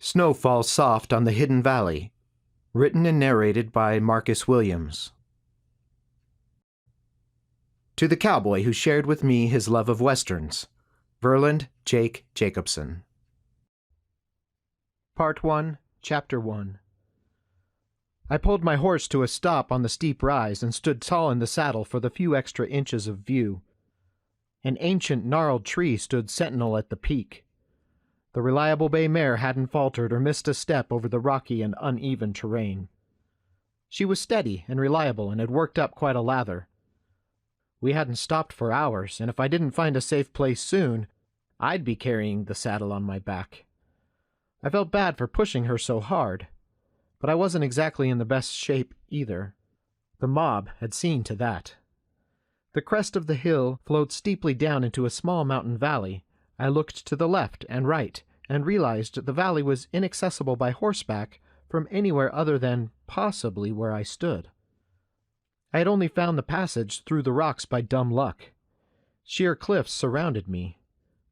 Snow Falls Soft on the Hidden Valley. Written and narrated by Marcus Williams. To the cowboy who shared with me his love of westerns. Verland Jake Jacobson. Part 1, Chapter 1. I pulled my horse to a stop on the steep rise and stood tall in the saddle for the few extra inches of view. An ancient gnarled tree stood sentinel at the peak. The reliable bay mare hadn't faltered or missed a step over the rocky and uneven terrain. She was steady and reliable and had worked up quite a lather. We hadn't stopped for hours, and if I didn't find a safe place soon, I'd be carrying the saddle on my back. I felt bad for pushing her so hard, but I wasn't exactly in the best shape either. The mob had seen to that. The crest of the hill flowed steeply down into a small mountain valley. I looked to the left and right, and realized the valley was inaccessible by horseback from anywhere other than possibly where I stood. I had only found the passage through the rocks by dumb luck. Sheer cliffs surrounded me.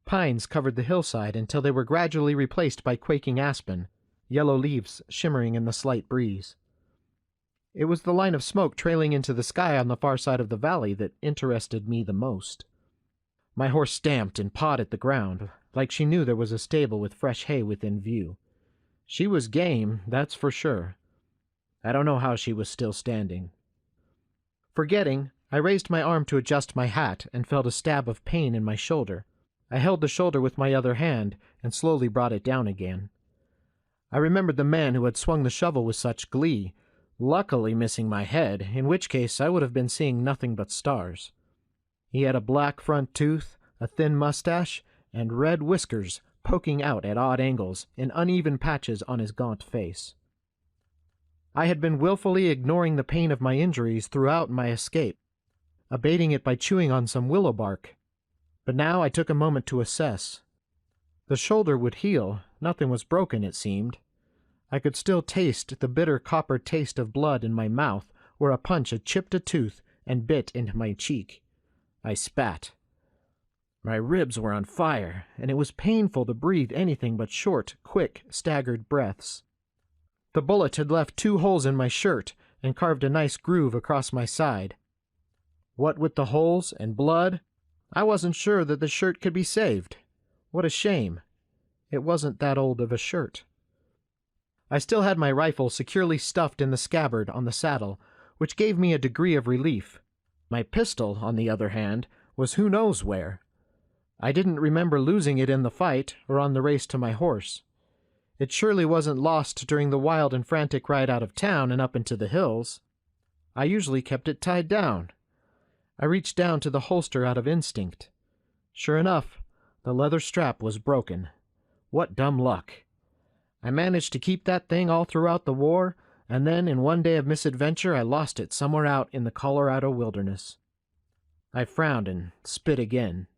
Pines covered the hillside until they were gradually replaced by quaking aspen, yellow leaves shimmering in the slight breeze. It was the line of smoke trailing into the sky on the far side of the valley that interested me the most. My horse stamped and pawed at the ground, like she knew there was a stable with fresh hay within view. She was game, that's for sure. I don't know how she was still standing. Forgetting, I raised my arm to adjust my hat and felt a stab of pain in my shoulder. I held the shoulder with my other hand and slowly brought it down again. I remembered the man who had swung the shovel with such glee, luckily missing my head, in which case I would have been seeing nothing but stars. He had a black front tooth, a thin mustache, and red whiskers poking out at odd angles in uneven patches on his gaunt face. I had been willfully ignoring the pain of my injuries throughout my escape, abating it by chewing on some willow bark. But now I took a moment to assess. The shoulder would heal, nothing was broken, it seemed. I could still taste the bitter copper taste of blood in my mouth where a punch had chipped a tooth and bit into my cheek. I spat. My ribs were on fire, and it was painful to breathe anything but short, quick, staggered breaths. The bullet had left 2 holes in my shirt and carved a nice groove across my side. What with the holes and blood, I wasn't sure that the shirt could be saved. What a shame. It wasn't that old of a shirt. I still had my rifle securely stuffed in the scabbard on the saddle, which gave me a degree of relief. My pistol, on the other hand, was who knows where. I didn't remember losing it in the fight or on the race to my horse. It surely wasn't lost during the wild and frantic ride out of town and up into the hills. I usually kept it tied down. I reached down to the holster out of instinct. Sure enough, the leather strap was broken. What dumb luck. I managed to keep that thing all throughout the war, and then in one day of misadventure I lost it somewhere out in the Colorado wilderness. I frowned and spit again.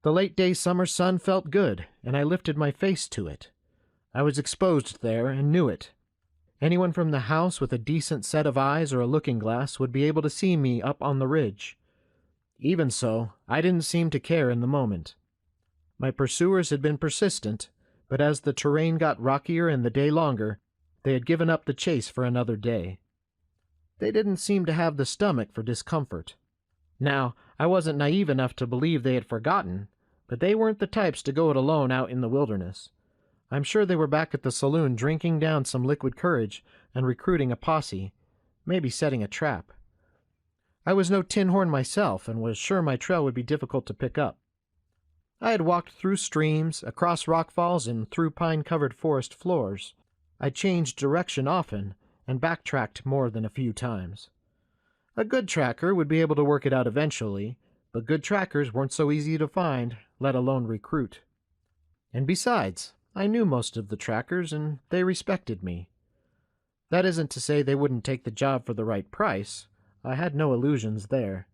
The late-day summer sun felt good, and I lifted my face to it. I was exposed there and knew it. Anyone from the house with a decent set of eyes or a looking-glass would be able to see me up on the ridge. Even so, I didn't seem to care in the moment. My pursuers had been persistent, but as the terrain got rockier and the day longer, they had given up the chase for another day. They didn't seem to have the stomach for discomfort. Now, I wasn't naive enough to believe they had forgotten, but they weren't the types to go it alone out in the wilderness. I'm sure they were back at the saloon drinking down some liquid courage and recruiting a posse, maybe setting a trap. I was no tin horn myself and was sure my trail would be difficult to pick up. I had walked through streams, across rockfalls, and through pine-covered forest floors. I changed direction often and backtracked more than a few times. A good tracker would be able to work it out eventually, but good trackers weren't so easy to find, let alone recruit. And besides, I knew most of the trackers, and they respected me. That isn't to say they wouldn't take the job for the right price. I had no illusions there.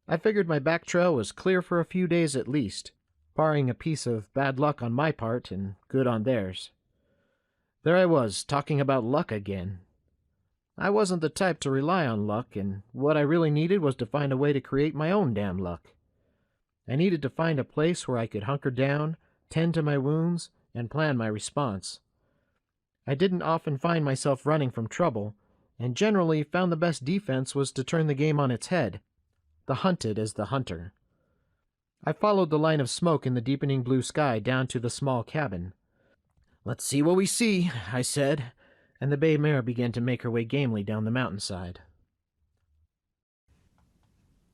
I figured my back trail was clear for a few days at least, barring a piece of bad luck on my part and good on theirs. There I was, talking about luck again. I wasn't the type to rely on luck, and what I really needed was to find a way to create my own damn luck. I needed to find a place where I could hunker down, tend to my wounds, and plan my response. I didn't often find myself running from trouble, and generally found the best defense was to turn the game on its head. The hunted as the hunter. I followed the line of smoke in the deepening blue sky down to the small cabin. "Let's see what we see," I said, and the bay mare began to make her way gamely down the mountainside.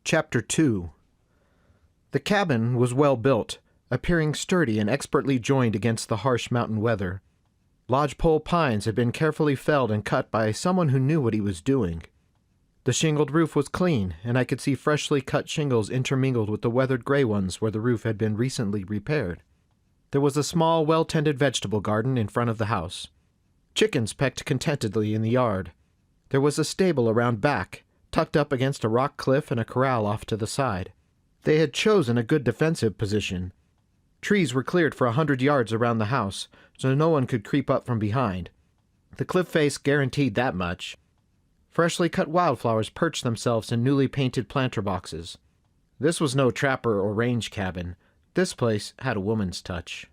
Chapter 2. The cabin was well built, appearing sturdy and expertly joined against the harsh mountain weather. Lodgepole pines had been carefully felled and cut by someone who knew what he was doing. The shingled roof was clean, and I could see freshly cut shingles intermingled with the weathered gray ones where the roof had been recently repaired. There was a small, well-tended vegetable garden in front of the house. Chickens pecked contentedly in the yard. There was a stable around back, tucked up against a rock cliff, and a corral off to the side. They had chosen a good defensive position. Trees were cleared for 100 yards around the house, so no one could creep up from behind. The cliff face guaranteed that much. Freshly cut wildflowers perched themselves in newly painted planter boxes. This was no trapper or range cabin. This place had a woman's touch.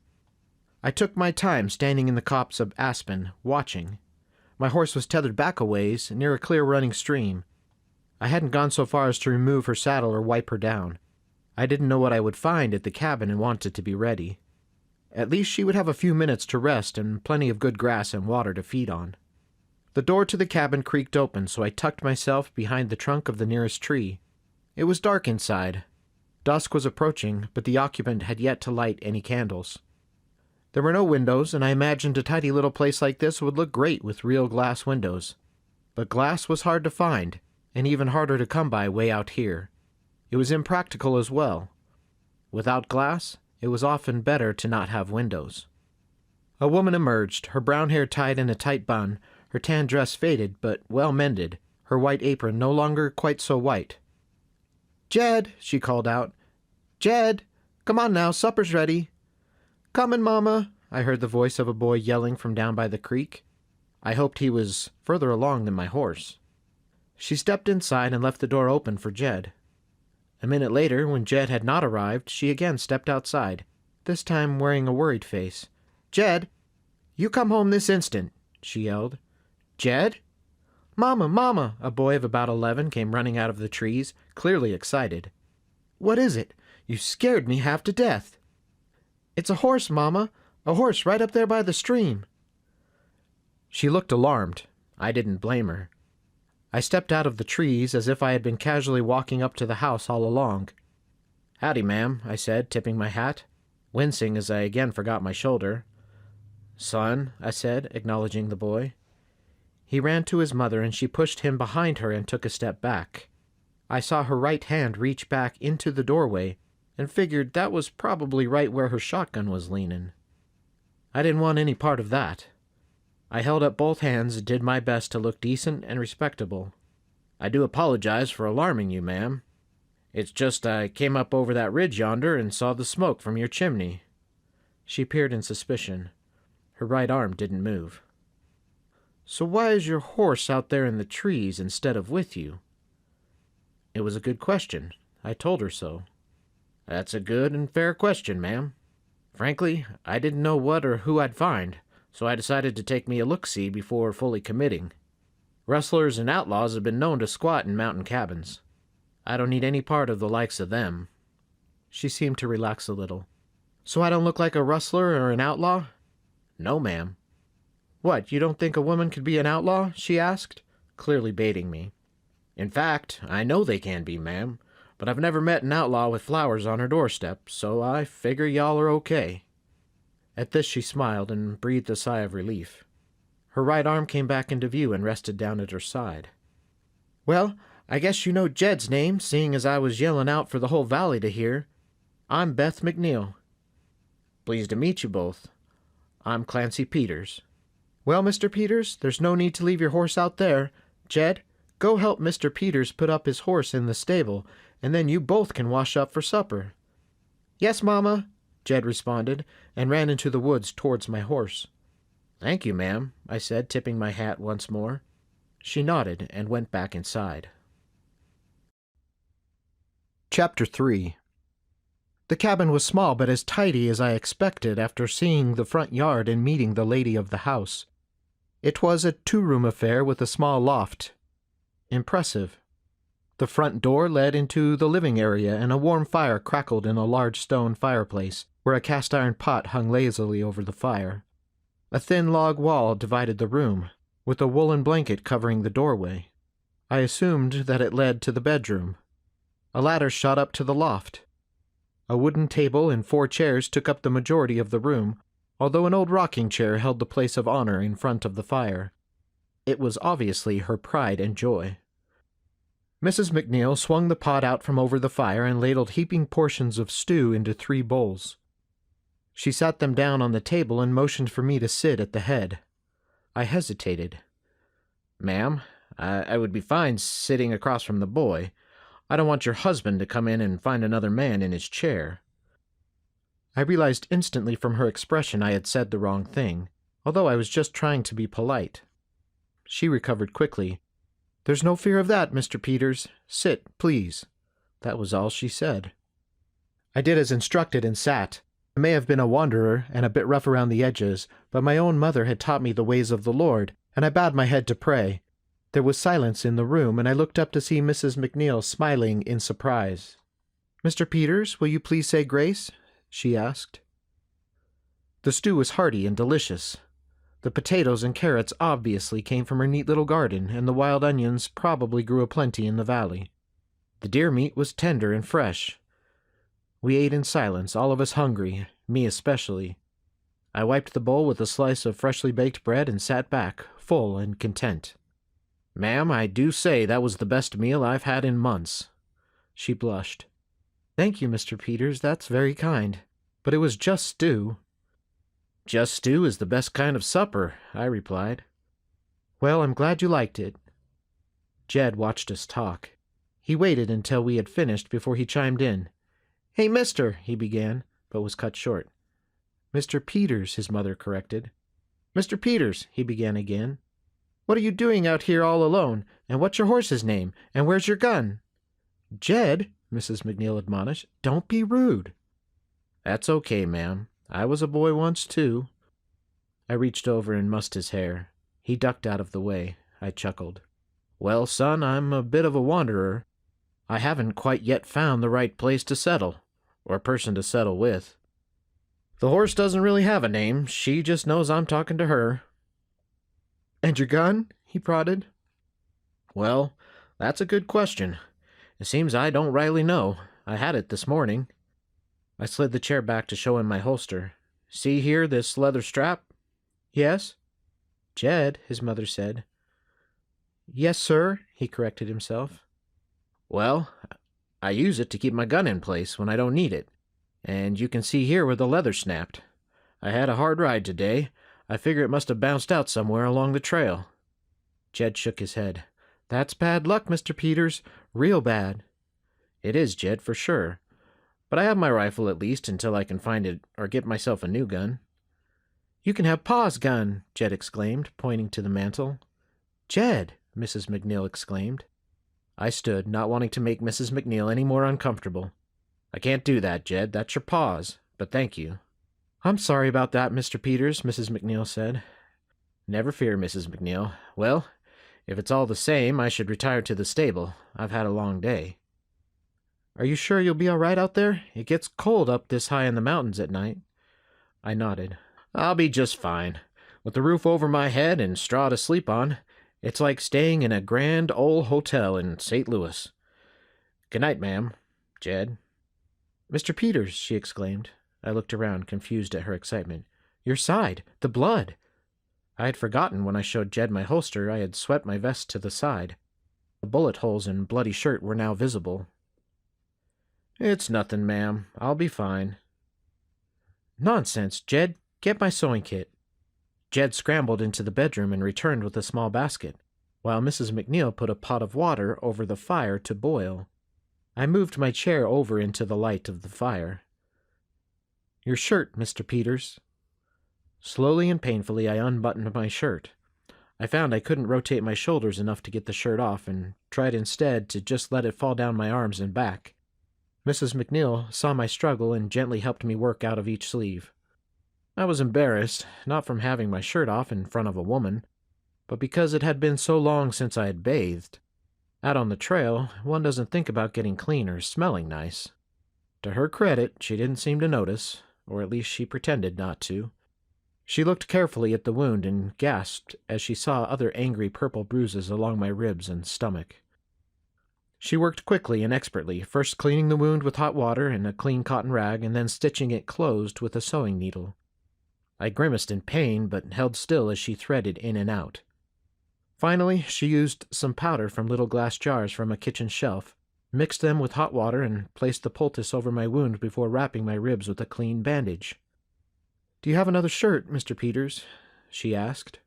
I took my time standing in the copse of aspen, watching. My horse was tethered back a ways, near a clear running stream. I hadn't gone so far as to remove her saddle or wipe her down. I didn't know what I would find at the cabin and wanted to be ready. At least she would have a few minutes to rest and plenty of good grass and water to feed on. The door to the cabin creaked open, so I tucked myself behind the trunk of the nearest tree. It was dark inside. Dusk was approaching, but the occupant had yet to light any candles. There were no windows, and I imagined a tidy little place like this would look great with real glass windows. But glass was hard to find, and even harder to come by way out here. It was impractical as well. Without glass, it was often better to not have windows. A woman emerged, her brown hair tied in a tight bun, her tan dress faded but well mended, her white apron no longer quite so white. "Jed," she called out. "Jed, come on now, supper's ready." "Comin', Mama," I heard the voice of a boy yelling from down by the creek. I hoped he was further along than my horse. She stepped inside and left the door open for Jed. A minute later, when Jed had not arrived, she again stepped outside, this time wearing a worried face. "Jed, you come home this instant," she yelled. "Jed?" "Mama, Mama!" A boy of about 11 came running out of the trees, clearly excited. "What is it? You scared me half to death." "It's a horse, Mama. A horse right up there by the stream." She looked alarmed. I didn't blame her. I stepped out of the trees as if I had been casually walking up to the house all along. "Howdy, ma'am," I said, tipping my hat, wincing as I again forgot my shoulder. "Son," I said, acknowledging the boy. He ran to his mother, and she pushed him behind her and took a step back. I saw her right hand reach back into the doorway, and figured that was probably right where her shotgun was leaning. I didn't want any part of that. I held up both hands and did my best to look decent and respectable. "I do apologize for alarming you, ma'am. It's just I came up over that ridge yonder and saw the smoke from your chimney." She peered in suspicion. Her right arm didn't move. "So why is your horse out there in the trees instead of with you?" It was a good question. I told her so. "That's a good and fair question, ma'am. Frankly, I didn't know what or who I'd find, so I decided to take me a look-see before fully committing. Rustlers and outlaws have been known to squat in mountain cabins. I don't need any part of the likes of them." She seemed to relax a little. "So I don't look like a rustler or an outlaw?" "No, ma'am." "What, you don't think a woman could be an outlaw?" she asked, clearly baiting me. "In fact, I know they can be, ma'am, but I've never met an outlaw with flowers on her doorstep, so I figure y'all are okay." At this she smiled and breathed a sigh of relief. Her right arm came back into view and rested down at her side. "Well, I guess you know Jed's name, seeing as I was yelling out for the whole valley to hear. I'm Beth MacNeil." "Pleased to meet you both. I'm Clancy Peters." "Well, Mr. Peters, there's no need to leave your horse out there. Jed, go help Mr. Peters put up his horse in the stable, and then you both can wash up for supper." "Yes, Mama," Jed responded, and ran into the woods towards my horse. "Thank you, ma'am," I said, tipping my hat once more. She nodded and went back inside. Chapter 3. The cabin was small but as tidy as I expected after seeing the front yard and meeting the lady of the house. It was a 2-room affair with a small loft. Impressive. The front door led into the living area, and a warm fire crackled in a large stone fireplace, where a cast-iron pot hung lazily over the fire. A thin log wall divided the room, with a woolen blanket covering the doorway. I assumed that it led to the bedroom. A ladder shot up to the loft. A wooden table and 4 chairs took up the majority of the room, although an old rocking chair held the place of honor in front of the fire. It was obviously her pride and joy. Mrs. MacNeil swung the pot out from over the fire and ladled heaping portions of stew into 3 bowls. She sat them down on the table and motioned for me to sit at the head. I hesitated. "Ma'am, I would be fine sitting across from the boy. I don't want your husband to come in and find another man in his chair." I realized instantly from her expression I had said the wrong thing, although I was just trying to be polite. She recovered quickly. "There's no fear of that, Mr. Peters. Sit, please." That was all she said. I did as instructed and sat. I may have been a wanderer and a bit rough around the edges, but my own mother had taught me the ways of the Lord, and I bowed my head to pray. There was silence in the room, and I looked up to see Mrs. MacNeil smiling in surprise. "Mr. Peters, will you please say grace?" she asked. The stew was hearty and delicious. The potatoes and carrots obviously came from her neat little garden, and the wild onions probably grew aplenty in the valley. The deer meat was tender and fresh. We ate in silence, all of us hungry, me especially. I wiped the bowl with a slice of freshly baked bread and sat back, full and content. "Ma'am, I do say that was the best meal I've had in months." She blushed. "Thank you, Mr. Peters, that's very kind. But it was just stew." "Just stew is the best kind of supper," I replied. "Well, I'm glad you liked it." Jed watched us talk. He waited until we had finished before he chimed in. "Hey, mister," he began, but was cut short. "Mr. Peters," his mother corrected. "Mr. Peters," he began again. "What are you doing out here all alone? And what's your horse's name? And where's your gun?" "Jed," Mrs. MacNeil admonished, "don't be rude." "That's okay, ma'am. I was a boy once, too." I reached over and mussed his hair. He ducked out of the way. I chuckled. "Well, son, I'm a bit of a wanderer. I haven't quite yet found the right place to settle, or person to settle with. The horse doesn't really have a name. She just knows I'm talking to her." "And your gun?" he prodded. "Well, that's a good question. It seems I don't rightly know. I had it this morning." I slid the chair back to show him my holster. "See here, this leather strap?" "Yes." "Jed," his mother said. "Yes, sir," he corrected himself. "Well, I use it to keep my gun in place when I don't need it. And you can see here where the leather snapped. I had a hard ride today. I figure it must have bounced out somewhere along the trail." Jed shook his head. "That's bad luck, Mr. Peters. Real bad." "It is, Jed, for sure. But I have my rifle at least until I can find it or get myself a new gun." "You can have Pa's gun," Jed exclaimed, pointing to the mantel. "Jed!" Mrs. MacNeil exclaimed. I stood, not wanting to make Mrs. MacNeil any more uncomfortable. "I can't do that, Jed. That's your Pa's. But thank you." "I'm sorry about that, Mr. Peters," Mrs. MacNeil said. "Never fear, Mrs. MacNeil. Well, if it's all the same, I should retire to the stable. I've had a long day." "Are you sure you'll be all right out there? It gets cold up this high in the mountains at night." I nodded. "I'll be just fine. With the roof over my head and straw to sleep on, it's like staying in a grand old hotel in St. Louis. Good night, ma'am. Jed." "Mr. Peters," she exclaimed. I looked around, confused at her excitement. "Your side! The blood!" I had forgotten when I showed Jed my holster I had swept my vest to the side. The bullet holes and bloody shirt were now visible. "It's nothing, ma'am. I'll be fine." "Nonsense, Jed. Get my sewing kit." Jed scrambled into the bedroom and returned with a small basket, while Mrs. MacNeil put a pot of water over the fire to boil. I moved my chair over into the light of the fire. "Your shirt, Mr. Peters." Slowly and painfully I unbuttoned my shirt. I found I couldn't rotate my shoulders enough to get the shirt off, and tried instead to just let it fall down my arms and back. Mrs. MacNeil saw my struggle and gently helped me work out of each sleeve. I was embarrassed, not from having my shirt off in front of a woman, but because it had been so long since I had bathed. Out on the trail, one doesn't think about getting clean or smelling nice. To her credit, she didn't seem to notice, or at least she pretended not to. She looked carefully at the wound and gasped as she saw other angry purple bruises along my ribs and stomach. She worked quickly and expertly, first cleaning the wound with hot water and a clean cotton rag, and then stitching it closed with a sewing needle. I grimaced in pain, but held still as she threaded in and out. Finally, she used some powder from little glass jars from a kitchen shelf, mixed them with hot water, and placed the poultice over my wound before wrapping my ribs with a clean bandage. "Do you have another shirt, Mr. Peters?" she asked.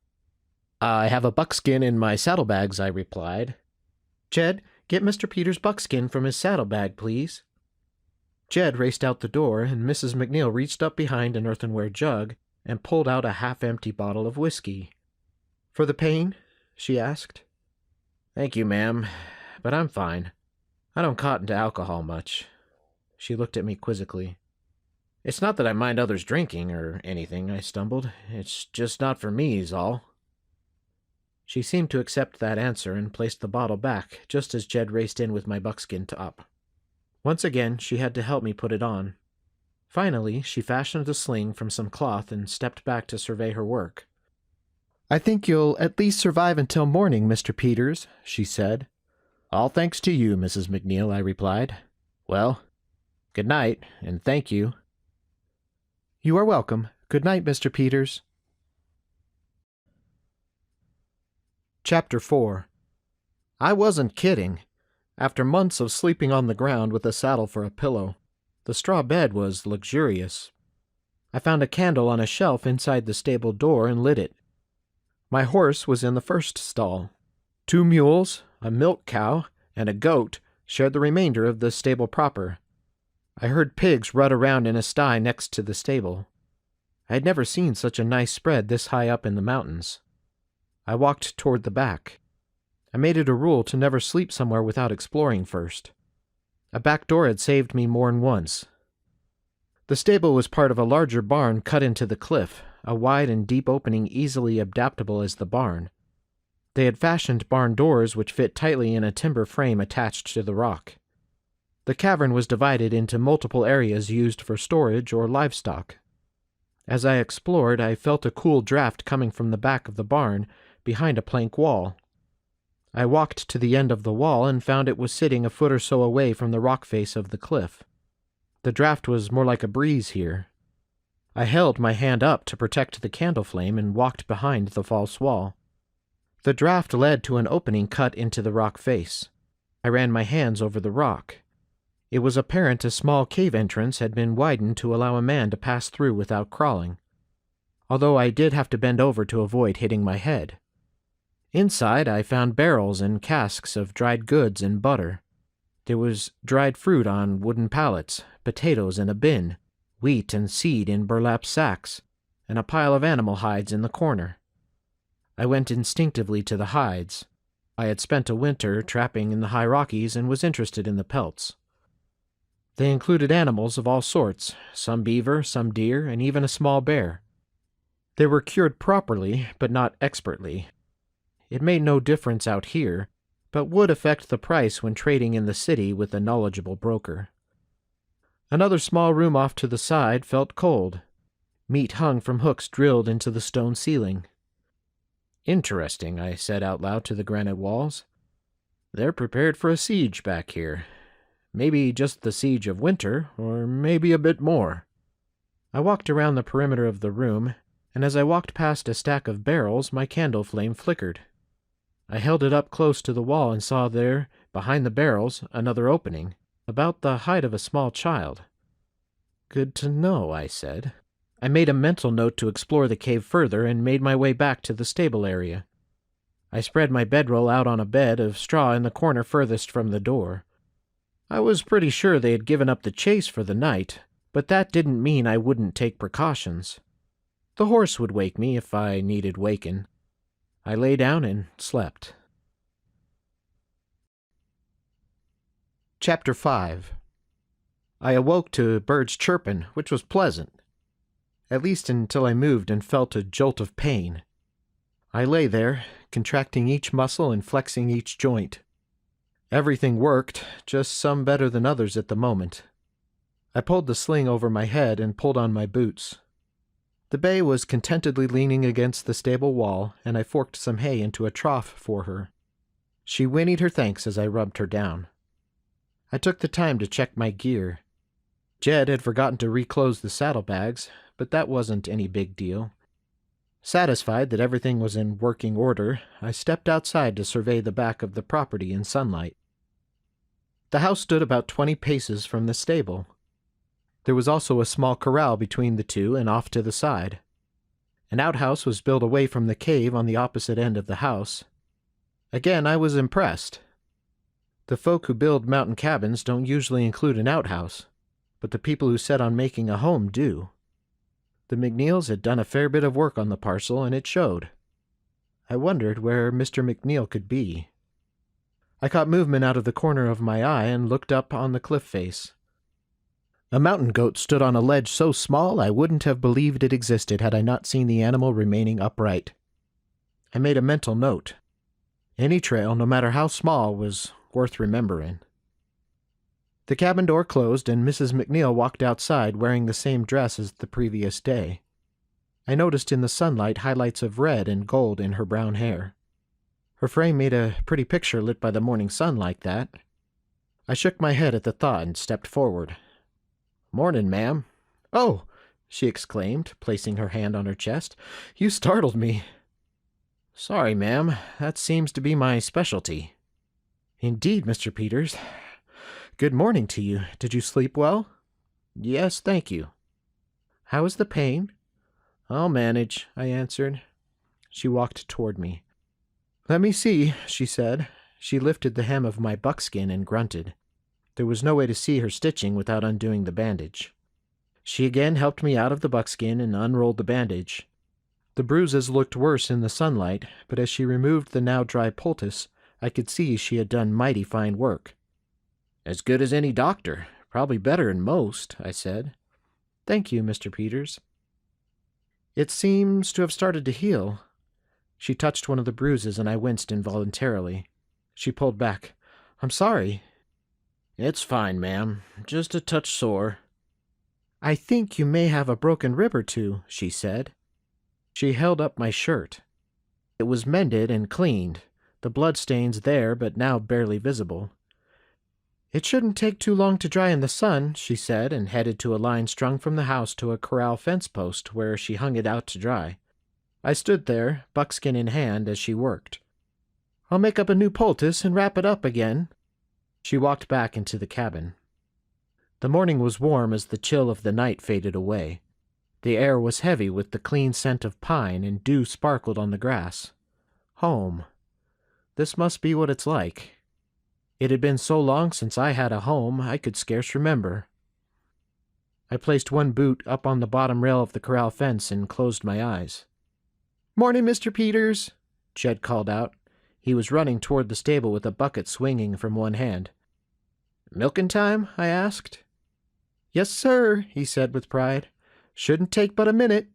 "I have a buckskin in my saddlebags," I replied. "Jed, get Mr. Peters' buckskin from his saddlebag, please." Jed raced out the door, and Mrs. MacNeil reached up behind an earthenware jug and pulled out a half-empty bottle of whiskey. "For the pain?" she asked. "Thank you, ma'am, but I'm fine. I don't cotton to alcohol much." She looked at me quizzically. "It's not that I mind others drinking or anything," I stumbled. "It's just not for me, is all." She seemed to accept that answer and placed the bottle back just as Jed raced in with my buckskin top. Once again, she had to help me put it on. Finally, she fashioned a sling from some cloth and stepped back to survey her work. "I think you'll at least survive until morning, Mr. Peters," she said. "All thanks to you, Mrs. MacNeil," I replied. "Well, good night, and thank you." "You are welcome. Good night, Mr. Peters." Chapter 4. I wasn't kidding. After months of sleeping on the ground with a saddle for a pillow, the straw bed was luxurious. I found a candle on a shelf inside the stable door and lit it. My horse was in the first stall. 2 mules, a milk cow, and a goat shared the remainder of the stable proper. I heard pigs rut around in a sty next to the stable. I had never seen such a nice spread this high up in the mountains. I walked toward the back. I made it a rule to never sleep somewhere without exploring first. A back door had saved me more than once. The stable was part of a larger barn cut into the cliff, a wide and deep opening easily adaptable as the barn. They had fashioned barn doors which fit tightly in a timber frame attached to the rock. The cavern was divided into multiple areas used for storage or livestock. As I explored, I felt a cool draft coming from the back of the barn, behind a plank wall. I walked to the end of the wall and found it was sitting a foot or so away from the rock face of the cliff. The draft was more like a breeze here. I held my hand up to protect the candle flame and walked behind the false wall. The draft led to an opening cut into the rock face. I ran my hands over the rock. It was apparent a small cave entrance had been widened to allow a man to pass through without crawling, although I did have to bend over to avoid hitting my head. Inside, I found barrels and casks of dried goods and butter. There was dried fruit on wooden pallets, potatoes in a bin, wheat and seed in burlap sacks, and a pile of animal hides in the corner. I went instinctively to the hides. I had spent a winter trapping in the high Rockies and was interested in the pelts. They included animals of all sorts, some beaver, some deer, and even a small bear. They were cured properly, but not expertly. It made no difference out here, but would affect the price when trading in the city with a knowledgeable broker. Another small room off to the side felt cold. Meat hung from hooks drilled into the stone ceiling. "Interesting," I said out loud to the granite walls. "They're prepared for a siege back here. Maybe just the siege of winter, or maybe a bit more." I walked around the perimeter of the room, and as I walked past a stack of barrels, my candle flame flickered. I held it up close to the wall and saw there, behind the barrels, another opening, about the height of a small child. "Good to know," I said. I made a mental note to explore the cave further and made my way back to the stable area. I spread my bedroll out on a bed of straw in the corner furthest from the door. I was pretty sure they had given up the chase for the night, but that didn't mean I wouldn't take precautions. The horse would wake me if I needed wakin'. I lay down and slept. Chapter 5. I awoke to birds chirping, which was pleasant, at least until I moved and felt a jolt of pain. I lay there, contracting each muscle and flexing each joint. Everything worked, just some better than others at the moment. I pulled the sling over my head and pulled on my boots. The bay was contentedly leaning against the stable wall, and I forked some hay into a trough for her. She whinnied her thanks as I rubbed her down. I took the time to check my gear. Jed had forgotten to reclose the saddlebags, but that wasn't any big deal. Satisfied that everything was in working order, I stepped outside to survey the back of the property in sunlight. The house stood about 20 paces from the stable. There was also a small corral between the two and off to the side. An outhouse was built away from the cave on the opposite end of the house. Again, I was impressed. The folk who build mountain cabins don't usually include an outhouse, but the people who set on making a home do. The MacNeils had done a fair bit of work on the parcel, and it showed. I wondered where Mr. MacNeil could be. I caught movement out of the corner of my eye and looked up on the cliff face. A mountain goat stood on a ledge so small I wouldn't have believed it existed had I not seen the animal remaining upright. I made a mental note. Any trail, no matter how small, was worth remembering. The cabin door closed, and Mrs. MacNeil walked outside wearing the same dress as the previous day. I noticed in the sunlight highlights of red and gold in her brown hair. Her frame made a pretty picture lit by the morning sun like that. I shook my head at the thought and stepped forward. "Morning, ma'am." "Oh!" she exclaimed, placing her hand on her chest. "You startled me." "Sorry, ma'am. That seems to be my specialty." "Indeed, Mr. Peters. Good morning to you. Did you sleep well?" "Yes, thank you." "How is the pain?" "I'll manage," I answered. She walked toward me. "Let me see," she said. She lifted the hem of my buckskin and grunted. There was no way to see her stitching without undoing the bandage. She again helped me out of the buckskin and unrolled the bandage. The bruises looked worse in the sunlight, but as she removed the now dry poultice, I could see she had done mighty fine work. "As good as any doctor. Probably better than most," I said. "Thank you, Mr. Peters." "It seems to have started to heal." She touched one of the bruises, and I winced involuntarily. She pulled back. "I'm sorry." "It's fine, ma'am. Just a touch sore." "I think you may have a broken rib or two," she said. She held up my shirt. It was mended and cleaned, the bloodstains there but now barely visible. "It shouldn't take too long to dry in the sun," she said, and headed to a line strung from the house to a corral fence post where she hung it out to dry. I stood there, buckskin in hand, as she worked. "I'll make up a new poultice and wrap it up again." She walked back into the cabin. The morning was warm as the chill of the night faded away. The air was heavy with the clean scent of pine, and dew sparkled on the grass. Home. This must be what it's like. It had been so long since I had a home, I could scarce remember. I placed one boot up on the bottom rail of the corral fence and closed my eyes. "Morning, Mr. Peters," Jed called out. He was running toward the stable with a bucket swinging from one hand. "Milking time?" I asked. "Yes, sir," he said with pride. "Shouldn't take but a minute."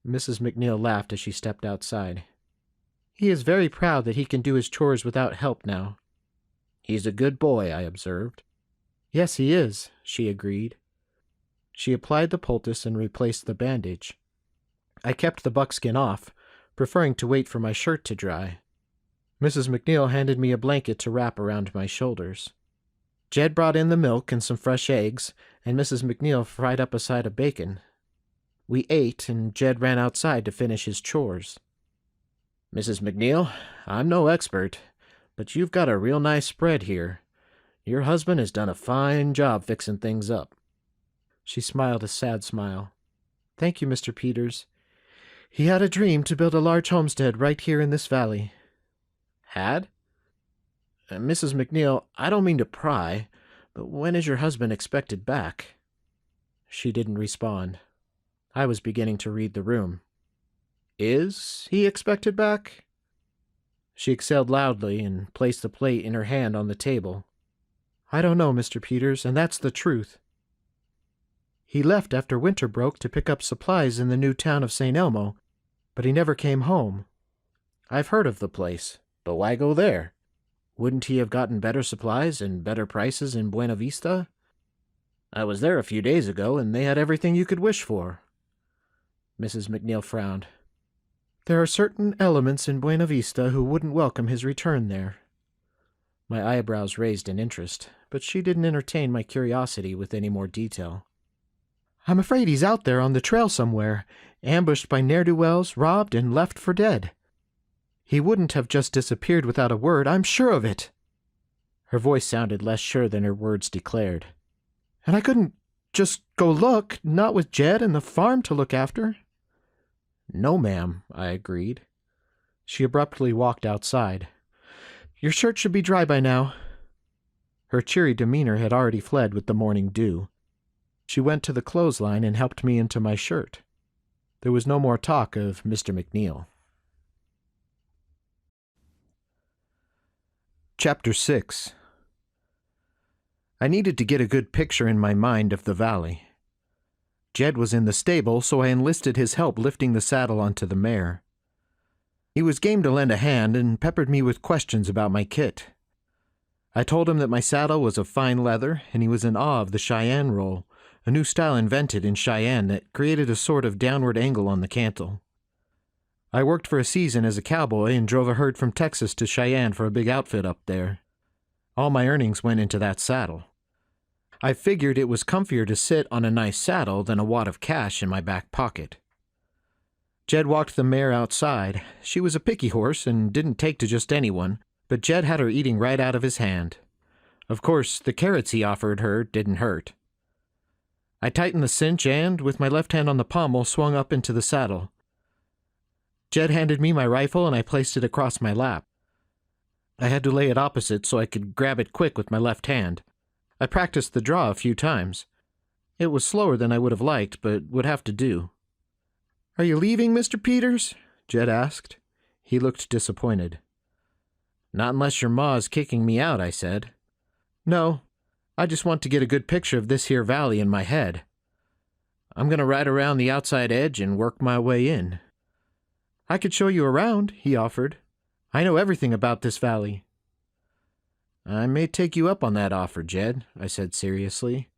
Mrs. MacNeil laughed as she stepped outside. "He is very proud that he can do his chores without help now." "He's a good boy," I observed. "Yes, he is," she agreed. She applied the poultice and replaced the bandage. I kept the buckskin off, preferring to wait for my shirt to dry. Mrs. MacNeil handed me a blanket to wrap around my shoulders. Jed brought in the milk and some fresh eggs, and Mrs. MacNeil fried up a side of bacon. We ate, and Jed ran outside to finish his chores. "Mrs. MacNeil, I'm no expert, but you've got a real nice spread here. Your husband has done a fine job fixing things up." She smiled a sad smile. "Thank you, Mr. Peters. He had a dream to build a large homestead right here in this valley." "Had? Mrs. MacNeil, I don't mean to pry, but when is your husband expected back?" She didn't respond. I was beginning to read the room. "Is he expected back?" She exhaled loudly and placed the plate in her hand on the table. "I don't know, Mr. Peters, and that's the truth." He left after winter broke to pick up supplies in the new town of St. Elmo, but he never came home. I've heard of the place, but why go there? Wouldn't he have gotten better supplies and better prices in Buena Vista? I was there a few days ago, and they had everything you could wish for. Mrs. MacNeil frowned. There are certain elements in Buena Vista who wouldn't welcome his return there. My eyebrows raised in interest, but she didn't entertain my curiosity with any more detail. I'm afraid he's out there on the trail somewhere, ambushed by ne'er-do-wells, robbed, and left for dead. He wouldn't have just disappeared without a word, I'm sure of it. Her voice sounded less sure than her words declared. And I couldn't just go look, not with Jed and the farm to look after. No, ma'am, I agreed. She abruptly walked outside. Your shirt should be dry by now. Her cheery demeanor had already fled with the morning dew. She went to the clothesline and helped me into my shirt. There was no more talk of Mr. MacNeil. Chapter 6. I needed to get a good picture in my mind of the valley. Jed was in the stable, so I enlisted his help lifting the saddle onto the mare. He was game to lend a hand and peppered me with questions about my kit. I told him that my saddle was of fine leather, and he was in awe of the Cheyenne roll, a new style invented in Cheyenne that created a sort of downward angle on the cantle. I worked for a season as a cowboy and drove a herd from Texas to Cheyenne for a big outfit up there. All my earnings went into that saddle. I figured it was comfier to sit on a nice saddle than a wad of cash in my back pocket. Jed walked the mare outside. She was a picky horse and didn't take to just anyone, but Jed had her eating right out of his hand. Of course, the carrots he offered her didn't hurt. I tightened the cinch and, with my left hand on the pommel, swung up into the saddle. Jed handed me my rifle and I placed it across my lap. I had to lay it opposite so I could grab it quick with my left hand. I practiced the draw a few times. It was slower than I would have liked, but would have to do. Are you leaving, Mr. Peters? Jed asked. He looked disappointed. Not unless your ma is kicking me out, I said. No, I just want to get a good picture of this here valley in my head. I'm going to ride around the outside edge and work my way in. I could show you around, he offered. I know everything about this valley. I may take you up on that offer, Jed, I said seriously.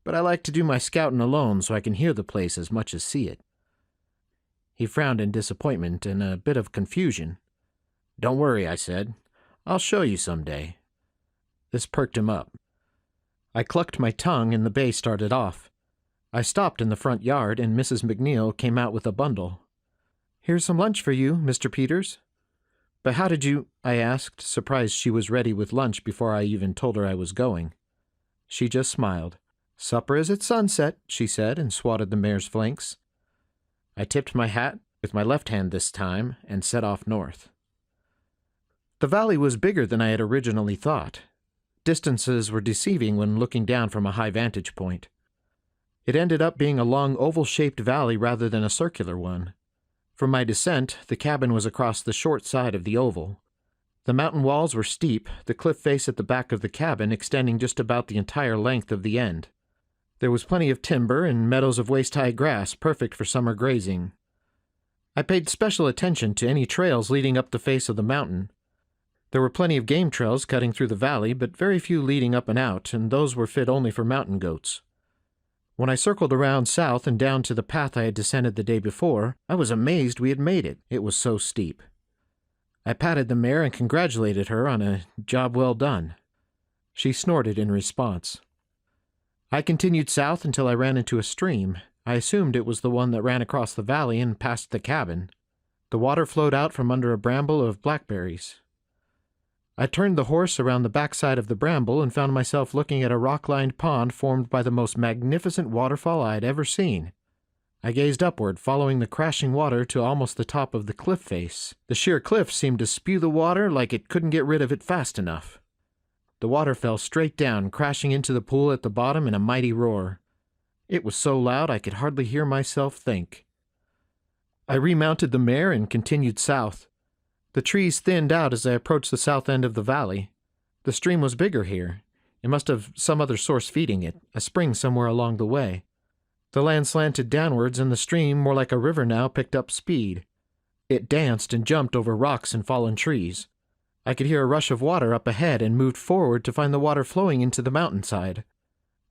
But I like to do my scouting alone so I can hear the place as much as see it. He frowned in disappointment and a bit of confusion. Don't worry, I said. I'll show you someday. This perked him up. I clucked my tongue and the bay started off. I stopped in the front yard and Mrs. MacNeil came out with a bundle. Here's some lunch for you, Mr. Peters. But how did you, I asked, surprised she was ready with lunch before I even told her I was going. She just smiled. Supper is at sunset, she said, and swatted the mare's flanks. I tipped my hat, with my left hand this time, and set off north. The valley was bigger than I had originally thought. Distances were deceiving when looking down from a high vantage point. It ended up being a long oval-shaped valley rather than a circular one. From my descent, the cabin was across the short side of the oval. The mountain walls were steep, the cliff face at the back of the cabin extending just about the entire length of the end. There was plenty of timber and meadows of waist-high grass, perfect for summer grazing. I paid special attention to any trails leading up the face of the mountain. There were plenty of game trails cutting through the valley, but very few leading up and out, and those were fit only for mountain goats. When I circled around south and down to the path I had descended the day before, I was amazed we had made it. It was so steep. I patted the mare and congratulated her on a job well done. She snorted in response. I continued south until I ran into a stream. I assumed it was the one that ran across the valley and past the cabin. The water flowed out from under a bramble of blackberries. I turned the horse around the backside of the bramble and found myself looking at a rock-lined pond formed by the most magnificent waterfall I had ever seen. I gazed upward, following the crashing water to almost the top of the cliff face. The sheer cliff seemed to spew the water like it couldn't get rid of it fast enough. The water fell straight down, crashing into the pool at the bottom in a mighty roar. It was so loud I could hardly hear myself think. I remounted the mare and continued south. The trees thinned out as I approached the south end of the valley. The stream was bigger here. It must have some other source feeding it, a spring somewhere along the way. The land slanted downwards, and the stream, more like a river now, picked up speed. It danced and jumped over rocks and fallen trees. I could hear a rush of water up ahead and moved forward to find the water flowing into the mountainside.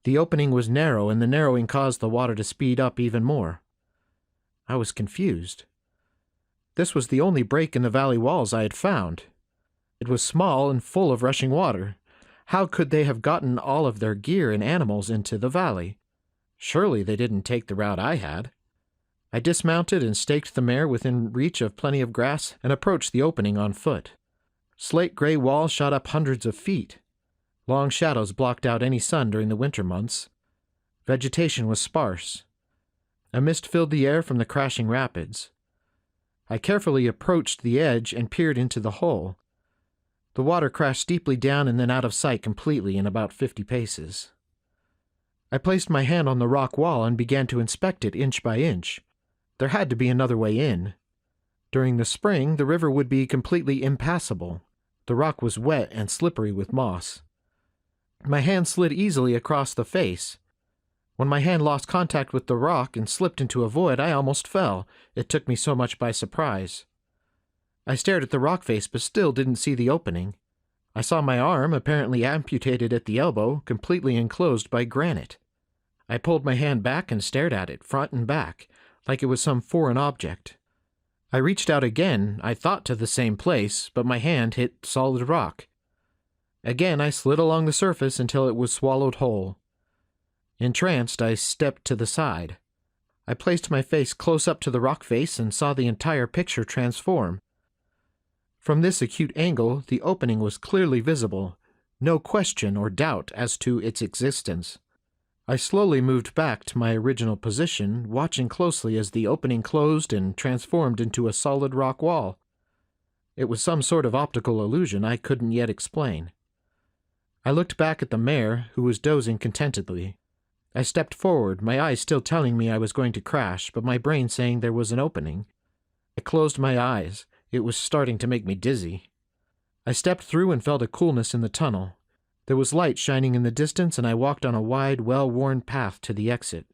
The opening was narrow, and the narrowing caused the water to speed up even more. I was confused. This was the only break in the valley walls I had found. It was small and full of rushing water. How could they have gotten all of their gear and animals into the valley? Surely they didn't take the route I had. I dismounted and staked the mare within reach of plenty of grass and approached the opening on foot. Slate-gray walls shot up hundreds of feet. Long shadows blocked out any sun during the winter months. Vegetation was sparse. A mist filled the air from the crashing rapids. I carefully approached the edge and peered into the hole. The water crashed steeply down and then out of sight completely in about 50 paces. I placed my hand on the rock wall and began to inspect it inch by inch. There had to be another way in. During the spring, the river would be completely impassable. The rock was wet and slippery with moss. My hand slid easily across the face. When my hand lost contact with the rock and slipped into a void, I almost fell. It took me so much by surprise. I stared at the rock face but still didn't see the opening. I saw my arm, apparently amputated at the elbow, completely enclosed by granite. I pulled my hand back and stared at it, front and back, like it was some foreign object. I reached out again, I thought to the same place, but my hand hit solid rock. Again I slid along the surface until it was swallowed whole. Entranced, I stepped to the side. I placed my face close up to the rock face and saw the entire picture transform. From this acute angle, the opening was clearly visible, no question or doubt as to its existence. I slowly moved back to my original position, watching closely as the opening closed and transformed into a solid rock wall. It was some sort of optical illusion I couldn't yet explain. I looked back at the mare, who was dozing contentedly. I stepped forward, my eyes still telling me I was going to crash, but my brain saying there was an opening. I closed my eyes. It was starting to make me dizzy. I stepped through and felt a coolness in the tunnel. There was light shining in the distance, and I walked on a wide, well-worn path to the exit.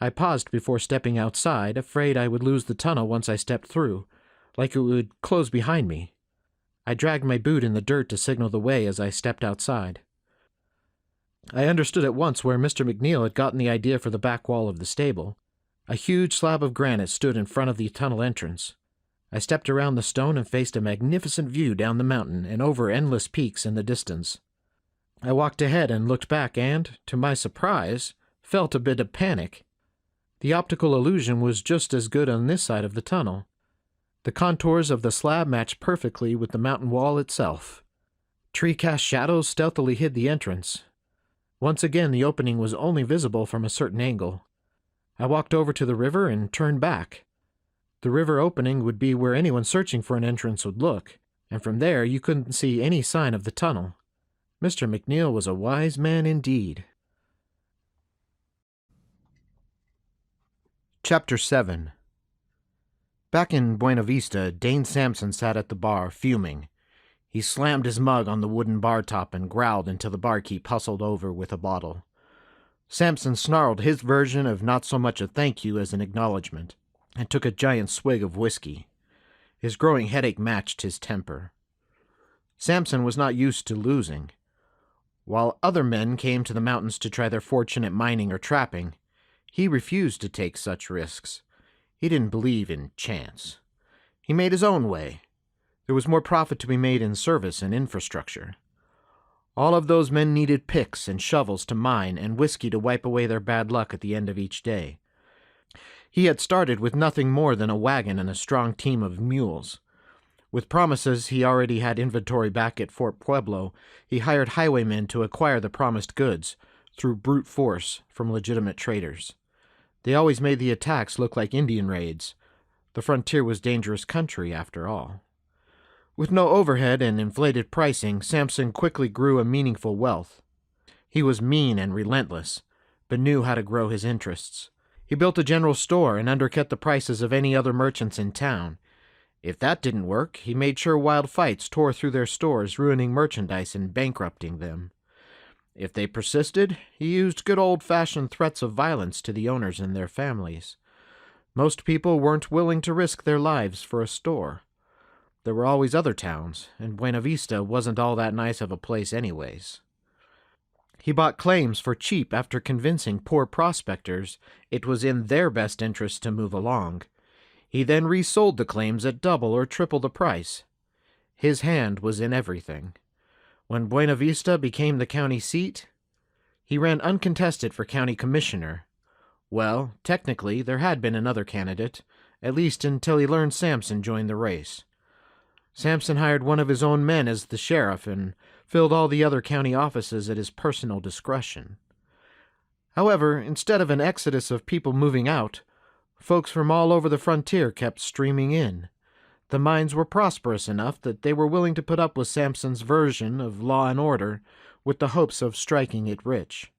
I paused before stepping outside, afraid I would lose the tunnel once I stepped through, like it would close behind me. I dragged my boot in the dirt to signal the way as I stepped outside. I understood at once where Mr. MacNeil had gotten the idea for the back wall of the stable. A huge slab of granite stood in front of the tunnel entrance. I stepped around the stone and faced a magnificent view down the mountain and over endless peaks in the distance. I walked ahead and looked back and, to my surprise, felt a bit of panic. The optical illusion was just as good on this side of the tunnel. The contours of the slab matched perfectly with the mountain wall itself. Tree-cast shadows stealthily hid the entrance. Once again the opening was only visible from a certain angle. I walked over to the river and turned back. The river opening would be where anyone searching for an entrance would look, and from there you couldn't see any sign of the tunnel. Mr. MacNeil was a wise man indeed. Chapter 7. Back in Buena Vista, Dane Sampson sat at the bar, fuming. He slammed his mug on the wooden bar top and growled until the barkeep hustled over with a bottle. Sampson snarled his version of not so much a thank you as an acknowledgment, and took a giant swig of whiskey. His growing headache matched his temper. Sampson was not used to losing. While other men came to the mountains to try their fortune at mining or trapping, he refused to take such risks. He didn't believe in chance. He made his own way. There was more profit to be made in service and infrastructure. All of those men needed picks and shovels to mine and whiskey to wipe away their bad luck at the end of each day. He had started with nothing more than a wagon and a strong team of mules. With promises he already had inventory back at Fort Pueblo, he hired highwaymen to acquire the promised goods, through brute force, from legitimate traders. They always made the attacks look like Indian raids. The frontier was dangerous country, after all. With no overhead and inflated pricing, Sampson quickly grew a meaningful wealth. He was mean and relentless, but knew how to grow his interests. He built a general store and undercut the prices of any other merchants in town. If that didn't work, he made sure wild fights tore through their stores, ruining merchandise and bankrupting them. If they persisted, he used good old-fashioned threats of violence to the owners and their families. Most people weren't willing to risk their lives for a store. There were always other towns, and Buena Vista wasn't all that nice of a place anyways. He bought claims for cheap after convincing poor prospectors it was in their best interest to move along. He then resold the claims at double or triple the price. His hand was in everything. When Buena Vista became the county seat, he ran uncontested for county commissioner. Well, technically, there had been another candidate, at least until he learned Sampson joined the race. Sampson hired one of his own men as the sheriff and filled all the other county offices at his personal discretion. However, instead of an exodus of people moving out, folks from all over the frontier kept streaming in. The mines were prosperous enough that they were willing to put up with Sampson's version of law and order with the hopes of striking it rich.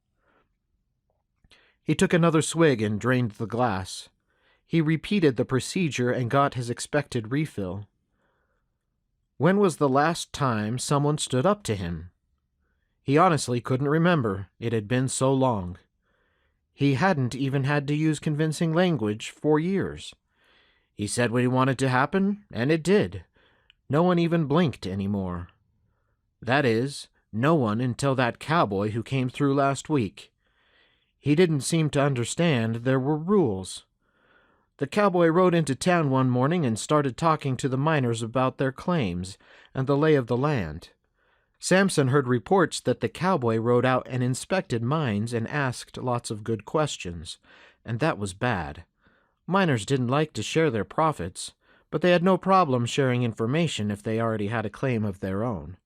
He took another swig and drained the glass. He repeated the procedure and got his expected refill. When was the last time someone stood up to him? He honestly couldn't remember. It had been so long. He hadn't even had to use convincing language for years. He said what he wanted to happen, and it did. No one even blinked anymore. That is, no one until that cowboy who came through last week. He didn't seem to understand there were rules. The cowboy rode into town one morning and started talking to the miners about their claims and the lay of the land. Sampson heard reports that the cowboy rode out and inspected mines and asked lots of good questions, and that was bad. Miners didn't like to share their profits, but they had no problem sharing information if they already had a claim of their own.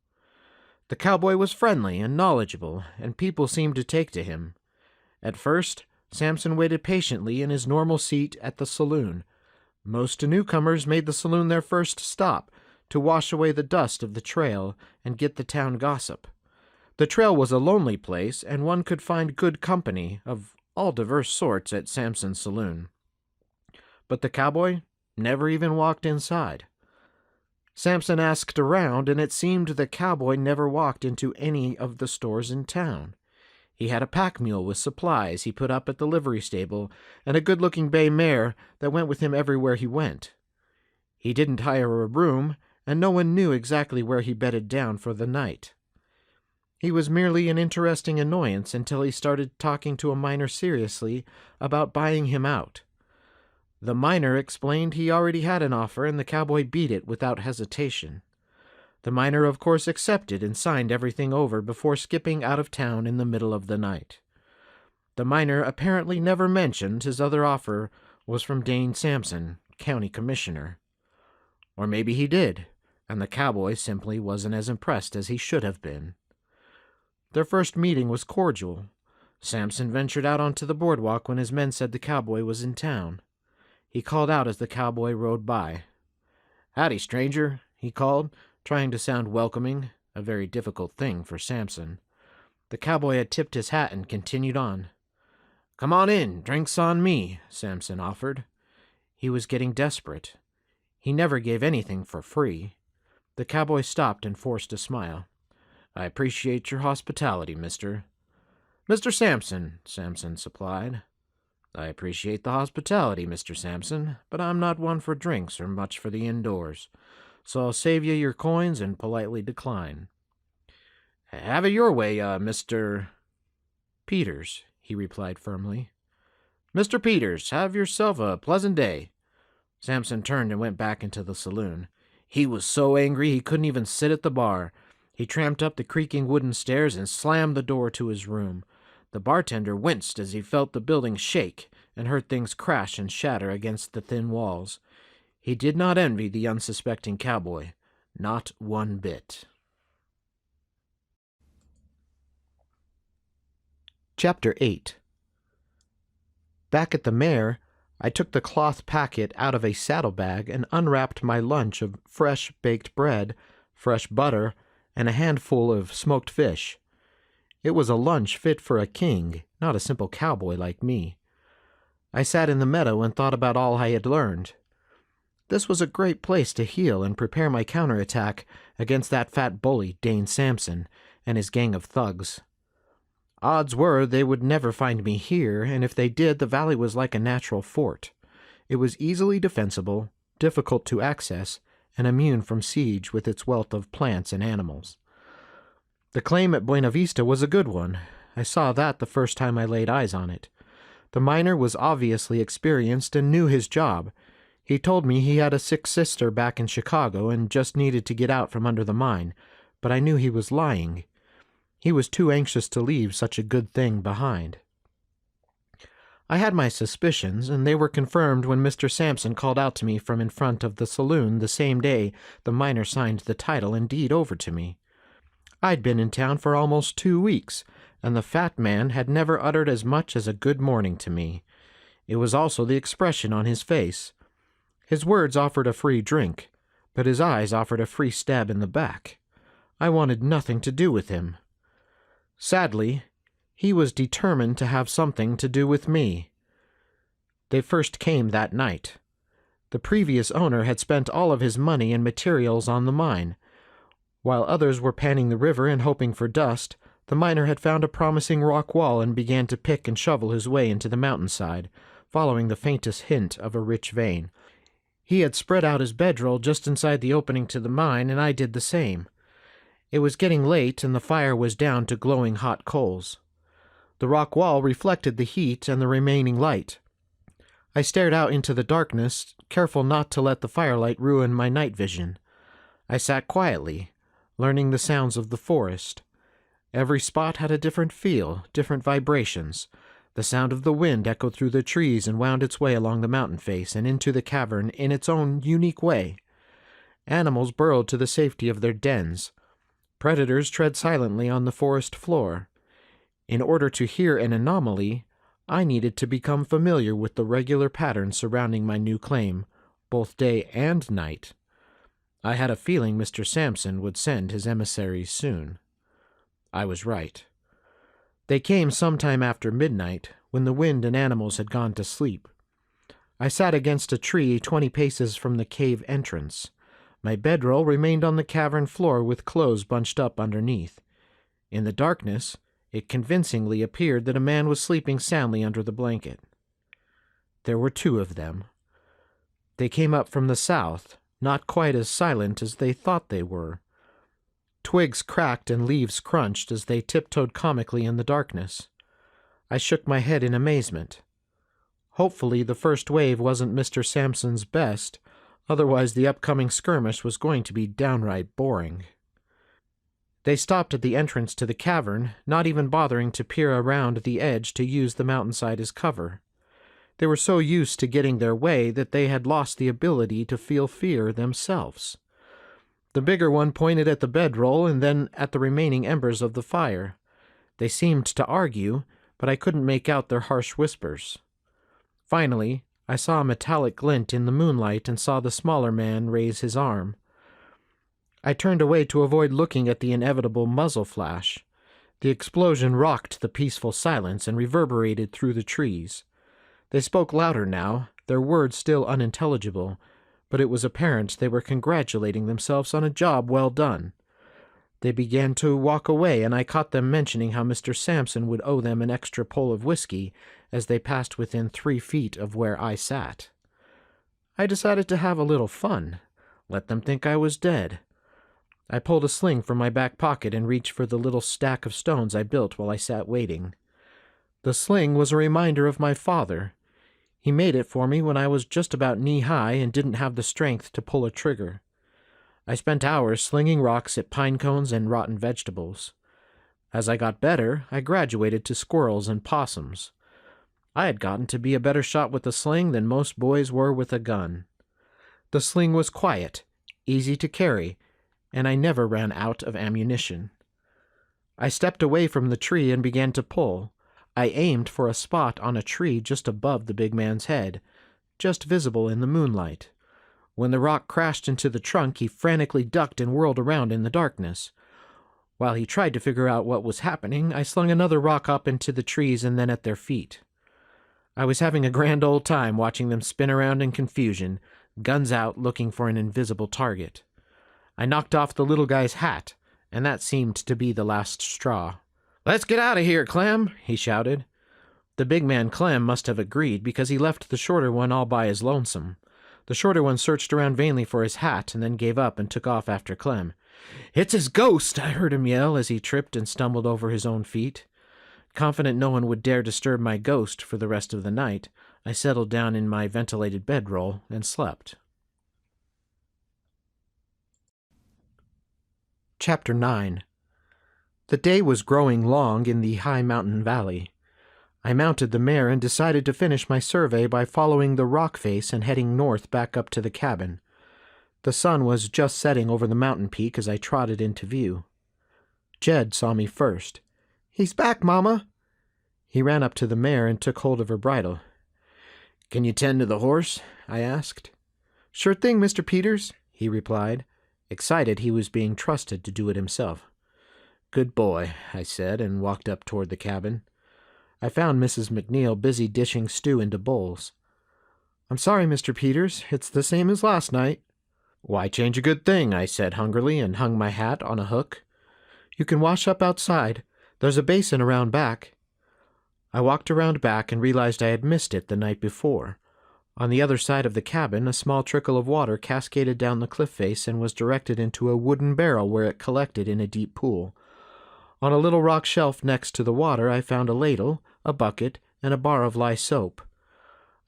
The cowboy was friendly and knowledgeable, and people seemed to take to him. At first, Sampson waited patiently in his normal seat at the saloon. Most newcomers made the saloon their first stop to wash away the dust of the trail and get the town gossip. The trail was a lonely place, and one could find good company of all diverse sorts at Sampson's saloon. But the cowboy never even walked inside. Sampson asked around, and it seemed the cowboy never walked into any of the stores in town. He had a pack mule with supplies he put up at the livery stable, and a good-looking bay mare that went with him everywhere he went. He didn't hire a room, and no one knew exactly where he bedded down for the night. He was merely an interesting annoyance until he started talking to a miner seriously about buying him out. The miner explained he already had an offer, and the cowboy beat it without hesitation. The miner, of course, accepted and signed everything over before skipping out of town in the middle of the night. The miner apparently never mentioned his other offer was from Dane Sampson, county commissioner. Or maybe he did, and the cowboy simply wasn't as impressed as he should have been. Their first meeting was cordial. Sampson ventured out onto the boardwalk when his men said the cowboy was in town. He called out as the cowboy rode by. "Howdy, stranger," he called, trying to sound welcoming, a very difficult thing for Sampson. The cowboy had tipped his hat and continued on. "Come on in, drinks on me," Sampson offered. He was getting desperate. He never gave anything for free. The cowboy stopped and forced a smile. "I appreciate your hospitality, mister." "Mr. Sampson," Sampson supplied. "I appreciate the hospitality, Mr. Sampson, but I'm not one for drinks or much for the indoors, so I'll save you your coins and politely decline." "Have it your way, Mr. Peters," he replied firmly. "Mr. Peters, have yourself a pleasant day." Sampson turned and went back into the saloon. He was so angry he couldn't even sit at the bar. He tramped up the creaking wooden stairs and slammed the door to his room. The bartender winced as he felt the building shake and heard things crash and shatter against the thin walls. He did not envy the unsuspecting cowboy, not one bit. Chapter 8. Back at the mare, I took the cloth packet out of a saddlebag and unwrapped my lunch of fresh baked bread, fresh butter, and a handful of smoked fish. It was a lunch fit for a king, not a simple cowboy like me. I sat in the meadow and thought about all I had learned. This was a great place to heal and prepare my counterattack against that fat bully, Dane Sampson, and his gang of thugs. Odds were they would never find me here, and if they did, the valley was like a natural fort. It was easily defensible, difficult to access, and immune from siege with its wealth of plants and animals. The claim at Buena Vista was a good one. I saw that the first time I laid eyes on it. The miner was obviously experienced and knew his job. He told me he had a sick sister back in Chicago and just needed to get out from under the mine, but I knew he was lying. He was too anxious to leave such a good thing behind. I had my suspicions, and they were confirmed when Mr. Sampson called out to me from in front of the saloon the same day the miner signed the title and deed over to me. I'd been in town for almost 2 weeks, and the fat man had never uttered as much as a good morning to me. It was also the expression on his face. His words offered a free drink, but his eyes offered a free stab in the back. I wanted nothing to do with him. Sadly, he was determined to have something to do with me. They first came that night. The previous owner had spent all of his money and materials on the mine. While others were panning the river and hoping for dust, the miner had found a promising rock wall and began to pick and shovel his way into the mountainside, following the faintest hint of a rich vein. He had spread out his bedroll just inside the opening to the mine, and I did the same. It was getting late, and the fire was down to glowing hot coals. The rock wall reflected the heat and the remaining light. I stared out into the darkness, careful not to let the firelight ruin my night vision. I sat quietly, learning the sounds of the forest. Every spot had a different feel, different vibrations. The sound of the wind echoed through the trees and wound its way along the mountain face and into the cavern in its own unique way. Animals burrowed to the safety of their dens. Predators tread silently on the forest floor. In order to hear an anomaly, I needed to become familiar with the regular patterns surrounding my new claim, both day and night. I had a feeling Mr. Sampson would send his emissaries soon. I was right. They came sometime after midnight, when the wind and animals had gone to sleep. I sat against a tree 20 paces from the cave entrance. My bedroll remained on the cavern floor with clothes bunched up underneath. In the darkness, it convincingly appeared that a man was sleeping soundly under the blanket. There were 2 of them. They came up from the south, not quite as silent as they thought they were. Twigs cracked and leaves crunched as they tiptoed comically in the darkness. I shook my head in amazement. Hopefully the first wave wasn't Mr. Sampson's best, otherwise the upcoming skirmish was going to be downright boring. They stopped at the entrance to the cavern, not even bothering to peer around the edge to use the mountainside as cover. They were so used to getting their way that they had lost the ability to feel fear themselves. The bigger one pointed at the bedroll and then at the remaining embers of the fire. They seemed to argue, but I couldn't make out their harsh whispers. Finally, I saw a metallic glint in the moonlight and saw the smaller man raise his arm. I turned away to avoid looking at the inevitable muzzle flash. The explosion rocked the peaceful silence and reverberated through the trees. They spoke louder now, their words still unintelligible, but it was apparent they were congratulating themselves on a job well done. They began to walk away, and I caught them mentioning how Mr. Sampson would owe them an extra pull of whiskey as they passed within 3 feet of where I sat. I decided to have a little fun, let them think I was dead. I pulled a sling from my back pocket and reached for the little stack of stones I built while I sat waiting. The sling was a reminder of my father. He made it for me when I was just about knee-high and didn't have the strength to pull a trigger. I spent hours slinging rocks at pine cones and rotten vegetables. As I got better, I graduated to squirrels and possums. I had gotten to be a better shot with a sling than most boys were with a gun. The sling was quiet, easy to carry, and I never ran out of ammunition. I stepped away from the tree and began to pull. I aimed for a spot on a tree just above the big man's head, just visible in the moonlight. When the rock crashed into the trunk, he frantically ducked and whirled around in the darkness. While he tried to figure out what was happening, I slung another rock up into the trees and then at their feet. I was having a grand old time watching them spin around in confusion, guns out looking for an invisible target. I knocked off the little guy's hat, and that seemed to be the last straw. "Let's get out of here, Clem," he shouted. The big man Clem must have agreed, because he left the shorter one all by his lonesome. The shorter one searched around vainly for his hat, and then gave up and took off after Clem. "It's his ghost!" I heard him yell as he tripped and stumbled over his own feet. Confident no one would dare disturb my ghost for the rest of the night, I settled down in my ventilated bedroll and slept. Chapter 9. The day was growing long in the high mountain valley. I mounted the mare and decided to finish my survey by following the rock face and heading north back up to the cabin. The sun was just setting over the mountain peak as I trotted into view. Jed saw me first. "He's back, Mama." He ran up to the mare and took hold of her bridle. "Can you tend to the horse?" I asked. "Sure thing, Mr. Peters," he replied, excited he was being trusted to do it himself. "Good boy," I said, and walked up toward the cabin. I found Mrs. MacNeil busy dishing stew into bowls. "I'm sorry, Mr. Peters. It's the same as last night." "Why change a good thing?" I said hungrily, and hung my hat on a hook. "You can wash up outside. There's a basin around back." I walked around back and realized I had missed it the night before. On the other side of the cabin, a small trickle of water cascaded down the cliff face and was directed into a wooden barrel where it collected in a deep pool. On a little rock shelf next to the water, I found a ladle, a bucket, and a bar of lye soap.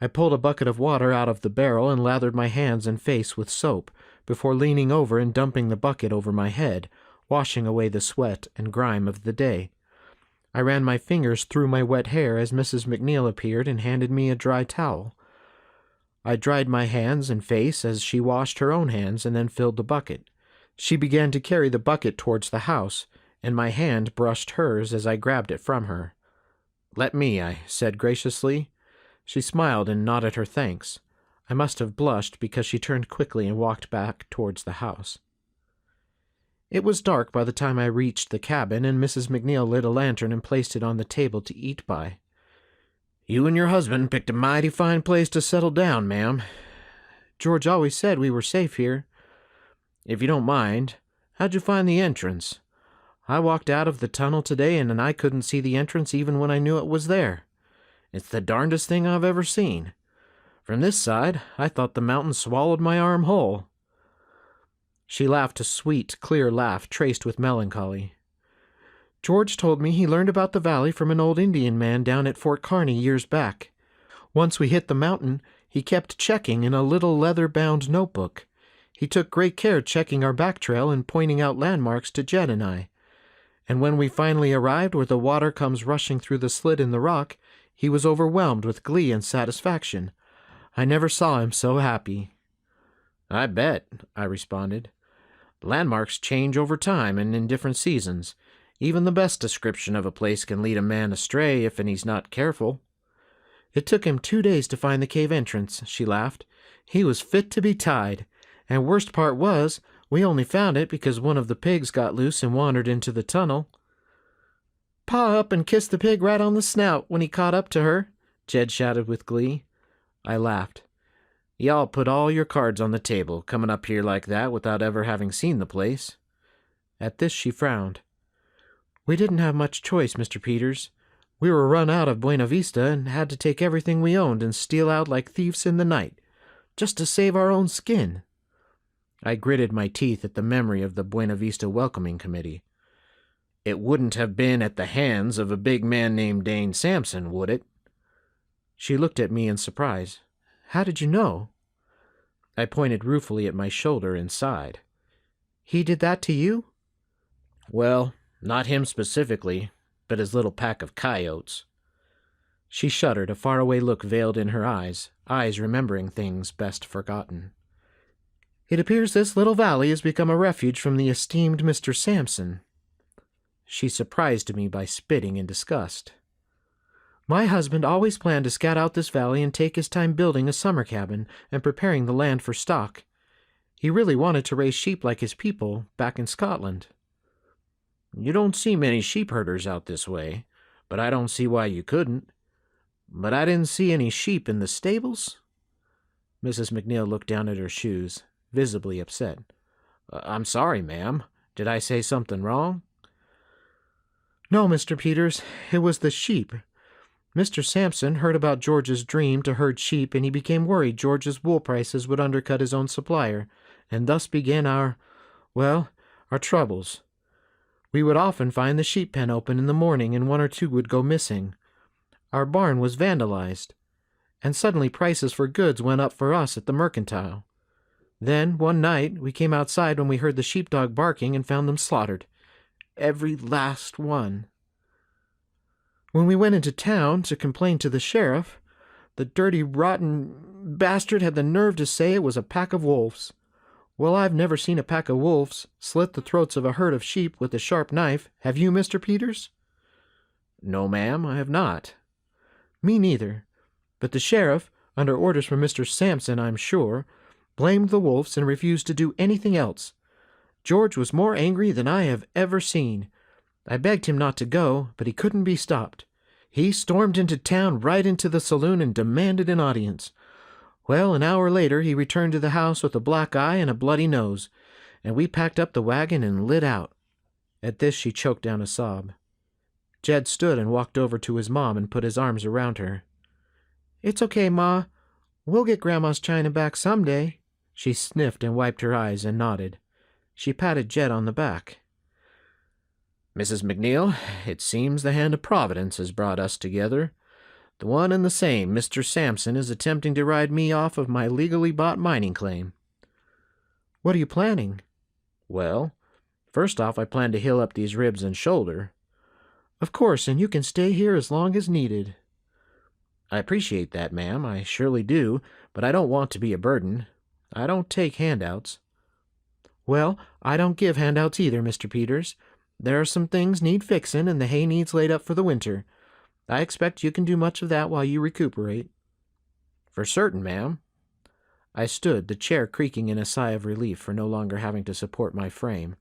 I pulled a bucket of water out of the barrel and lathered my hands and face with soap, before leaning over and dumping the bucket over my head, washing away the sweat and grime of the day. I ran my fingers through my wet hair as Mrs. MacNeil appeared and handed me a dry towel. I dried my hands and face as she washed her own hands and then filled the bucket. She began to carry the bucket towards the house, and my hand brushed hers as I grabbed it from her. "Let me," I said graciously. She smiled and nodded her thanks. I must have blushed because she turned quickly and walked back towards the house. It was dark by the time I reached the cabin, and Mrs. MacNeil lit a lantern and placed it on the table to eat by. "You and your husband picked a mighty fine place to settle down, ma'am." "George always said we were safe here." "If you don't mind, how'd you find the entrance?" "I walked out of the tunnel today, and I couldn't see the entrance even when I knew it was there. It's the darndest thing I've ever seen. From this side, I thought the mountain swallowed my arm whole." She laughed a sweet, clear laugh traced with melancholy. "George told me he learned about the valley from an old Indian man down at Fort Kearny years back. Once we hit the mountain, he kept checking in a little leather-bound notebook. He took great care checking our back trail and pointing out landmarks to Jed and I. And when we finally arrived where the water comes rushing through the slit in the rock, he was overwhelmed with glee and satisfaction. I never saw him so happy." "I bet," I responded. "Landmarks change over time and in different seasons. Even the best description of a place can lead a man astray if he's not careful." "It took him 2 days to find the cave entrance," she laughed. "He was fit to be tied. And worst part was, we only found it because one of the pigs got loose and wandered into the tunnel." "Paw up and kissed the pig right on the snout when he caught up to her," Jed shouted with glee. I laughed. "Y'all put all your cards on the table, coming up here like that without ever having seen the place." At this she frowned. "We didn't have much choice, Mr. Peters. We were run out of Buena Vista and had to take everything we owned and steal out like thieves in the night, just to save our own skin." I gritted my teeth at the memory of the Buena Vista Welcoming Committee. "It wouldn't have been at the hands of a big man named Dane Sampson, would it?" She looked at me in surprise. "How did you know?" I pointed ruefully at my shoulder and sighed. "He did that to you?" "Well, not him specifically, but his little pack of coyotes." She shuddered, a faraway look veiled in her eyes remembering things best forgotten. "It appears this little valley has become a refuge from the esteemed Mr. Sampson." She surprised me by spitting in disgust. "My husband always planned to scout out this valley and take his time building a summer cabin and preparing the land for stock. He really wanted to raise sheep like his people back in Scotland." "You don't see many sheep herders out this way, but I don't see why you couldn't. But I didn't see any sheep in the stables." Mrs. MacNeil looked down at her shoes, visibly upset. "I'm sorry, ma'am. Did I say something wrong?" No, Mr. Peters, it was the sheep. Mr. Sampson heard about George's dream to herd sheep, and he became worried George's wool prices would undercut his own supplier, and thus began our troubles. We would often find the sheep pen open in the morning, and one or two would go missing. Our barn was vandalized, and suddenly prices for goods went up for us at the mercantile. Then, one night, we came outside when we heard the sheepdog barking and found them slaughtered. Every last one. When we went into town to complain to the sheriff, the dirty, rotten bastard had the nerve to say it was a pack of wolves. Well, I've never seen a pack of wolves slit the throats of a herd of sheep with a sharp knife. Have you, Mr. Peters? No, ma'am, I have not. Me neither. But the sheriff, under orders from Mr. Sampson, I'm sure, blamed the wolves and refused to do anything else. George was more angry than I have ever seen. I begged him not to go, but he couldn't be stopped. He stormed into town, right into the saloon, and demanded an audience. Well, an hour later he returned to the house with a black eye and a bloody nose, and we packed up the wagon and lit out. At this she choked down a sob. Jed stood and walked over to his mom and put his arms around her. "It's okay, Ma. We'll get Grandma's china back someday." She sniffed and wiped her eyes and nodded. She patted Jed on the back. "Mrs. MacNeil, it seems the hand of Providence has brought us together. The one and the same Mr. Sampson is attempting to ride me off of my legally bought mining claim." "What are you planning?" "Well, first off I plan to heal up these ribs and shoulder." "Of course, and you can stay here as long as needed." "I appreciate that, ma'am, I surely do, but I don't want to be a burden. I don't take handouts." "Well, I don't give handouts either, Mr. Peters. There are some things need fixin', and the hay needs laid up for the winter. I expect you can do much of that while you recuperate." "For certain, ma'am." I stood, the chair creaking in a sigh of relief for no longer having to support my frame.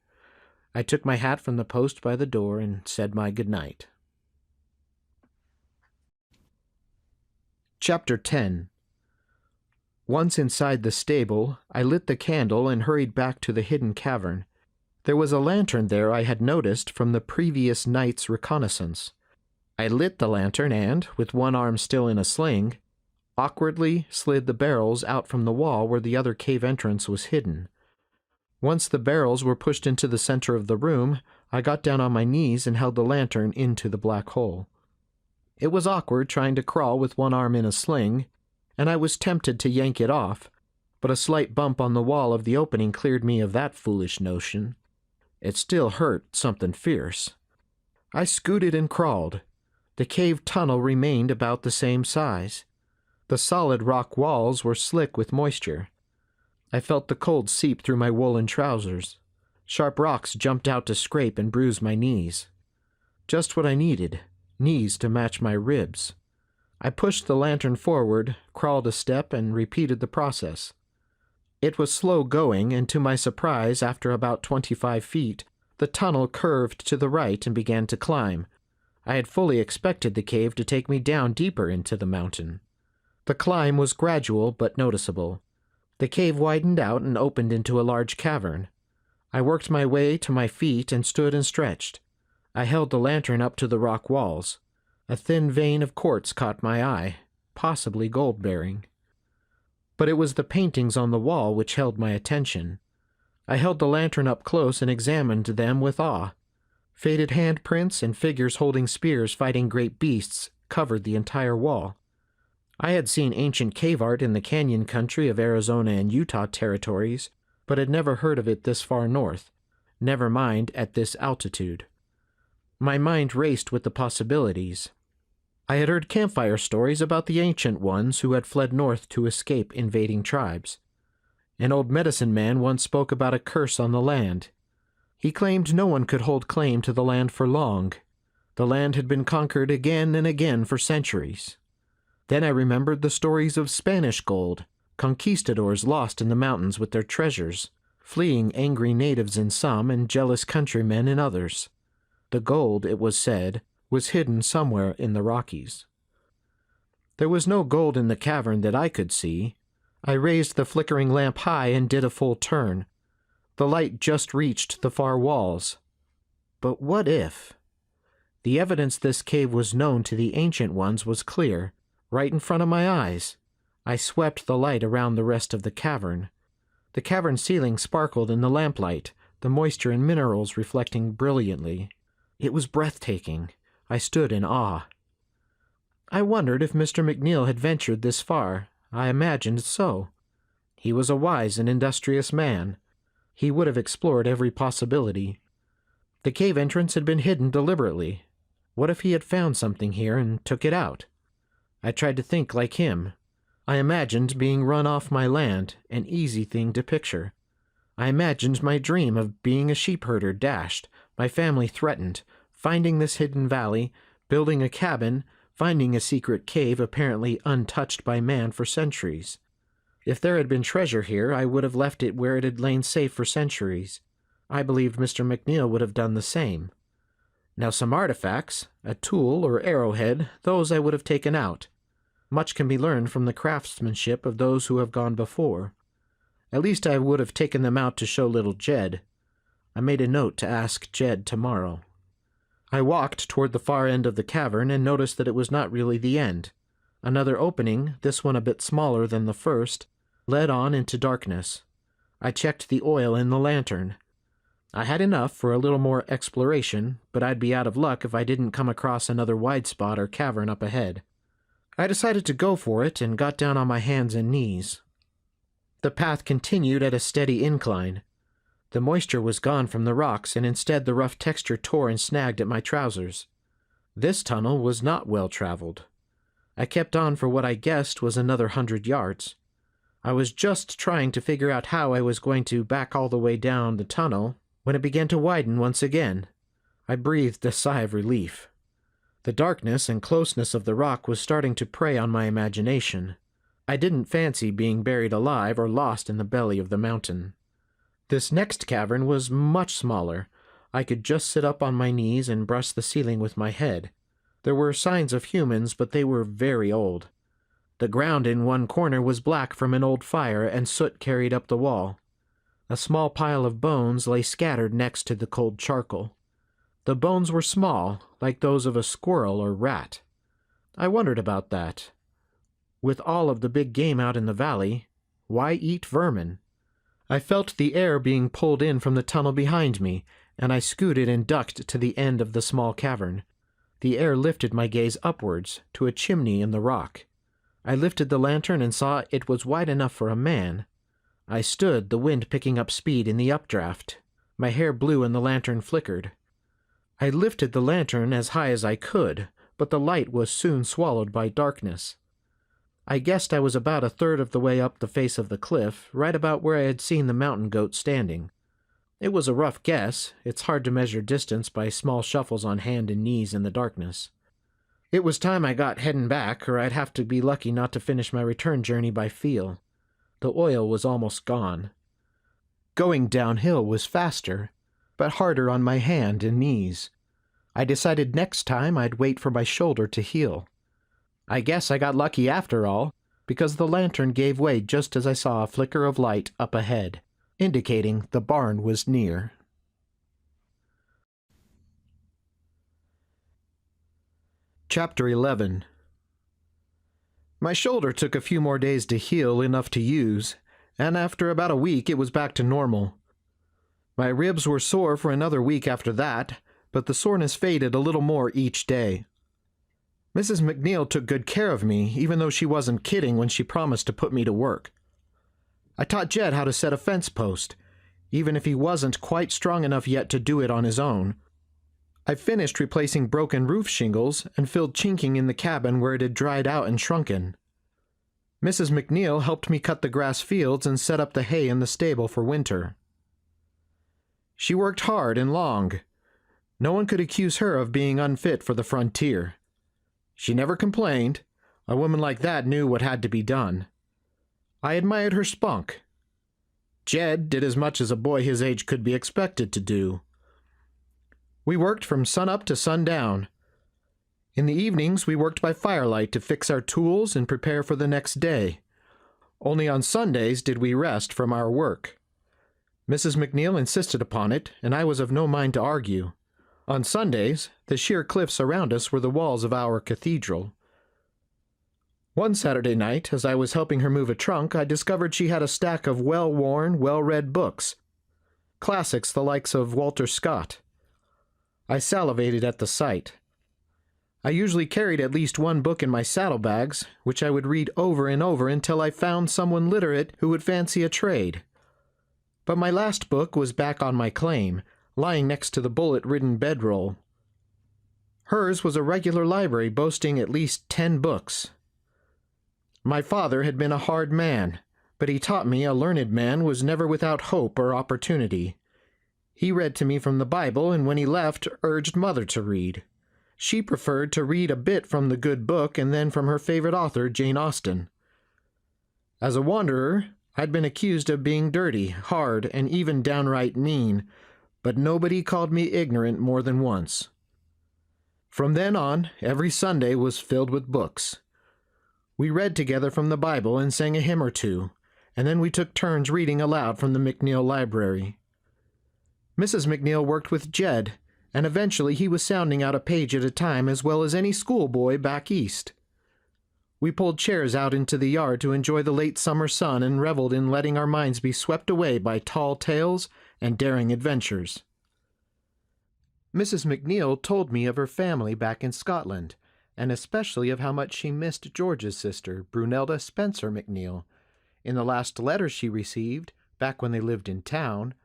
I took my hat from the post by the door and said my good night. Chapter 10. Once inside the stable, I lit the candle and hurried back to the hidden cavern. There was a lantern there I had noticed from the previous night's reconnaissance. I lit the lantern and, with one arm still in a sling, awkwardly slid the barrels out from the wall where the other cave entrance was hidden. Once the barrels were pushed into the center of the room, I got down on my knees and held the lantern into the black hole. It was awkward trying to crawl with one arm in a sling, and I was tempted to yank it off, but a slight bump on the wall of the opening cleared me of that foolish notion. It still hurt something fierce. I scooted and crawled. The cave tunnel remained about the same size. The solid rock walls were slick with moisture. I felt the cold seep through my woolen trousers. Sharp rocks jumped out to scrape and bruise my knees. Just what I needed, knees to match my ribs. I pushed the lantern forward, crawled a step, and repeated the process. It was slow going, and to my surprise, after about 25 feet, the tunnel curved to the right and began to climb. I had fully expected the cave to take me down deeper into the mountain. The climb was gradual but noticeable. The cave widened out and opened into a large cavern. I worked my way to my feet and stood and stretched. I held the lantern up to the rock walls. A thin vein of quartz caught my eye, possibly gold-bearing. But it was the paintings on the wall which held my attention. I held the lantern up close and examined them with awe. Faded handprints and figures holding spears fighting great beasts covered the entire wall. I had seen ancient cave art in the canyon country of Arizona and Utah territories, but had never heard of it this far north, never mind at this altitude. My mind raced with the possibilities. I had heard campfire stories about the ancient ones who had fled north to escape invading tribes. An old medicine man once spoke about a curse on the land. He claimed no one could hold claim to the land for long. The land had been conquered again and again for centuries. Then I remembered the stories of Spanish gold, conquistadors lost in the mountains with their treasures, fleeing angry natives in some and jealous countrymen in others. The gold, it was said, was hidden somewhere in the Rockies. There was no gold in the cavern that I could see. I raised the flickering lamp high and did a full turn. The light just reached the far walls. But what if? The evidence this cave was known to the ancient ones was clear, right in front of my eyes. I swept the light around the rest of the cavern. The cavern ceiling sparkled in the lamplight, the moisture and minerals reflecting brilliantly. It was breathtaking. I stood in awe. I wondered if Mr. MacNeil had ventured this far. I imagined so. He was a wise and industrious man. He would have explored every possibility. The cave entrance had been hidden deliberately. What if he had found something here and took it out? I tried to think like him. I imagined being run off my land, an easy thing to picture. I imagined my dream of being a sheepherder dashed, my family threatened, finding this hidden valley, building a cabin, finding a secret cave apparently untouched by man for centuries. If there had been treasure here, I would have left it where it had lain safe for centuries. I believed Mr. MacNeil would have done the same. Now some artifacts, a tool or arrowhead, those I would have taken out. Much can be learned from the craftsmanship of those who have gone before. At least I would have taken them out to show little Jed. I made a note to ask Jed tomorrow. I walked toward the far end of the cavern and noticed that it was not really the end. Another opening, this one a bit smaller than the first, led on into darkness. I checked the oil in the lantern. I had enough for a little more exploration, but I'd be out of luck if I didn't come across another wide spot or cavern up ahead. I decided to go for it and got down on my hands and knees. The path continued at a steady incline. The moisture was gone from the rocks, and instead the rough texture tore and snagged at my trousers. This tunnel was not well traveled. I kept on for what I guessed was another 100 yards. I was just trying to figure out how I was going to back all the way down the tunnel when it began to widen once again. I breathed a sigh of relief. The darkness and closeness of the rock was starting to prey on my imagination. I didn't fancy being buried alive or lost in the belly of the mountain. This next cavern was much smaller. I could just sit up on my knees and brush the ceiling with my head. There were signs of humans, but they were very old. The ground in one corner was black from an old fire, and soot carried up the wall. A small pile of bones lay scattered next to the cold charcoal. The bones were small, like those of a squirrel or rat. I wondered about that. With all of the big game out in the valley, why eat vermin? I felt the air being pulled in from the tunnel behind me, and I scooted and ducked to the end of the small cavern. The air lifted my gaze upwards, to a chimney in the rock. I lifted the lantern and saw it was wide enough for a man. I stood, the wind picking up speed in the updraft. My hair blew and the lantern flickered. I lifted the lantern as high as I could, but the light was soon swallowed by darkness. I guessed I was about a third of the way up the face of the cliff, right about where I had seen the mountain goat standing. It was a rough guess. It's hard to measure distance by small shuffles on hand and knees in the darkness. It was time I got heading back, or I'd have to be lucky not to finish my return journey by feel. The oil was almost gone. Going downhill was faster, but harder on my hand and knees. I decided next time I'd wait for my shoulder to heal. I guess I got lucky after all, because the lantern gave way just as I saw a flicker of light up ahead, indicating the barn was near. Chapter 11. My shoulder took a few more days to heal enough to use, and after about a week it was back to normal. My ribs were sore for another week after that, but the soreness faded a little more each day. Mrs. MacNeil took good care of me, even though she wasn't kidding when she promised to put me to work. I taught Jed how to set a fence post, even if he wasn't quite strong enough yet to do it on his own. I finished replacing broken roof shingles and filled chinking in the cabin where it had dried out and shrunken. Mrs. MacNeil helped me cut the grass fields and set up the hay in the stable for winter. She worked hard and long. No one could accuse her of being unfit for the frontier. She never complained. A woman like that knew what had to be done. I admired her spunk. Jed did as much as a boy his age could be expected to do. We worked from sunup to sundown. In the evenings we worked by firelight to fix our tools and prepare for the next day. Only on Sundays did we rest from our work. Mrs. MacNeil insisted upon it, and I was of no mind to argue. On Sundays, the sheer cliffs around us were the walls of our cathedral. One Saturday night, as I was helping her move a trunk, I discovered she had a stack of well-worn, well-read books, classics the likes of Walter Scott. I salivated at the sight. I usually carried at least one book in my saddlebags, which I would read over and over until I found someone literate who would fancy a trade. But my last book was back on my claim, lying next to the bullet-ridden bedroll. Hers was a regular library boasting at least 10 books. My father had been a hard man, but he taught me a learned man was never without hope or opportunity. He read to me from the Bible, and when he left, urged Mother to read. She preferred to read a bit from the good book and then from her favorite author, Jane Austen. As a wanderer, I'd been accused of being dirty, hard, and even downright mean, but nobody called me ignorant more than once. From then on, every Sunday was filled with books. We read together from the Bible and sang a hymn or two, and then we took turns reading aloud from the MacNeil library. Mrs. MacNeil worked with Jed, and eventually he was sounding out a page at a time as well as any schoolboy back east. We pulled chairs out into the yard to enjoy the late summer sun and reveled in letting our minds be swept away by tall tales and daring adventures. Mrs. MacNeil told me of her family back in Scotland, and especially of how much she missed George's sister, Brunelda Spencer MacNeil. In the last letter she received, back when they lived in town,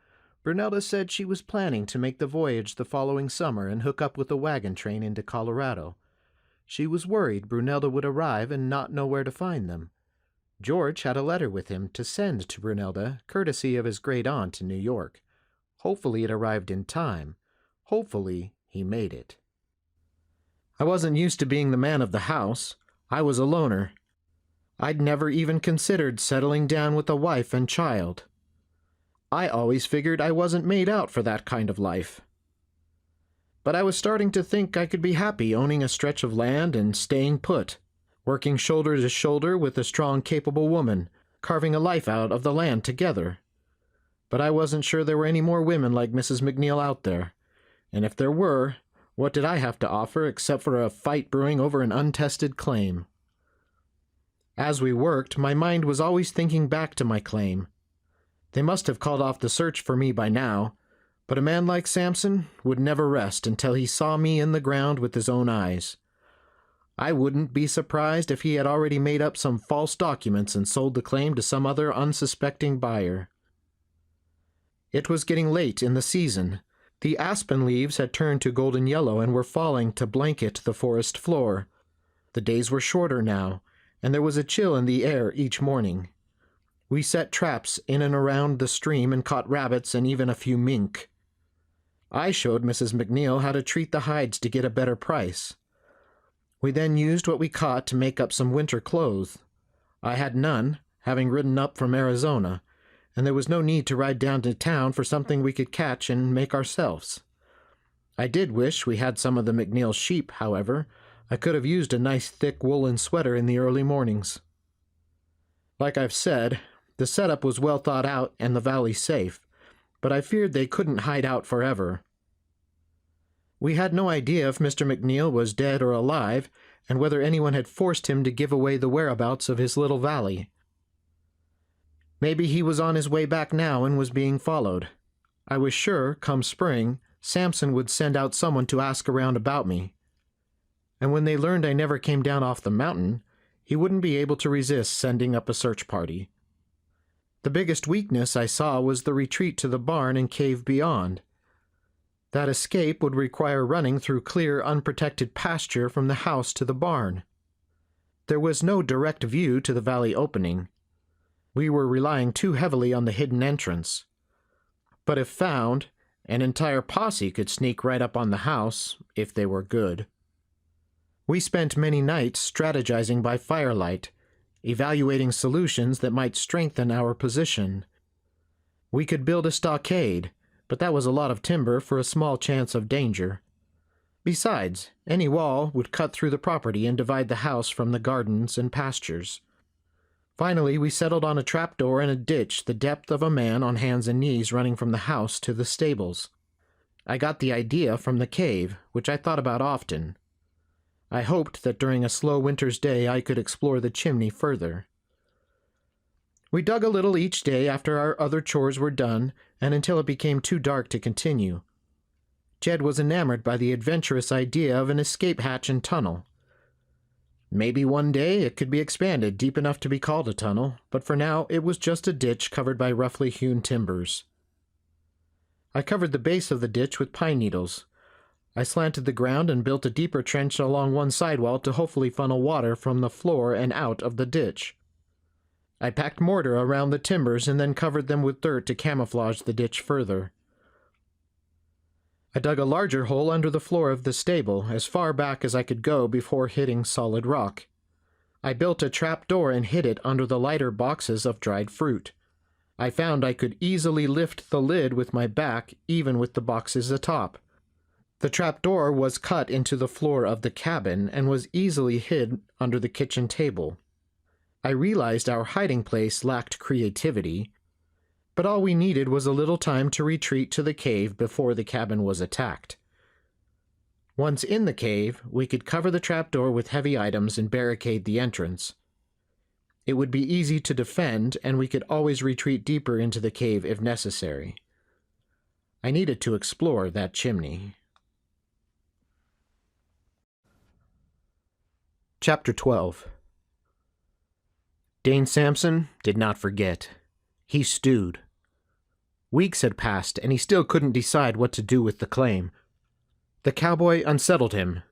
Brunelda said she was planning to make the voyage the following summer and hook up with a wagon train into Colorado. She was worried Brunelda would arrive and not know where to find them. George had a letter with him to send to Brunelda, courtesy of his great-aunt in New York. Hopefully it arrived in time. Hopefully he made it. I wasn't used to being the man of the house. I was a loner. I'd never even considered settling down with a wife and child. I always figured I wasn't made out for that kind of life. But I was starting to think I could be happy owning a stretch of land and staying put, working shoulder to shoulder with a strong, capable woman, carving a life out of the land together. But I wasn't sure there were any more women like Mrs. MacNeil out there, and if there were, what did I have to offer except for a fight brewing over an untested claim? As we worked, my mind was always thinking back to my claim. They must have called off the search for me by now, but a man like Sampson would never rest until he saw me in the ground with his own eyes. I wouldn't be surprised if he had already made up some false documents and sold the claim to some other unsuspecting buyer. It was getting late in the season. The aspen leaves had turned to golden yellow and were falling to blanket the forest floor. The days were shorter now, and there was a chill in the air each morning. We set traps in and around the stream and caught rabbits and even a few mink. I showed Mrs. MacNeil how to treat the hides to get a better price. We then used what we caught to make up some winter clothes. I had none, having ridden up from Arizona, and there was no need to ride down to town for something we could catch and make ourselves. I did wish we had some of the MacNeil sheep, however. I could have used a nice thick woolen sweater in the early mornings. Like I've said, the setup was well thought out and the valley safe, but I feared they couldn't hide out forever. We had no idea if Mr. MacNeil was dead or alive, and whether anyone had forced him to give away the whereabouts of his little valley. Maybe he was on his way back now and was being followed. I was sure, come spring, Sampson would send out someone to ask around about me. And when they learned I never came down off the mountain, he wouldn't be able to resist sending up a search party. The biggest weakness I saw was the retreat to the barn and cave beyond. That escape would require running through clear, unprotected pasture from the house to the barn. There was no direct view to the valley opening. We were relying too heavily on the hidden entrance. But if found, an entire posse could sneak right up on the house, if they were good. We spent many nights strategizing by firelight, evaluating solutions that might strengthen our position. We could build a stockade, but that was a lot of timber for a small chance of danger. Besides, any wall would cut through the property and divide the house from the gardens and pastures. Finally, we settled on a trapdoor in a ditch the depth of a man on hands and knees running from the house to the stables. I got the idea from the cave, which I thought about often. I hoped that during a slow winter's day I could explore the chimney further. We dug a little each day after our other chores were done, and until it became too dark to continue. Jed was enamored by the adventurous idea of an escape hatch and tunnel. Maybe one day it could be expanded deep enough to be called a tunnel, but for now it was just a ditch covered by roughly hewn timbers. I covered the base of the ditch with pine needles. I slanted the ground and built a deeper trench along one sidewall to hopefully funnel water from the floor and out of the ditch. I packed mortar around the timbers and then covered them with dirt to camouflage the ditch further. I dug a larger hole under the floor of the stable, as far back as I could go before hitting solid rock. I built a trap door and hid it under the lighter boxes of dried fruit. I found I could easily lift the lid with my back, even with the boxes atop. The trap door was cut into the floor of the cabin and was easily hid under the kitchen table. I realized our hiding place lacked creativity, but all we needed was a little time to retreat to the cave before the cabin was attacked. Once in the cave, we could cover the trapdoor with heavy items and barricade the entrance. It would be easy to defend, and we could always retreat deeper into the cave if necessary. I needed to explore that chimney. Chapter 12. Dane Sampson did not forget. He stewed. Weeks had passed, and he still couldn't decide what to do with the claim. The cowboy unsettled him.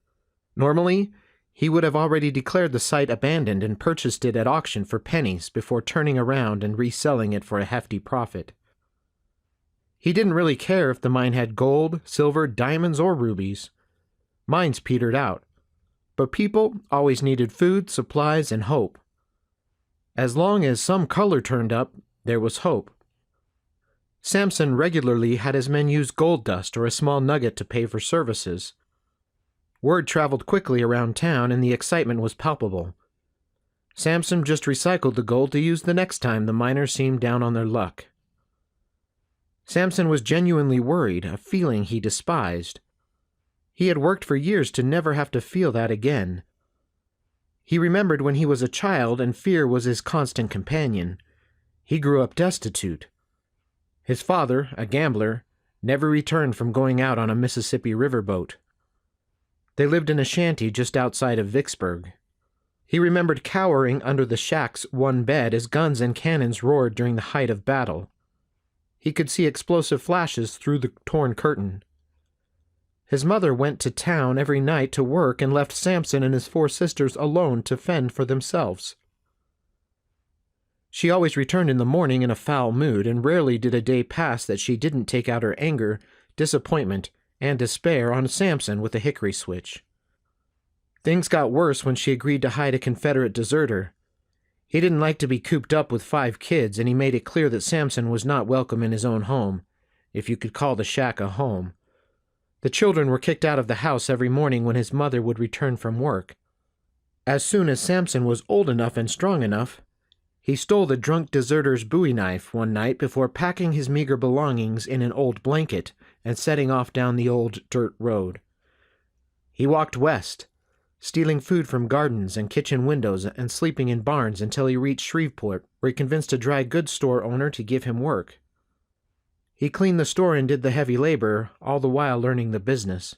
Normally, he would have already declared the site abandoned and purchased it at auction for pennies before turning around and reselling it for a hefty profit. He didn't really care if the mine had gold, silver, diamonds, or rubies. Mines petered out. But people always needed food, supplies, and hope. As long as some color turned up, there was hope. Sampson regularly had his men use gold dust or a small nugget to pay for services. Word traveled quickly around town, and the excitement was palpable. Sampson just recycled the gold to use the next time the miners seemed down on their luck. Sampson was genuinely worried, a feeling he despised. He had worked for years to never have to feel that again. He remembered when he was a child and fear was his constant companion. He grew up destitute. His father, a gambler, never returned from going out on a Mississippi riverboat. They lived in a shanty just outside of Vicksburg. He remembered cowering under the shack's one bed as guns and cannons roared during the height of battle. He could see explosive flashes through the torn curtain. His mother went to town every night to work and left Sampson and his 4 sisters alone to fend for themselves. She always returned in the morning in a foul mood, and rarely did a day pass that she didn't take out her anger, disappointment, and despair on Sampson with a hickory switch. Things got worse when she agreed to hide a Confederate deserter. He didn't like to be cooped up with 5 kids, and he made it clear that Sampson was not welcome in his own home, if you could call the shack a home. The children were kicked out of the house every morning when his mother would return from work. As soon as Sampson was old enough and strong enough, he stole the drunk deserter's bowie knife one night before packing his meager belongings in an old blanket and setting off down the old dirt road. He walked west, stealing food from gardens and kitchen windows and sleeping in barns until he reached Shreveport, where he convinced a dry goods store owner to give him work. He cleaned the store and did the heavy labor, all the while learning the business.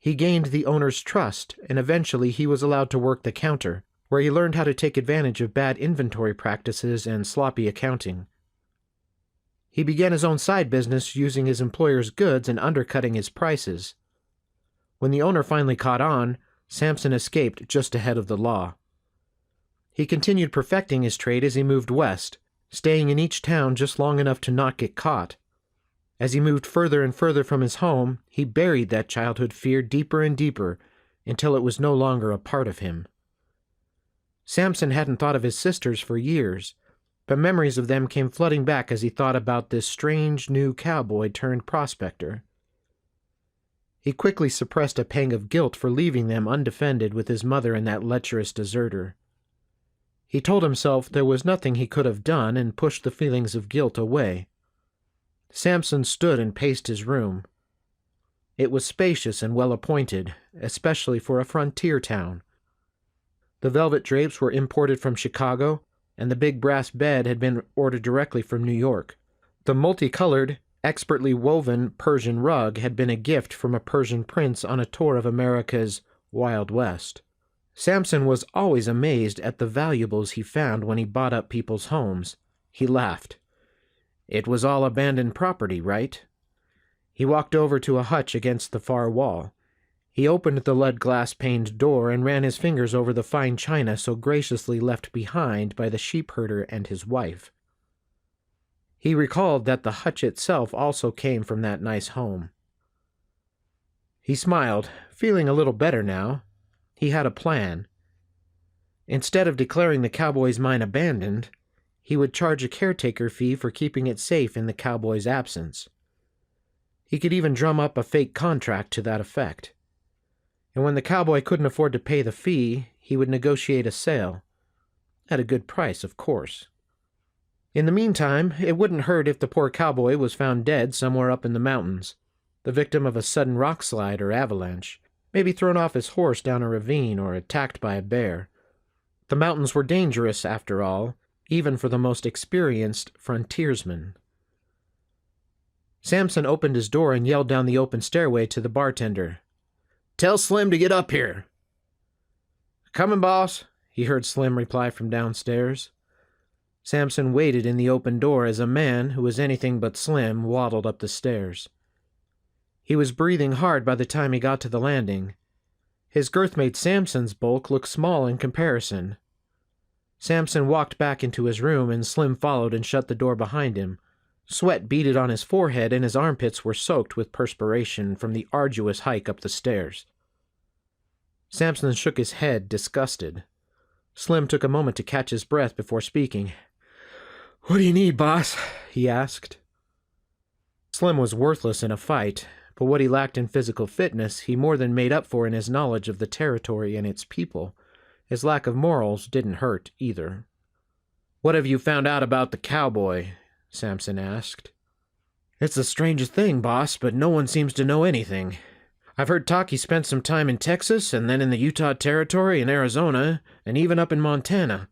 He gained the owner's trust, and eventually he was allowed to work the counter, where he learned how to take advantage of bad inventory practices and sloppy accounting. He began his own side business using his employer's goods and undercutting his prices. When the owner finally caught on, Sampson escaped just ahead of the law. He continued perfecting his trade as he moved west, staying in each town just long enough to not get caught. As he moved further and further from his home, he buried that childhood fear deeper and deeper until it was no longer a part of him. Sampson hadn't thought of his sisters for years, but memories of them came flooding back as he thought about this strange new cowboy turned prospector. He quickly suppressed a pang of guilt for leaving them undefended with his mother and that lecherous deserter. He told himself there was nothing he could have done and pushed the feelings of guilt away. Sampson stood and paced his room. It was spacious and well appointed, especially for a frontier town. The velvet drapes were imported from Chicago, and the big brass bed had been ordered directly from New York. The multicolored, expertly woven Persian rug had been a gift from a Persian prince on a tour of America's Wild West. Sampson was always amazed at the valuables he found when he bought up people's homes. He laughed. It was all abandoned property, right? He walked over to a hutch against the far wall. He opened the lead glass-paned door and ran his fingers over the fine china so graciously left behind by the sheepherder and his wife. He recalled that the hutch itself also came from that nice home. He smiled, feeling a little better now. He had a plan. Instead of declaring the cowboy's mine abandoned, he would charge a caretaker fee for keeping it safe in the cowboy's absence. He could even drum up a fake contract to that effect. And when the cowboy couldn't afford to pay the fee, he would negotiate a sale. At a good price, of course. In the meantime, it wouldn't hurt if the poor cowboy was found dead somewhere up in the mountains, the victim of a sudden rock slide or avalanche, maybe thrown off his horse down a ravine or attacked by a bear. The mountains were dangerous, after all, even for the most experienced frontiersman. Sampson opened his door and yelled down the open stairway to the bartender. "Tell Slim to get up here." "Comin', boss," he heard Slim reply from downstairs. Sampson waited in the open door as a man who was anything but slim waddled up the stairs. He was breathing hard by the time he got to the landing. His girth made Sampson's bulk look small in comparison. Sampson walked back into his room, and Slim followed and shut the door behind him. Sweat beaded on his forehead, and his armpits were soaked with perspiration from the arduous hike up the stairs. Sampson shook his head, disgusted. Slim took a moment to catch his breath before speaking. "What do you need, boss?" he asked. Slim was worthless in a fight, but what he lacked in physical fitness he more than made up for in his knowledge of the territory and its people. His lack of morals didn't hurt, either. "What have you found out about the cowboy?" Sampson asked. "It's the strangest thing, boss, but no one seems to know anything. I've heard talk he spent some time in Texas, and then in the Utah Territory and Arizona, and even up in Montana.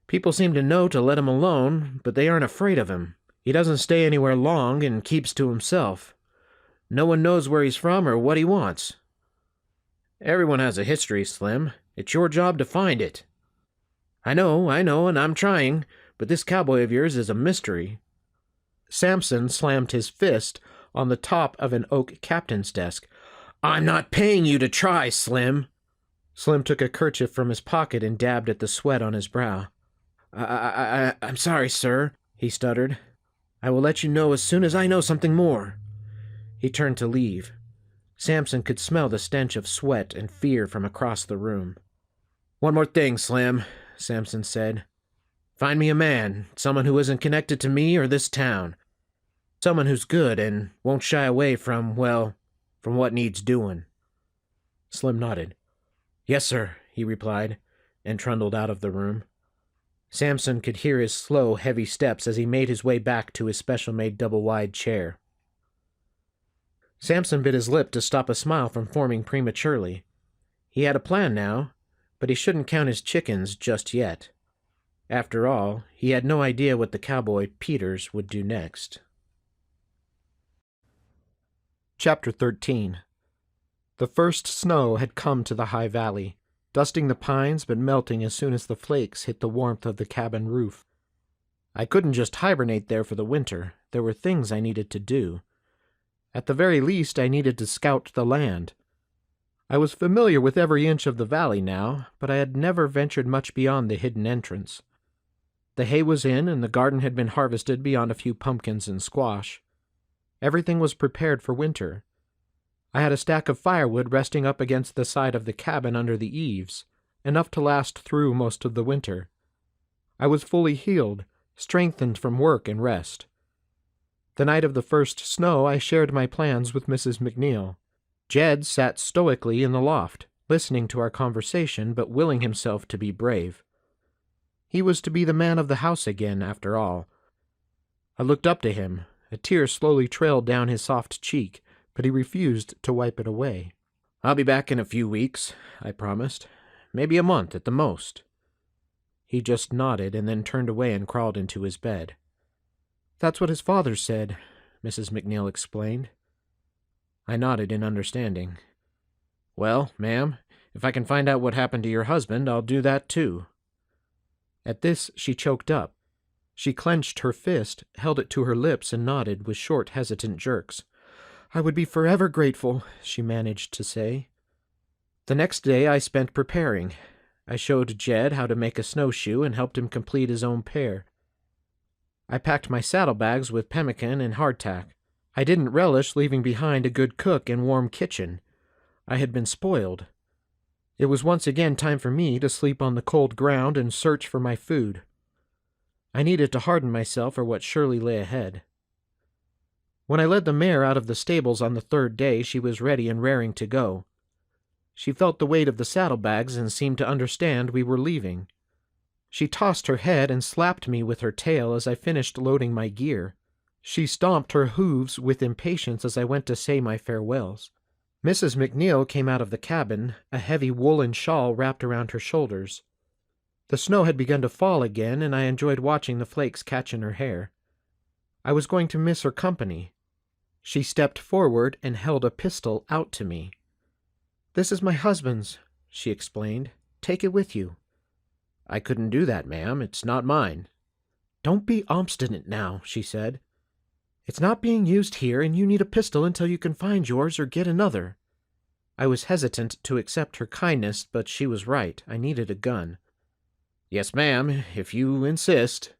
People seem to know to let him alone, but they aren't afraid of him. He doesn't stay anywhere long and keeps to himself. No one knows where he's from or what he wants." "Everyone has a history, Slim. It's your job to find it." I know, and I'm trying, but this cowboy of yours is a mystery." Sampson slammed his fist on the top of an oak captain's desk. "I'm not paying you to try, Slim." Slim took a kerchief from his pocket and dabbed at the sweat on his brow. I'm sorry, sir," he stuttered. "I will let you know as soon as I know something more." He turned to leave. Sampson could smell the stench of sweat and fear from across the room. "One more thing, Slim," Sampson said. "Find me a man, someone who isn't connected to me or this town. Someone who's good and won't shy away from what needs doing." Slim nodded. "Yes, sir," he replied, and trundled out of the room. Sampson could hear his slow, heavy steps as he made his way back to his special-made double-wide chair. Sampson bit his lip to stop a smile from forming prematurely. He had a plan now, but he shouldn't count his chickens just yet. After all, he had no idea what the cowboy Peters would do next. Chapter 13. The first snow had come to the high valley, dusting the pines but melting as soon as the flakes hit the warmth of the cabin roof. I couldn't just hibernate there for the winter. There were things I needed to do. At the very least, I needed to scout the land. I was familiar with every inch of the valley now, but I had never ventured much beyond the hidden entrance. The hay was in, and the garden had been harvested beyond a few pumpkins and squash. Everything was prepared for winter. I had a stack of firewood resting up against the side of the cabin under the eaves, enough to last through most of the winter. I was fully healed, strengthened from work and rest. The night of the first snow, I shared my plans with Mrs. MacNeil. Jed sat stoically in the loft, listening to our conversation but willing himself to be brave. He was to be the man of the house again, after all. I looked up to him. A tear slowly trailed down his soft cheek, but he refused to wipe it away. "I'll be back in a few weeks," I promised. "Maybe a month at the most." He just nodded and then turned away and crawled into his bed. "That's what his father said," Mrs. MacNeil explained. I nodded in understanding. "Well, ma'am, if I can find out what happened to your husband, I'll do that too." At this, she choked up. She clenched her fist, held it to her lips, and nodded with short, hesitant jerks. "I would be forever grateful," she managed to say. The next day I spent preparing. I showed Jed how to make a snowshoe and helped him complete his own pair. I packed my saddlebags with pemmican and hardtack. I didn't relish leaving behind a good cook and warm kitchen. I had been spoiled. It was once again time for me to sleep on the cold ground and search for my food. I needed to harden myself for what surely lay ahead. When I led the mare out of the stables on the third day, she was ready and raring to go. She felt the weight of the saddlebags and seemed to understand we were leaving. She tossed her head and slapped me with her tail as I finished loading my gear. She stomped her hooves with impatience as I went to say my farewells. Mrs. MacNeil came out of the cabin, a heavy woolen shawl wrapped around her shoulders. The snow had begun to fall again, and I enjoyed watching the flakes catch in her hair. I was going to miss her company. She stepped forward and held a pistol out to me. "This is my husband's," she explained. "Take it with you." "I couldn't do that, ma'am. It's not mine." "Don't be obstinate now," she said. "It's not being used here, and you need a pistol until you can find yours or get another." I was hesitant to accept her kindness, but she was right. I needed a gun. "Yes, ma'am, if you insist."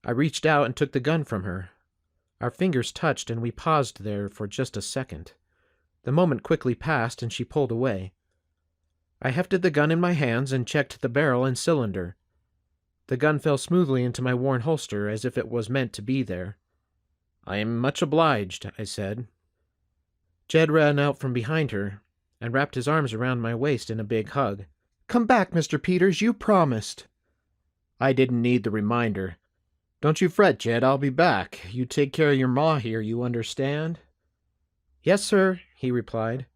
I reached out and took the gun from her. Our fingers touched, and we paused there for just a second. The moment quickly passed, and she pulled away. I hefted the gun in my hands and checked the barrel and cylinder. The gun fell smoothly into my worn holster as if it was meant to be there. "I am much obliged," I said. Jed ran out from behind her and wrapped his arms around my waist in a big hug. "Come back, Mr. Peters, you promised." I didn't need the reminder. "Don't you fret, Jed, I'll be back. You take care of your ma here, you understand?" "Yes, sir," he replied.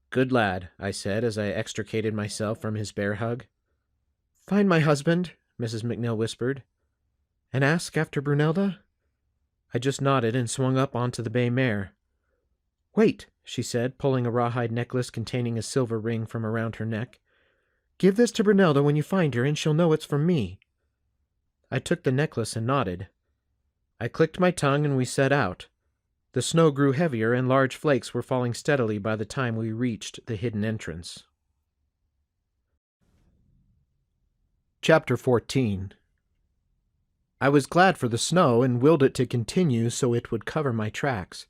"Good lad," I said as I extricated myself from his bear hug. "Find my husband," Mrs. MacNeil whispered, "and ask after Brunelda." I just nodded and swung up onto the bay mare. "Wait," she said, pulling a rawhide necklace containing a silver ring from around her neck. "Give this to Brunelda when you find her, and she'll know it's from me." I took the necklace and nodded. I clicked my tongue and we set out. The snow grew heavier and large flakes were falling steadily by the time we reached the hidden entrance. Chapter 14. I was glad for the snow and willed it to continue so it would cover my tracks.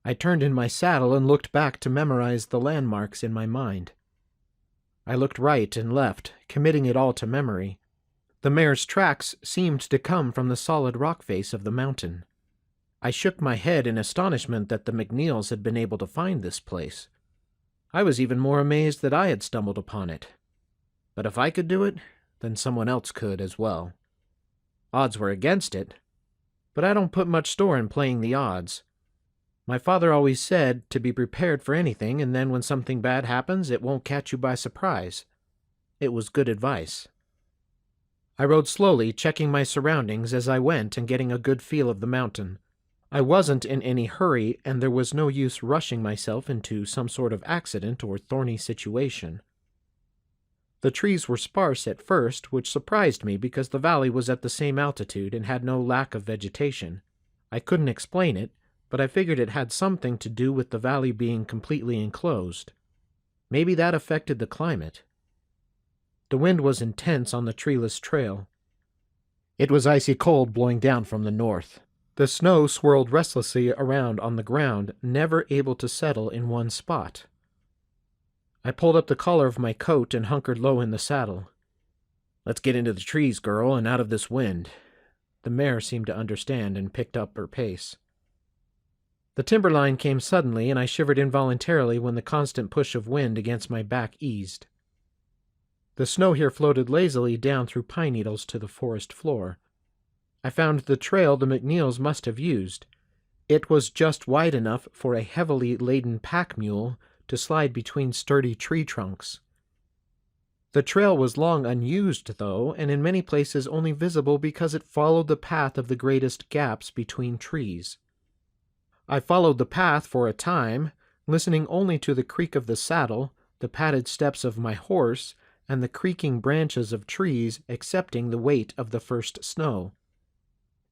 I turned in my saddle and looked back to memorize the landmarks in my mind. I looked right and left, committing it all to memory. The mare's tracks seemed to come from the solid rock face of the mountain. I shook my head in astonishment that the MacNeils had been able to find this place. I was even more amazed that I had stumbled upon it. But if I could do it, then someone else could as well. Odds were against it, but I don't put much store in playing the odds. My father always said to be prepared for anything, and then when something bad happens, it won't catch you by surprise. It was good advice. I rode slowly, checking my surroundings as I went and getting a good feel of the mountain. I wasn't in any hurry, and there was no use rushing myself into some sort of accident or thorny situation. The trees were sparse at first, which surprised me because the valley was at the same altitude and had no lack of vegetation. I couldn't explain it, but I figured it had something to do with the valley being completely enclosed. Maybe that affected the climate. The wind was intense on the treeless trail. It was icy cold blowing down from the north. The snow swirled restlessly around on the ground, never able to settle in one spot. I pulled up the collar of my coat and hunkered low in the saddle. "Let's get into the trees, girl, and out of this wind." The mare seemed to understand and picked up her pace. The timberline came suddenly, and I shivered involuntarily when the constant push of wind against my back eased. The snow here floated lazily down through pine needles to the forest floor. I found the trail the MacNeils must have used. It was just wide enough for a heavily laden pack mule to slide between sturdy tree trunks. The trail was long unused, though, and in many places only visible because it followed the path of the greatest gaps between trees. I followed the path for a time, listening only to the creak of the saddle, the padded steps of my horse, and the creaking branches of trees accepting the weight of the first snow.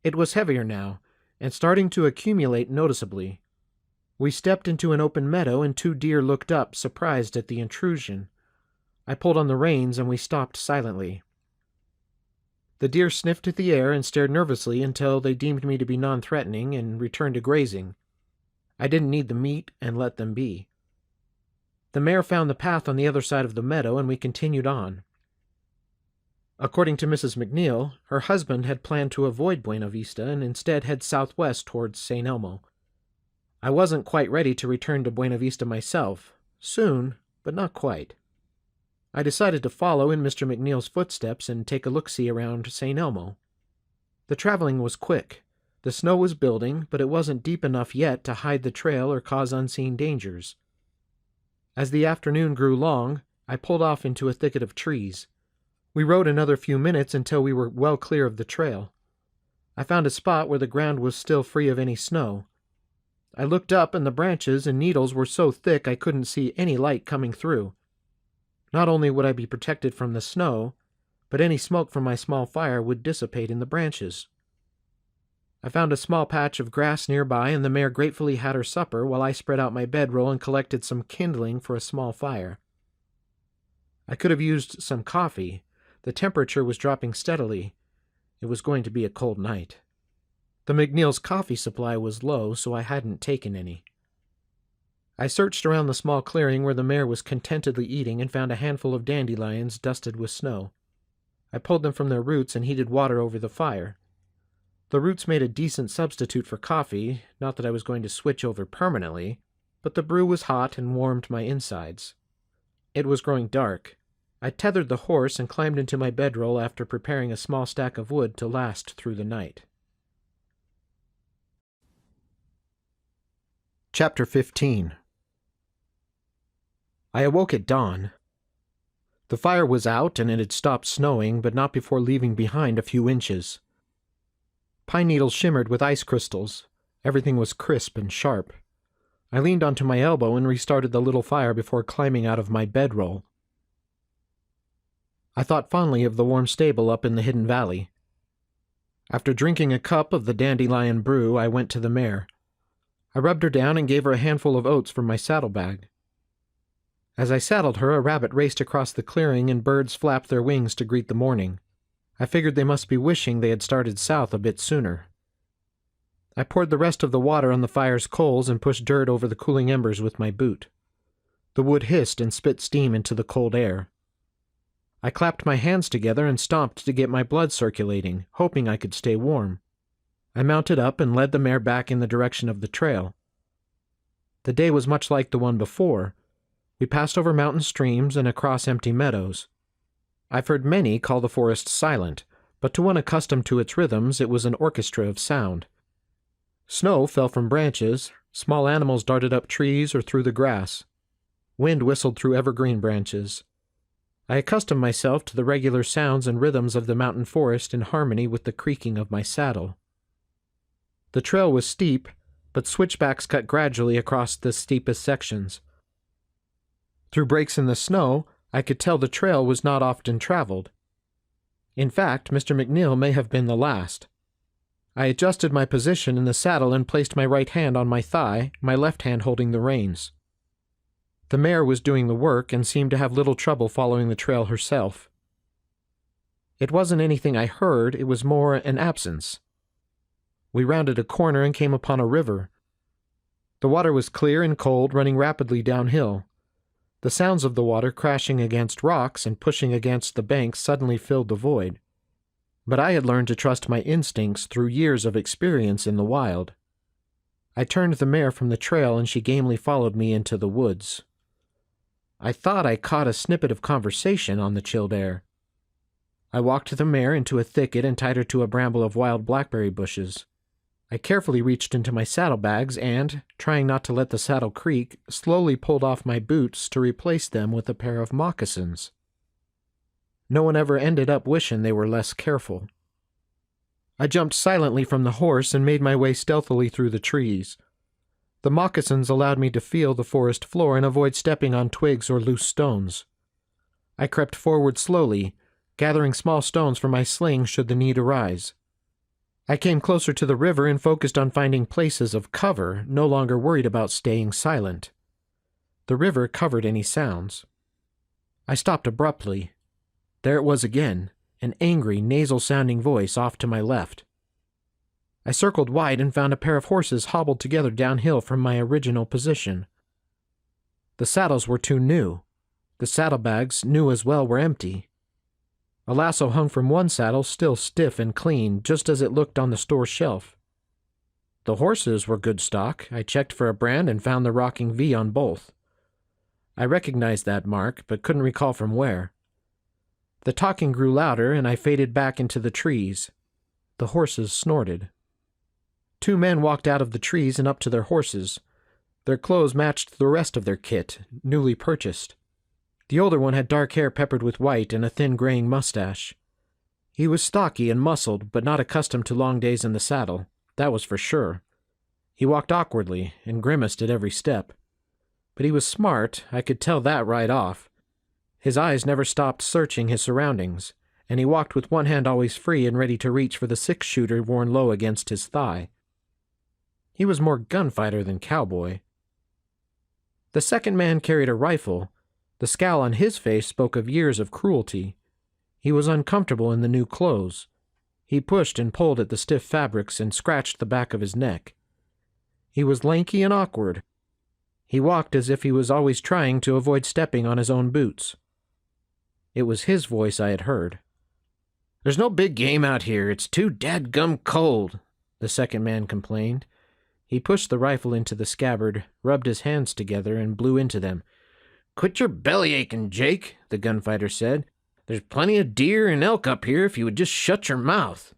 It was heavier now, and starting to accumulate noticeably. We stepped into an open meadow, and 2 deer looked up, surprised at the intrusion. I pulled on the reins, and we stopped silently. The deer sniffed at the air and stared nervously until they deemed me to be non-threatening and returned to grazing. I didn't need the meat and let them be. The mare found the path on the other side of the meadow, and we continued on. According to Mrs. MacNeil, her husband had planned to avoid Buena Vista and instead head southwest towards St. Elmo. I wasn't quite ready to return to Buena Vista myself. Soon, but not quite. I decided to follow in Mr. MacNeil's footsteps and take a look-see around St. Elmo. The traveling was quick. The snow was building, but it wasn't deep enough yet to hide the trail or cause unseen dangers. As the afternoon grew long, I pulled off into a thicket of trees. We rode another few minutes until we were well clear of the trail. I found a spot where the ground was still free of any snow. I looked up, and the branches and needles were so thick I couldn't see any light coming through. Not only would I be protected from the snow, but any smoke from my small fire would dissipate in the branches. I found a small patch of grass nearby, and the mare gratefully had her supper while I spread out my bedroll and collected some kindling for a small fire. I could have used some coffee. The temperature was dropping steadily. It was going to be a cold night. The MacNeils' coffee supply was low, so I hadn't taken any. I searched around the small clearing where the mare was contentedly eating and found a handful of dandelions dusted with snow. I pulled them from their roots and heated water over the fire. The roots made a decent substitute for coffee, not that I was going to switch over permanently, but the brew was hot and warmed my insides. It was growing dark. I tethered the horse and climbed into my bedroll after preparing a small stack of wood to last through the night. Chapter 15. I awoke at dawn. The fire was out and it had stopped snowing, but not before leaving behind a few inches. Pine needles shimmered with ice crystals. Everything was crisp and sharp. I leaned onto my elbow and restarted the little fire before climbing out of my bedroll. I thought fondly of the warm stable up in the hidden valley. After drinking a cup of the dandelion brew, I went to the mare. I rubbed her down and gave her a handful of oats from my saddlebag. As I saddled her, a rabbit raced across the clearing and birds flapped their wings to greet the morning. I figured they must be wishing they had started south a bit sooner. I poured the rest of the water on the fire's coals and pushed dirt over the cooling embers with my boot. The wood hissed and spit steam into the cold air. I clapped my hands together and stomped to get my blood circulating, hoping I could stay warm. I mounted up and led the mare back in the direction of the trail. The day was much like the one before. We passed over mountain streams and across empty meadows. I've heard many call the forest silent, but to one accustomed to its rhythms it was an orchestra of sound. Snow fell from branches, small animals darted up trees or through the grass. Wind whistled through evergreen branches. I accustomed myself to the regular sounds and rhythms of the mountain forest in harmony with the creaking of my saddle. The trail was steep, but switchbacks cut gradually across the steepest sections. Through breaks in the snow, I could tell the trail was not often traveled. In fact, Mr. MacNeil may have been the last. I adjusted my position in the saddle and placed my right hand on my thigh, my left hand holding the reins. The mare was doing the work and seemed to have little trouble following the trail herself. It wasn't anything I heard, it was more an absence. We rounded a corner and came upon a river. The water was clear and cold, running rapidly downhill. The sounds of the water crashing against rocks and pushing against the banks suddenly filled the void. But I had learned to trust my instincts through years of experience in the wild. I turned the mare from the trail and she gamely followed me into the woods. I thought I caught a snippet of conversation on the chilled air. I walked the mare into a thicket and tied her to a bramble of wild blackberry bushes. I carefully reached into my saddlebags and, trying not to let the saddle creak, slowly pulled off my boots to replace them with a pair of moccasins. No one ever ended up wishing they were less careful. I jumped silently from the horse and made my way stealthily through the trees. The moccasins allowed me to feel the forest floor and avoid stepping on twigs or loose stones. I crept forward slowly, gathering small stones for my sling should the need arise. I came closer to the river and focused on finding places of cover, no longer worried about staying silent. The river covered any sounds. I stopped abruptly. There it was again, an angry, nasal-sounding voice off to my left. I circled wide and found a pair of horses hobbled together downhill from my original position. The saddles were too new. The saddlebags, new as well, were empty. A lasso hung from one saddle, still stiff and clean, just as it looked on the store shelf. The horses were good stock. I checked for a brand and found the rocking V on both. I recognized that mark, but couldn't recall from where. The talking grew louder, and I faded back into the trees. The horses snorted. 2 men walked out of the trees and up to their horses. Their clothes matched the rest of their kit, newly purchased. The older one had dark hair peppered with white and a thin graying mustache. He was stocky and muscled, but not accustomed to long days in the saddle, that was for sure. He walked awkwardly and grimaced at every step. But he was smart, I could tell that right off. His eyes never stopped searching his surroundings, and he walked with one hand always free and ready to reach for the 6-shooter worn low against his thigh. He was more gunfighter than cowboy. The second man carried a rifle. The scowl on his face spoke of years of cruelty. He was uncomfortable in the new clothes. He pushed and pulled at the stiff fabrics and scratched the back of his neck. He was lanky and awkward. He walked as if he was always trying to avoid stepping on his own boots. It was his voice I had heard. "There's no big game out here. It's too dadgum cold," the second man complained. He pushed the rifle into the scabbard, rubbed his hands together, and blew into them. "Quit your belly aching, Jake," the gunfighter said. "There's plenty of deer and elk up here if you would just shut your mouth."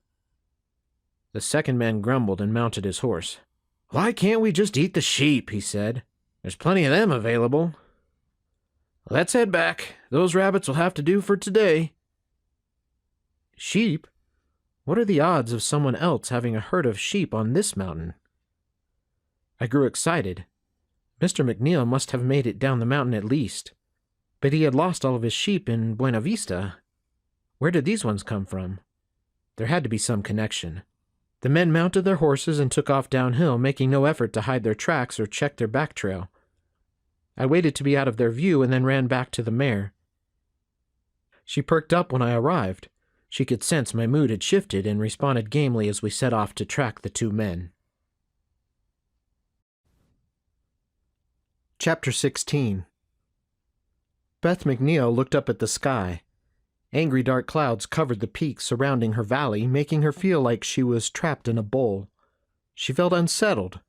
The second man grumbled and mounted his horse. "Why can't we just eat the sheep?" he said. "There's plenty of them available." "Let's head back. Those rabbits will have to do for today." Sheep? What are the odds of someone else having a herd of sheep on this mountain? I grew excited. Mr. MacNeil must have made it down the mountain at least. But he had lost all of his sheep in Buena Vista. Where did these ones come from? There had to be some connection. The men mounted their horses and took off downhill, making no effort to hide their tracks or check their back trail. I waited to be out of their view and then ran back to the mare. She perked up when I arrived. She could sense my mood had shifted and responded gamely as we set off to track the 2 men. Chapter 16. Beth MacNeil looked up at the sky. Angry dark clouds covered the peaks surrounding her valley, making her feel like she was trapped in a bowl. She felt unsettled.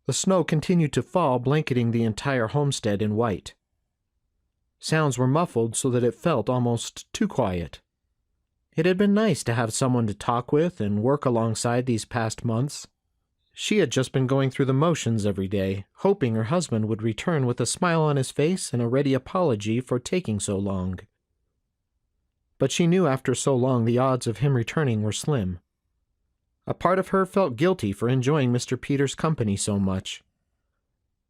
The snow continued to fall, blanketing the entire homestead in white. Sounds were muffled so that it felt almost too quiet. It had been nice to have someone to talk with and work alongside these past months. She had just been going through the motions every day, hoping her husband would return with a smile on his face and a ready apology for taking so long. But she knew after so long the odds of him returning were slim. A part of her felt guilty for enjoying Mr. Peters' company so much.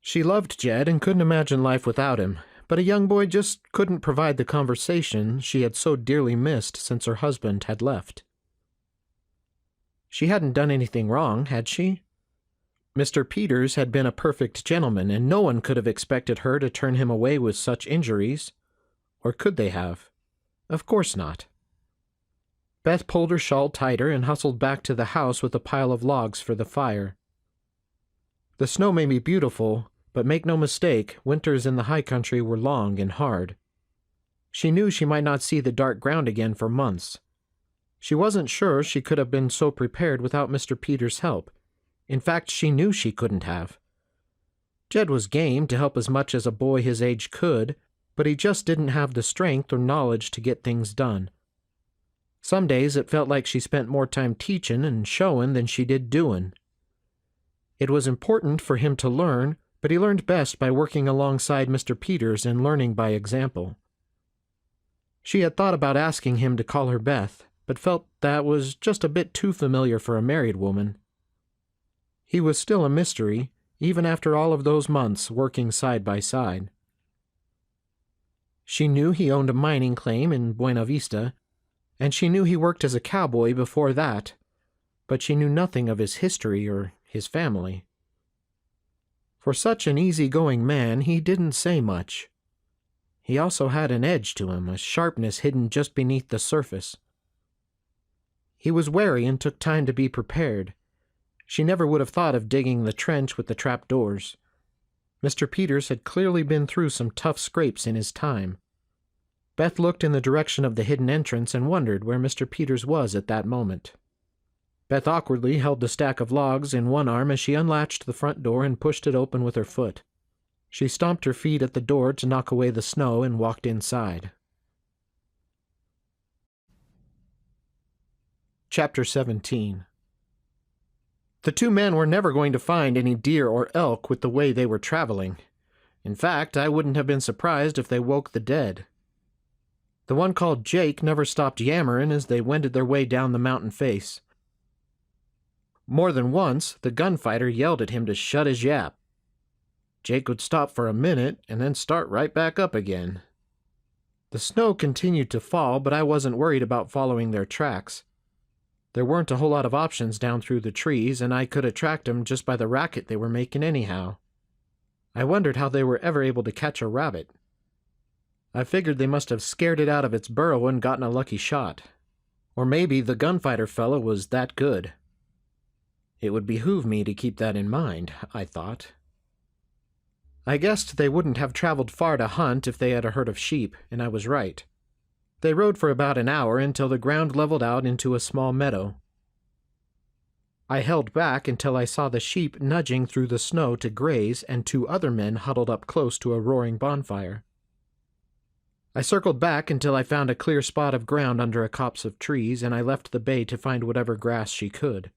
She loved Jed and couldn't imagine life without him, but a young boy just couldn't provide the conversation she had so dearly missed since her husband had left. She hadn't done anything wrong, had she? Mr. Peters had been a perfect gentleman, and no one could have expected her to turn him away with such injuries. Or could they have? Of course not. Beth pulled her shawl tighter and hustled back to the house with a pile of logs for the fire. The snow may be beautiful, but make no mistake, winters in the high country were long and hard. She knew she might not see the dark ground again for months. She wasn't sure she could have been so prepared without Mr. Peters' help. In fact, she knew she couldn't have. Jed was game to help as much as a boy his age could, but he just didn't have the strength or knowledge to get things done. Some days it felt like she spent more time teaching and showing than she did doing. It was important for him to learn, but he learned best by working alongside Mr. Peters and learning by example. She had thought about asking him to call her Beth, but felt that was just a bit too familiar for a married woman. He was still a mystery, even after all of those months working side by side. She knew he owned a mining claim in Buena Vista, and she knew he worked as a cowboy before that, but she knew nothing of his history or his family. For such an easy-going man, he didn't say much. He also had an edge to him, a sharpness hidden just beneath the surface. He was wary and took time to be prepared. She never would have thought of digging the trench with the trapdoors. Mr. Peters had clearly been through some tough scrapes in his time. Beth looked in the direction of the hidden entrance and wondered where Mr. Peters was at that moment. Beth awkwardly held the stack of logs in one arm as she unlatched the front door and pushed it open with her foot. She stomped her feet at the door to knock away the snow and walked inside. Chapter 17. The two men were never going to find any deer or elk with the way they were traveling. In fact, I wouldn't have been surprised if they woke the dead. The one called Jake never stopped yammering as they wended their way down the mountain face. More than once, the gunfighter yelled at him to shut his yap. Jake would stop for a minute and then start right back up again. The snow continued to fall, but I wasn't worried about following their tracks. There weren't a whole lot of options down through the trees, and I could attract them just by the racket they were making anyhow. I wondered how they were ever able to catch a rabbit. I figured they must have scared it out of its burrow and gotten a lucky shot. Or maybe the gunfighter fellow was that good. It would behoove me to keep that in mind, I thought. I guessed they wouldn't have traveled far to hunt if they had a herd of sheep, and I was right. They rode for about an hour until the ground leveled out into a small meadow. I held back until I saw the sheep nudging through the snow to graze and two other men huddled up close to a roaring bonfire. I circled back until I found a clear spot of ground under a copse of trees, and I left the bay to find whatever grass she could.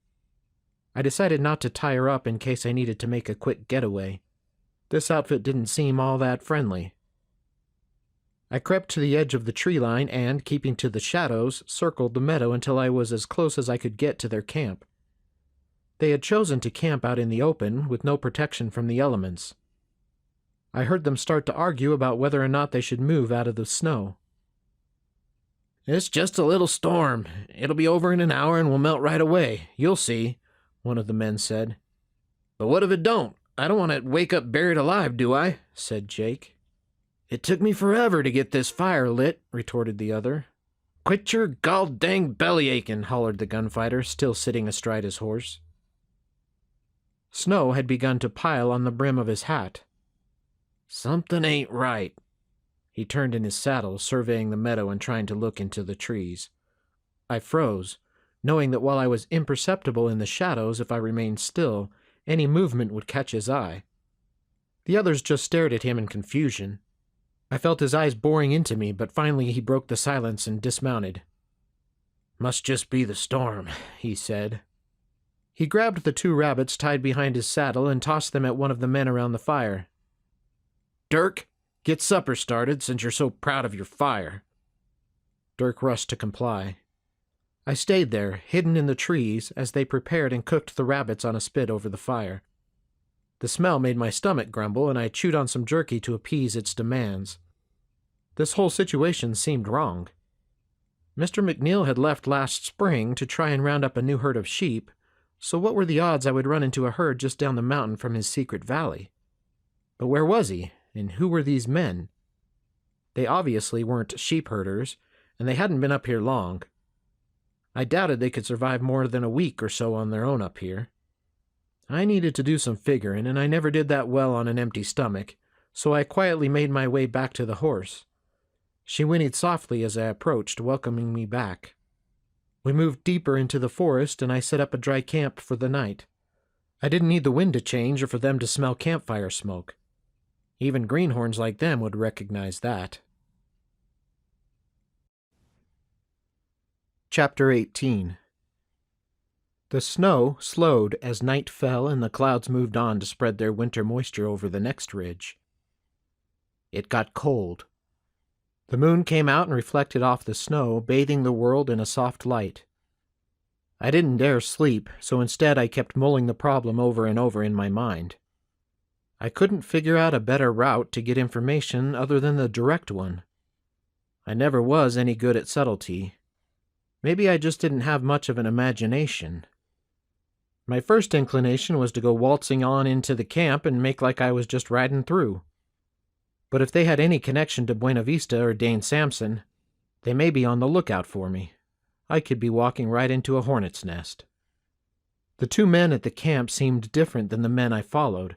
I decided not to tie her up in case I needed to make a quick getaway. This outfit didn't seem all that friendly. I crept to the edge of the tree line and, keeping to the shadows, circled the meadow until I was as close as I could get to their camp. They had chosen to camp out in the open, with no protection from the elements. I heard them start to argue about whether or not they should move out of the snow. "It's just a little storm. It'll be over in an hour and will melt right away. You'll see," one of the men said. "But what if it don't? I don't want to wake up buried alive, do I?" said Jake. "It took me forever to get this fire lit," retorted the other. "Quit your gall-dang belly-aching," hollered the gunfighter, still sitting astride his horse. Snow had begun to pile on the brim of his hat. "Something ain't right." He turned in his saddle, surveying the meadow and trying to look into the trees. I froze, knowing that while I was imperceptible in the shadows, if I remained still, any movement would catch his eye. The others just stared at him in confusion. I felt his eyes boring into me, but finally he broke the silence and dismounted. "Must just be the storm," he said. He grabbed the two rabbits tied behind his saddle and tossed them at one of the men around the fire. "Dirk, get supper started since you're so proud of your fire." Dirk rushed to comply. I stayed there, hidden in the trees, as they prepared and cooked the rabbits on a spit over the fire. The smell made my stomach grumble, and I chewed on some jerky to appease its demands. This whole situation seemed wrong. Mr. MacNeil had left last spring to try and round up a new herd of sheep, so what were the odds I would run into a herd just down the mountain from his secret valley? But where was he, and who were these men? They obviously weren't sheep herders, and they hadn't been up here long. I doubted they could survive more than a week or so on their own up here. I needed to do some figuring, and I never did that well on an empty stomach, so I quietly made my way back to the horse. She whinnied softly as I approached, welcoming me back. We moved deeper into the forest, and I set up a dry camp for the night. I didn't need the wind to change or for them to smell campfire smoke. Even greenhorns like them would recognize that. Chapter 18. The snow slowed as night fell and the clouds moved on to spread their winter moisture over the next ridge. It got cold. The moon came out and reflected off the snow, bathing the world in a soft light. I didn't dare sleep, so instead I kept mulling the problem over and over in my mind. I couldn't figure out a better route to get information other than the direct one. I never was any good at subtlety. Maybe I just didn't have much of an imagination. My first inclination was to go waltzing on into the camp and make like I was just riding through. But if they had any connection to Buena Vista or Dane Sampson, they may be on the lookout for me. I could be walking right into a hornet's nest. The two men at the camp seemed different than the men I followed.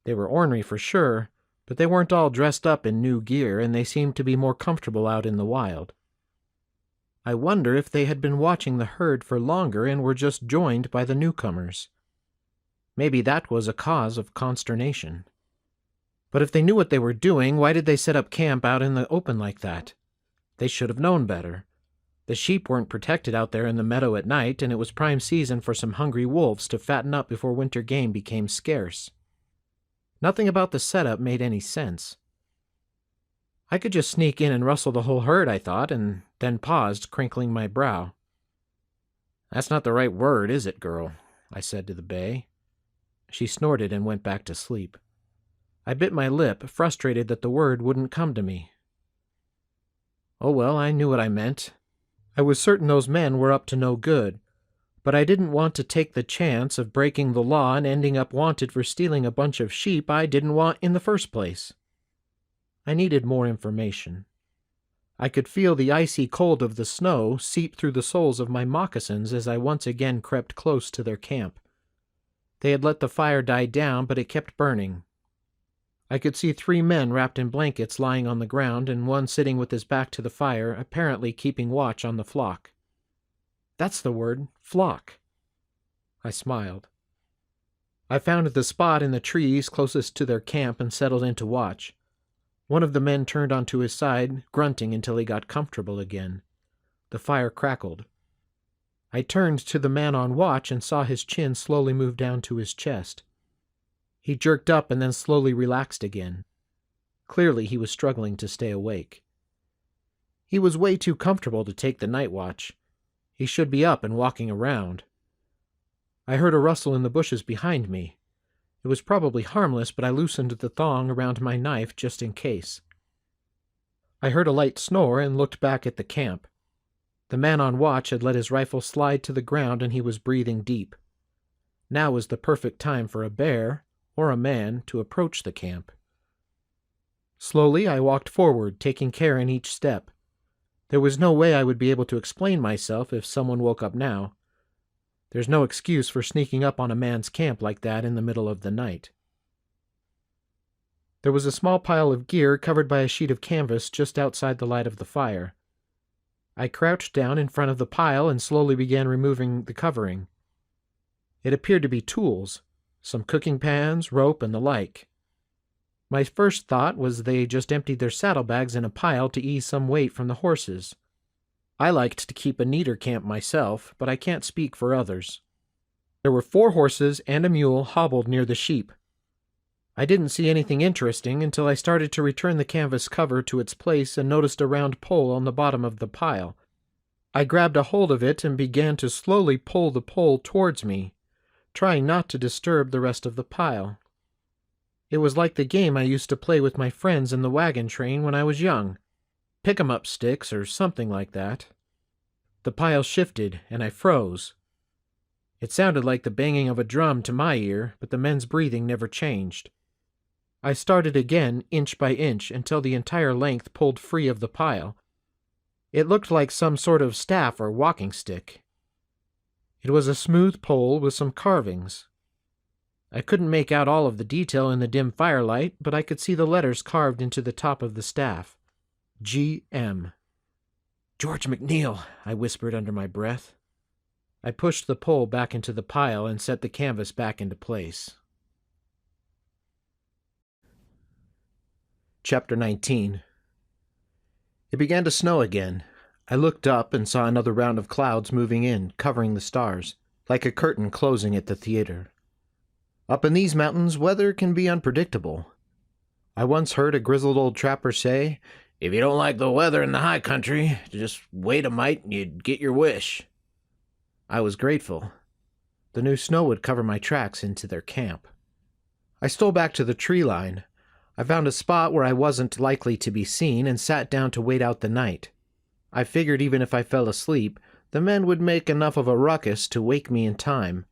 They were ornery for sure, but they weren't all dressed up in new gear, and they seemed to be more comfortable out in the wild. I wonder if they had been watching the herd for longer and were just joined by the newcomers. Maybe that was a cause of consternation. But if they knew what they were doing, why did they set up camp out in the open like that? They should have known better. The sheep weren't protected out there in the meadow at night, and it was prime season for some hungry wolves to fatten up before winter game became scarce. Nothing about the setup made any sense. I could just sneak in and rustle the whole herd, I thought, and then paused, crinkling my brow. "That's not the right word, is it, girl?" I said to the bay. She snorted and went back to sleep. I bit my lip, frustrated that the word wouldn't come to me. Oh well, I knew what I meant. I was certain those men were up to no good, but I didn't want to take the chance of breaking the law and ending up wanted for stealing a bunch of sheep I didn't want in the first place. I needed more information. I could feel the icy cold of the snow seep through the soles of my moccasins as I once again crept close to their camp. They had let the fire die down, but it kept burning. I could see 3 men wrapped in blankets lying on the ground and one sitting with his back to the fire, apparently keeping watch on the flock. That's the word, flock. I smiled. I found the spot in the trees closest to their camp and settled in to watch. One of the men turned onto his side, grunting until he got comfortable again. The fire crackled. I turned to the man on watch and saw his chin slowly move down to his chest. He jerked up and then slowly relaxed again. Clearly he was struggling to stay awake. He was way too comfortable to take the night watch. He should be up and walking around. I heard a rustle in the bushes behind me. It was probably harmless, but I loosened the thong around my knife just in case. I heard a light snore and looked back at the camp. The man on watch had let his rifle slide to the ground and he was breathing deep. Now was the perfect time for a bear, or a man, to approach the camp. Slowly I walked forward, taking care in each step. There was no way I would be able to explain myself if someone woke up now. There's no excuse for sneaking up on a man's camp like that in the middle of the night. There was a small pile of gear covered by a sheet of canvas just outside the light of the fire. I crouched down in front of the pile and slowly began removing the covering. It appeared to be tools, some cooking pans, rope, and the like. My first thought was they just emptied their saddlebags in a pile to ease some weight from the horses. I liked to keep a neater camp myself, but I can't speak for others. There were 4 horses and a mule hobbled near the sheep. I didn't see anything interesting until I started to return the canvas cover to its place and noticed a round pole on the bottom of the pile. I grabbed a hold of it and began to slowly pull the pole towards me, trying not to disturb the rest of the pile. It was like the game I used to play with my friends in the wagon train when I was young. Pick-em-up sticks or something like that. The pile shifted, and I froze. It sounded like the banging of a drum to my ear, but the men's breathing never changed. I started again, inch by inch, until the entire length pulled free of the pile. It looked like some sort of staff or walking stick. It was a smooth pole with some carvings. I couldn't make out all of the detail in the dim firelight, but I could see the letters carved into the top of the staff. G.M. "George MacNeil," I whispered under my breath. I pushed the pole back into the pile and set the canvas back into place. Chapter 19. It began to snow again. I looked up and saw another round of clouds moving in, covering the stars. like a curtain closing at the theater. Up in these mountains, weather can be unpredictable. I once heard a grizzled old trapper say, "If you don't like the weather in the high country, just wait a mite and you'd get your wish." I was grateful. The new snow would cover my tracks into their camp. I stole back to the tree line. I found a spot where I wasn't likely to be seen and sat down to wait out the night. I figured even if I fell asleep, the men would make enough of a ruckus to wake me in time.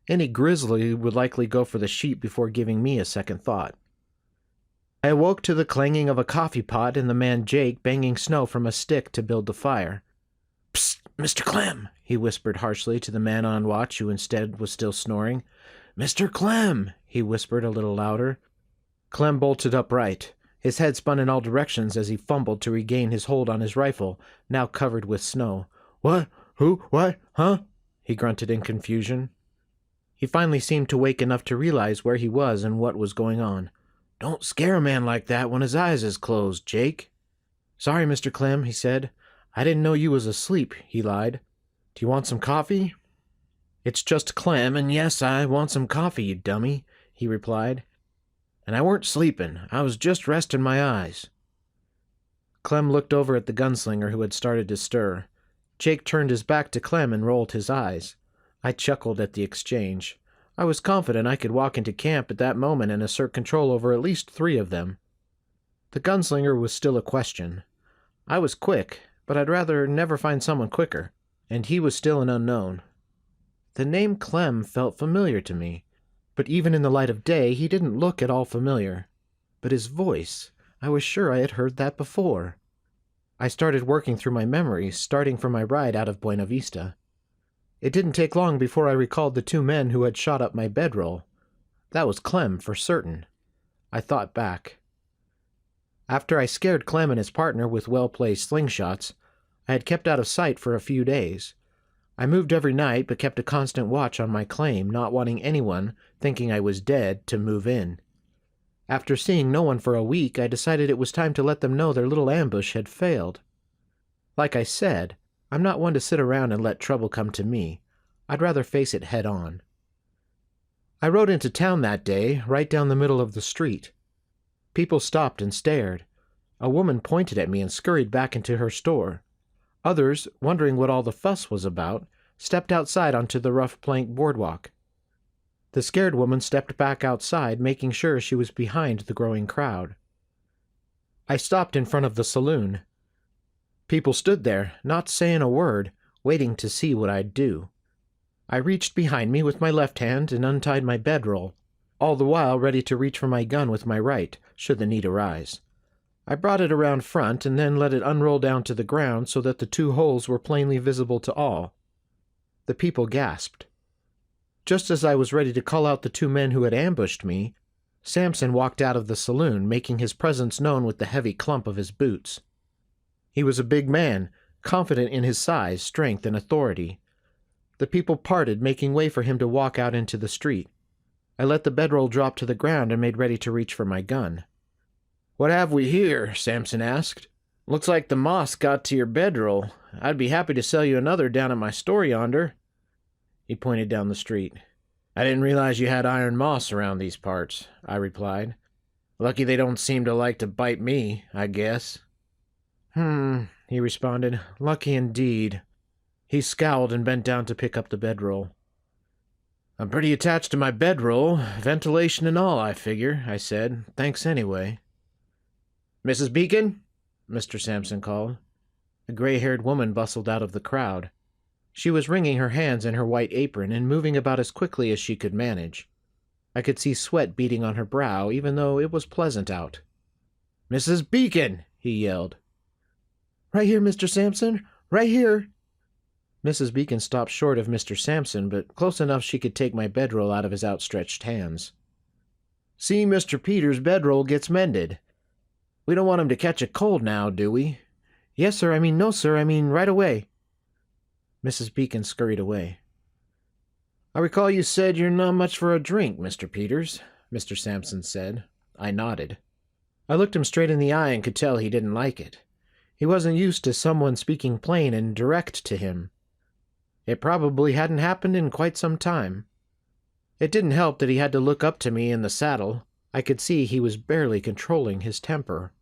Any grizzly would likely go for the sheep before giving me a second thought. I awoke to the clanging of a coffee pot and the man Jake banging snow from a stick to build the fire. "Psst, Mr. Clem," he whispered harshly to the man on watch who instead was still snoring. "Mr. Clem," he whispered a little louder. Clem bolted upright. His head spun in all directions as he fumbled to regain his hold on his rifle, now covered with snow. "What? Who? What? Huh?" he grunted in confusion. He finally seemed to wake enough to realize where he was and what was going on. "Don't scare a man like that when his eyes is closed, Jake." "Sorry, Mr. Clem," he said. "I didn't know you was asleep," he lied. "Do you want some coffee?" "It's just Clem, and yes, I want some coffee, you dummy," he replied. "And I weren't sleeping. I was just resting my eyes." Clem looked over at the gunslinger who had started to stir. Jake turned his back to Clem and rolled his eyes. I chuckled at the exchange. I was confident I could walk into camp at that moment and assert control over at least 3 of them. The gunslinger was still a question. I was quick, but I'd rather never find someone quicker, and he was still an unknown. The name Clem felt familiar to me, but even in the light of day he didn't look at all familiar. But his voice, I was sure I had heard that before. I started working through my memories, starting from my ride out of Buena Vista. It didn't take long before I recalled the 2 men who had shot up my bedroll. That was Clem, for certain. I thought back. After I scared Clem and his partner with well-placed slingshots, I had kept out of sight for a few days. I moved every night but kept a constant watch on my claim, not wanting anyone, thinking I was dead, to move in. After seeing no one for a week, I decided it was time to let them know their little ambush had failed. Like I said, I'm not one to sit around and let trouble come to me. I'd rather face it head on. I rode into town that day, right down the middle of the street. People stopped and stared. A woman pointed at me and scurried back into her store. Others, wondering what all the fuss was about, stepped outside onto the rough plank boardwalk. The scared woman stepped back outside, making sure she was behind the growing crowd. I stopped in front of the saloon. People stood there, not saying a word, waiting to see what I'd do. I reached behind me with my left hand and untied my bedroll, all the while ready to reach for my gun with my right, should the need arise. I brought it around front and then let it unroll down to the ground so that the 2 holes were plainly visible to all. The people gasped. Just as I was ready to call out the 2 men who had ambushed me, Sampson walked out of the saloon, making his presence known with the heavy clump of his boots. He was a big man, confident in his size, strength, and authority. The people parted, making way for him to walk out into the street. I let the bedroll drop to the ground and made ready to reach for my gun. "What have we here?" Sampson asked. "Looks like the moss got to your bedroll. I'd be happy to sell you another down at my store yonder." He pointed down the street. "I didn't realize you had iron moss around these parts," I replied. "Lucky they don't seem to like to bite me, I guess." He responded. "Lucky indeed." He scowled and bent down to pick up the bedroll. "I'm pretty attached to my bedroll, ventilation and all, I figure," I said. "Thanks anyway." "Mrs. Beacon?" Mr. Sampson called. A gray-haired woman bustled out of the crowd. She was wringing her hands in her white apron and moving about as quickly as she could manage. I could see sweat beading on her brow, even though it was pleasant out. "Mrs. Beacon!" he yelled. "Right here, Mr. Sampson, right here." Mrs. Beacon stopped short of Mr. Sampson, but close enough she could take my bedroll out of his outstretched hands. "See Mr. Peters' bedroll gets mended. We don't want him to catch a cold now, do we?" "Yes, sir. No, sir. Right away." Mrs. Beacon scurried away. "I recall you said you're not much for a drink, Mr. Peters," Mr. Sampson said. I nodded. I looked him straight in the eye and could tell he didn't like it. He wasn't used to someone speaking plain and direct to him. It probably hadn't happened in quite some time. It didn't help that he had to look up to me in the saddle. I could see he was barely controlling his temper.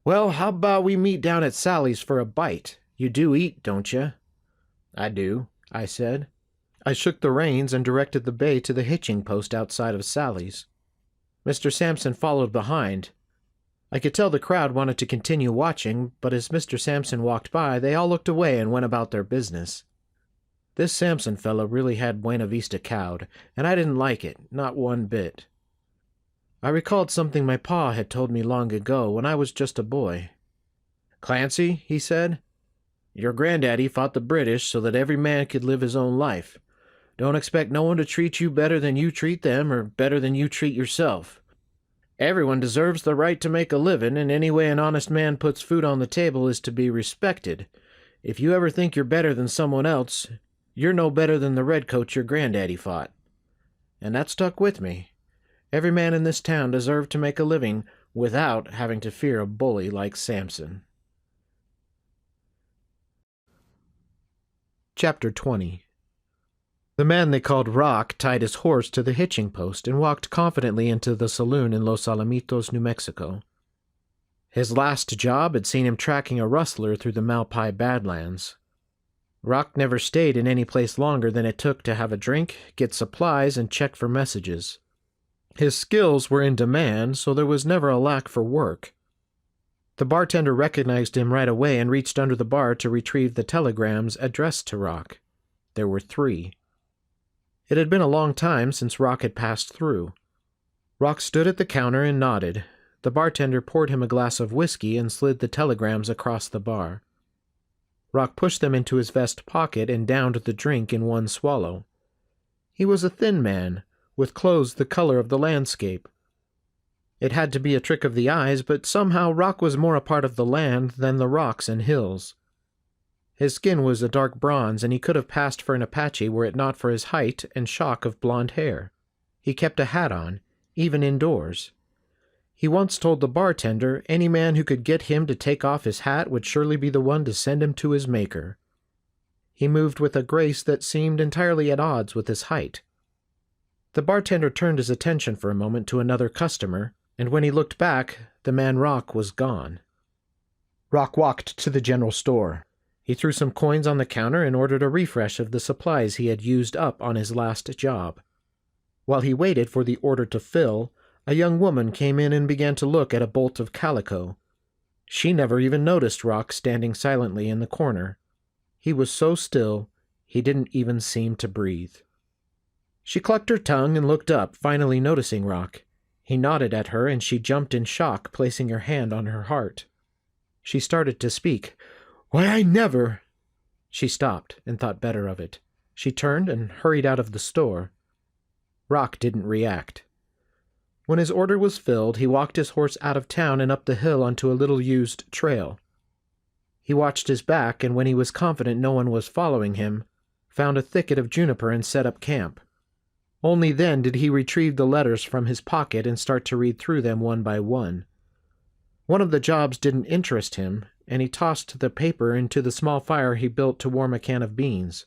"Well, how about we meet down at Sally's for a bite? You do eat, don't you?" "I do," I said. I shook the reins and directed the bay to the hitching post outside of Sally's. Mr. Sampson followed behind. I could tell the crowd wanted to continue watching, but as Mr. Sampson walked by, they all looked away and went about their business. This Sampson fellow really had Buena Vista cowed, and I didn't like it, not one bit. I recalled something my pa had told me long ago when I was just a boy. "Clancy," he said, "your granddaddy fought the British so that every man could live his own life. Don't expect no one to treat you better than you treat them or better than you treat yourself. Everyone deserves the right to make a living, and any way an honest man puts food on the table is to be respected. If you ever think you're better than someone else, you're no better than the redcoats your granddaddy fought." And that stuck with me. Every man in this town deserved to make a living without having to fear a bully like Sampson. Chapter 20. The man they called Rock tied his horse to the hitching post and walked confidently into the saloon in Los Alamitos, New Mexico. His last job had seen him tracking a rustler through the Malpai Badlands. Rock never stayed in any place longer than it took to have a drink, get supplies, and check for messages. His skills were in demand, so there was never a lack for work. The bartender recognized him right away and reached under the bar to retrieve the telegrams addressed to Rock. There were 3. It had been a long time since Rock had passed through. Rock stood at the counter and nodded. The bartender poured him a glass of whiskey and slid the telegrams across the bar. Rock pushed them into his vest pocket and downed the drink in one swallow. He was a thin man, with clothes the color of the landscape. It had to be a trick of the eyes, but somehow Rock was more a part of the land than the rocks and hills. His skin was a dark bronze, and he could have passed for an Apache were it not for his height and shock of blonde hair. He kept a hat on, even indoors. He once told the bartender any man who could get him to take off his hat would surely be the one to send him to his maker. He moved with a grace that seemed entirely at odds with his height. The bartender turned his attention for a moment to another customer, and when he looked back, the man Rock was gone. Rock walked to the general store. He threw some coins on the counter and ordered a refresh of the supplies he had used up on his last job. While he waited for the order to fill, a young woman came in and began to look at a bolt of calico. She never even noticed Rock standing silently in the corner. He was so still, he didn't even seem to breathe. She clucked her tongue and looked up, finally noticing Rock. He nodded at her, and she jumped in shock, placing her hand on her heart. She started to speak. "Why, I never—" She stopped and thought better of it. She turned and hurried out of the store. Rock didn't react. When his order was filled, he walked his horse out of town and up the hill onto a little-used trail. He watched his back, and when he was confident no one was following him, found a thicket of juniper and set up camp. Only then did he retrieve the letters from his pocket and start to read through them one by one. One of the jobs didn't interest him, and he tossed the paper into the small fire he built to warm a can of beans.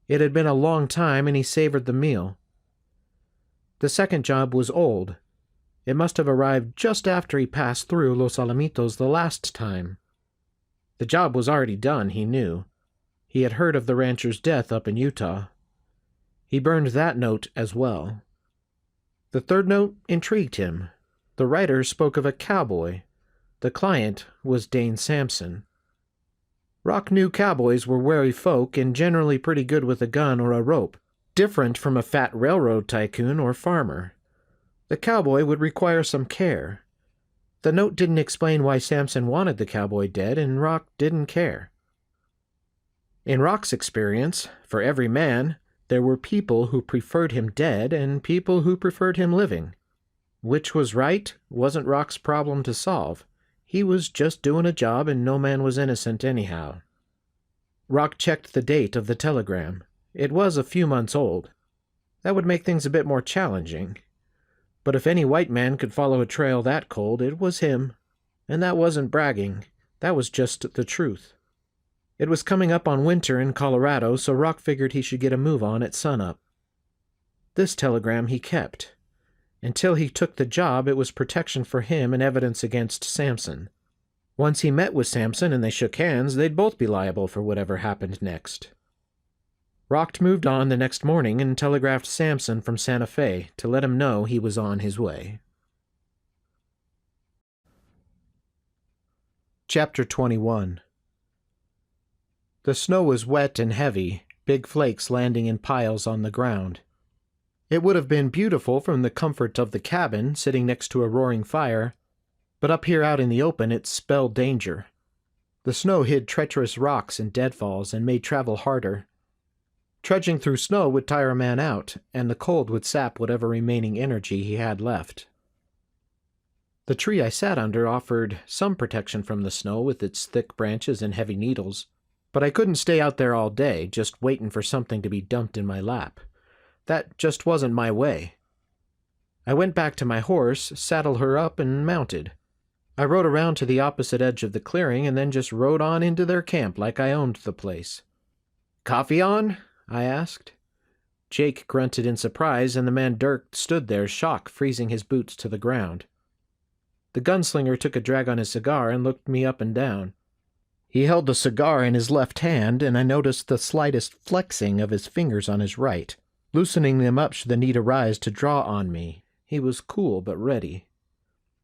It had been a long time, and he savored the meal. The second job was old. It must have arrived just after he passed through Los Alamitos the last time. The job was already done, he knew. He had heard of the rancher's death up in Utah. He burned that note as well. The third note intrigued him. The writer spoke of a cowboy. The client was Dane Sampson. Rock knew cowboys were wary folk and generally pretty good with a gun or a rope, different from a fat railroad tycoon or farmer. The cowboy would require some care. The note didn't explain why Sampson wanted the cowboy dead, and Rock didn't care. In Rock's experience, for every man, there were people who preferred him dead and people who preferred him living. Which was right wasn't Rock's problem to solve. He was just doing a job, and no man was innocent anyhow. Rock checked the date of the telegram. It was a few months old. That would make things a bit more challenging. But if any white man could follow a trail that cold, it was him. And that wasn't bragging. That was just the truth. It was coming up on winter in Colorado, so Rock figured he should get a move on at sunup. This telegram he kept. Until he took the job, it was protection for him and evidence against Sampson. Once he met with Sampson and they shook hands, they'd both be liable for whatever happened next. Rock moved on the next morning and telegraphed Sampson from Santa Fe to let him know he was on his way. Chapter 21. The snow was wet and heavy, big flakes landing in piles on the ground. It would have been beautiful from the comfort of the cabin, sitting next to a roaring fire, but up here out in the open it spelled danger. The snow hid treacherous rocks and deadfalls and made travel harder. Trudging through snow would tire a man out, and the cold would sap whatever remaining energy he had left. The tree I sat under offered some protection from the snow with its thick branches and heavy needles, but I couldn't stay out there all day, just waiting for something to be dumped in my lap. That just wasn't my way. I went back to my horse, saddled her up, and mounted. I rode around to the opposite edge of the clearing and then just rode on into their camp like I owned the place. "Coffee on?" I asked. Jake grunted in surprise, and the man Dirk stood there, shock freezing his boots to the ground. The gunslinger took a drag on his cigar and looked me up and down. He held the cigar in his left hand, and I noticed the slightest flexing of his fingers on his right, loosening them up should the need arise to draw on me. He was cool but ready.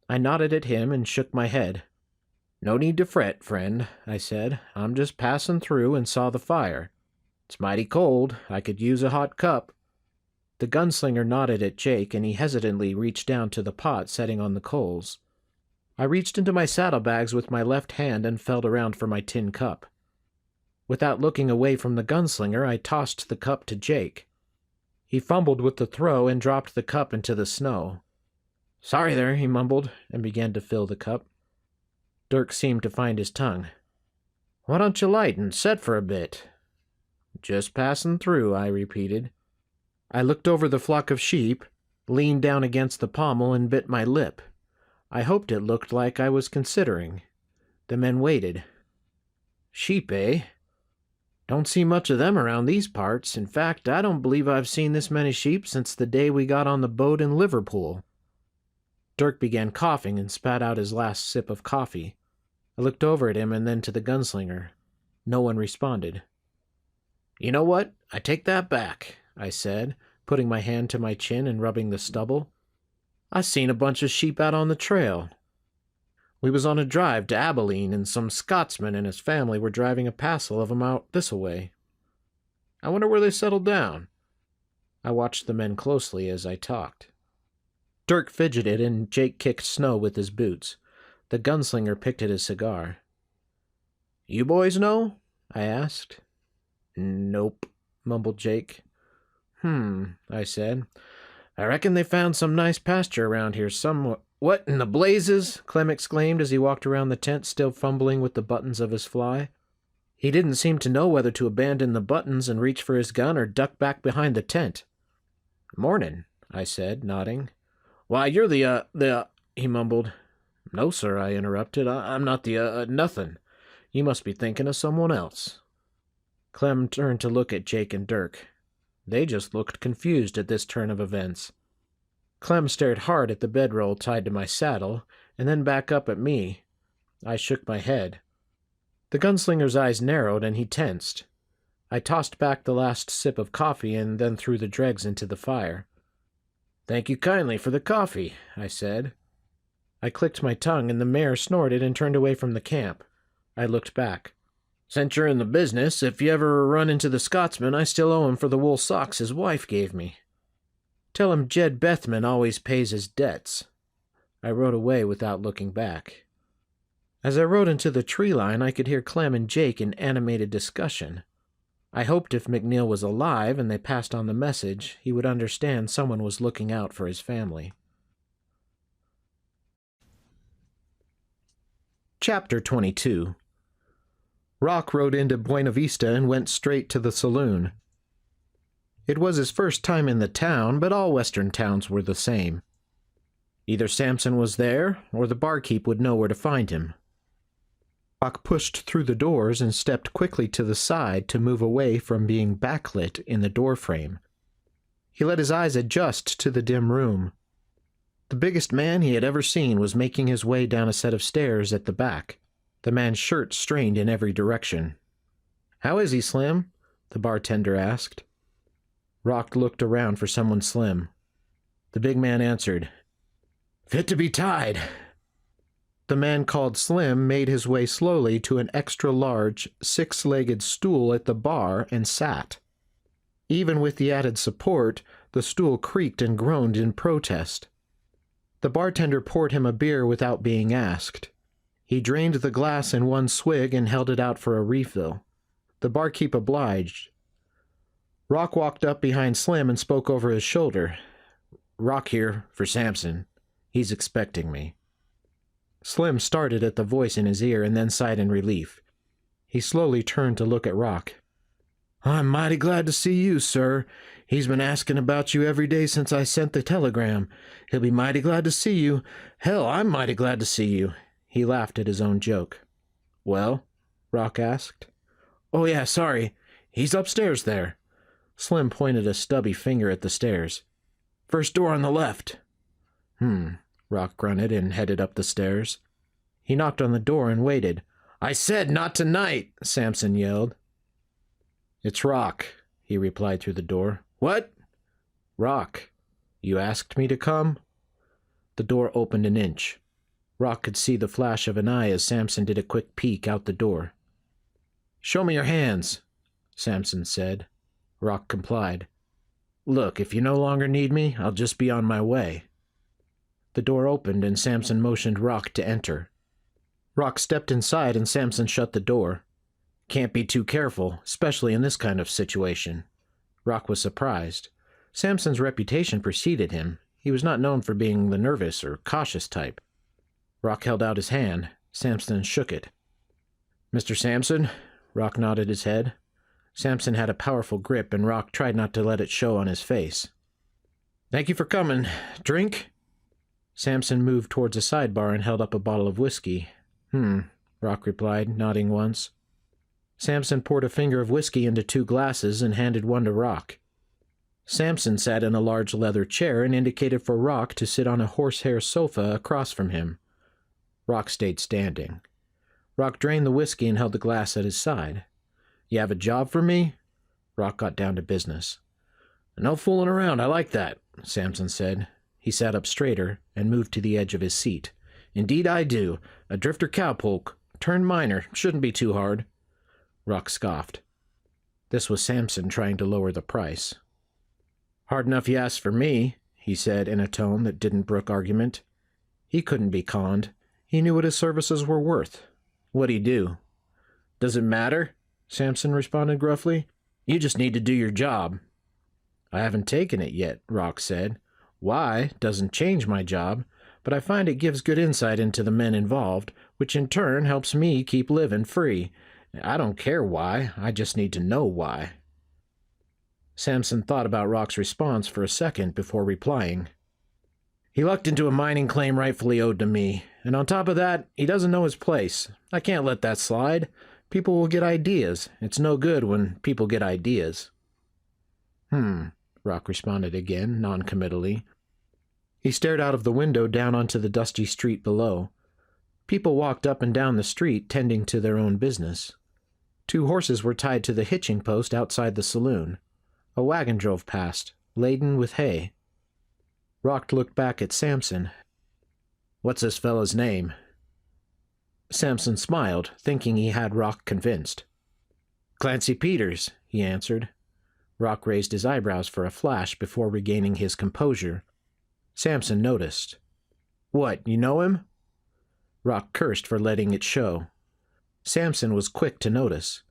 I nodded at him and shook my head. "No need to fret, friend," I said. "I'm just passing through and saw the fire. It's mighty cold. I could use a hot cup." The gunslinger nodded at Jake, and he hesitantly reached down to the pot setting on the coals. I reached into my saddlebags with my left hand and felt around for my tin cup. Without looking away from the gunslinger, I tossed the cup to Jake. He fumbled with the throw and dropped the cup into the snow. "Sorry there," he mumbled, and began to fill the cup. Dirk seemed to find his tongue. "Why don't you light and set for a bit?" "Just passing through," I repeated. I looked over the flock of sheep, leaned down against the pommel, and bit my lip. I hoped it looked like I was considering. The men waited. "Sheep, eh? Don't see much of them around these parts. In fact, I don't believe I've seen this many sheep since the day we got on the boat in Liverpool." Dirk began coughing and spat out his last sip of coffee. I looked over at him and then to the gunslinger. No one responded. "You know what? I take that back," I said, putting my hand to my chin and rubbing the stubble. "I seen a bunch of sheep out on the trail. We was on a drive to Abilene, and some Scotsman and his family were driving a passel of 'em out this-a-way. I wonder where they settled down." I watched the men closely as I talked. Dirk fidgeted, and Jake kicked snow with his boots. The gunslinger picked at his cigar. "You boys know?" I asked. "Nope," mumbled Jake. I said. "I reckon they found some nice pasture around here somewhere." "What in the blazes?" Clem exclaimed as he walked around the tent, still fumbling with the buttons of his fly. He didn't seem to know whether to abandon the buttons and reach for his gun or duck back behind the tent. "Morning," I said, nodding. "Why, you're the he mumbled. "No, sir," I interrupted. I'm not the nothing. You must be thinking of someone else." Clem turned to look at Jake and Dirk. They just looked confused at this turn of events. Clem stared hard at the bedroll tied to my saddle, and then back up at me. I shook my head. The gunslinger's eyes narrowed, and he tensed. I tossed back the last sip of coffee and then threw the dregs into the fire. "Thank you kindly for the coffee," I said. I clicked my tongue, and the mare snorted and turned away from the camp. I looked back. "Since you're in the business, if you ever run into the Scotsman, I still owe him for the wool socks his wife gave me. Tell him Jed Bethman always pays his debts." I rode away without looking back. As I rode into the tree line, I could hear Clem and Jake in animated discussion. I hoped if MacNeil was alive and they passed on the message, he would understand someone was looking out for his family. Chapter 22. Rock rode into Buena Vista and went straight to the saloon. It was his first time in the town, but all western towns were the same. Either Sampson was there, or the barkeep would know where to find him. Rock pushed through the doors and stepped quickly to the side to move away from being backlit in the doorframe. He let his eyes adjust to the dim room. The biggest man he had ever seen was making his way down a set of stairs at the back, the man's shirt strained in every direction. "How is he, Slim?" the bartender asked. Rock looked around for someone slim. The big man answered, "Fit to be tied." The man called Slim made his way slowly to an extra-large, six-legged stool at the bar and sat. Even with the added support, the stool creaked and groaned in protest. The bartender poured him a beer without being asked. He drained the glass in one swig and held it out for a refill. The barkeep obliged. Rock walked up behind Slim and spoke over his shoulder. "Rock here for Sampson. He's expecting me." Slim started at the voice in his ear and then sighed in relief. He slowly turned to look at Rock. "I'm mighty glad to see you, sir. He's been asking about you every day since I sent the telegram. He'll be mighty glad to see you. Hell, I'm mighty glad to see you." He laughed at his own joke. "Well?" Rock asked. "Oh yeah, sorry. He's upstairs there." Slim pointed a stubby finger at the stairs. "First door on the left." Rock grunted and headed up the stairs. He knocked on the door and waited. "I said not tonight," Sampson yelled. "It's Rock," he replied through the door. "What?" "Rock. You asked me to come?" The door opened an inch. Rock could see the flash of an eye as Sampson did a quick peek out the door. "Show me your hands," Sampson said. Rock complied. "Look, if you no longer need me, I'll just be on my way." The door opened and Sampson motioned Rock to enter. Rock stepped inside and Sampson shut the door. "Can't be too careful, especially in this kind of situation." Rock was surprised. Sampson's reputation preceded him. He was not known for being the nervous or cautious type. Rock held out his hand. Sampson shook it. "Mr. Sampson?" Rock nodded his head. Sampson had a powerful grip, and Rock tried not to let it show on his face. "Thank you for coming. Drink?" Sampson moved towards a sidebar and held up a bottle of whiskey. Rock replied, nodding once. Sampson poured a finger of whiskey into 2 glasses and handed one to Rock. Sampson sat in a large leather chair and indicated for Rock to sit on a horsehair sofa across from him. Rock stayed standing. Rock drained the whiskey and held the glass at his side. "You have a job for me?" Rock got down to business. "No fooling around, I like that," Sampson said. He sat up straighter and moved to the edge of his seat. "Indeed I do. A drifter cowpoke. Turned miner. Shouldn't be too hard." Rock scoffed. This was Sampson trying to lower the price. "Hard enough you asked for me," he said in a tone that didn't brook argument. He couldn't be conned. He knew what his services were worth. "What'd he do?" "Does it matter?" Sampson responded gruffly. "You just need to do your job." "I haven't taken it yet," Rock said. "Why doesn't change my job, but I find it gives good insight into the men involved, which in turn helps me keep living free. I don't care why, I just need to know why." Sampson thought about Rock's response for a second before replying. "He lucked into a mining claim rightfully owed to me, and on top of that, he doesn't know his place. I can't let that slide. People will get ideas. It's no good when people get ideas." Rock responded again, noncommittally. He stared out of the window down onto the dusty street below. People walked up and down the street, tending to their own business. 2 horses were tied to the hitching post outside the saloon. A wagon drove past, laden with hay. Rock looked back at Sampson. "What's this fellow's name?" Sampson smiled, thinking he had Rock convinced. "Clancy Peters," he answered. Rock raised his eyebrows for a flash before regaining his composure. Sampson noticed. "What, you know him?" Rock cursed for letting it show. Sampson was quick to notice.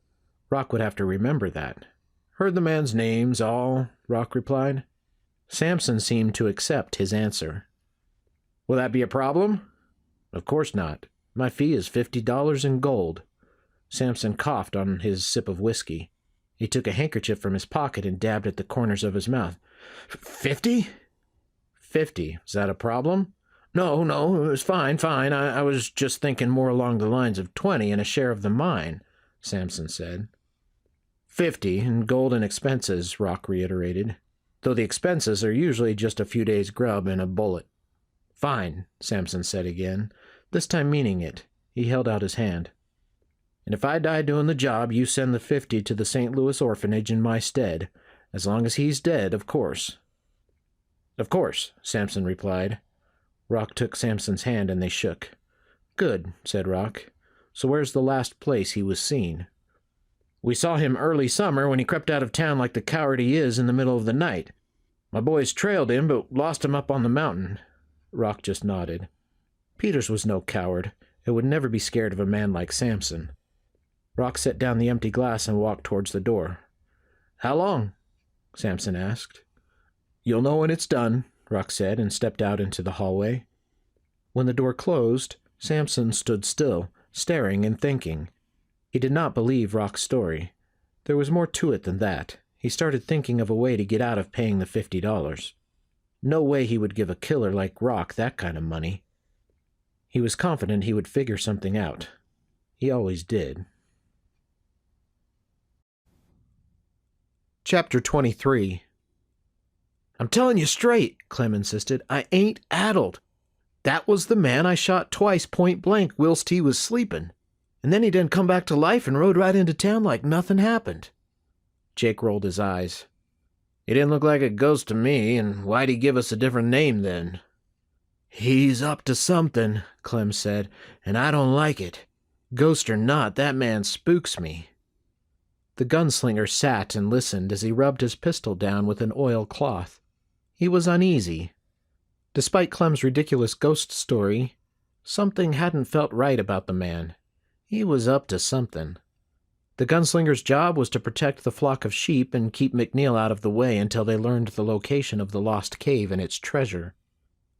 Rock would have to remember that. "Heard the man's names, all," Rock replied. Sampson seemed to accept his answer. "Will that be a problem?" "Of course not. My fee is $50 in gold." Sampson coughed on his sip of whiskey. He took a handkerchief from his pocket and dabbed at the corners of his mouth. "50?" "50. Is that a problem?" No, it was fine. I was just thinking more along the lines of 20 and a share of the mine, Sampson said. 50 in gold and expenses, Rock reiterated, though the expenses are usually just a few days' grub and a bullet. Fine, Sampson said again, this time meaning it. He held out his hand. And if I die doing the job, you send the 50 to the St. Louis orphanage in my stead, as long as he's dead, of course. Of course, Sampson replied. Rock took Sampson's hand and they shook. Good, said Rock. So where's the last place he was seen? We saw him early summer when he crept out of town like the coward he is in the middle of the night. My boys trailed him, but lost him up on the mountain. Rock just nodded. Peters was no coward, and would never be scared of a man like Sampson. Rock set down the empty glass and walked towards the door. How long? Sampson asked. You'll know when it's done, Rock said, and stepped out into the hallway. When the door closed, Sampson stood still, staring and thinking. He did not believe Rock's story. There was more to it than that. He started thinking of a way to get out of paying the $50. No way he would give a killer like Rock that kind of money. He was confident he would figure something out. He always did. Chapter 23. I'm telling you straight, Clem insisted. I ain't addled. That was the man I shot twice point blank whilst he was sleeping. And then he didn't come back to life and rode right into town like nothing happened. Jake rolled his eyes. He didn't look like a ghost to me, and why'd he give us a different name then? He's up to something, Clem said, and I don't like it. Ghost or not, that man spooks me. The gunslinger sat and listened as he rubbed his pistol down with an oil cloth. He was uneasy. Despite Clem's ridiculous ghost story, something hadn't felt right about the man. He was up to something. The gunslinger's job was to protect the flock of sheep and keep MacNeil out of the way until they learned the location of the lost cave and its treasure.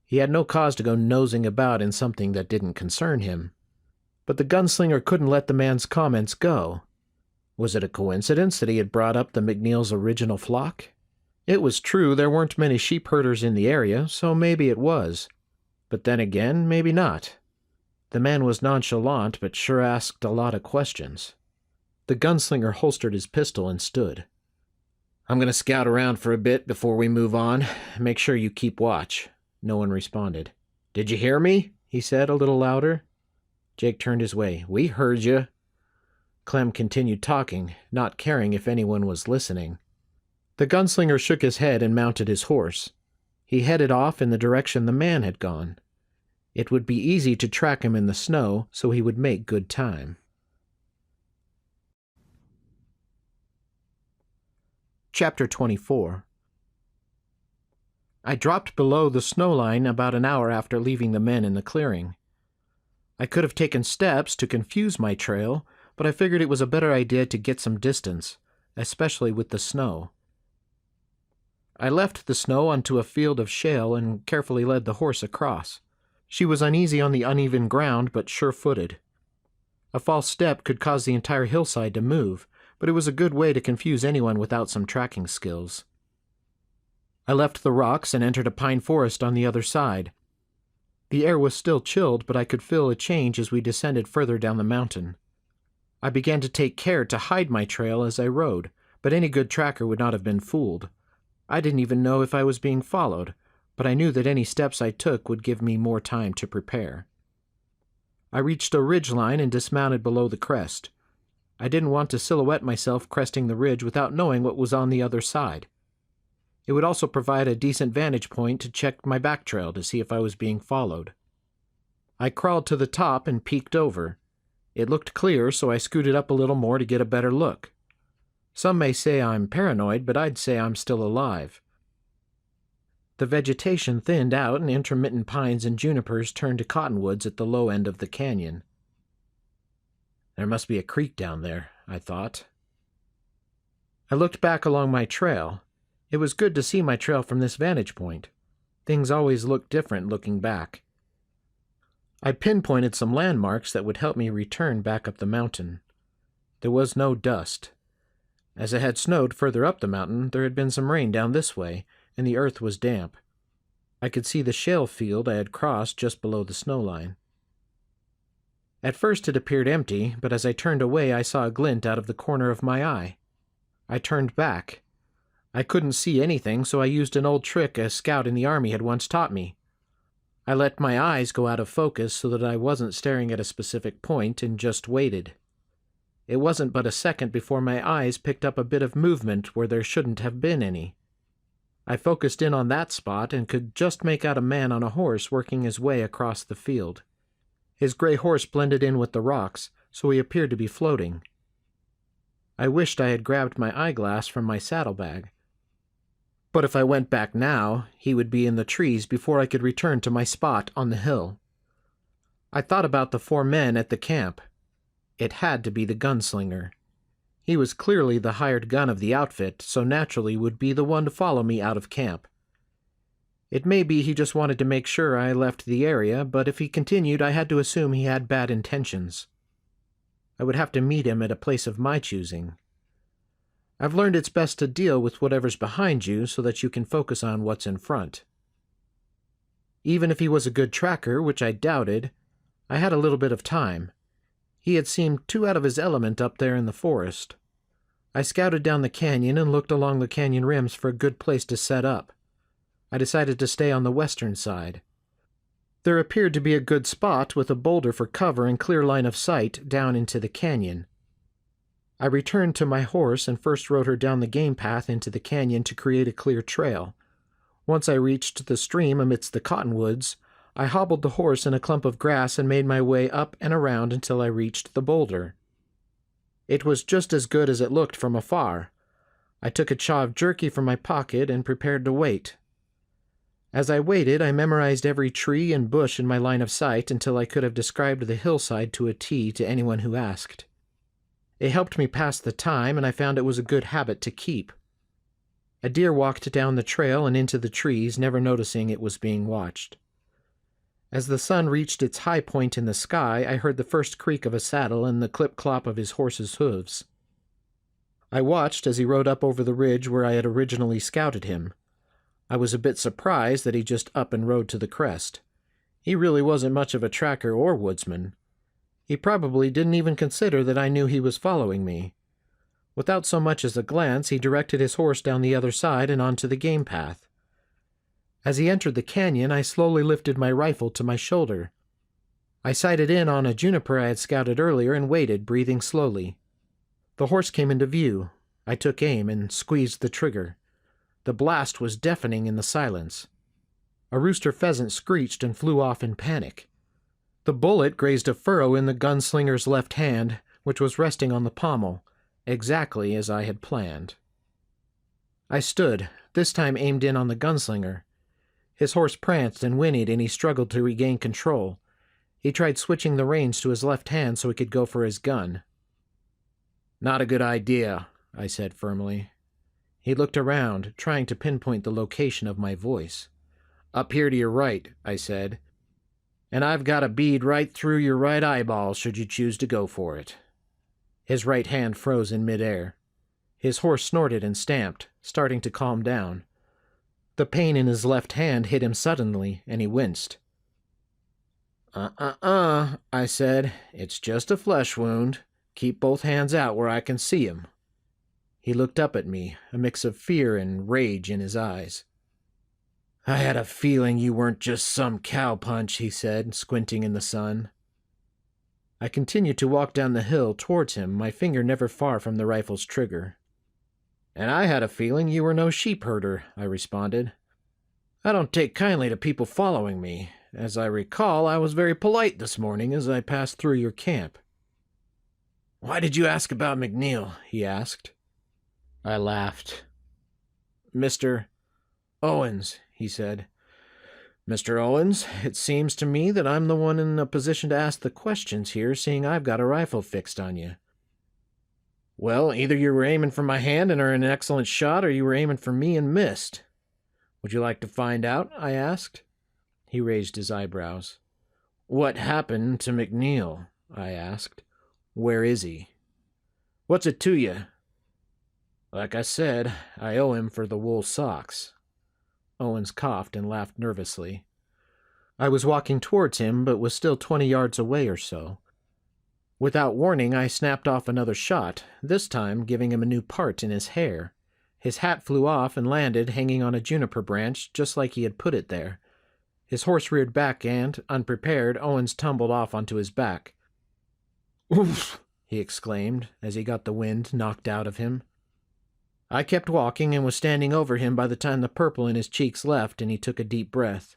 He had no cause to go nosing about in something that didn't concern him. But the gunslinger couldn't let the man's comments go. Was it a coincidence that he had brought up the MacNeils' original flock? It was true there weren't many sheep herders in the area, so maybe it was. But then again, maybe not. The man was nonchalant, but sure asked a lot of questions. The gunslinger holstered his pistol and stood. I'm going to scout around for a bit before we move on. Make sure you keep watch. No one responded. Did you hear me? He said a little louder. Jake turned his way. We heard you. Clem continued talking, not caring if anyone was listening. The gunslinger shook his head and mounted his horse. He headed off in the direction the man had gone. It would be easy to track him in the snow, so he would make good time. Chapter 24. I dropped below the snow line about an hour after leaving the men in the clearing. I could have taken steps to confuse my trail, but I figured it was a better idea to get some distance, especially with the snow. I left the snow onto a field of shale and carefully led the horse across. She was uneasy on the uneven ground, but sure-footed. A false step could cause the entire hillside to move, but it was a good way to confuse anyone without some tracking skills. I left the rocks and entered a pine forest on the other side. The air was still chilled, but I could feel a change as we descended further down the mountain. I began to take care to hide my trail as I rode, but any good tracker would not have been fooled. I didn't even know if I was being followed, but I knew that any steps I took would give me more time to prepare. I reached a ridgeline and dismounted below the crest. I didn't want to silhouette myself cresting the ridge without knowing what was on the other side. It would also provide a decent vantage point to check my back trail to see if I was being followed. I crawled to the top and peeked over. It looked clear, so I scooted up a little more to get a better look. Some may say I'm paranoid, but I'd say I'm still alive. The vegetation thinned out and intermittent pines and junipers turned to cottonwoods at the low end of the canyon. There must be a creek down there, I thought. I looked back along my trail. It was good to see my trail from this vantage point. Things always look different looking back. I pinpointed some landmarks that would help me return back up the mountain. There was no dust. As it had snowed further up the mountain, there had been some rain down this way, and the earth was damp. I could see the shale field I had crossed just below the snow line. At first it appeared empty, but as I turned away I saw a glint out of the corner of my eye. I turned back. I couldn't see anything, so I used an old trick a scout in the army had once taught me. I let my eyes go out of focus so that I wasn't staring at a specific point and just waited. It wasn't but a second before my eyes picked up a bit of movement where there shouldn't have been any. I focused in on that spot and could just make out a man on a horse working his way across the field. His gray horse blended in with the rocks, so he appeared to be floating. I wished I had grabbed my eyeglass from my saddlebag. But if I went back now, he would be in the trees before I could return to my spot on the hill. I thought about the 4 men at the camp. It had to be the gunslinger. He was clearly the hired gun of the outfit, so naturally would be the one to follow me out of camp. It may be he just wanted to make sure I left the area, but if he continued, I had to assume he had bad intentions. I would have to meet him at a place of my choosing. I've learned it's best to deal with whatever's behind you so that you can focus on what's in front. Even if he was a good tracker, which I doubted, I had a little bit of time. He had seemed too out of his element up there in the forest. I scouted down the canyon and looked along the canyon rims for a good place to set up. I decided to stay on the western side. There appeared to be a good spot with a boulder for cover and clear line of sight down into the canyon. I returned to my horse and first rode her down the game path into the canyon to create a clear trail. Once I reached the stream amidst the cottonwoods, I hobbled the horse in a clump of grass and made my way up and around until I reached the boulder. It was just as good as it looked from afar. I took a chaw of jerky from my pocket and prepared to wait. As I waited, I memorized every tree and bush in my line of sight until I could have described the hillside to a T to anyone who asked. It helped me pass the time, and I found it was a good habit to keep. A deer walked down the trail and into the trees, never noticing it was being watched. As the sun reached its high point in the sky, I heard the first creak of a saddle and the clip-clop of his horse's hooves. I watched as he rode up over the ridge where I had originally scouted him. I was a bit surprised that he just up and rode to the crest. He really wasn't much of a tracker or woodsman. He probably didn't even consider that I knew he was following me. Without so much as a glance, he directed his horse down the other side and onto the game path. As he entered the canyon, I slowly lifted my rifle to my shoulder. I sighted in on a juniper I had scouted earlier and waited, breathing slowly. The horse came into view. I took aim and squeezed the trigger. The blast was deafening in the silence. A rooster pheasant screeched and flew off in panic. The bullet grazed a furrow in the gunslinger's left hand, which was resting on the pommel, exactly as I had planned. I stood, this time aimed in on the gunslinger. His horse pranced and whinnied, and he struggled to regain control. He tried switching the reins to his left hand so he could go for his gun. "Not a good idea," I said firmly. He looked around, trying to pinpoint the location of my voice. "Up here to your right," I said. "And I've got a bead right through your right eyeball should you choose to go for it." His right hand froze in midair. His horse snorted and stamped, starting to calm down. The pain in his left hand hit him suddenly, and he winced. I said. "It's just a flesh wound. Keep both hands out where I can see 'em." He looked up at me, a mix of fear and rage in his eyes. "I had a feeling you weren't just some cowpunch," he said, squinting in the sun. I continued to walk down the hill towards him, my finger never far from the rifle's trigger. "And I had a feeling you were no sheep herder," I responded. "I don't take kindly to people following me. As I recall, I was very polite this morning as I passed through your camp." "Why did you ask about MacNeil?" he asked. I laughed. "Mr. Owens," he said. "Mr. Owens, it seems to me that I'm the one in a position to ask the questions here, seeing I've got a rifle fixed on you." "Well, either you were aiming for my hand and are an excellent shot, or you were aiming for me and missed. Would you like to find out?" I asked. He raised his eyebrows. "What happened to MacNeil?" I asked. "Where is he?" "What's it to you?" "Like I said, I owe him for the wool socks." Owens coughed and laughed nervously. I was walking towards him, but was still 20 yards away or so. Without warning, I snapped off another shot, this time giving him a new part in his hair. His hat flew off and landed hanging on a juniper branch, just like he had put it there. His horse reared back and, unprepared, Owens tumbled off onto his back. "Oof!" he exclaimed, as he got the wind knocked out of him. I kept walking and was standing over him by the time the purple in his cheeks left and he took a deep breath.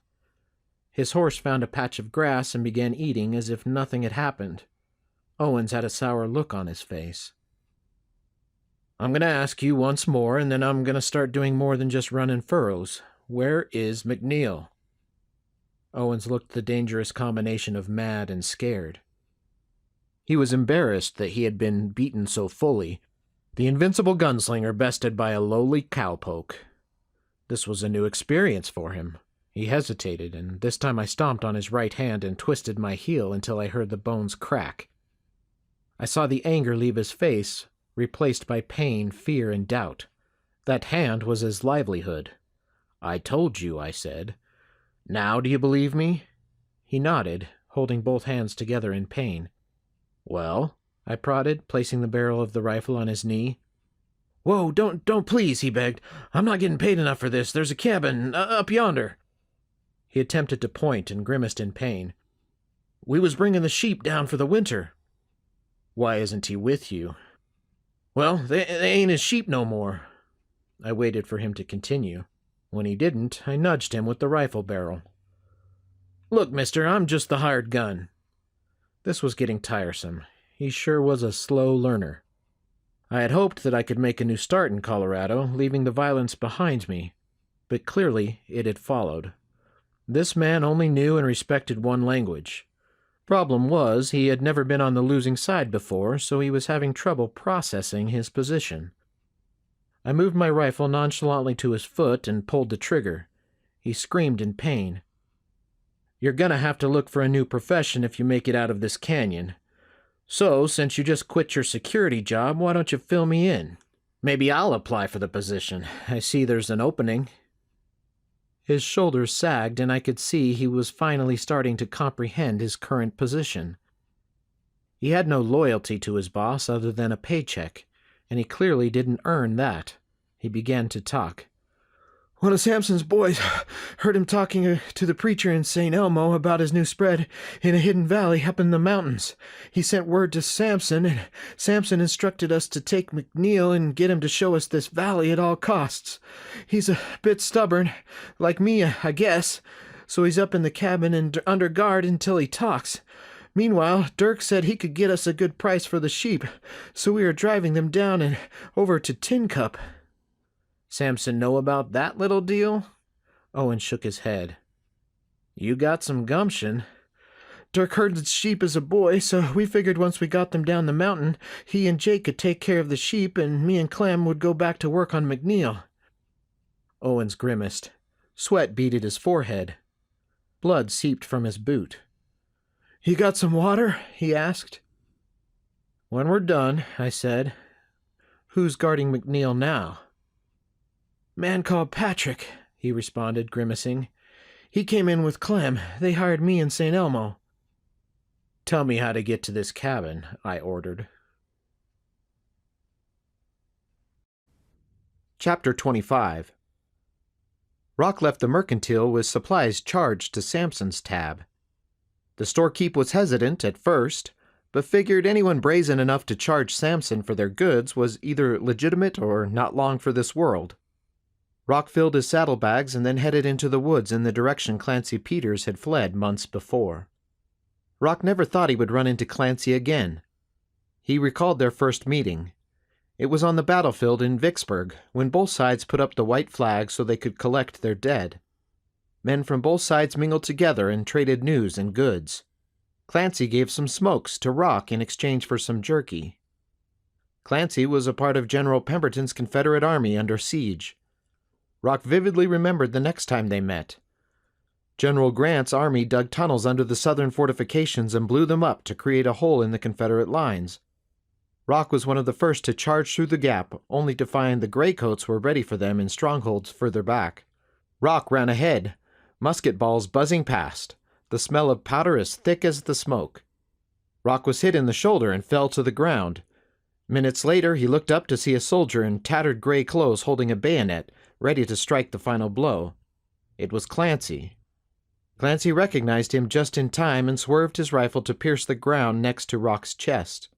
His horse found a patch of grass and began eating as if nothing had happened. Owens had a sour look on his face. "I'm going to ask you once more, and then I'm going to start doing more than just running furrows. Where is MacNeil?" Owens looked the dangerous combination of mad and scared. He was embarrassed that he had been beaten so fully. The invincible gunslinger bested by a lowly cowpoke. This was a new experience for him. He hesitated, and this time I stomped on his right hand and twisted my heel until I heard the bones crack. I saw the anger leave his face, replaced by pain, fear, and doubt. That hand was his livelihood. "I told you," I said. "Now do you believe me?" He nodded, holding both hands together in pain. "Well?" I prodded, placing the barrel of the rifle on his knee. "Whoa, don't please," he begged. "I'm not getting paid enough for this. There's a cabin up yonder." He attempted to point and grimaced in pain. "We was bringing the sheep down for the winter." "Why isn't he with you?" "Well, they ain't his sheep no more." I waited for him to continue. When he didn't, I nudged him with the rifle barrel. "Look, mister, I'm just the hired gun." This was getting tiresome. He sure was a slow learner. I had hoped that I could make a new start in Colorado, leaving the violence behind me, but clearly it had followed. This man only knew and respected one language. Problem was, he had never been on the losing side before, so he was having trouble processing his position. I moved my rifle nonchalantly to his foot and pulled the trigger. He screamed in pain. "You're gonna have to look for a new profession if you make it out of this canyon. So, since you just quit your security job, why don't you fill me in? Maybe I'll apply for the position. I see there's an opening." His shoulders sagged, and I could see he was finally starting to comprehend his current position. He had no loyalty to his boss other than a paycheck, and he clearly didn't earn that. He began to talk. "One of Sampson's boys heard him talking to the preacher in St. Elmo about his new spread in a hidden valley up in the mountains. He sent word to Sampson, and Sampson instructed us to take MacNeil and get him to show us this valley at all costs. He's a bit stubborn, like me, I guess, so he's up in the cabin and under guard until he talks. Meanwhile, Dirk said he could get us a good price for the sheep, so we are driving them down and over to Tin Cup." "Sampson know about that little deal?" Owen shook his head. "You got some gumption." "Dirk herded sheep as a boy, so we figured once we got them down the mountain, he and Jake could take care of the sheep, and me and Clem would go back to work on MacNeil." Owens grimaced. Sweat beaded his forehead. Blood seeped from his boot. "You got some water?" he asked. "When we're done," I said. "Who's guarding MacNeil now?" "Man called Patrick," he responded, grimacing. "He came in with Clem. They hired me in St. Elmo." "Tell me how to get to this cabin," I ordered. Chapter 25. Rock left the mercantile with supplies charged to Sampson's tab. The storekeep was hesitant at first, but figured anyone brazen enough to charge Sampson for their goods was either legitimate or not long for this world. Rock filled his saddlebags and then headed into the woods in the direction Clancy Peters had fled months before. Rock never thought he would run into Clancy again. He recalled their first meeting. It was on the battlefield in Vicksburg, when both sides put up the white flag so they could collect their dead. Men from both sides mingled together and traded news and goods. Clancy gave some smokes to Rock in exchange for some jerky. Clancy was a part of General Pemberton's Confederate Army under siege. Rock vividly remembered the next time they met. General Grant's army dug tunnels under the southern fortifications and blew them up to create a hole in the Confederate lines. Rock was one of the first to charge through the gap, only to find the Graycoats were ready for them in strongholds further back. Rock ran ahead, musket balls buzzing past, the smell of powder as thick as the smoke. Rock was hit in the shoulder and fell to the ground. Minutes later, he looked up to see a soldier in tattered gray clothes holding a bayonet, ready to strike the final blow. It was Clancy. Clancy recognized him just in time and swerved his rifle to pierce the ground next to Rock's chest.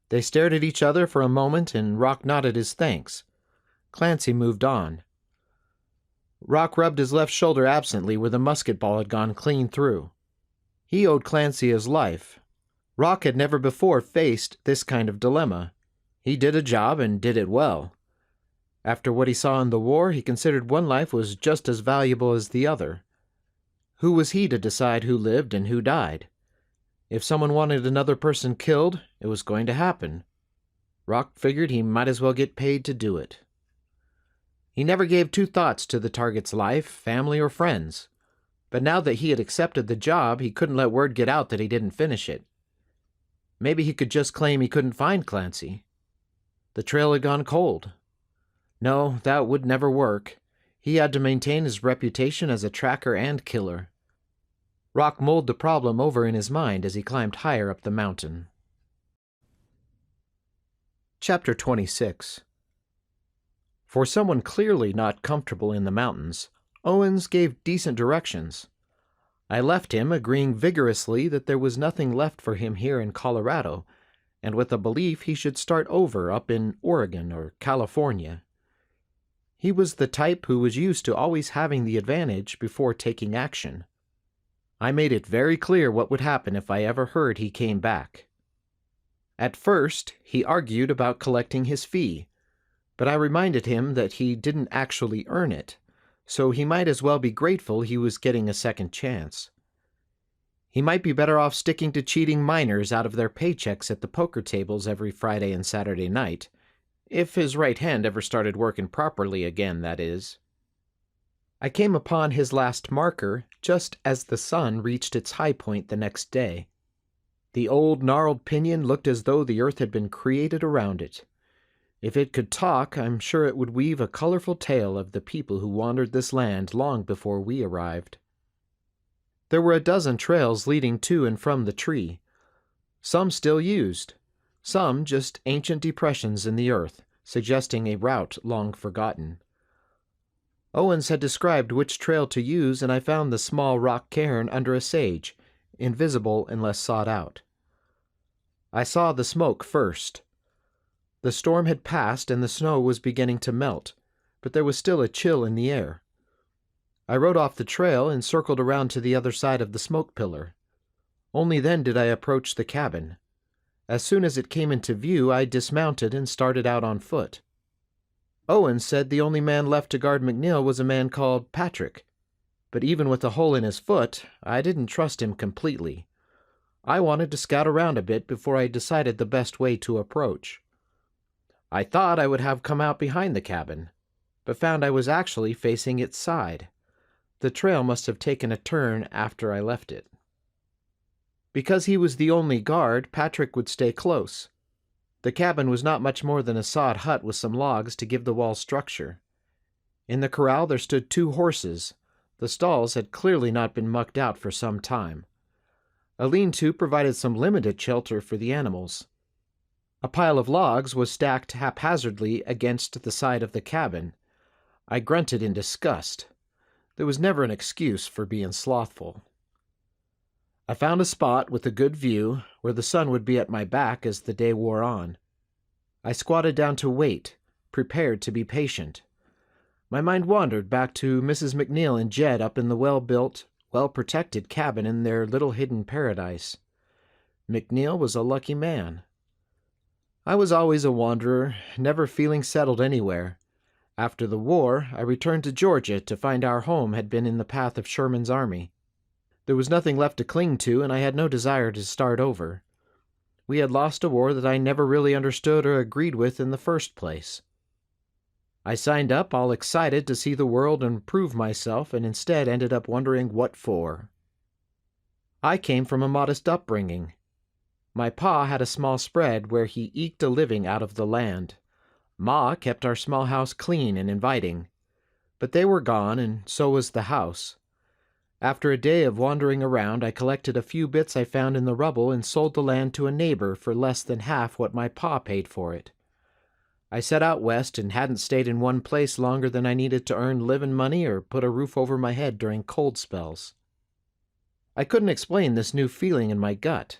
They stared at each other for a moment, and Rock nodded his thanks. Clancy moved on. Rock rubbed his left shoulder absently where the musket ball had gone clean through. He owed Clancy his life. Rock had never before faced this kind of dilemma. He did a job and did it well. After what he saw in the war, he considered one life was just as valuable as the other. Who was he to decide who lived and who died? If someone wanted another person killed, it was going to happen. Rock figured he might as well get paid to do it. He never gave two thoughts to the target's life, family, or friends. But now that he had accepted the job, he couldn't let word get out that he didn't finish it. Maybe he could just claim he couldn't find Clancy. The trail had gone cold. No, that would never work. He had to maintain his reputation as a tracker and killer. Rock mulled the problem over in his mind as he climbed higher up the mountain. Chapter 26. For someone clearly not comfortable in the mountains, Owens gave decent directions. I left him, agreeing vigorously that there was nothing left for him here in Colorado, and with a belief he should start over up in Oregon or California. He was the type who was used to always having the advantage before taking action. I made it very clear what would happen if I ever heard he came back. At first, he argued about collecting his fee, but I reminded him that he didn't actually earn it, so he might as well be grateful he was getting a second chance. He might be better off sticking to cheating miners out of their paychecks at the poker tables every Friday and Saturday night, if his right hand ever started working properly again, that is. I came upon his last marker just as the sun reached its high point the next day. The old gnarled pinyon looked as though the earth had been created around it. If it could talk, I'm sure it would weave a colorful tale of the people who wandered this land long before we arrived. There were a dozen trails leading to and from the tree, some still used, some just ancient depressions in the earth, suggesting a route long forgotten. Owens had described which trail to use, and I found the small rock cairn under a sage, invisible unless sought out. I saw the smoke first. The storm had passed and the snow was beginning to melt, but there was still a chill in the air. I rode off the trail and circled around to the other side of the smoke pillar. Only then did I approach the cabin. As soon as it came into view, I dismounted and started out on foot. Owens said the only man left to guard MacNeil was a man called Patrick, but even with a hole in his foot, I didn't trust him completely. I wanted to scout around a bit before I decided the best way to approach. I thought I would have come out behind the cabin, but found I was actually facing its side. The trail must have taken a turn after I left it. Because he was the only guard, Patrick would stay close. The cabin was not much more than a sod hut with some logs to give the wall structure. In the corral there stood 2 horses. The stalls had clearly not been mucked out for some time. A lean-to provided some limited shelter for the animals. A pile of logs was stacked haphazardly against the side of the cabin. I grunted in disgust. There was never an excuse for being slothful. I found a spot with a good view, where the sun would be at my back as the day wore on. I squatted down to wait, prepared to be patient. My mind wandered back to Mrs. MacNeil and Jed up in the well-built, well-protected cabin in their little hidden paradise. MacNeil was a lucky man. I was always a wanderer, never feeling settled anywhere. After the war, I returned to Georgia to find our home had been in the path of Sherman's army. There was nothing left to cling to, and I had no desire to start over. We had lost a war that I never really understood or agreed with in the first place. I signed up all excited to see the world and prove myself, and instead ended up wondering what for. I came from a modest upbringing. My pa had a small spread where he eked a living out of the land. Ma kept our small house clean and inviting. But they were gone, and so was the house. After a day of wandering around, I collected a few bits I found in the rubble and sold the land to a neighbor for less than half what my pa paid for it. I set out west and hadn't stayed in one place longer than I needed to earn living money or put a roof over my head during cold spells. I couldn't explain this new feeling in my gut.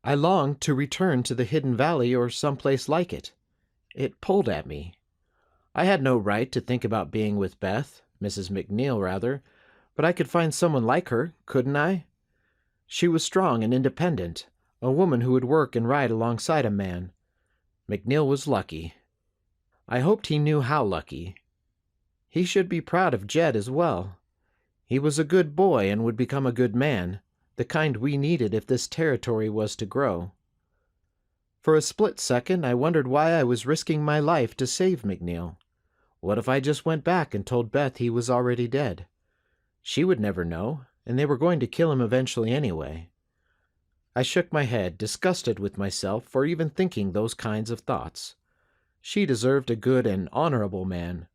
I longed to return to the Hidden Valley or someplace like it. It pulled at me. I had no right to think about being with Beth, Mrs. MacNeil rather, but I could find someone like her, couldn't I? She was strong and independent, a woman who would work and ride alongside a man. MacNeil was lucky. I hoped he knew how lucky. He should be proud of Jed as well. He was a good boy and would become a good man, the kind we needed if this territory was to grow. For a split second, I wondered why I was risking my life to save MacNeil. What if I just went back and told Beth he was already dead? She would never know, and they were going to kill him eventually anyway. I shook my head, disgusted with myself for even thinking those kinds of thoughts. She deserved a good and honorable man.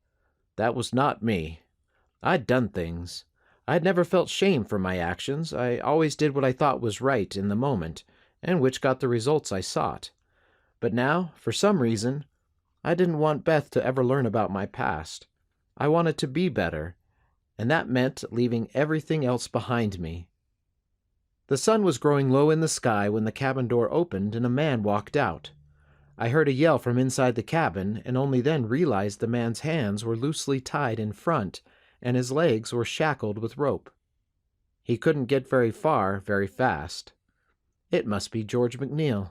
That was not me. I'd done things. I'd never felt shame for my actions. I always did what I thought was right in the moment, and which got the results I sought. But now, for some reason, I didn't want Beth to ever learn about my past. I wanted to be better, and that meant leaving everything else behind me. The sun was growing low in the sky when the cabin door opened and a man walked out. I heard a yell from inside the cabin and only then realized the man's hands were loosely tied in front and his legs were shackled with rope. He couldn't get very far very fast. It must be George MacNeil.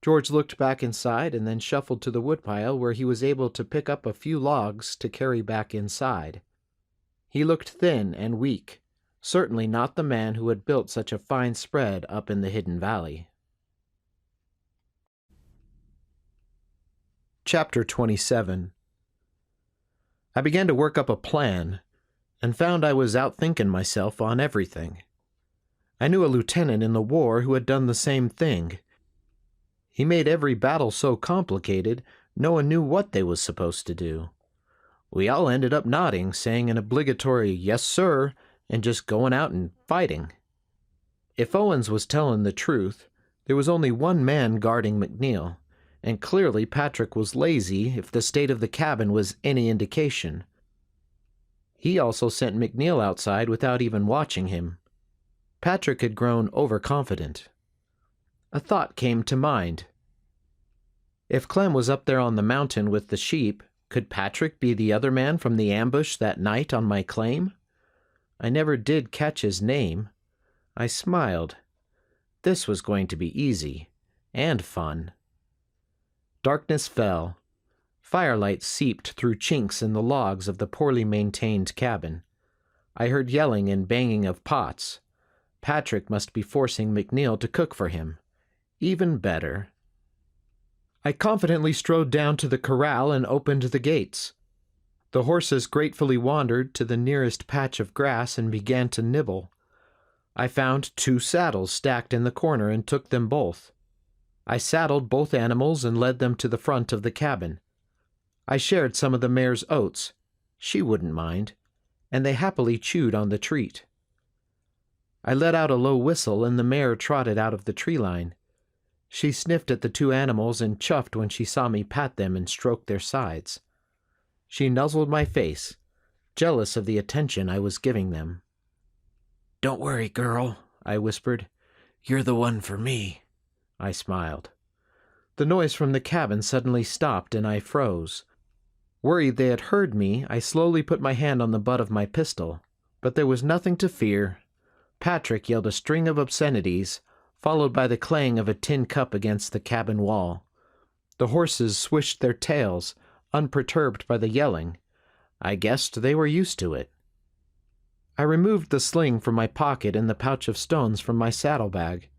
George looked back inside and then shuffled to the woodpile where he was able to pick up a few logs to carry back inside. He looked thin and weak. Certainly not the man who had built such a fine spread up in the Hidden Valley. Chapter 27. I began to work up a plan, and found I was outthinking myself on everything. I knew a lieutenant in the war who had done the same thing. He made every battle so complicated, no one knew what they was supposed to do. We all ended up nodding, saying an obligatory "yes, sir," and just going out and fighting. If Owens was telling the truth, there was only one man guarding MacNeil, and clearly Patrick was lazy if the state of the cabin was any indication. He also sent MacNeil outside without even watching him. Patrick had grown overconfident. A thought came to mind. If Clem was up there on the mountain with the sheep, could Patrick be the other man from the ambush that night on my claim? I never did catch his name. I smiled. This was going to be easy and fun. Darkness fell. Firelight seeped through chinks in the logs of the poorly maintained cabin. I heard yelling and banging of pots. Patrick must be forcing MacNeil to cook for him. Even better. I confidently strode down to the corral and opened the gates. The horses gratefully wandered to the nearest patch of grass and began to nibble. I found 2 saddles stacked in the corner and took them both. I saddled both animals and led them to the front of the cabin. I shared some of the mare's oats. She wouldn't mind, and they happily chewed on the treat. I let out a low whistle and the mare trotted out of the tree line. She sniffed at the 2 animals and chuffed when she saw me pat them and stroke their sides. She nuzzled my face, jealous of the attention I was giving them. "Don't worry, girl," I whispered. "You're the one for me." I smiled. The noise from the cabin suddenly stopped and I froze. Worried they had heard me, I slowly put my hand on the butt of my pistol. But there was nothing to fear. Patrick yelled a string of obscenities, followed by the clang of a tin cup against the cabin wall. The horses swished their tails, unperturbed by the yelling. I guessed they were used to it. I removed the sling from my pocket and the pouch of stones from my saddlebag.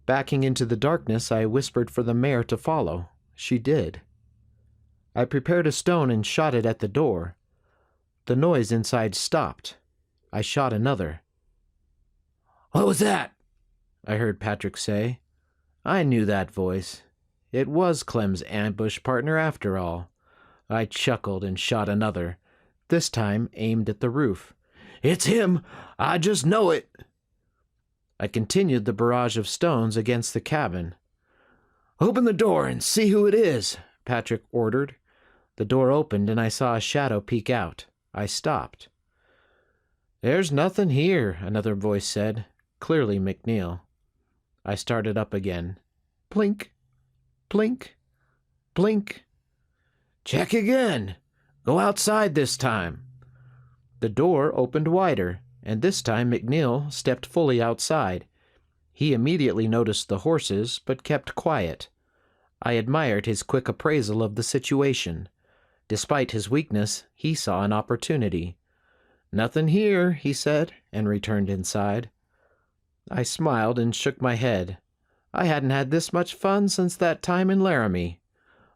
Backing into the darkness, I whispered for the mare to follow. She did. I prepared a stone and shot it at the door. The noise inside stopped. I shot another. "What was that?" I heard Patrick say. I knew that voice. It was Clem's ambush partner after all. I chuckled and shot another. this time aimed at the roof. "It's him! I just know it!" I continued the barrage of stones against the cabin. "Open the door and see who it is," Patrick ordered. The door opened and I saw a shadow peek out. I stopped. "There's nothing here," another voice said, clearly MacNeil. I started up again. Plink, plink, blink. "Check again. Go outside this time." The door opened wider, and this time MacNeil stepped fully outside. He immediately noticed the horses, but kept quiet. I admired his quick appraisal of the situation. Despite his weakness, he saw an opportunity. "Nothing here," he said, and returned inside. I smiled and shook my head. I hadn't had this much fun since that time in Laramie.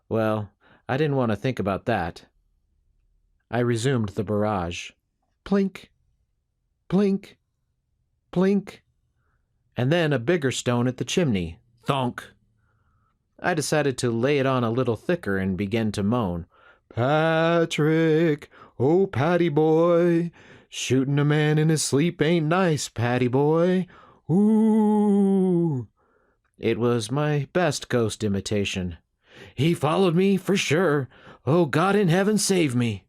Well, I didn't want to think about that. I resumed the barrage. Plink, plink, plink, and then a bigger stone at the chimney. Thunk. I decided to lay it on a little thicker and began to moan. "Patrick, oh Patty boy, shooting a man in his sleep ain't nice, Patty boy. Ooh." It was my best ghost imitation. "He followed me, for sure. Oh, God in heaven save me."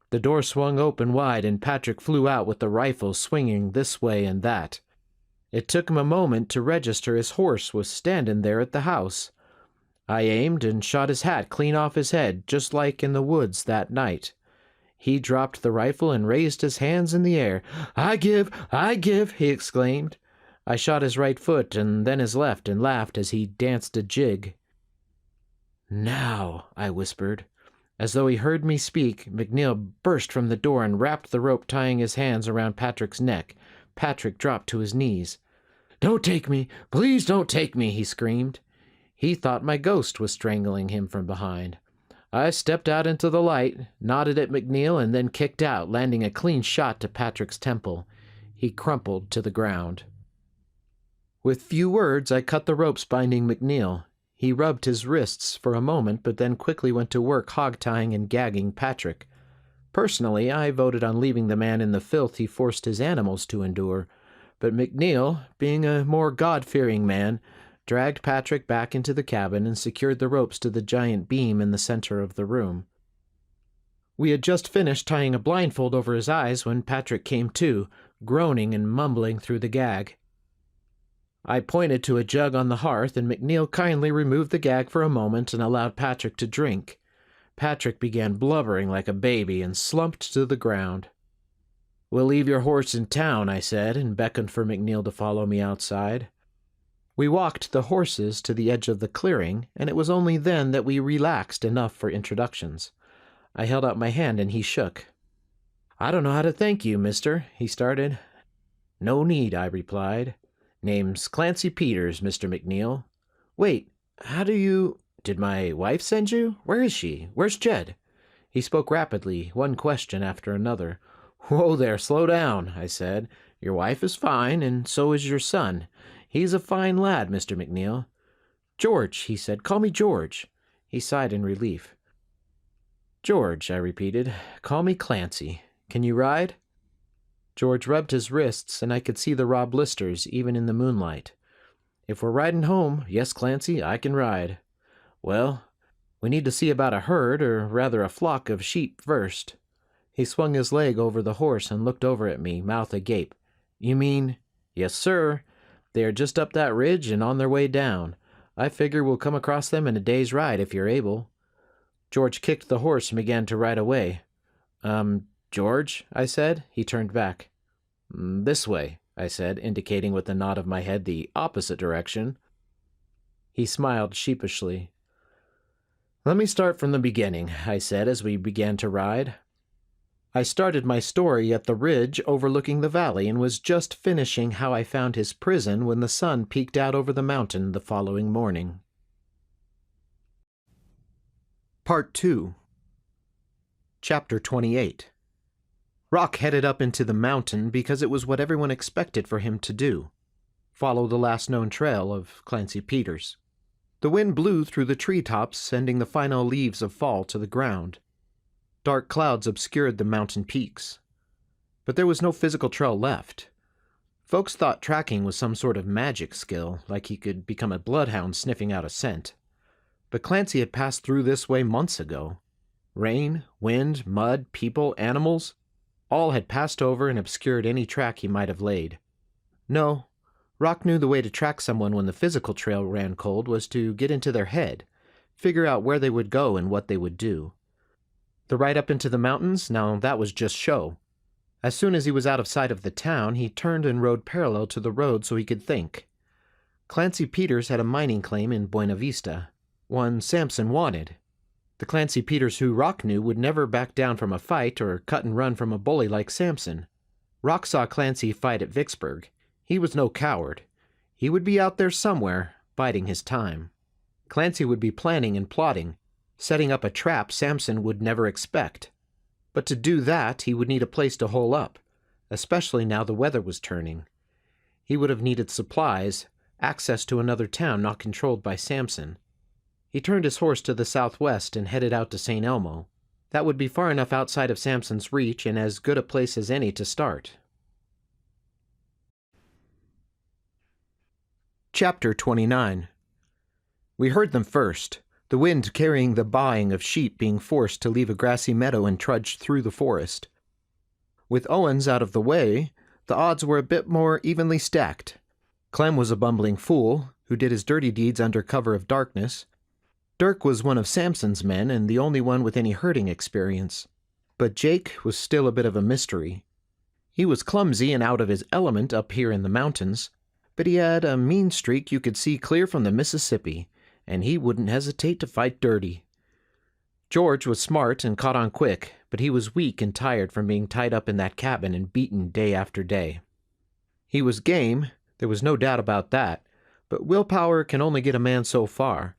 The door swung open wide and Patrick flew out with the rifle swinging this way and that. It took him a moment to register his horse was standing there at the house. I aimed and shot his hat clean off his head, just like in the woods that night. He dropped the rifle and raised his hands in the air. I give, he exclaimed. I shot his right foot and then his left and laughed as he danced a jig. "Now," I whispered. As though he heard me speak, MacNeil burst from the door and wrapped the rope tying his hands around Patrick's neck. Patrick dropped to his knees. "Don't take me! Please don't take me!" he screamed. He thought my ghost was strangling him from behind. I stepped out into the light, nodded at MacNeil, and then kicked out, landing a clean shot to Patrick's temple. He crumpled to the ground. With few words, I cut the ropes binding MacNeil. He rubbed his wrists for a moment, but then quickly went to work hog-tying and gagging Patrick. Personally, I voted on leaving the man in the filth he forced his animals to endure, but MacNeil, being a more God-fearing man, dragged Patrick back into the cabin and secured the ropes to the giant beam in the center of the room. We had just finished tying a blindfold over his eyes when Patrick came to, groaning and mumbling through the gag. I pointed to a jug on the hearth, and MacNeil kindly removed the gag for a moment and allowed Patrick to drink. Patrick began blubbering like a baby and slumped to the ground. "We'll leave your horse in town," I said, and beckoned for MacNeil to follow me outside. We walked the horses to the edge of the clearing, and it was only then that we relaxed enough for introductions. I held out my hand and he shook. "I don't know how to thank you, mister," he started. "No need," I replied. "Name's Clancy Peters, Mr. MacNeil." "Wait, how do you— Did my wife send you? Where is she? Where's Jed?" He spoke rapidly, one question after another. "Whoa there, slow down," I said. "Your wife is fine, and so is your son. He's a fine lad, Mr. MacNeil." "George," he said. "Call me George." He sighed in relief. "George," I repeated. "Call me Clancy. Can you ride?" George rubbed his wrists, and I could see the raw blisters, even in the moonlight. "If we're riding home, yes, Clancy, I can ride." "Well, we need to see about a herd, or rather a flock of sheep first." He swung his leg over the horse and looked over at me, mouth agape. "You mean—" "Yes, sir. They are just up that ridge and on their way down. I figure we'll come across them in a day's ride if you're able." George kicked the horse and began to ride away. George," I said. He turned back. "This way," I said, indicating with a nod of my head the opposite direction. He smiled sheepishly. "Let me start from the beginning," I said as we began to ride. I started my story at the ridge overlooking the valley and was just finishing how I found his prison when the sun peeked out over the mountain the following morning. Part 2. Chapter 28. Rock headed up into the mountain because it was what everyone expected for him to do. Follow the last known trail of Clancy Peters. The wind blew through the treetops, sending the final leaves of fall to the ground. Dark clouds obscured the mountain peaks. But there was no physical trail left. Folks thought tracking was some sort of magic skill, like he could become a bloodhound sniffing out a scent. But Clancy had passed through this way months ago. Rain, wind, mud, people, animals, all had passed over and obscured any track he might have laid. No, Rock knew the way to track someone when the physical trail ran cold was to get into their head, figure out where they would go and what they would do. The ride up into the mountains, now that was just show. As soon as he was out of sight of the town, he turned and rode parallel to the road so he could think. Clancy Peters had a mining claim in Buena Vista, one Sampson wanted. The Clancy Peters who Rock knew would never back down from a fight or cut and run from a bully like Sampson. Rock saw Clancy fight at Vicksburg. He was no coward. He would be out there somewhere, biding his time. Clancy would be planning and plotting, setting up a trap Sampson would never expect. But to do that, he would need a place to hole up, especially now the weather was turning. He would have needed supplies, access to another town not controlled by Sampson. He turned his horse to the southwest and headed out to St. Elmo. That would be far enough outside of Sampson's reach and as good a place as any to start. Chapter 29. We heard them first, the wind carrying the baaing of sheep being forced to leave a grassy meadow and trudge through the forest. With Owens out of the way, the odds were a bit more evenly stacked. Clem was a bumbling fool, who did his dirty deeds under cover of darkness. Dirk was one of Sampson's men and the only one with any herding experience. But Jake was still a bit of a mystery. He was clumsy and out of his element up here in the mountains, but he had a mean streak you could see clear from the Mississippi, and he wouldn't hesitate to fight dirty. George was smart and caught on quick, but he was weak and tired from being tied up in that cabin and beaten day after day. He was game, there was no doubt about that, but willpower can only get a man so far.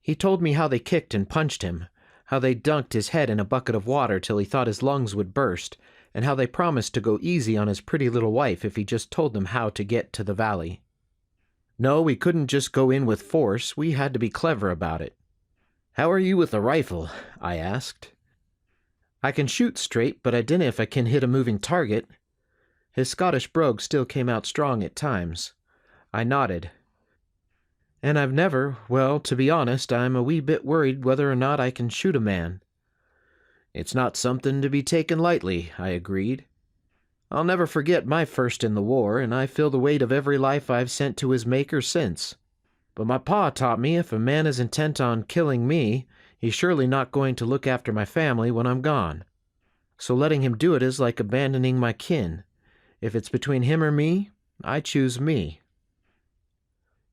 He told me how they kicked and punched him, how they dunked his head in a bucket of water till he thought his lungs would burst, and how they promised to go easy on his pretty little wife if he just told them how to get to the valley. No, we couldn't just go in with force, we had to be clever about it. "How are you with a rifle?" I asked. "I can shoot straight, but I dinna if I can hit a moving target." His Scottish brogue still came out strong at times. I nodded. "And I've never, well, to be honest, I'm a wee bit worried whether or not I can shoot a man." "It's not something to be taken lightly," I agreed. "I'll never forget my first in the war, and I feel the weight of every life I've sent to his Maker since. But my pa taught me if a man is intent on killing me, he's surely not going to look after my family when I'm gone. So letting him do it is like abandoning my kin. If it's between him or me, I choose me."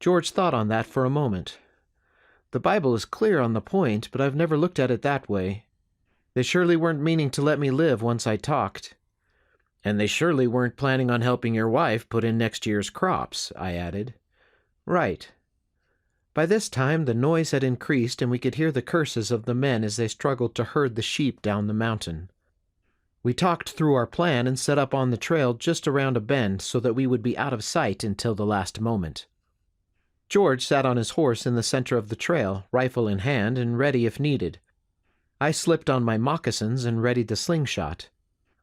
George thought on that for a moment. "The Bible is clear on the point, but I've never looked at it that way. They surely weren't meaning to let me live once I talked." "And they surely weren't planning on helping your wife put in next year's crops," I added. "Right." By this time the noise had increased and we could hear the curses of the men as they struggled to herd the sheep down the mountain. We talked through our plan and set up on the trail just around a bend so that we would be out of sight until the last moment. George sat on his horse in the center of the trail, rifle in hand and ready if needed. I slipped on my moccasins and readied the slingshot.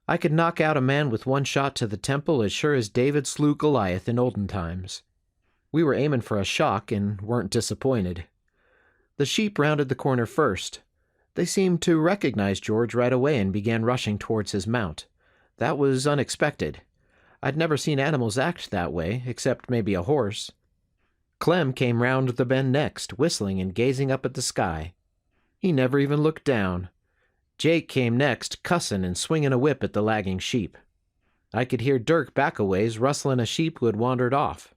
I could knock out a man with one shot to the temple as sure as David slew Goliath in olden times. We were aiming for a shock and weren't disappointed. The sheep rounded the corner first. They seemed to recognize George right away and began rushing towards his mount. That was unexpected. I'd never seen animals act that way, except maybe a horse. Clem came round the bend next, whistling and gazing up at the sky. He never even looked down. Jake came next, cussin' and swinging a whip at the lagging sheep. I could hear Dirk back a ways rustling a sheep who had wandered off.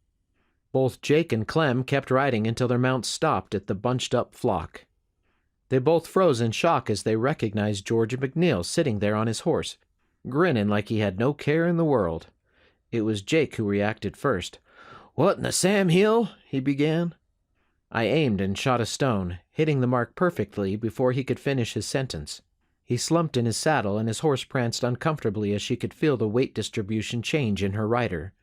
Both Jake and Clem kept riding until their mounts stopped at the bunched-up flock. They both froze in shock as they recognized George MacNeil sitting there on his horse, grinning like he had no care in the world. It was Jake who reacted first. "What in the Sam Hill?" he began. I aimed and shot a stone, hitting the mark perfectly before he could finish his sentence. He slumped in his saddle and his horse pranced uncomfortably as she could feel the weight distribution change in her rider.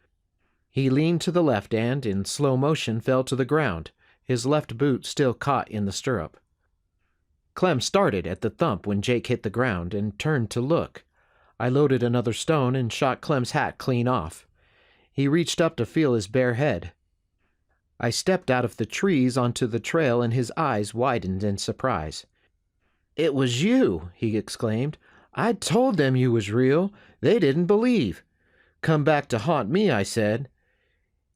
He leaned to the left and, in slow motion, fell to the ground, his left boot still caught in the stirrup. Clem started at the thump when Jake hit the ground and turned to look. I loaded another stone and shot Clem's hat clean off. He reached up to feel his bare head. I stepped out of the trees onto the trail and his eyes widened in surprise. "It was you," he exclaimed. "I told them you was real. They didn't believe. Come back to haunt me, I said."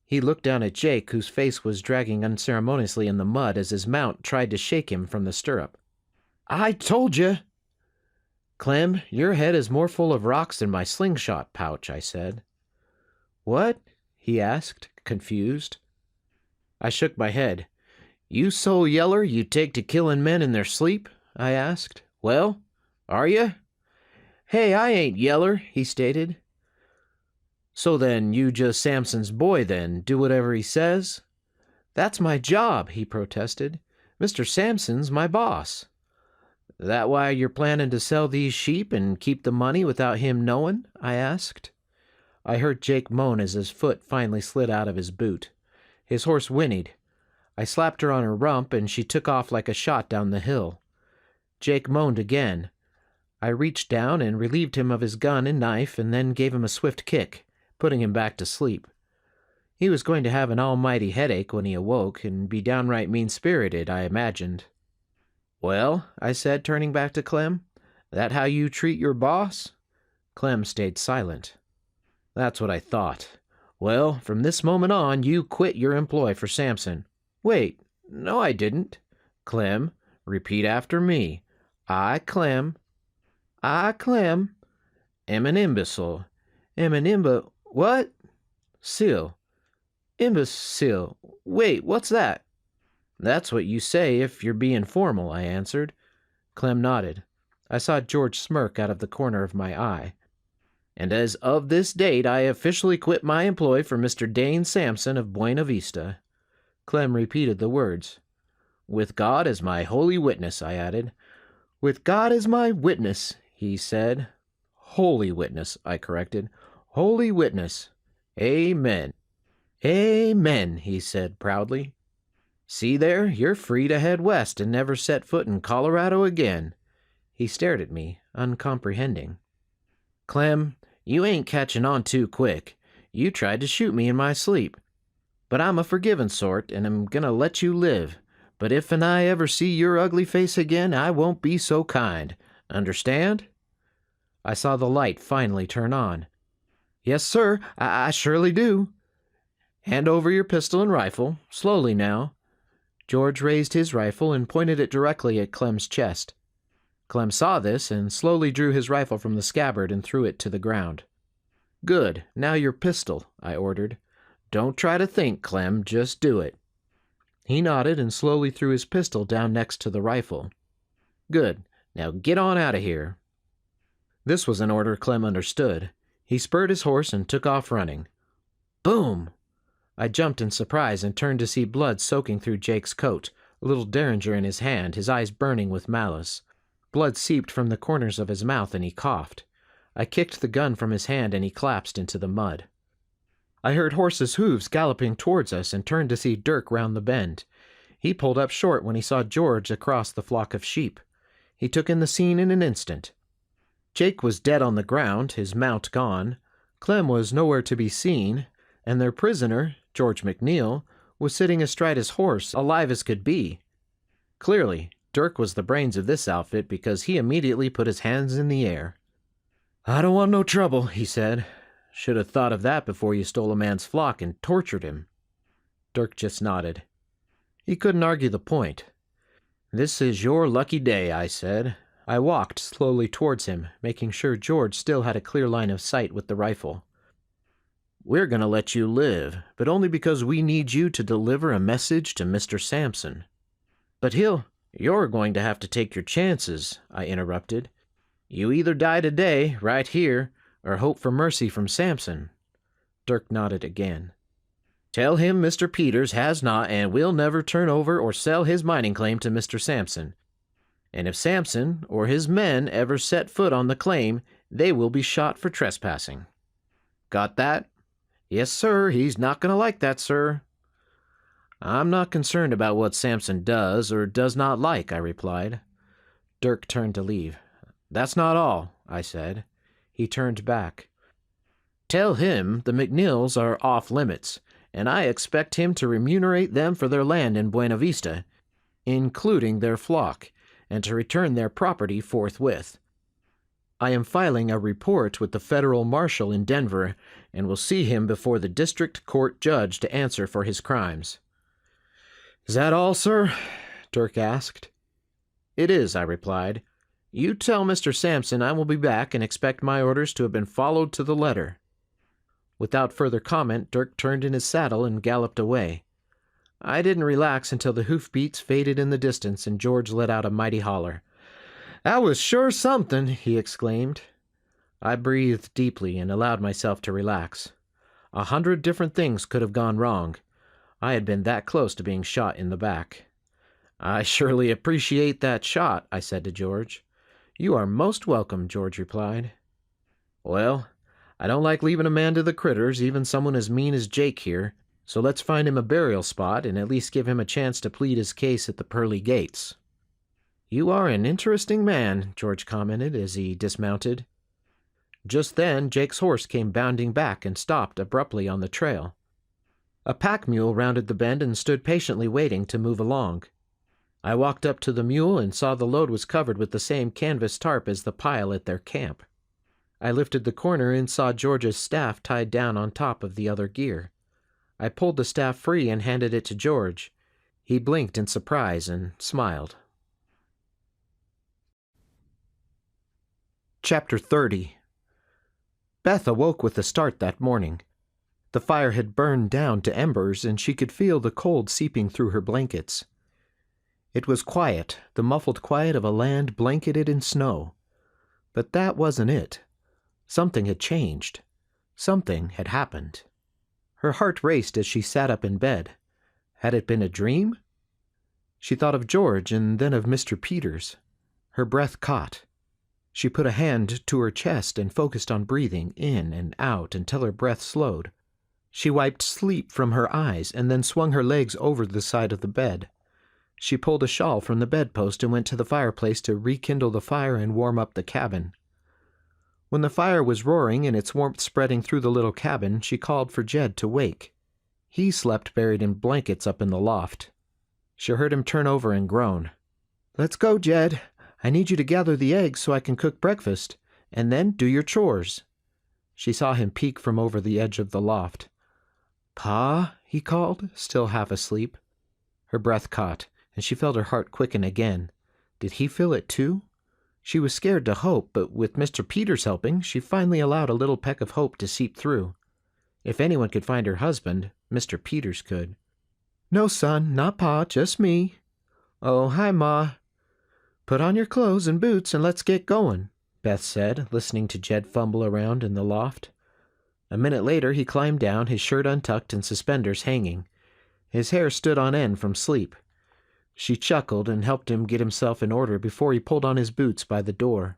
He looked down at Jake, whose face was dragging unceremoniously in the mud as his mount tried to shake him from the stirrup. "I told you." "Clem, your head is more full of rocks than my slingshot pouch," I said. "What?" he asked, confused. I shook my head. "You so yeller you take to killing men in their sleep?" I asked. "Well, are you?" "Hey, I ain't yeller," he stated. "So then, you just Sampson's boy then, do whatever he says?" "That's my job," he protested. "Mr. Sampson's my boss." "That why you're planning to sell these sheep and keep the money without him knowing?" I asked. I heard Jake moan as his foot finally slid out of his boot. His horse whinnied. I slapped her on her rump and she took off like a shot down the hill. Jake moaned again. I reached down and relieved him of his gun and knife and then gave him a swift kick, putting him back to sleep. He was going to have an almighty headache when he awoke and be downright mean-spirited, I imagined. "Well," I said, turning back to Clem, "that how you treat your boss?" Clem stayed silent. "That's what I thought. Well, from this moment on, you quit your employ for Sampson." "Wait, no I didn't." "Clem, repeat after me. I, Clem, am an imbecile. What? Sil. Imbecile. Wait, what's that?" "That's what you say if you're being formal," I answered. Clem nodded. I saw George smirk out of the corner of my eye. "And as of this date, I officially quit my employ for Mr. Dane Sampson of Buena Vista." Clem repeated the words. "With God as my holy witness," I added. "With God as my witness," he said. "Holy witness," I corrected. "Holy witness. Amen." "Amen," he said proudly. "See there, you're free to head west and never set foot in Colorado again." He stared at me, uncomprehending. "Clem, you ain't catching on too quick. You tried to shoot me in my sleep. But I'm a forgiving sort, and I'm gonna let you live. But if and I ever see your ugly face again, I won't be so kind. Understand?" I saw the light finally turn on. "Yes, sir, I surely do." "Hand over your pistol and rifle. Slowly now." George raised his rifle and pointed it directly at Clem's chest. Clem saw this and slowly drew his rifle from the scabbard and threw it to the ground. "Good, now your pistol," I ordered. "Don't try to think, Clem, just do it." He nodded and slowly threw his pistol down next to the rifle. "Good, now get on out of here." This was an order Clem understood. He spurred his horse and took off running. Boom! I jumped in surprise and turned to see blood soaking through Jake's coat, a little derringer in his hand, his eyes burning with malice. Blood seeped from the corners of his mouth and he coughed. I kicked the gun from his hand and he collapsed into the mud. I heard horses' hooves galloping towards us and turned to see Dirk round the bend. He pulled up short when he saw George across the flock of sheep. He took in the scene in an instant. Jake was dead on the ground, his mount gone. Clem was nowhere to be seen, and their prisoner, George MacNeil, was sitting astride his horse, alive as could be. Clearly, Dirk was the brains of this outfit because he immediately put his hands in the air. "I don't want no trouble," he said. "Should have thought of that before you stole a man's flock and tortured him." Dirk just nodded. He couldn't argue the point. "This is your lucky day," I said. I walked slowly towards him, making sure George still had a clear line of sight with the rifle. "We're going to let you live, but only because we need you to deliver a message to Mr. Sampson." "But you're going to have to take your chances," I interrupted. "You either die today, right here, or hope for mercy from Sampson." Dirk nodded again. "Tell him Mr. Peters has not and will never turn over or sell his mining claim to Mr. Sampson. And if Sampson or his men ever set foot on the claim, they will be shot for trespassing." "Got that?" "Yes, sir. He's not going to like that, sir." "I'm not concerned about what Sampson does or does not like," I replied. Dirk turned to leave. "That's not all," I said. He turned back. "Tell him the MacNeils are off limits, and I expect him to remunerate them for their land in Buena Vista, including their flock, and to return their property forthwith. I am filing a report with the federal marshal in Denver, and will see him before the district court judge to answer for his crimes." "Is that all, sir?" Dirk asked. "It is," I replied. "You tell Mr. Sampson I will be back and expect my orders to have been followed to the letter." Without further comment, Dirk turned in his saddle and galloped away. I didn't relax until the hoofbeats faded in the distance and George let out a mighty holler. "That was sure something," he exclaimed. I breathed deeply and allowed myself to relax. 100 different things could have gone wrong. I had been that close to being shot in the back. "I surely appreciate that shot," I said to George. "You are most welcome," George replied. "Well, I don't like leaving a man to the critters, even someone as mean as Jake here, so let's find him a burial spot and at least give him a chance to plead his case at the pearly gates." "You are an interesting man," George commented as he dismounted. Just then, Jake's horse came bounding back and stopped abruptly on the trail. A pack mule rounded the bend and stood patiently waiting to move along. I walked up to the mule and saw the load was covered with the same canvas tarp as the pile at their camp. I lifted the corner and saw George's staff tied down on top of the other gear. I pulled the staff free and handed it to George. He blinked in surprise and smiled. Chapter 30. Beth awoke with a start that morning. The fire had burned down to embers, and she could feel the cold seeping through her blankets. It was quiet, the muffled quiet of a land blanketed in snow. But that wasn't it. Something had changed. Something had happened. Her heart raced as she sat up in bed. Had it been a dream? She thought of George and then of Mr. Peters. Her breath caught. She put a hand to her chest and focused on breathing in and out until her breath slowed. She wiped sleep from her eyes and then swung her legs over the side of the bed. She pulled a shawl from the bedpost and went to the fireplace to rekindle the fire and warm up the cabin. When the fire was roaring and its warmth spreading through the little cabin, she called for Jed to wake. He slept buried in blankets up in the loft. She heard him turn over and groan. "Let's go, Jed. I need you to gather the eggs so I can cook breakfast, and then do your chores." She saw him peek from over the edge of the loft. "Pa?" he called, still half asleep. Her breath caught, and she felt her heart quicken again. Did he feel it too? She was scared to hope, but with Mr. Peters helping, she finally allowed a little peck of hope to seep through. If anyone could find her husband, Mr. Peters could. "No, son, not Pa, just me." "Oh, hi, Ma." "Put on your clothes and boots and let's get going," Beth said, listening to Jed fumble around in the loft. A minute later he climbed down, his shirt untucked and suspenders hanging. His hair stood on end from sleep. She chuckled and helped him get himself in order before he pulled on his boots by the door.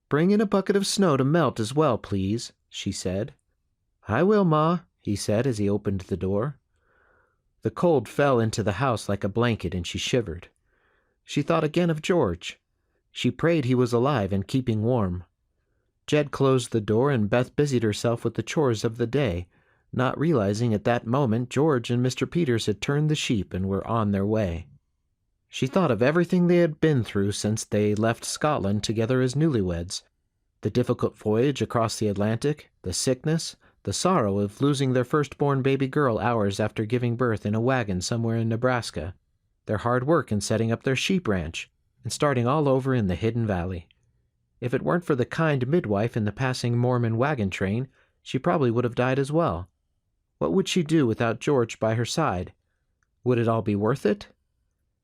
"Bring in a bucket of snow to melt as well, please," she said. "I will, Ma," he said as he opened the door. The cold fell into the house like a blanket and she shivered. She thought again of George. She prayed he was alive and keeping warm. Jed closed the door and Beth busied herself with the chores of the day, not realizing at that moment George and Mr. Peters had turned the sheep and were on their way. She thought of everything they had been through since they left Scotland together as newlyweds. The difficult voyage across the Atlantic, the sickness, the sorrow of losing their firstborn baby girl hours after giving birth in a wagon somewhere in Nebraska, their hard work in setting up their sheep ranch, and starting all over in the Hidden Valley. If it weren't for the kind midwife in the passing Mormon wagon train, she probably would have died as well. What would she do without George by her side? Would it all be worth it?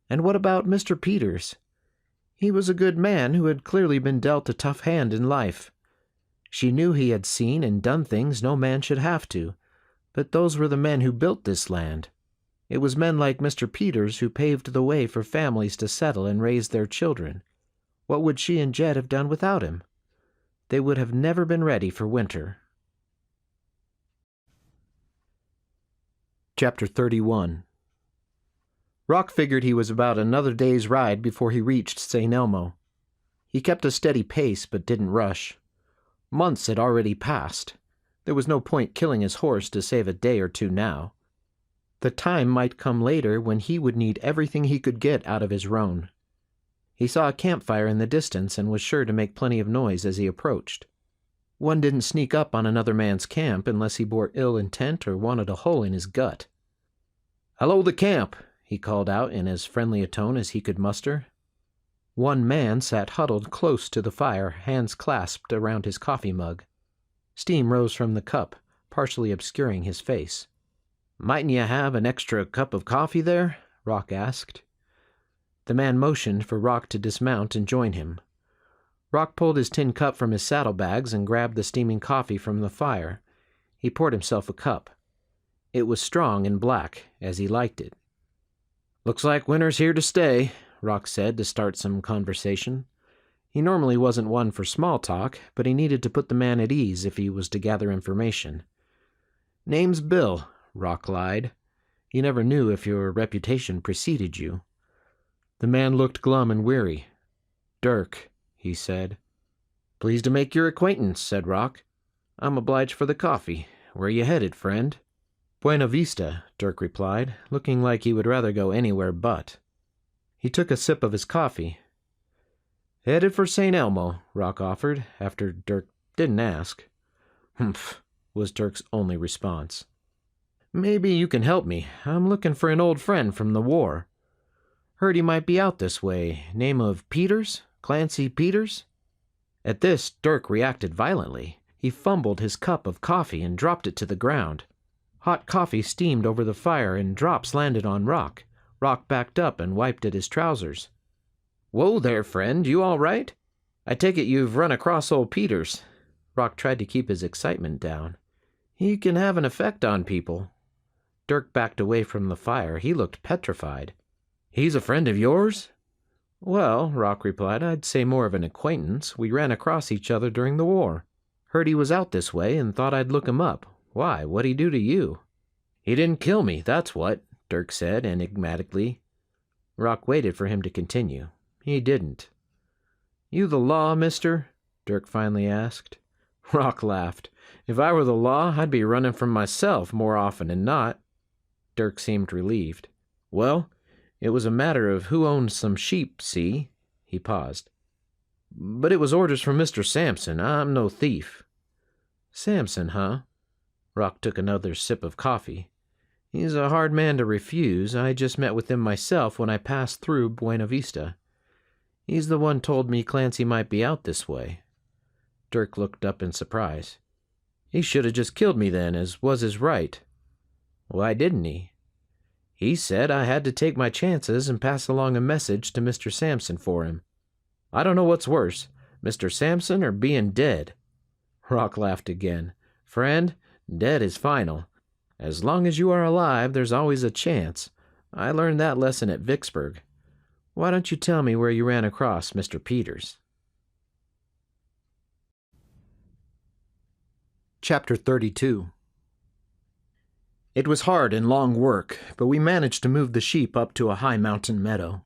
And what about Mr. Peters? He was a good man who had clearly been dealt a tough hand in life. She knew he had seen and done things no man should have to, but those were the men who built this land. It was men like Mr. Peters who paved the way for families to settle and raise their children. What would she and Jed have done without him? They would have never been ready for winter. Chapter 31. Rock figured he was about another day's ride before he reached St. Elmo. He kept a steady pace but didn't rush. Months had already passed. There was no point killing his horse to save a day or two now. The time might come later when he would need everything he could get out of his roan. He saw a campfire in the distance and was sure to make plenty of noise as he approached. One didn't sneak up on another man's camp unless he bore ill intent or wanted a hole in his gut. "Hello, the camp," he called out in as friendly a tone as he could muster. One man sat huddled close to the fire, hands clasped around his coffee mug. Steam rose from the cup, partially obscuring his face. "Mightn't you have an extra cup of coffee there?" Rock asked. The man motioned for Rock to dismount and join him. Rock pulled his tin cup from his saddlebags and grabbed the steaming coffee from the fire. He poured himself a cup. It was strong and black, as he liked it. "Looks like winter's here to stay," Rock said to start some conversation. He normally wasn't one for small talk, but he needed to put the man at ease if he was to gather information. "Name's Bill," Rock lied. "You never knew if your reputation preceded you." The man looked glum and weary. "Dirk," he said. "Pleased to make your acquaintance," said Rock. "I'm obliged for the coffee. Where you headed, friend?" "Buena Vista," Dirk replied, looking like he would rather go anywhere but. He took a sip of his coffee. "Headed for St. Elmo," Rock offered, after Dirk didn't ask. "Humph," was Dirk's only response. "Maybe you can help me. I'm looking for an old friend from the war. Heard he might be out this way. Name of Peters? Clancy Peters?" At this, Dirk reacted violently. He fumbled his cup of coffee and dropped it to the ground. Hot coffee steamed over the fire and drops landed on Rock. Rock backed up and wiped at his trousers. "Whoa there, friend. You all right? I take it you've run across old Peters." Rock tried to keep his excitement down. "He can have an effect on people." Dirk backed away from the fire. He looked petrified. "He's a friend of yours?" "Well," Rock replied, "I'd say more of an acquaintance. We ran across each other during the war. Heard he was out this way and thought I'd look him up. Why, what'd he do to you?" "He didn't kill me, that's what," Dirk said enigmatically. Rock waited for him to continue. He didn't. "You the law, mister?" Dirk finally asked. Rock laughed. "If I were the law, I'd be running from myself more often than not." Dirk seemed relieved. "Well, it was a matter of who owned some sheep, see?" He paused. "But it was orders from Mr. Sampson. I'm no thief." "Sampson, huh?" Rock took another sip of coffee. "He's a hard man to refuse. I just met with him myself when I passed through Buena Vista. He's the one told me Clancy might be out this way." Dirk looked up in surprise. "He should have just killed me then, as was his right." "Why didn't he?" "He said I had to take my chances and pass along a message to Mr. Sampson for him. I don't know what's worse, Mr. Sampson or being dead." Rock laughed again. "Friend, dead is final. As long as you are alive, there's always a chance. I learned that lesson at Vicksburg. Why don't you tell me where you ran across Mr. Peters?" Chapter 32. It was hard and long work, but we managed to move the sheep up to a high mountain meadow.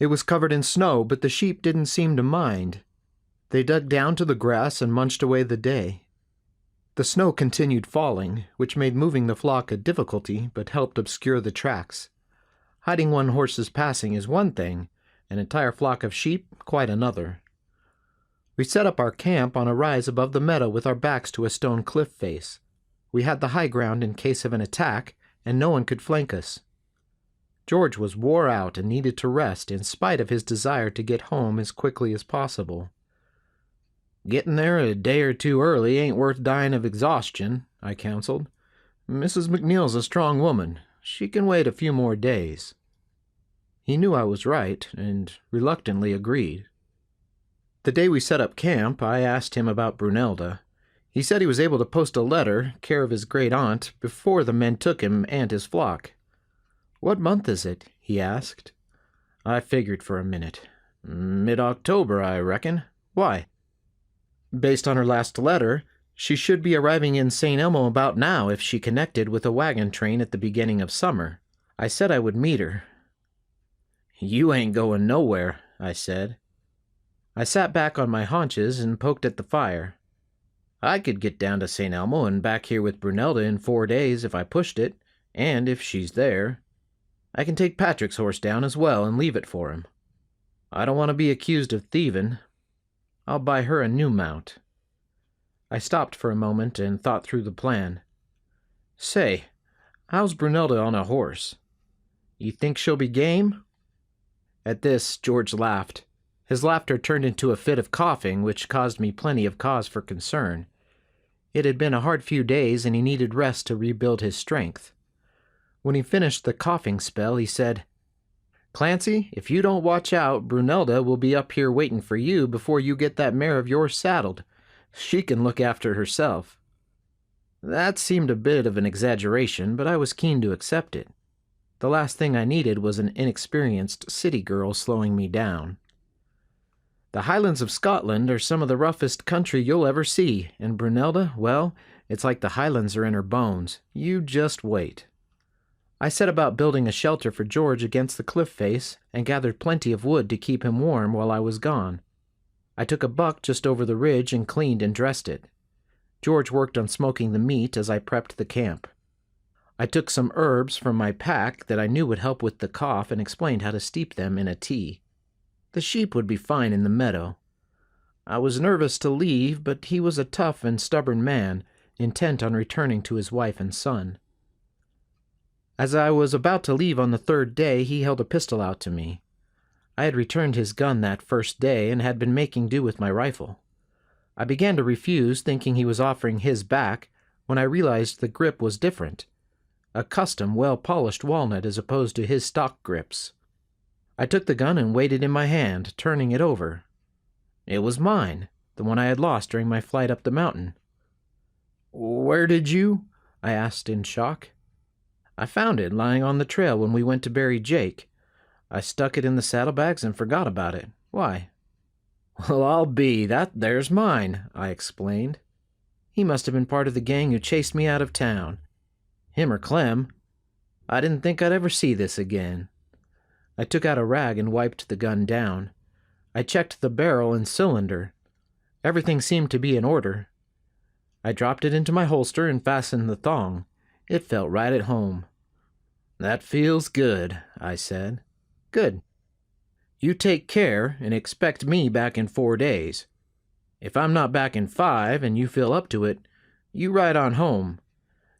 It was covered in snow, but the sheep didn't seem to mind. They dug down to the grass and munched away the day. The snow continued falling, which made moving the flock a difficulty, but helped obscure the tracks. Hiding one horse's passing is one thing, an entire flock of sheep quite another. We set up our camp on a rise above the meadow with our backs to a stone cliff face. We had the high ground in case of an attack, and no one could flank us. George was wore out and needed to rest in spite of his desire to get home as quickly as possible. "Getting there a day or two early ain't worth dying of exhaustion," I counseled. "Mrs. MacNeil's a strong woman. She can wait a few more days." He knew I was right, and reluctantly agreed. The day we set up camp, I asked him about Brunelda. He said he was able to post a letter, care of his great-aunt, before the men took him and his flock. "What month is it?" he asked. I figured for a minute. "Mid-October, I reckon. Why?" "Based on her last letter, she should be arriving in St. Elmo about now if she connected with a wagon train at the beginning of summer. I said I would meet her." "You ain't going nowhere," I said. I sat back on my haunches and poked at the fire. I could get down to St. Elmo and back here with Brunelda in 4 days if I pushed it, and if she's there. I can take Patrick's horse down as well and leave it for him. I don't want to be accused of thieving. I'll buy her a new mount. I stopped for a moment and thought through the plan. Say, how's Brunelda on a horse? You think she'll be game? At this, George laughed. His laughter turned into a fit of coughing, which caused me plenty of cause for concern. It had been a hard few days, and he needed rest to rebuild his strength. When he finished the coughing spell, he said, Clancy, if you don't watch out, Brunelda will be up here waiting for you before you get that mare of yours saddled. She can look after herself. That seemed a bit of an exaggeration, but I was keen to accept it. The last thing I needed was an inexperienced city girl slowing me down. The Highlands of Scotland are some of the roughest country you'll ever see, and Brunelda, well, it's like the Highlands are in her bones. You just wait. I set about building a shelter for George against the cliff face and gathered plenty of wood to keep him warm while I was gone. I took a buck just over the ridge and cleaned and dressed it. George worked on smoking the meat as I prepped the camp. I took some herbs from my pack that I knew would help with the cough and explained how to steep them in a tea. The sheep would be fine in the meadow. I was nervous to leave, but he was a tough and stubborn man, intent on returning to his wife and son. As I was about to leave on the 3rd day, he held a pistol out to me. I had returned his gun that first day and had been making do with my rifle. I began to refuse, thinking he was offering his back, when I realized the grip was different. A custom, well-polished walnut as opposed to his stock grips. I took the gun and weighed it in my hand, turning it over. It was mine, the one I had lost during my flight up the mountain. "Where did you?" I asked in shock. "I found it lying on the trail when we went to bury Jake. I stuck it in the saddlebags and forgot about it. Why?" "Well, I'll be. There's mine," I explained. "He must have been part of the gang who chased me out of town. Him or Clem. I didn't think I'd ever see this again." I took out a rag and wiped the gun down. I checked the barrel and cylinder. Everything seemed to be in order. I dropped it into my holster and fastened the thong. It felt right at home. "That feels good," I said. "Good. You take care and expect me back in 4 days. If I'm not back in 5 and you feel up to it, you ride on home.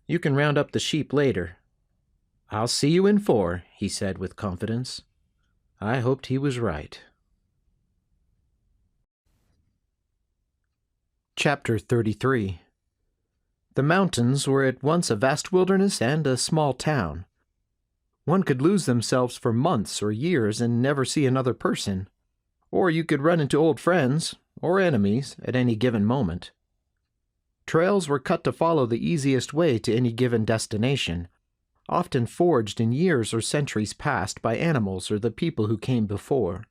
You can round up the sheep later." "I'll see you in 4, he said with confidence. I hoped he was right. Chapter 33. The mountains were at once a vast wilderness and a small town. One could lose themselves for months or years and never see another person, or you could run into old friends or enemies at any given moment. Trails were cut to follow the easiest way to any given destination, often forged in years or centuries past by animals or the people who came before.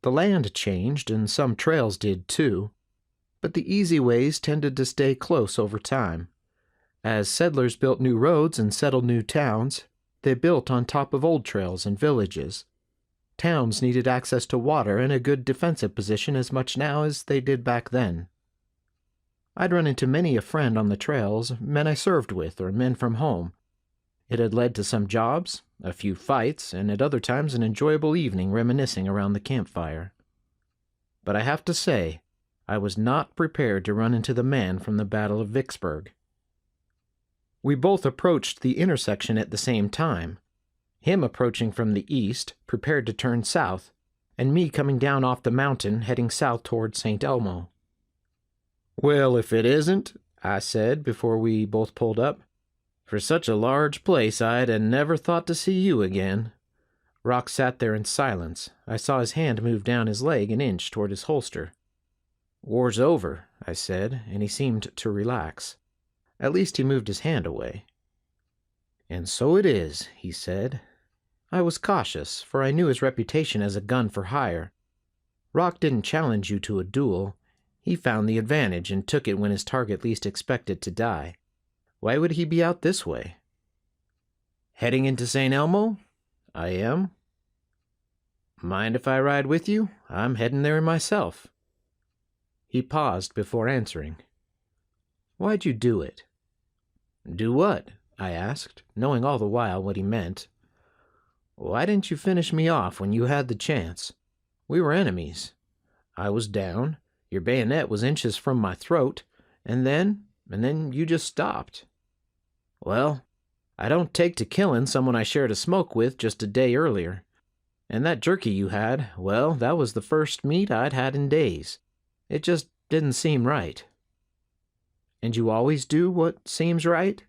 The land changed, and some trails did too, but the easy ways tended to stay close over time. As settlers built new roads and settled new towns, they built on top of old trails and villages. Towns needed access to water and a good defensive position as much now as they did back then. I'd run into many a friend on the trails, men I served with or men from home. It had led to some jobs, a few fights, and at other times an enjoyable evening reminiscing around the campfire. But I have to say, I was not prepared to run into the man from the Battle of Vicksburg. We both approached the intersection at the same time, him approaching from the east, prepared to turn south, and me coming down off the mountain heading south toward St. Elmo. "Well, if it isn't," I said before we both pulled up. "For such a large place, I'd never thought to see you again." Rock sat there in silence. I saw his hand move down his leg an inch toward his holster. "War's over," I said, and he seemed to relax. At least he moved his hand away. "And so it is," he said. I was cautious, for I knew his reputation as a gun for hire. Rock didn't challenge you to a duel. He found the advantage and took it when his target least expected to die. Why would he be out this way? "Heading into St. Elmo?" "I am." Mind if I ride with you? I'm heading there myself. He paused before answering. Why'd you do it? Do what? I asked, knowing all the while what he meant. Why didn't you finish me off when you had the chance? We were enemies. I was down, your bayonet was inches from my throat, and then you just stopped. Well, I don't take to killing someone I shared a smoke with just a day earlier. And that jerky you had, well, that was the first meat I'd had in days. It just didn't seem right. And you always do what seems right?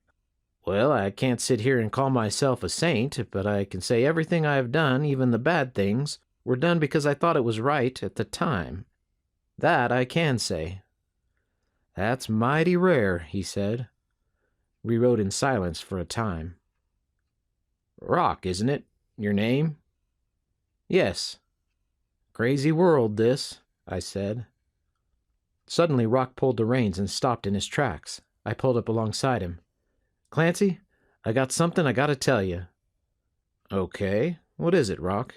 Well, I can't sit here and call myself a saint, but I can say everything I have done, even the bad things, were done because I thought it was right at the time. That I can say. That's mighty rare, he said. We rode in silence for a time. Rock, isn't it? Your name? Yes. Crazy world, this, I said. Suddenly, Rock pulled the reins and stopped in his tracks. I pulled up alongside him. Clancy, I got something I gotta tell you. Okay, what is it, Rock?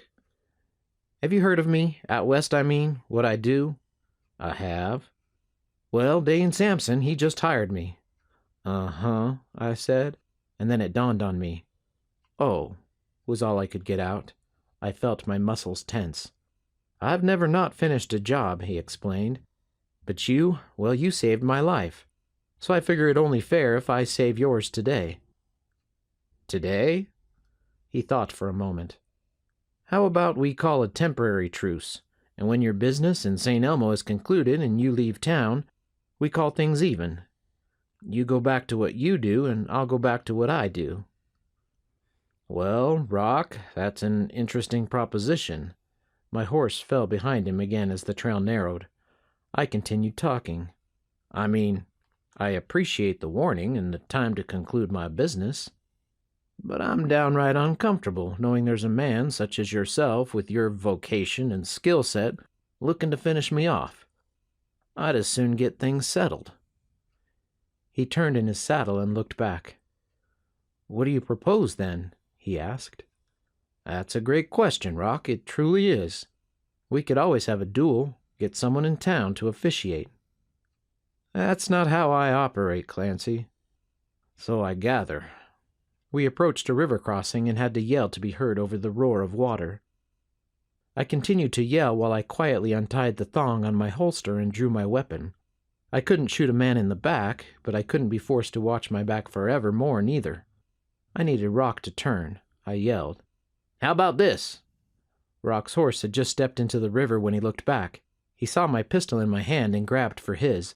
Have you heard of me? Out west, I mean, what I do? I have. Well, Dane Sampson, he just hired me. Uh-huh, I said, and then it dawned on me. Oh, was all I could get out. I felt my muscles tense. I've never not finished a job, he explained. But you, well, you saved my life. So I figure it only fair if I save yours today. Today? He thought for a moment. How about we call a temporary truce, and when your business in St. Elmo is concluded and you leave town, we call things even. You go back to what you do, and I'll go back to what I do. Well, Rock, that's an interesting proposition. My horse fell behind him again as the trail narrowed. I continued talking. I appreciate the warning and the time to conclude my business. But I'm downright uncomfortable knowing there's a man such as yourself with your vocation and skill set looking to finish me off. I'd as soon get things settled. He turned in his saddle and looked back. What do you propose, then? He asked. That's a great question, Rock. It truly is. We could always have a duel, get someone in town to officiate. That's not how I operate, Clancy. So I gather. We approached a river crossing and had to yell to be heard over the roar of water. I continued to yell while I quietly untied the thong on my holster and drew my weapon. I couldn't shoot a man in the back, but I couldn't be forced to watch my back forever more neither. I needed Rock to turn. I yelled. How about this? Rock's horse had just stepped into the river when he looked back. He saw my pistol in my hand and grabbed for his.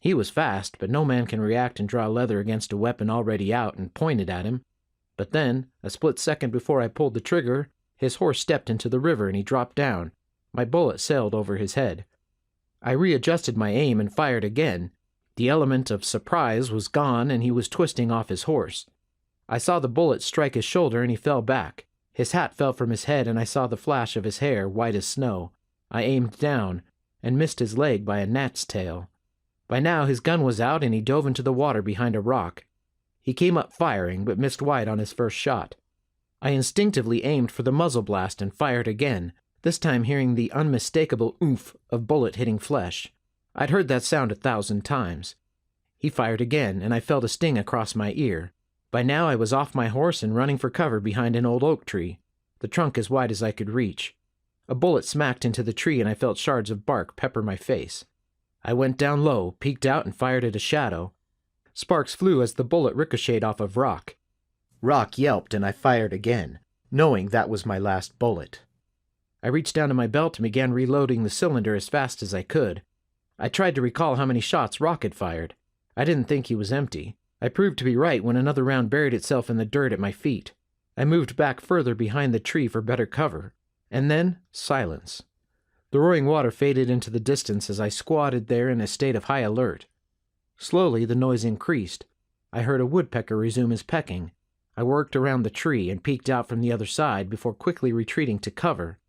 He was fast, but no man can react and draw leather against a weapon already out and pointed at him. But then, a split second before I pulled the trigger, his horse stepped into the river and he dropped down. My bullet sailed over his head. I readjusted my aim and fired again. The element of surprise was gone and he was twisting off his horse. I saw the bullet strike his shoulder and he fell back. His hat fell from his head and I saw the flash of his hair, white as snow. I aimed down and missed his leg by a gnat's tail. By now his gun was out and he dove into the water behind a rock. He came up firing, but missed wide on his first shot. I instinctively aimed for the muzzle blast and fired again, this time hearing the unmistakable oomph of bullet hitting flesh. I'd heard that sound 1,000 times. He fired again, and I felt a sting across my ear. By now I was off my horse and running for cover behind an old oak tree, the trunk as wide as I could reach. A bullet smacked into the tree and I felt shards of bark pepper my face. I went down low, peeked out, and fired at a shadow. Sparks flew as the bullet ricocheted off of Rock. Rock yelped and I fired again, knowing that was my last bullet. I reached down to my belt and began reloading the cylinder as fast as I could. I tried to recall how many shots Rock had fired. I didn't think he was empty. I proved to be right when another round buried itself in the dirt at my feet. I moved back further behind the tree for better cover. And then, silence. The roaring water faded into the distance as I squatted there in a state of high alert. Slowly the noise increased. I heard a woodpecker resume his pecking. I worked around the tree and peeked out from the other side before quickly retreating to cover.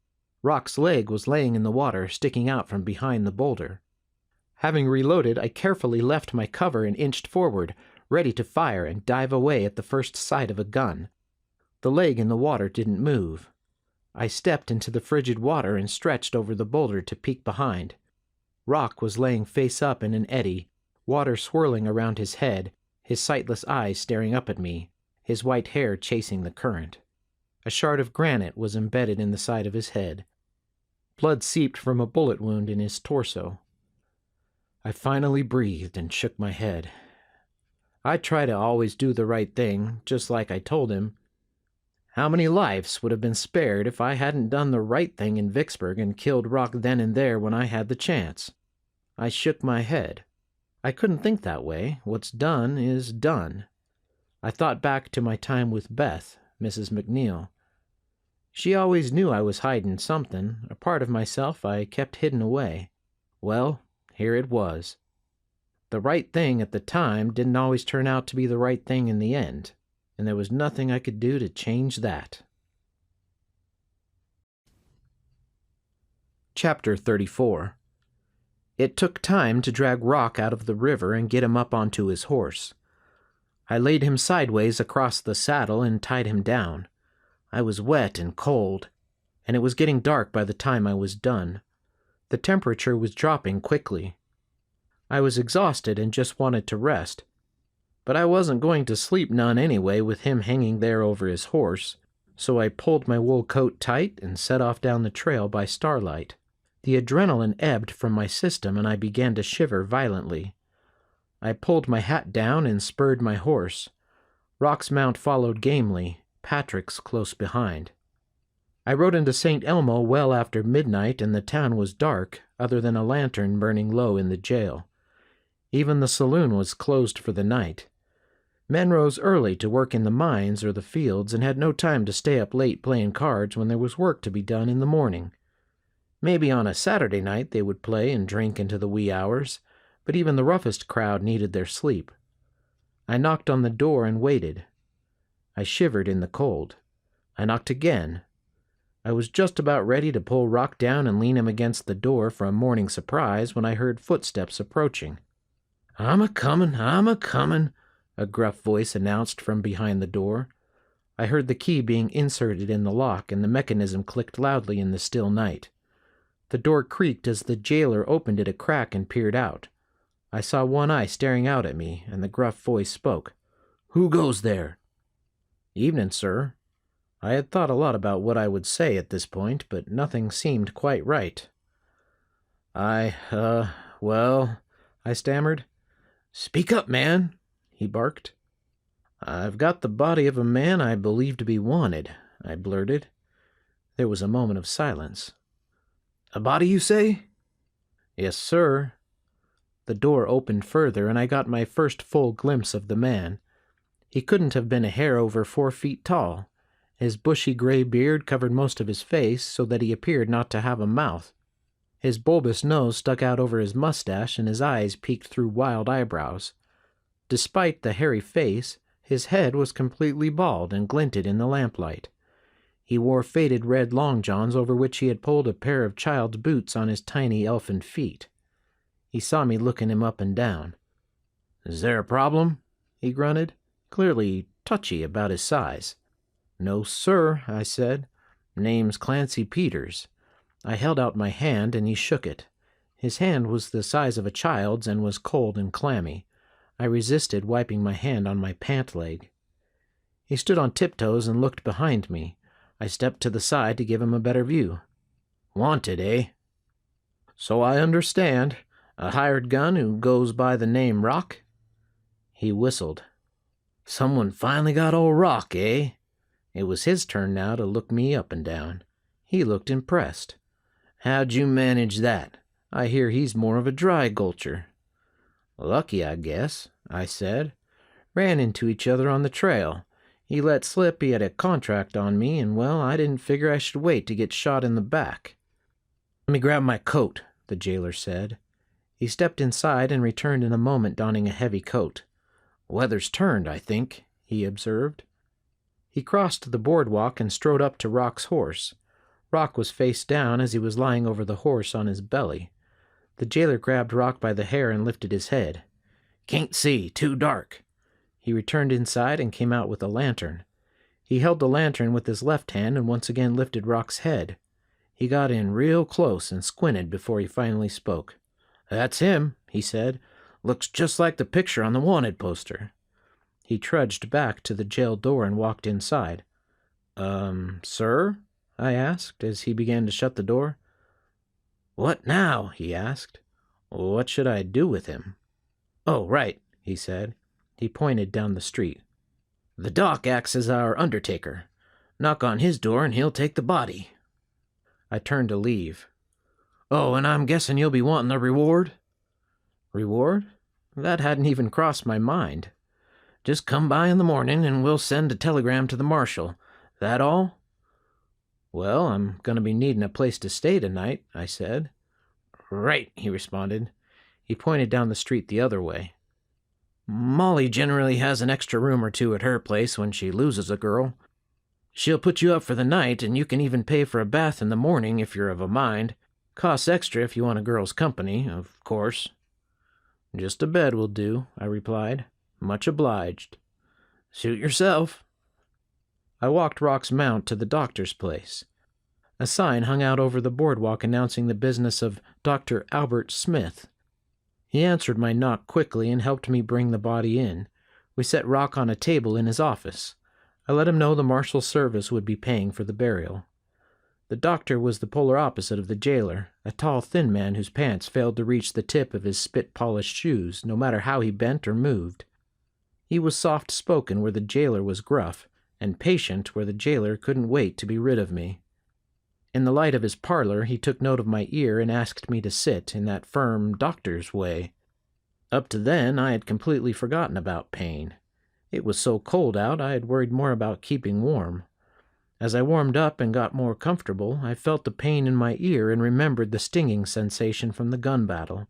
Rock's leg was laying in the water, sticking out from behind the boulder. Having reloaded, I carefully left my cover and inched forward, ready to fire and dive away at the first sight of a gun. The leg in the water didn't move. I stepped into the frigid water and stretched over the boulder to peek behind. Rock was laying face up in an eddy, water swirling around his head, his sightless eyes staring up at me, his white hair chasing the current. A shard of granite was embedded in the side of his head. Blood seeped from a bullet wound in his torso. I finally breathed and shook my head. I try to always do the right thing, just like I told him. How many lives would have been spared if I hadn't done the right thing in Vicksburg and killed Rock then and there when I had the chance? I shook my head. I couldn't think that way. What's done is done. I thought back to my time with Beth, Mrs. MacNeil. She always knew I was hiding something, a part of myself I kept hidden away. Well, here it was. The right thing at the time didn't always turn out to be the right thing in the end, and there was nothing I could do to change that. Chapter 34. It took time to drag Rock out of the river and get him up onto his horse. I laid him sideways across the saddle and tied him down. I was wet and cold, and it was getting dark by the time I was done. The temperature was dropping quickly. I was exhausted and just wanted to rest, but I wasn't going to sleep none anyway with him hanging there over his horse, so I pulled my wool coat tight and set off down the trail by starlight. The adrenaline ebbed from my system and I began to shiver violently. I pulled my hat down and spurred my horse. Rock's mount followed gamely, Patrick's close behind. I rode into St. Elmo well after midnight and the town was dark, other than a lantern burning low in the jail. Even the saloon was closed for the night. Men rose early to work in the mines or the fields and had no time to stay up late playing cards when there was work to be done in the morning. Maybe on a Saturday night they would play and drink into the wee hours, but even the roughest crowd needed their sleep. I knocked on the door and waited. I shivered in the cold. I knocked again. I was just about ready to pull Rock down and lean him against the door for a morning surprise when I heard footsteps approaching. "I'm a-comin', a gruff voice announced from behind the door. I heard the key being inserted in the lock and the mechanism clicked loudly in the still night. The door creaked as the jailer opened it a crack and peered out. I saw one eye staring out at me, and the gruff voice spoke. "Who goes there?" "Evening, sir." I had thought a lot about what I would say at this point, but nothing seemed quite right. Well, I stammered. "Speak up, man," he barked. "I've got the body of a man I believe to be wanted," I blurted. There was a moment of silence. "A body, you say?" "Yes, sir." The door opened further, and I got my first full glimpse of the man. He couldn't have been a hair over 4 feet tall. His bushy gray beard covered most of his face, so that he appeared not to have a mouth. His bulbous nose stuck out over his mustache, and his eyes peeked through wild eyebrows. Despite the hairy face, his head was completely bald and glinted in the lamplight. He wore faded red long johns over which he had pulled a pair of child's boots on his tiny elfin feet. He saw me looking him up and down. "Is there a problem?" he grunted, clearly touchy about his size. "No, sir," I said. "Name's Clancy Peters." I held out my hand and he shook it. His hand was the size of a child's and was cold and clammy. I resisted wiping my hand on my pant leg. He stood on tiptoes and looked behind me. I stepped to the side to give him a better view. "Wanted, eh?" "So I understand. A hired gun who goes by the name Rock?" He whistled. "Someone finally got old Rock, eh?" It was his turn now to look me up and down. He looked impressed. "How'd you manage that? I hear he's more of a dry gulcher." "Lucky, I guess," I said. "Ran into each other on the trail. He let slip he had a contract on me, and, well, I didn't figure I should wait to get shot in the back." "Let me grab my coat," the jailer said. He stepped inside and returned in a moment donning a heavy coat. "Weather's turned, I think," he observed. He crossed the boardwalk and strode up to Rock's horse. Rock was face down as he was lying over the horse on his belly. The jailer grabbed Rock by the hair and lifted his head. "Can't see, too dark." He returned inside and came out with a lantern. He held the lantern with his left hand and once again lifted Rock's head. He got in real close and squinted before he finally spoke. "That's him," he said. "Looks just like the picture on the wanted poster." He trudged back to the jail door and walked inside. Sir?" I asked as he began to shut the door. "What now?" he asked. "What should I do with him?" "Oh, right," he said. He pointed down the street. "The doc acts as our undertaker. Knock on his door and he'll take the body." I turned to leave. "Oh, and I'm guessing you'll be wanting the reward?" "Reward? That hadn't even crossed my mind." "Just come by in the morning and we'll send a telegram to the marshal. That all?" "Well, I'm going to be needing a place to stay tonight," I said. "Right," he responded. He pointed down the street the other way. "Molly generally has an extra room or two at her place when she loses a girl. She'll put you up for the night, and you can even pay for a bath in the morning if you're of a mind. Costs extra if you want a girl's company, of course." "Just a bed will do," I replied. "Much obliged." "Suit yourself." I walked Rock's mount to the doctor's place. A sign hung out over the boardwalk announcing the business of Dr. Albert Smith. He answered my knock quickly and helped me bring the body in. We set Rock on a table in his office. I let him know the marshal service would be paying for the burial. The doctor was the polar opposite of the jailer, a tall, thin man whose pants failed to reach the tip of his spit-polished shoes, no matter how he bent or moved. He was soft-spoken where the jailer was gruff, and patient where the jailer couldn't wait to be rid of me. In the light of his parlor, he took note of my ear and asked me to sit in that firm doctor's way. Up to then, I had completely forgotten about pain. It was so cold out, I had worried more about keeping warm. As I warmed up and got more comfortable, I felt the pain in my ear and remembered the stinging sensation from the gun battle.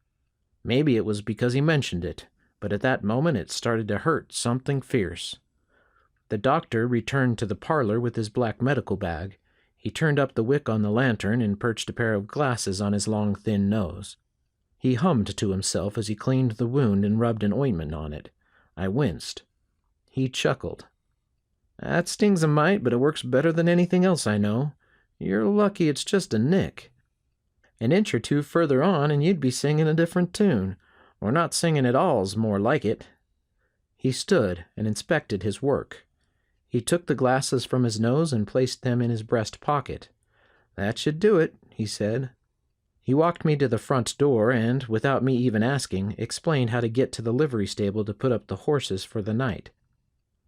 Maybe it was because he mentioned it, but at that moment it started to hurt something fierce. The doctor returned to the parlor with his black medical bag. He turned up the wick on the lantern and perched a pair of glasses on his long, thin nose. He hummed to himself as he cleaned the wound and rubbed an ointment on it. I winced. He chuckled. "That stings a mite, but it works better than anything else I know. You're lucky it's just a nick. An inch or two further on and you'd be singing a different tune, or not singing at all's more like it." He stood and inspected his work. He took the glasses from his nose and placed them in his breast pocket. "That should do it," he said. He walked me to the front door and, without me even asking, explained how to get to the livery stable to put up the horses for the night.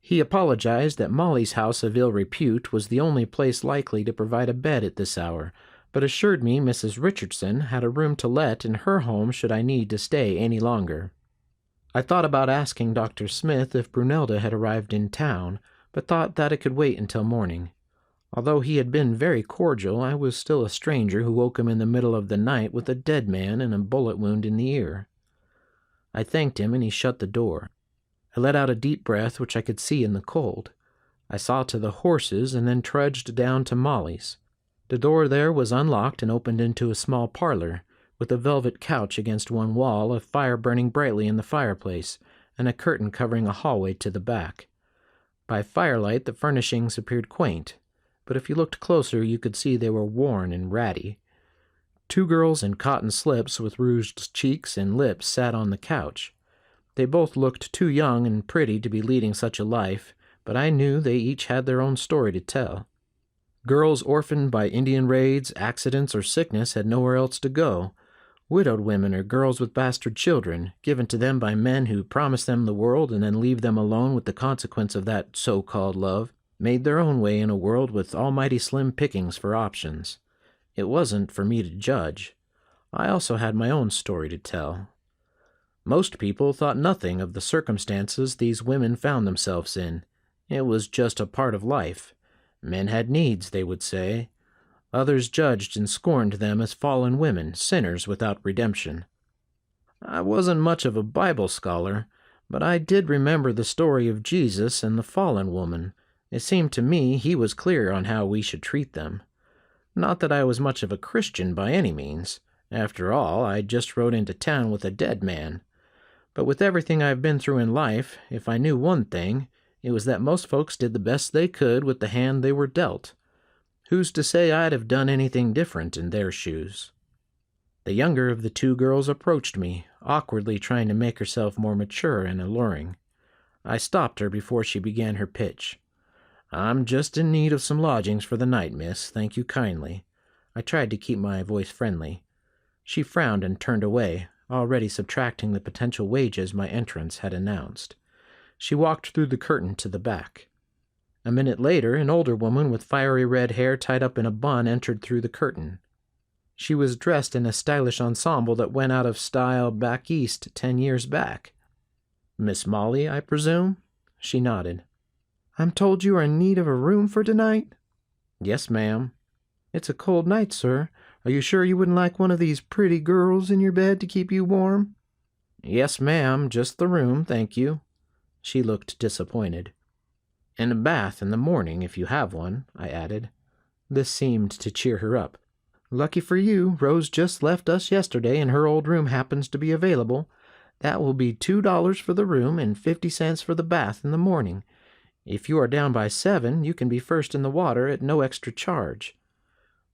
He apologized that Molly's house of ill repute was the only place likely to provide a bed at this hour, but assured me Mrs. Richardson had a room to let in her home should I need to stay any longer. I thought about asking Dr. Smith if Brunelda had arrived in town, but thought that it could wait until morning. Although he had been very cordial, I was still a stranger who woke him in the middle of the night with a dead man and a bullet wound in the ear. I thanked him and he shut the door. I let out a deep breath which I could see in the cold. I saw to the horses and then trudged down to Molly's. The door there was unlocked and opened into a small parlor, with a velvet couch against one wall, a fire burning brightly in the fireplace, and a curtain covering a hallway to the back. By firelight the furnishings appeared quaint, but if you looked closer you could see they were worn and ratty. Two girls in cotton slips with rouged cheeks and lips sat on the couch. They both looked too young and pretty to be leading such a life, but I knew they each had their own story to tell. Girls orphaned by Indian raids, accidents, or sickness had nowhere else to go. Widowed women or girls with bastard children, given to them by men who promise them the world and then leave them alone with the consequence of that so-called love, made their own way in a world with almighty slim pickings for options. It wasn't for me to judge. I also had my own story to tell. Most people thought nothing of the circumstances these women found themselves in. It was just a part of life. Men had needs, they would say. Others judged and scorned them as fallen women, sinners without redemption. I wasn't much of a Bible scholar, but I did remember the story of Jesus and the fallen woman. It seemed to me he was clear on how we should treat them. Not that I was much of a Christian by any means. After all, I just rode into town with a dead man. But with everything I've been through in life, if I knew one thing, It was that most folks did the best they could with the hand they were dealt. Who's to say I'd have done anything different in their shoes? The younger of the two girls approached me, awkwardly trying to make herself more mature and alluring. I stopped her before she began her pitch. "I'm just in need of some lodgings for the night, miss. Thank you kindly." I tried to keep my voice friendly. She frowned and turned away, already subtracting the potential wages my entrance had announced. She walked through the curtain to the back. A minute later, an older woman with fiery red hair tied up in a bun entered through the curtain. She was dressed in a stylish ensemble that went out of style back east 10 years back. "Miss Molly, I presume?" She nodded. "I'm told you are in need of a room for tonight?" "Yes, ma'am." "It's a cold night, sir. Are you sure you wouldn't like one of these pretty girls in your bed to keep you warm?" "Yes, ma'am, just the room, thank you." She looked disappointed. "And a bath in the morning, if you have one," I added. This seemed to cheer her up. "Lucky for you, Rose just left us yesterday and her old room happens to be available. That will be $2 for the room and 50 cents for the bath in the morning. If you are down by 7, you can be first in the water at no extra charge."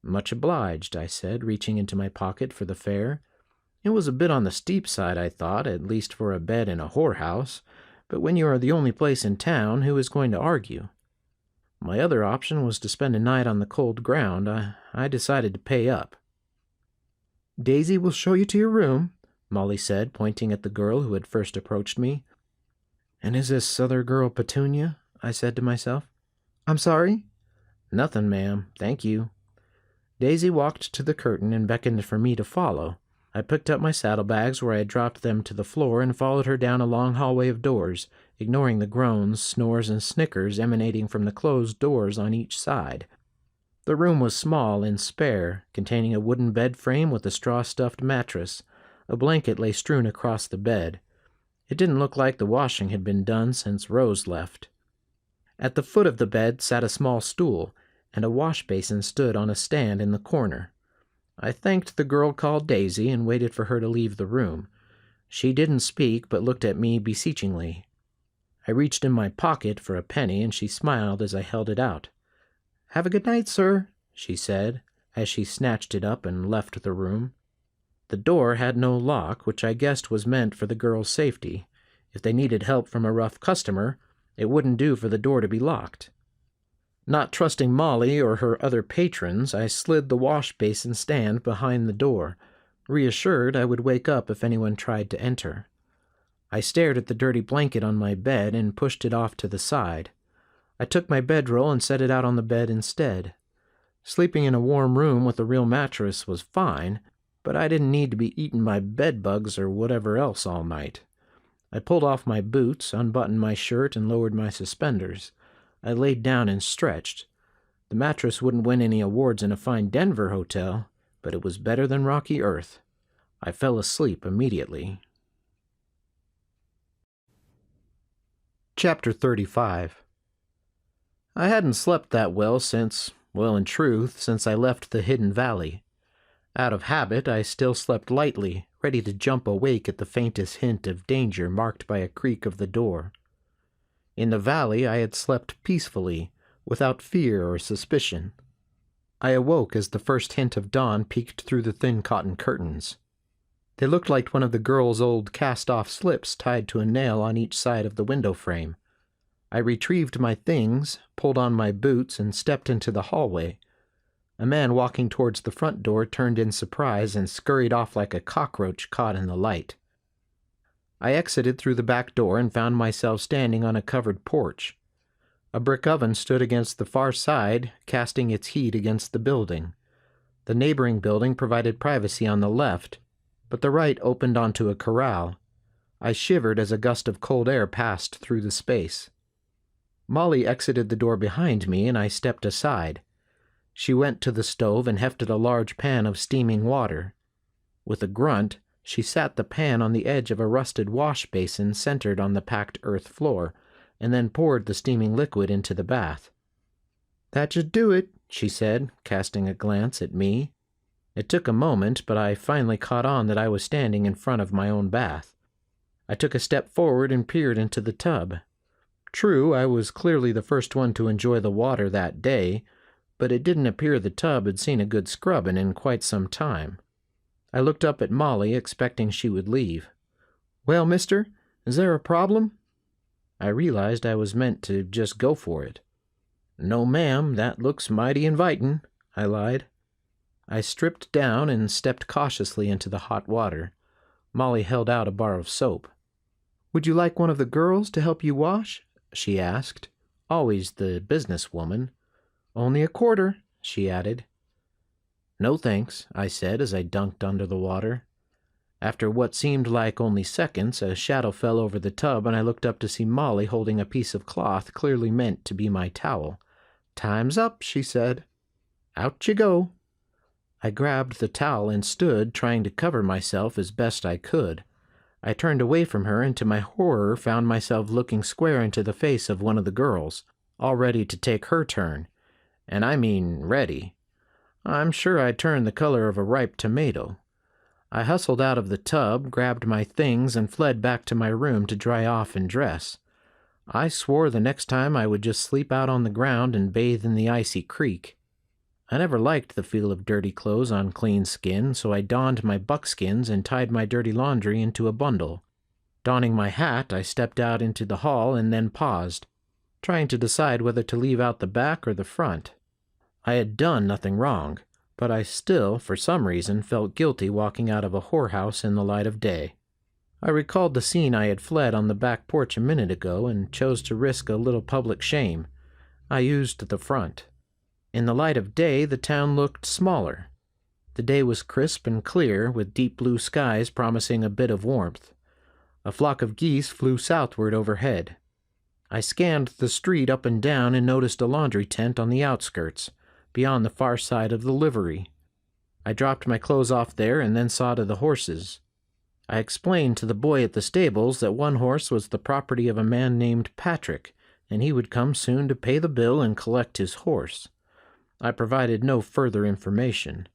"Much obliged," I said, reaching into my pocket for the fare. It was a bit on the steep side, I thought, at least for a bed in a whorehouse, but when you are the only place in town, who is going to argue? My other option was to spend a night on the cold ground. I decided to pay up. "Daisy will show you to your room," Molly said, pointing at the girl who had first approached me. "And is this other girl Petunia?" I said to myself. "I'm sorry?" "Nothing, ma'am. Thank you." Daisy walked to the curtain and beckoned for me to follow. I picked up my saddlebags where I had dropped them to the floor and followed her down a long hallway of doors, ignoring the groans, snores, and snickers emanating from the closed doors on each side. The room was small and spare, containing a wooden bed frame with a straw-stuffed mattress. A blanket lay strewn across the bed. It didn't look like the washing had been done since Rose left. At the foot of the bed sat a small stool, and a wash basin stood on a stand in the corner. I thanked the girl called Daisy and waited for her to leave the room. She didn't speak, but looked at me beseechingly. I reached in my pocket for a penny, and she smiled as I held it out. "Have a good night, sir," she said, as she snatched it up and left the room. The door had no lock, which I guessed was meant for the girl's safety. If they needed help from a rough customer, it wouldn't do for the door to be locked. Not trusting Molly or her other patrons, I slid the wash basin stand behind the door, reassured I would wake up if anyone tried to enter. I stared at the dirty blanket on my bed and pushed it off to the side. I took my bedroll and set it out on the bed instead. Sleeping in a warm room with a real mattress was fine, but I didn't need to be eating my bedbugs or whatever else all night. I pulled off my boots, unbuttoned my shirt, and lowered my suspenders. I laid down and stretched. The mattress wouldn't win any awards in a fine Denver hotel, but it was better than rocky earth. I fell asleep immediately. Chapter 35. I hadn't slept that well since, well, in truth, since I left the hidden valley. Out of habit, I still slept lightly, ready to jump awake at the faintest hint of danger marked by a creak of the door. In the valley, I had slept peacefully, without fear or suspicion. I awoke as the first hint of dawn peeked through the thin cotton curtains. They looked like one of the girl's old cast-off slips tied to a nail on each side of the window frame. I retrieved my things, pulled on my boots, and stepped into the hallway. A man walking towards the front door turned in surprise and scurried off like a cockroach caught in the light. I exited through the back door and found myself standing on a covered porch. A brick oven stood against the far side, casting its heat against the building. The neighboring building provided privacy on the left, but the right opened onto a corral. I shivered as a gust of cold air passed through the space. Molly exited the door behind me, and I stepped aside. She went to the stove and hefted a large pan of steaming water. With a grunt, she sat the pan on the edge of a rusted wash basin centered on the packed earth floor, and then poured the steaming liquid into the bath. "That should do it," she said, casting a glance at me. It took a moment, but I finally caught on that I was standing in front of my own bath. I took a step forward and peered into the tub. True, I was clearly the first one to enjoy the water that day, but it didn't appear the tub had seen a good scrubbing in quite some time. I looked up at Molly, expecting she would leave. "Well, mister, is there a problem?" I realized I was meant to just go for it. "No, ma'am, that looks mighty invitin'," I lied. I stripped down and stepped cautiously into the hot water. Molly held out a bar of soap. "Would you like one of the girls to help you wash?" she asked, always the businesswoman. "Only a quarter," she added. "No thanks," I said as I dunked under the water. After what seemed like only seconds, a shadow fell over the tub and I looked up to see Molly holding a piece of cloth clearly meant to be my towel. "Time's up," she said. "Out you go." I grabbed the towel and stood, trying to cover myself as best I could. I turned away from her and to my horror found myself looking square into the face of one of the girls, all ready to take her turn. And I mean ready. I'm sure I turned the color of a ripe tomato. I hustled out of the tub, grabbed my things, and fled back to my room to dry off and dress. I swore the next time I would just sleep out on the ground and bathe in the icy creek. I never liked the feel of dirty clothes on clean skin, so I donned my buckskins and tied my dirty laundry into a bundle. Donning my hat, I stepped out into the hall and then paused, trying to decide whether to leave out the back or the front. I had done nothing wrong, but I still, for some reason, felt guilty walking out of a whorehouse in the light of day. I recalled the scene I had fled on the back porch a minute ago and chose to risk a little public shame. I used the front. In the light of day, the town looked smaller. The day was crisp and clear, with deep blue skies promising a bit of warmth. A flock of geese flew southward overhead. I scanned the street up and down and noticed a laundry tent on the outskirts, beyond the far side of the livery. I dropped my clothes off there and then saw to the horses. I explained to the boy at the stables that one horse was the property of a man named Patrick, and he would come soon to pay the bill and collect his horse. I provided no further information.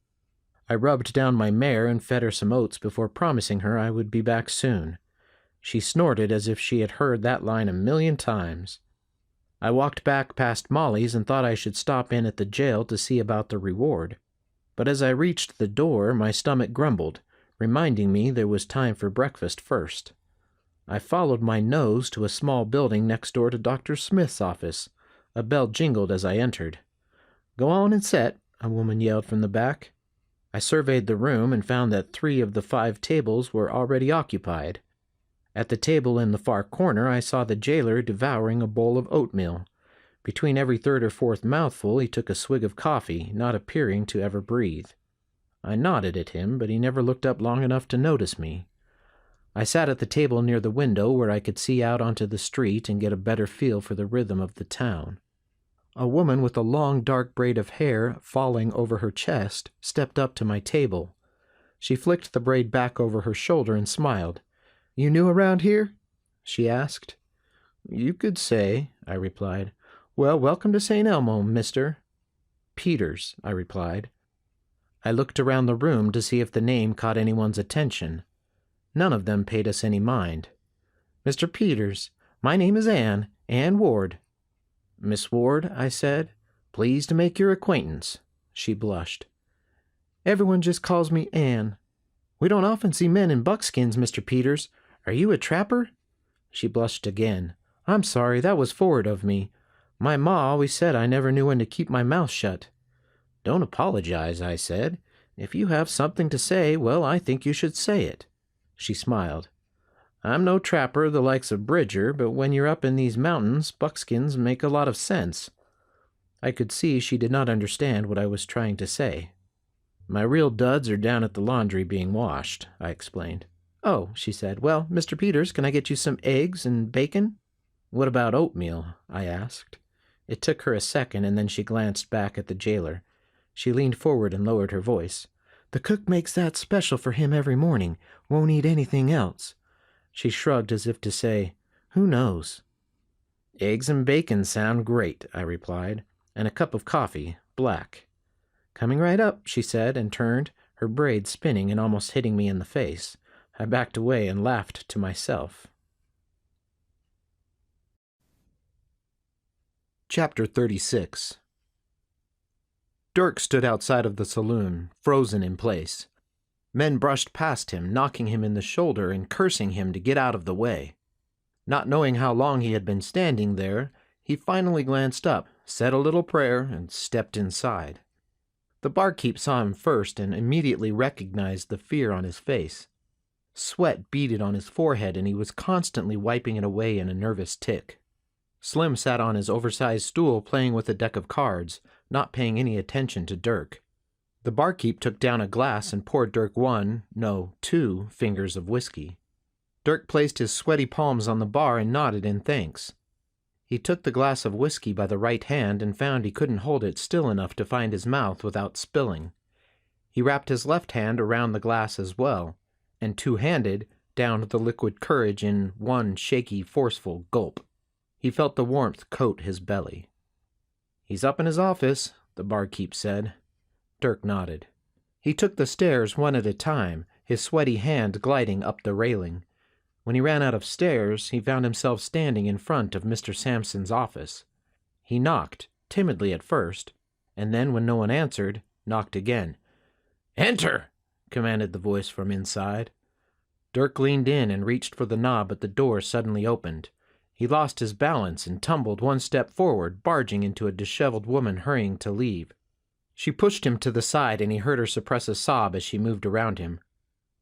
I rubbed down my mare and fed her some oats before promising her I would be back soon. She snorted as if she had heard that line 1,000,000 times. I walked back past Molly's and thought I should stop in at the jail to see about the reward. But as I reached the door, my stomach grumbled, reminding me there was time for breakfast first. I followed my nose to a small building next door to Dr. Smith's office. A bell jingled as I entered. "Go on and set," a woman yelled from the back. I surveyed the room and found that 3 of the 5 tables were already occupied. At the table in the far corner, I saw the jailer devouring a bowl of oatmeal. Between every 3rd or 4th mouthful, he took a swig of coffee, not appearing to ever breathe. I nodded at him, but he never looked up long enough to notice me. I sat at the table near the window where I could see out onto the street and get a better feel for the rhythm of the town. A woman with a long dark braid of hair falling over her chest stepped up to my table. She flicked the braid back over her shoulder and smiled. "You new around here?" she asked. "You could say," I replied. "Well, welcome to St. Elmo, mister." "Peters," I replied. I looked around the room to see if the name caught anyone's attention. None of them paid us any mind. "Mr. Peters, my name is Ann Ward." "Miss Ward," I said. "Pleased to make your acquaintance." She blushed. "Everyone just calls me Ann. We don't often see men in buckskins, Mr. Peters. Are you a trapper?" She blushed again. "I'm sorry, that was forward of me. My ma always said I never knew when to keep my mouth shut." "Don't apologize," I said. "If you have something to say, well, I think you should say it." She smiled. "I'm no trapper the likes of Bridger, but when you're up in these mountains, buckskins make a lot of sense." I could see she did not understand what I was trying to say. "My real duds are down at the laundry being washed," I explained. "Oh," she said. "Well, Mr. Peters, can I get you some eggs and bacon?" "What about oatmeal?" I asked. It took her a second, and then she glanced back at the jailer. She leaned forward and lowered her voice. "The cook makes that special for him every morning. Won't eat anything else." She shrugged as if to say, "Who knows?" "Eggs and bacon sound great," I replied, "and a cup of coffee, black." "Coming right up," she said, and turned, her braid spinning and almost hitting me in the face. I backed away and laughed to myself. Chapter 36. Dirk stood outside of the saloon, frozen in place. Men brushed past him, knocking him in the shoulder and cursing him to get out of the way. Not knowing how long he had been standing there, he finally glanced up, said a little prayer, and stepped inside. The barkeep saw him first and immediately recognized the fear on his face. Sweat beaded on his forehead, and he was constantly wiping it away in a nervous tic. Slim sat on his oversized stool playing with a deck of cards, not paying any attention to Dirk. The barkeep took down a glass and poured Dirk 2 fingers of whiskey. Dirk placed his sweaty palms on the bar and nodded in thanks. He took the glass of whiskey by the right hand and found he couldn't hold it still enough to find his mouth without spilling. He wrapped his left hand around the glass as well, and two-handed downed the liquid courage in one shaky, forceful gulp. He felt the warmth coat his belly. "He's up in his office," the barkeep said. Dirk nodded. He took the stairs one at a time, his sweaty hand gliding up the railing. When he ran out of stairs, he found himself standing in front of Mr. Sampson's office. He knocked, timidly at first, and then, when no one answered, knocked again. "Enter!" commanded the voice from inside. Dirk leaned in and reached for the knob, but the door suddenly opened. He lost his balance and tumbled one step forward, barging into a disheveled woman hurrying to leave. She pushed him to the side, and he heard her suppress a sob as she moved around him.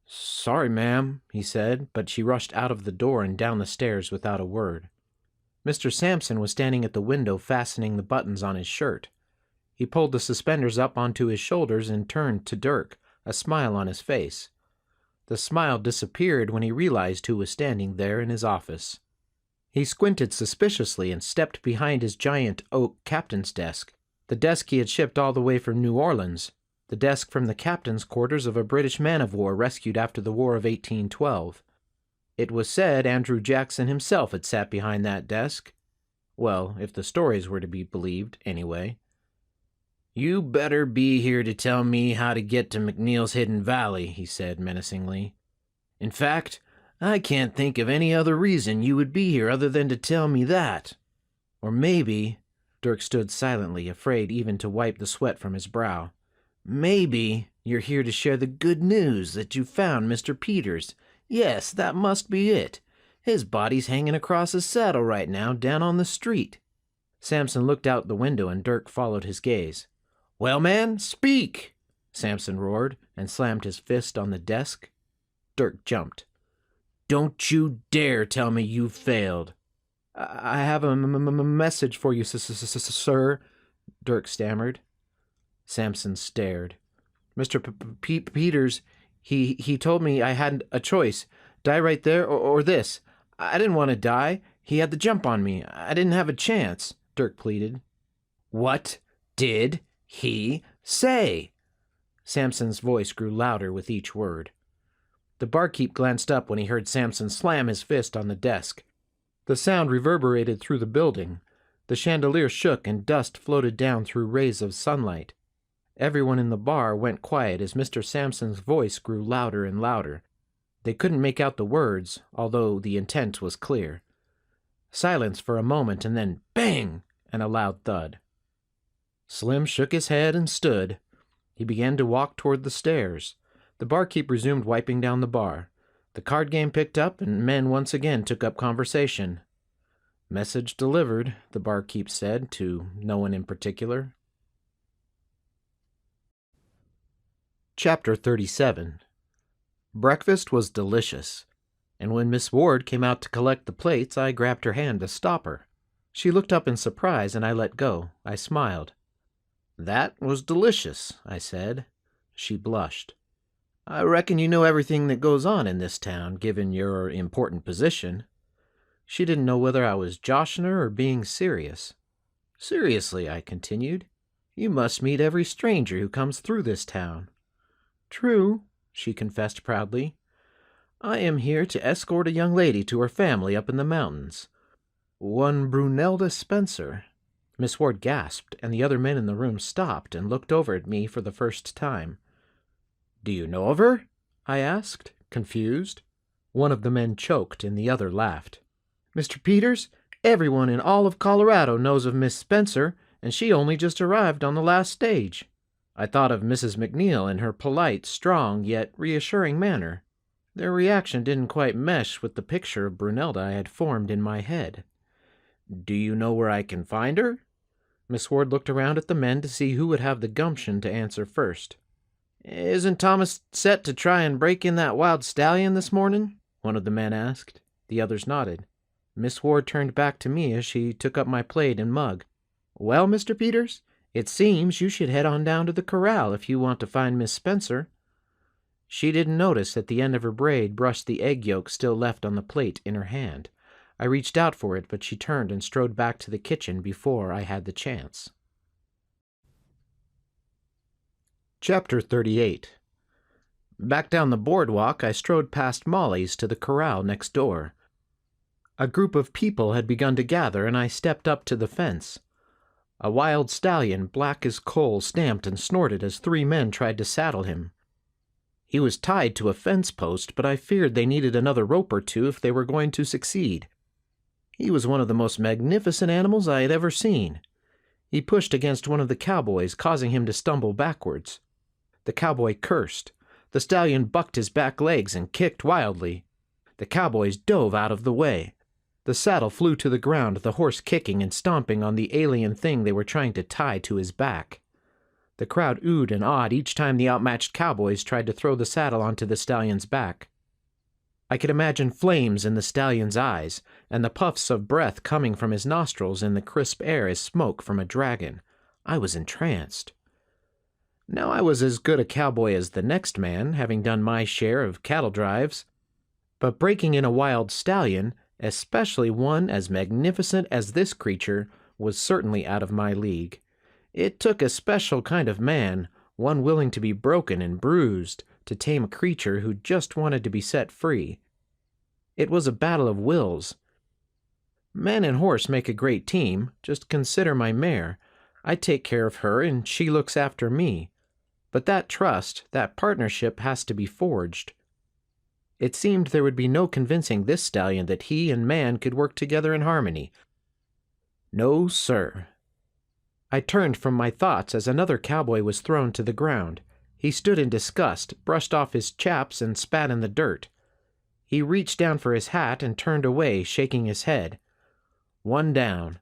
"Sorry, ma'am," he said, but she rushed out of the door and down the stairs without a word. Mr. Sampson was standing at the window fastening the buttons on his shirt. He pulled the suspenders up onto his shoulders and turned to Dirk, a smile on his face. The smile disappeared when he realized who was standing there in his office. He squinted suspiciously and stepped behind his giant oak captain's desk, the desk he had shipped all the way from New Orleans, the desk from the captain's quarters of a British man-of-war rescued after the War of 1812. It was said Andrew Jackson himself had sat behind that desk. Well, if the stories were to be believed, anyway. "You better be here to tell me how to get to MacNeil's Hidden Valley," he said menacingly. "In fact, I can't think of any other reason you would be here other than to tell me that. Or maybe," Dirk stood silently, afraid even to wipe the sweat from his brow, "maybe you're here to share the good news that you found Mr. Peters. Yes, that must be it. His body's hanging across his saddle right now down on the street." Sampson looked out the window and Dirk followed his gaze. "Well, man, speak!" Sampson roared and slammed his fist on the desk. Dirk jumped. "Don't you dare tell me you failed." "I have a message for you, sir," Dirk stammered. Sampson stared. "Mr. Peters, he told me I had a choice. Die right there or this. I didn't want to die. He had the jump on me. I didn't have a chance," Dirk pleaded. "What did he say?" Sampson's voice grew louder with each word. The barkeep glanced up when he heard Sampson slam his fist on the desk. The sound reverberated through the building. The chandelier shook and dust floated down through rays of sunlight. Everyone in the bar went quiet as Mr. Sampson's voice grew louder and louder. They couldn't make out the words, although the intent was clear. Silence for a moment, and then bang! And a loud thud. Slim shook his head and stood. He began to walk toward the stairs. The barkeep resumed wiping down the bar. The card game picked up, and men once again took up conversation. "Message delivered," the barkeep said, to no one in particular. Chapter 37. Breakfast was delicious, and when Miss Ward came out to collect the plates, I grabbed her hand to stop her. She looked up in surprise, and I let go. I smiled. "That was delicious," I said. She blushed. "I reckon you know everything that goes on in this town, given your important position." She didn't know whether I was joshing her or being serious. "Seriously," I continued, "you must meet every stranger who comes through this town." "True," she confessed proudly. "I am here to escort a young lady to her family up in the mountains. One Brunelda Spencer." Miss Ward gasped, and the other men in the room stopped and looked over at me for the first time. "Do you know of her?" I asked, confused. One of the men choked, and the other laughed. "Mr. Peters, Everyone in all of Colorado knows of Miss Spencer, and she only just arrived on the last stage." I thought of Mrs. MacNeil and her polite, strong, yet reassuring manner. Their reaction didn't quite mesh with the picture of Brunelda I had formed in my head. "Do you know where I can find her?" Miss Ward looked around at the men to see who would have the gumption to answer first. "Isn't Thomas set to try and break in that wild stallion this morning?" one of the men asked. The others nodded. Miss Ward turned back to me as she took up my plate and mug. "Well, Mr. Peters, it seems you should head on down to the corral if you want to find Miss Spencer." She didn't notice that the end of her braid brushed the egg yolk still left on the plate in her hand. I reached out for it, but she turned and strode back to the kitchen before I had the chance. Chapter 38. Back down the boardwalk, I strode past Molly's to the corral next door. A group of people had begun to gather, and I stepped up to the fence. A wild stallion, black as coal, stamped and snorted as 3 men tried to saddle him. He was tied to a fence post, but I feared they needed another rope or 2 if they were going to succeed. He was one of the most magnificent animals I had ever seen. He pushed against one of the cowboys, causing him to stumble backwards. The cowboy cursed. The stallion bucked his back legs and kicked wildly. The cowboys dove out of the way. The saddle flew to the ground, the horse kicking and stomping on the alien thing they were trying to tie to his back. The crowd oohed and awed each time the outmatched cowboys tried to throw the saddle onto the stallion's back. I could imagine flames in the stallion's eyes, and the puffs of breath coming from his nostrils in the crisp air as smoke from a dragon. I was entranced. Now I was as good a cowboy as the next man, having done my share of cattle drives. But breaking in a wild stallion, especially one as magnificent as this creature, was certainly out of my league. It took a special kind of man, one willing to be broken and bruised, to tame a creature who just wanted to be set free. It was a battle of wills. Man and horse make a great team. Just consider my mare. I take care of her, and she looks after me. But that trust, that partnership has to be forged. It seemed there would be no convincing this stallion that he and man could work together in harmony. No, sir. I turned from my thoughts as another cowboy was thrown to the ground. He stood in disgust, brushed off his chaps, and spat in the dirt. He reached down for his hat and turned away, shaking his head. One down.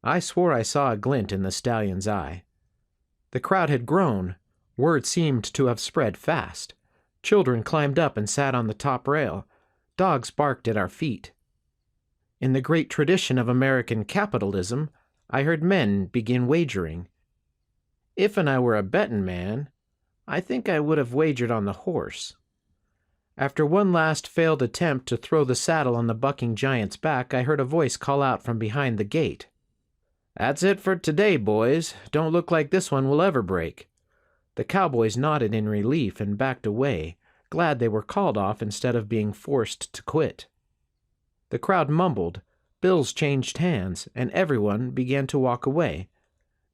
I swore I saw a glint in the stallion's eye. The crowd had grown. Word seemed to have spread fast. Children climbed up and sat on the top rail. Dogs barked at our feet. In the great tradition of American capitalism, I heard men begin wagering. If I were a bettin' man, I think I would have wagered on the horse. After one last failed attempt to throw the saddle on the bucking giant's back, I heard a voice call out from behind the gate. "That's it for today, boys. Don't look like this one will ever break." The cowboys nodded in relief and backed away, glad they were called off instead of being forced to quit. The crowd mumbled, bills changed hands, and everyone began to walk away.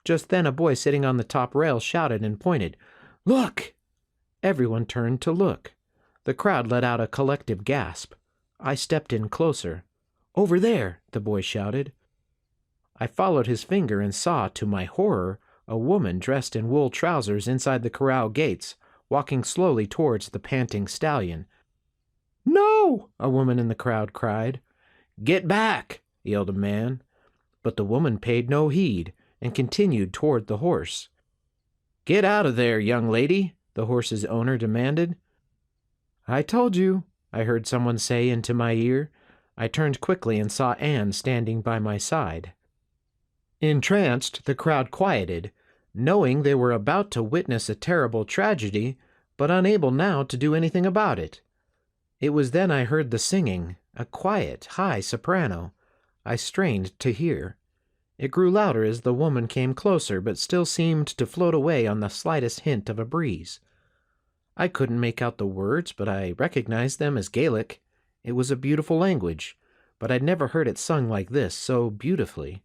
Just then a boy sitting on the top rail shouted and pointed. "Look!" Everyone turned to look. The crowd let out a collective gasp. I stepped in closer. "Over there!" the boy shouted. I followed his finger and saw, to my horror, a woman dressed in wool trousers inside the corral gates, walking slowly towards the panting stallion. "No!" a woman in the crowd cried. "Get back!" yelled a man. But the woman paid no heed and continued toward the horse. "Get out of there, young lady," the horse's owner demanded. "I told you," I heard someone say into my ear. I turned quickly and saw Anne standing by my side. Entranced, the crowd quieted, knowing they were about to witness a terrible tragedy, but unable now to do anything about it. It was then I heard the singing, a quiet, high soprano. I strained to hear. It grew louder as the woman came closer, but still seemed to float away on the slightest hint of a breeze. I couldn't make out the words, but I recognized them as Gaelic. It was a beautiful language, but I'd never heard it sung like this, so beautifully.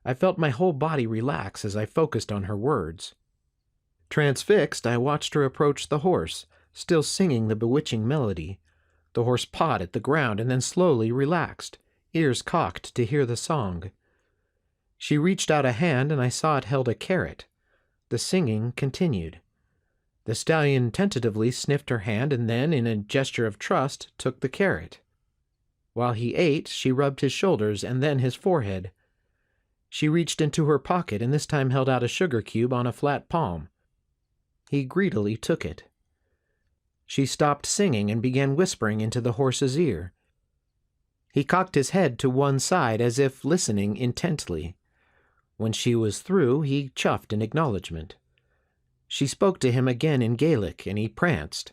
I felt my whole body relax as I focused on her words. Transfixed, I watched her approach the horse, still singing the bewitching melody. The horse pawed at the ground and then slowly relaxed. ears cocked to hear the song. She reached out a hand, and I saw it held a carrot. The singing continued. The stallion tentatively sniffed her hand and then, in a gesture of trust, took the carrot. While he ate, she rubbed his shoulders and then his forehead. She reached into her pocket and this time held out a sugar cube on a flat palm. He greedily took it. She stopped singing and began whispering into the horse's ear. He cocked his head to one side as if listening intently. When she was through, he chuffed in acknowledgment. She spoke to him again in Gaelic, and he pranced.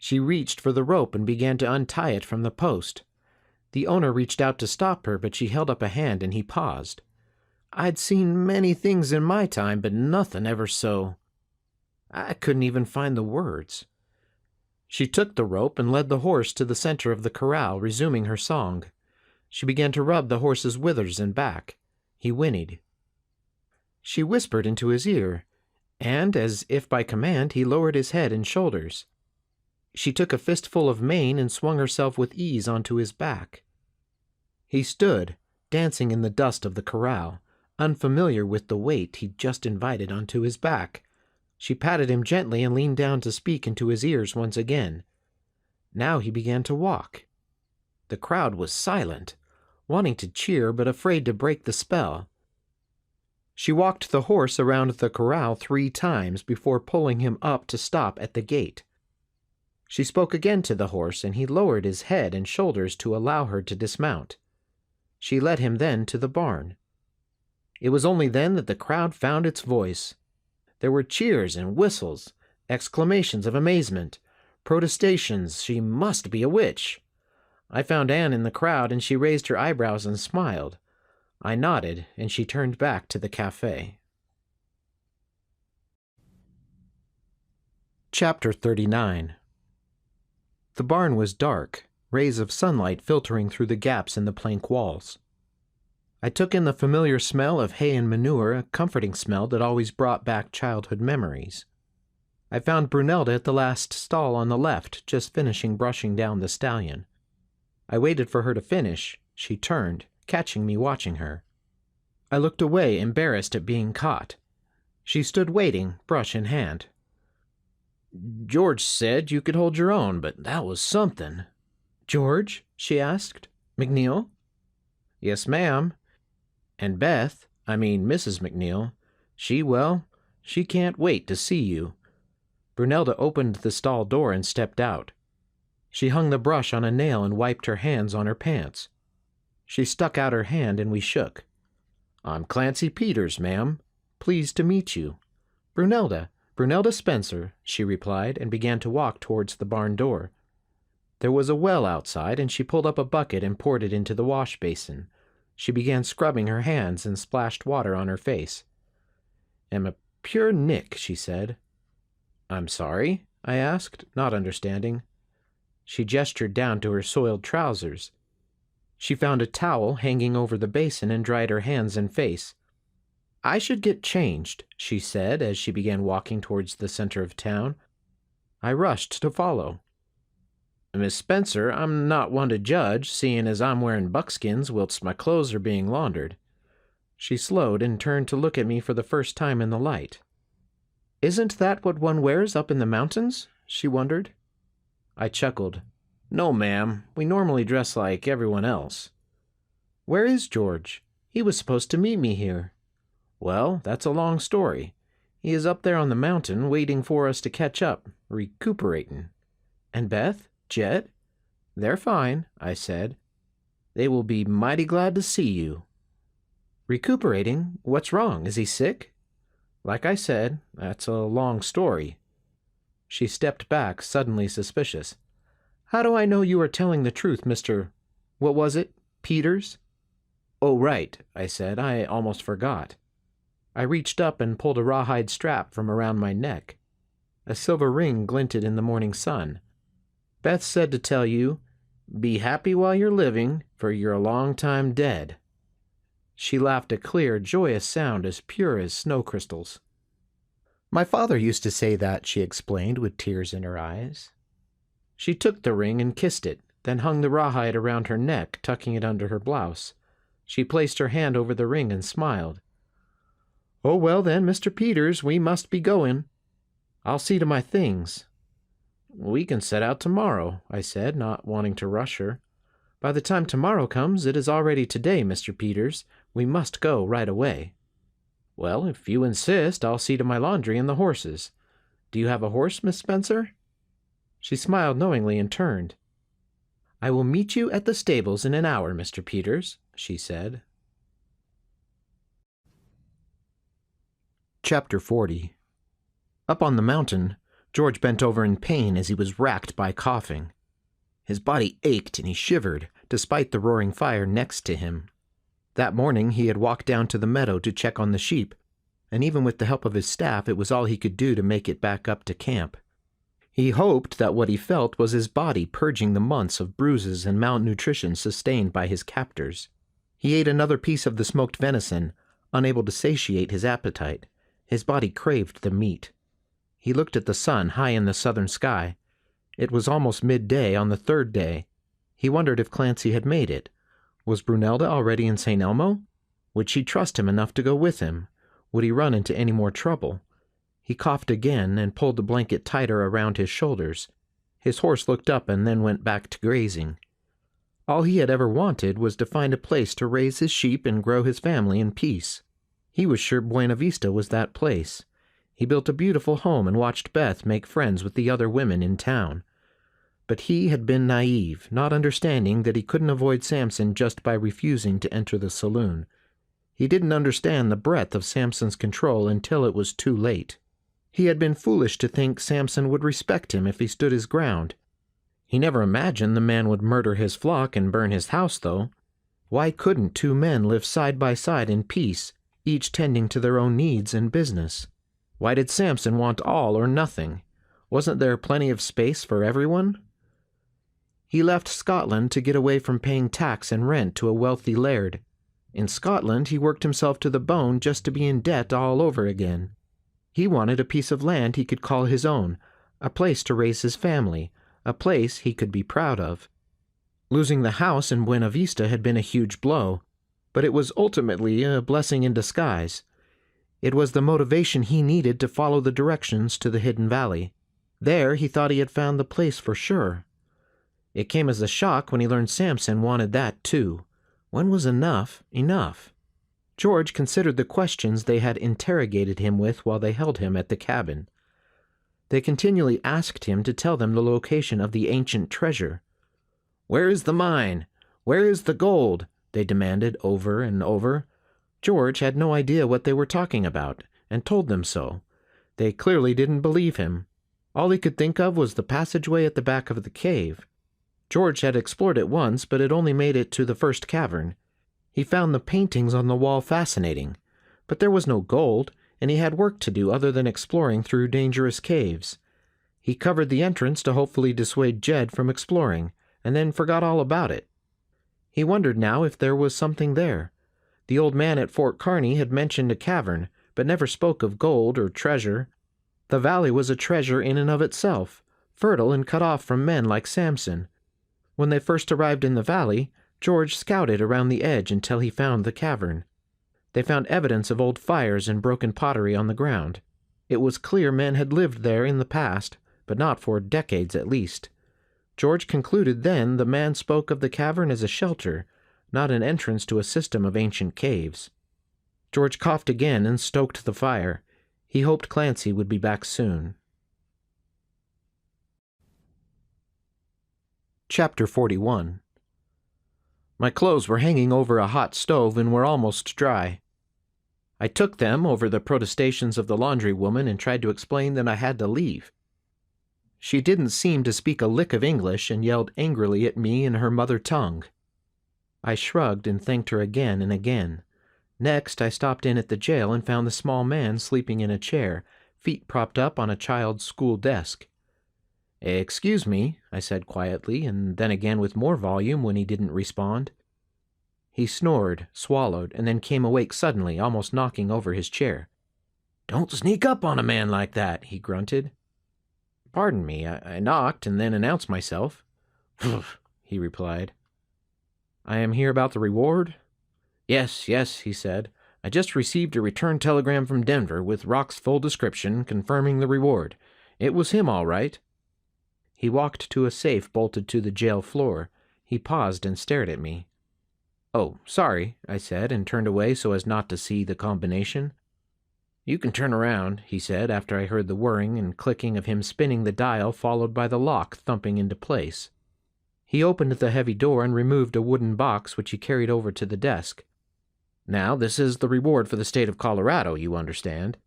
She reached for the rope and began to untie it from the post. The owner reached out to stop her, but she held up a hand and he paused. I'd seen many things in my time, but nothing ever so. I couldn't even find the words. She took the rope and led the horse to the center of the corral, resuming her song. She began to rub the horse's withers and back. He whinnied. She whispered into his ear, and, as if by command, he lowered his head and shoulders. She took a fistful of mane and swung herself with ease onto his back. He stood, dancing in the dust of the corral, unfamiliar with the weight he'd just invited onto his back. She patted him gently and leaned down to speak into his ears once again. Now he began to walk. The crowd was silent, wanting to cheer but afraid to break the spell. She walked the horse around the corral 3 times before pulling him up to stop at the gate. She spoke again to the horse, and he lowered his head and shoulders to allow her to dismount. She led him then to the barn. It was only then that the crowd found its voice. There were cheers and whistles, exclamations of amazement, protestations she must be a witch. I found Anne in the crowd, and she raised her eyebrows and smiled. I nodded, and she turned back to the cafe. Chapter 39. The barn was dark, rays of sunlight filtering through the gaps in the plank walls. I took in the familiar smell of hay and manure, a comforting smell that always brought back childhood memories. I found Brunelda at the last stall on the left, just finishing brushing down the stallion. I waited for her to finish. She turned, catching me watching her. I looked away, embarrassed at being caught. She stood waiting, brush in hand. George said you could hold your own, but that was something. George? She asked. MacNeil? Yes, ma'am. And Beth, Mrs. MacNeil, she can't wait to see you. Brunelda opened the stall door and stepped out. She hung the brush on a nail and wiped her hands on her pants. She stuck out her hand and we shook. I'm Clancy Peters, ma'am. Pleased to meet you. Brunelda Spencer, she replied, and began to walk towards the barn door. There was a well outside, and she pulled up a bucket and poured it into the wash basin. She began scrubbing her hands and splashed water on her face. "Am a pure Nick," she said. "I'm sorry?" I asked, not understanding. She gestured down to her soiled trousers. She found a towel hanging over the basin and dried her hands and face. "I should get changed," she said as she began walking towards the center of town. I rushed to follow. "Miss Spencer, I'm not one to judge, seeing as I'm wearing buckskins whilst my clothes are being laundered." She slowed and turned to look at me for the first time in the light. "Isn't that what one wears up in the mountains?" she wondered. I chuckled. "No, ma'am. We normally dress like everyone else." "Where is George? He was supposed to meet me here." "Well, that's a long story. He is up there on the mountain waiting for us to catch up, recuperating." "And Beth? Jet?" "They're fine," I said. "They will be mighty glad to see you." "Recuperating? What's wrong? Is he sick?" "Like I said, that's a long story." She stepped back, suddenly suspicious. "How do I know you are telling the truth, Mr. What was it? Peters?" "Oh, right," I said. "I almost forgot." I reached up and pulled a rawhide strap from around my neck. A silver ring glinted in the morning sun. "Beth said to tell you, be happy while you're living, for you're a long time dead." She laughed a clear, joyous sound as pure as snow crystals. "My father used to say that," she explained with tears in her eyes. She took the ring and kissed it, then hung the rawhide around her neck, tucking it under her blouse. She placed her hand over the ring and smiled. "Oh, well then, Mr. Peters, we must be going. I'll see to my things." "We can set out tomorrow," I said, not wanting to rush her. "By the time tomorrow comes, it is already today, Mr. Peters. We must go right away." "Well, if you insist, I'll see to my laundry and the horses. Do you have a horse, Miss Spencer?" She smiled knowingly and turned. "I will meet you at the stables in an hour, Mr. Peters," she said. Chapter 40. Up on the mountain, George bent over in pain as he was racked by coughing. His body ached and he shivered, despite the roaring fire next to him. That morning he had walked down to the meadow to check on the sheep, and even with the help of his staff it was all he could do to make it back up to camp. He hoped that what he felt was his body purging the months of bruises and malnutrition sustained by his captors. He ate another piece of the smoked venison, unable to satiate his appetite. His body craved the meat. He looked at the sun high in the southern sky. It was almost midday on the third day. He wondered if Clancy had made it. Was Brunelda already in St. Elmo? Would she trust him enough to go with him? Would he run into any more trouble? He coughed again and pulled the blanket tighter around his shoulders. His horse looked up and then went back to grazing. All he had ever wanted was to find a place to raise his sheep and grow his family in peace. He was sure Buena Vista was that place. He built a beautiful home and watched Beth make friends with the other women in town. But he had been naive, not understanding that he couldn't avoid Sampson just by refusing to enter the saloon. He didn't understand the breadth of Sampson's control until it was too late. He had been foolish to think Sampson would respect him if he stood his ground. He never imagined the man would murder his flock and burn his house, though. Why couldn't two men live side by side in peace, each tending to their own needs and business? Why did Sampson want all or nothing? Wasn't there plenty of space for everyone? He left Scotland to get away from paying tax and rent to a wealthy laird. In Scotland he worked himself to the bone just to be in debt all over again. He wanted a piece of land he could call his own, a place to raise his family, a place he could be proud of. Losing the house in Buena Vista had been a huge blow, but it was ultimately a blessing in disguise. It was the motivation he needed to follow the directions to the hidden valley. There he thought he had found the place for sure. It came as a shock when he learned Sampson wanted that too. When was enough enough? George considered the questions they had interrogated him with while they held him at the cabin. They continually asked him to tell them the location of the ancient treasure. "Where is the mine? Where is the gold?" they demanded over and over. George had no idea what they were talking about, and told them so. They clearly didn't believe him. All he could think of was the passageway at the back of the cave. George had explored it once, but had only made it to the first cavern. He found the paintings on the wall fascinating, but there was no gold, and he had work to do other than exploring through dangerous caves. He covered the entrance to hopefully dissuade Jed from exploring, and then forgot all about it. He wondered now if there was something there. The old man at Fort Kearney had mentioned a cavern, but never spoke of gold or treasure. The valley was a treasure in and of itself, fertile and cut off from men like Sampson. When they first arrived in the valley, George scouted around the edge until he found the cavern. They found evidence of old fires and broken pottery on the ground. It was clear men had lived there in the past, but not for decades at least. George concluded then the man spoke of the cavern as a shelter, not an entrance to a system of ancient caves. George coughed again and stoked the fire. He hoped Clancy would be back soon. Chapter 41. My clothes were hanging over a hot stove and were almost dry. I took them over the protestations of the laundry woman and tried to explain that I had to leave. She didn't seem to speak a lick of English and yelled angrily at me in her mother tongue. I shrugged and thanked her again and again. Next, I stopped in at the jail and found the small man sleeping in a chair, feet propped up on a child's school desk. "Excuse me," I said quietly, and then again with more volume when he didn't respond. He snored, swallowed, and then came awake suddenly, almost knocking over his chair. "Don't sneak up on a man like that," he grunted. "Pardon me, I knocked and then announced myself." he replied. "I am here about the reward?" Yes, yes, he said. "I just received a return telegram from Denver with Rock's full description confirming the reward. It was him, all right." He walked to a safe bolted to the jail floor. He paused and stared at me. "Oh, sorry," I said, and turned away so as not to see the combination. "You can turn around," he said, after I heard the whirring and clicking of him spinning the dial followed by the lock thumping into place. He opened the heavy door and removed a wooden box which he carried over to the desk. "Now, this is the reward for the state of Colorado, you understand.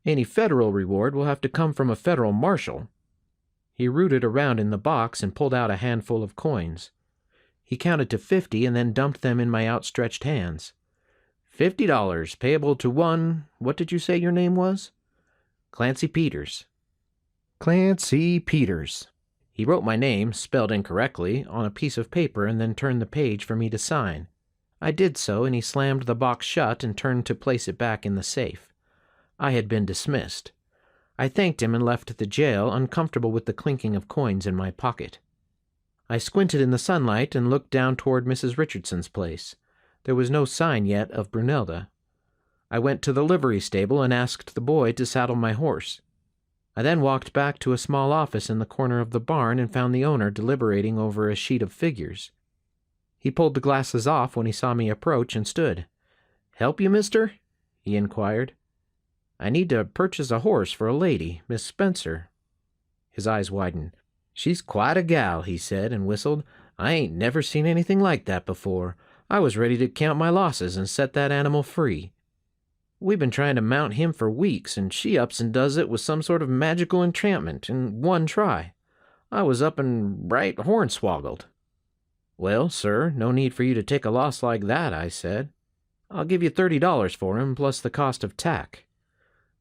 Any federal reward will have to come from a federal marshal." He rooted around in the box and pulled out a handful of coins. He counted to 50 and then dumped them in my outstretched hands. $50, payable to one, what did you say your name was? Clancy Peters. Clancy Peters. He wrote my name, spelled incorrectly, on a piece of paper and then turned the page for me to sign. I did so, and he slammed the box shut and turned to place it back in the safe. I had been dismissed. I thanked him and left the jail, uncomfortable with the clinking of coins in my pocket. I squinted in the sunlight and looked down toward Mrs. Richardson's place. There was no sign yet of Brunelda. I went to the livery stable and asked the boy to saddle my horse. I then walked back to a small office in the corner of the barn and found the owner deliberating over a sheet of figures. He pulled the glasses off when he saw me approach and stood. "Help you, mister?" he inquired. "I need to purchase a horse for a lady, Miss Spencer." His eyes widened. "She's quite a gal," he said, and whistled. "I ain't never seen anything like that before. I was ready to count my losses and set that animal free. We've been trying to mount him for weeks, and she ups and does it with some sort of magical enchantment in one try. I was up and right hornswoggled." "Well, sir, no need for you to take a loss like that," I said. "I'll give you $30 for him, plus the cost of tack."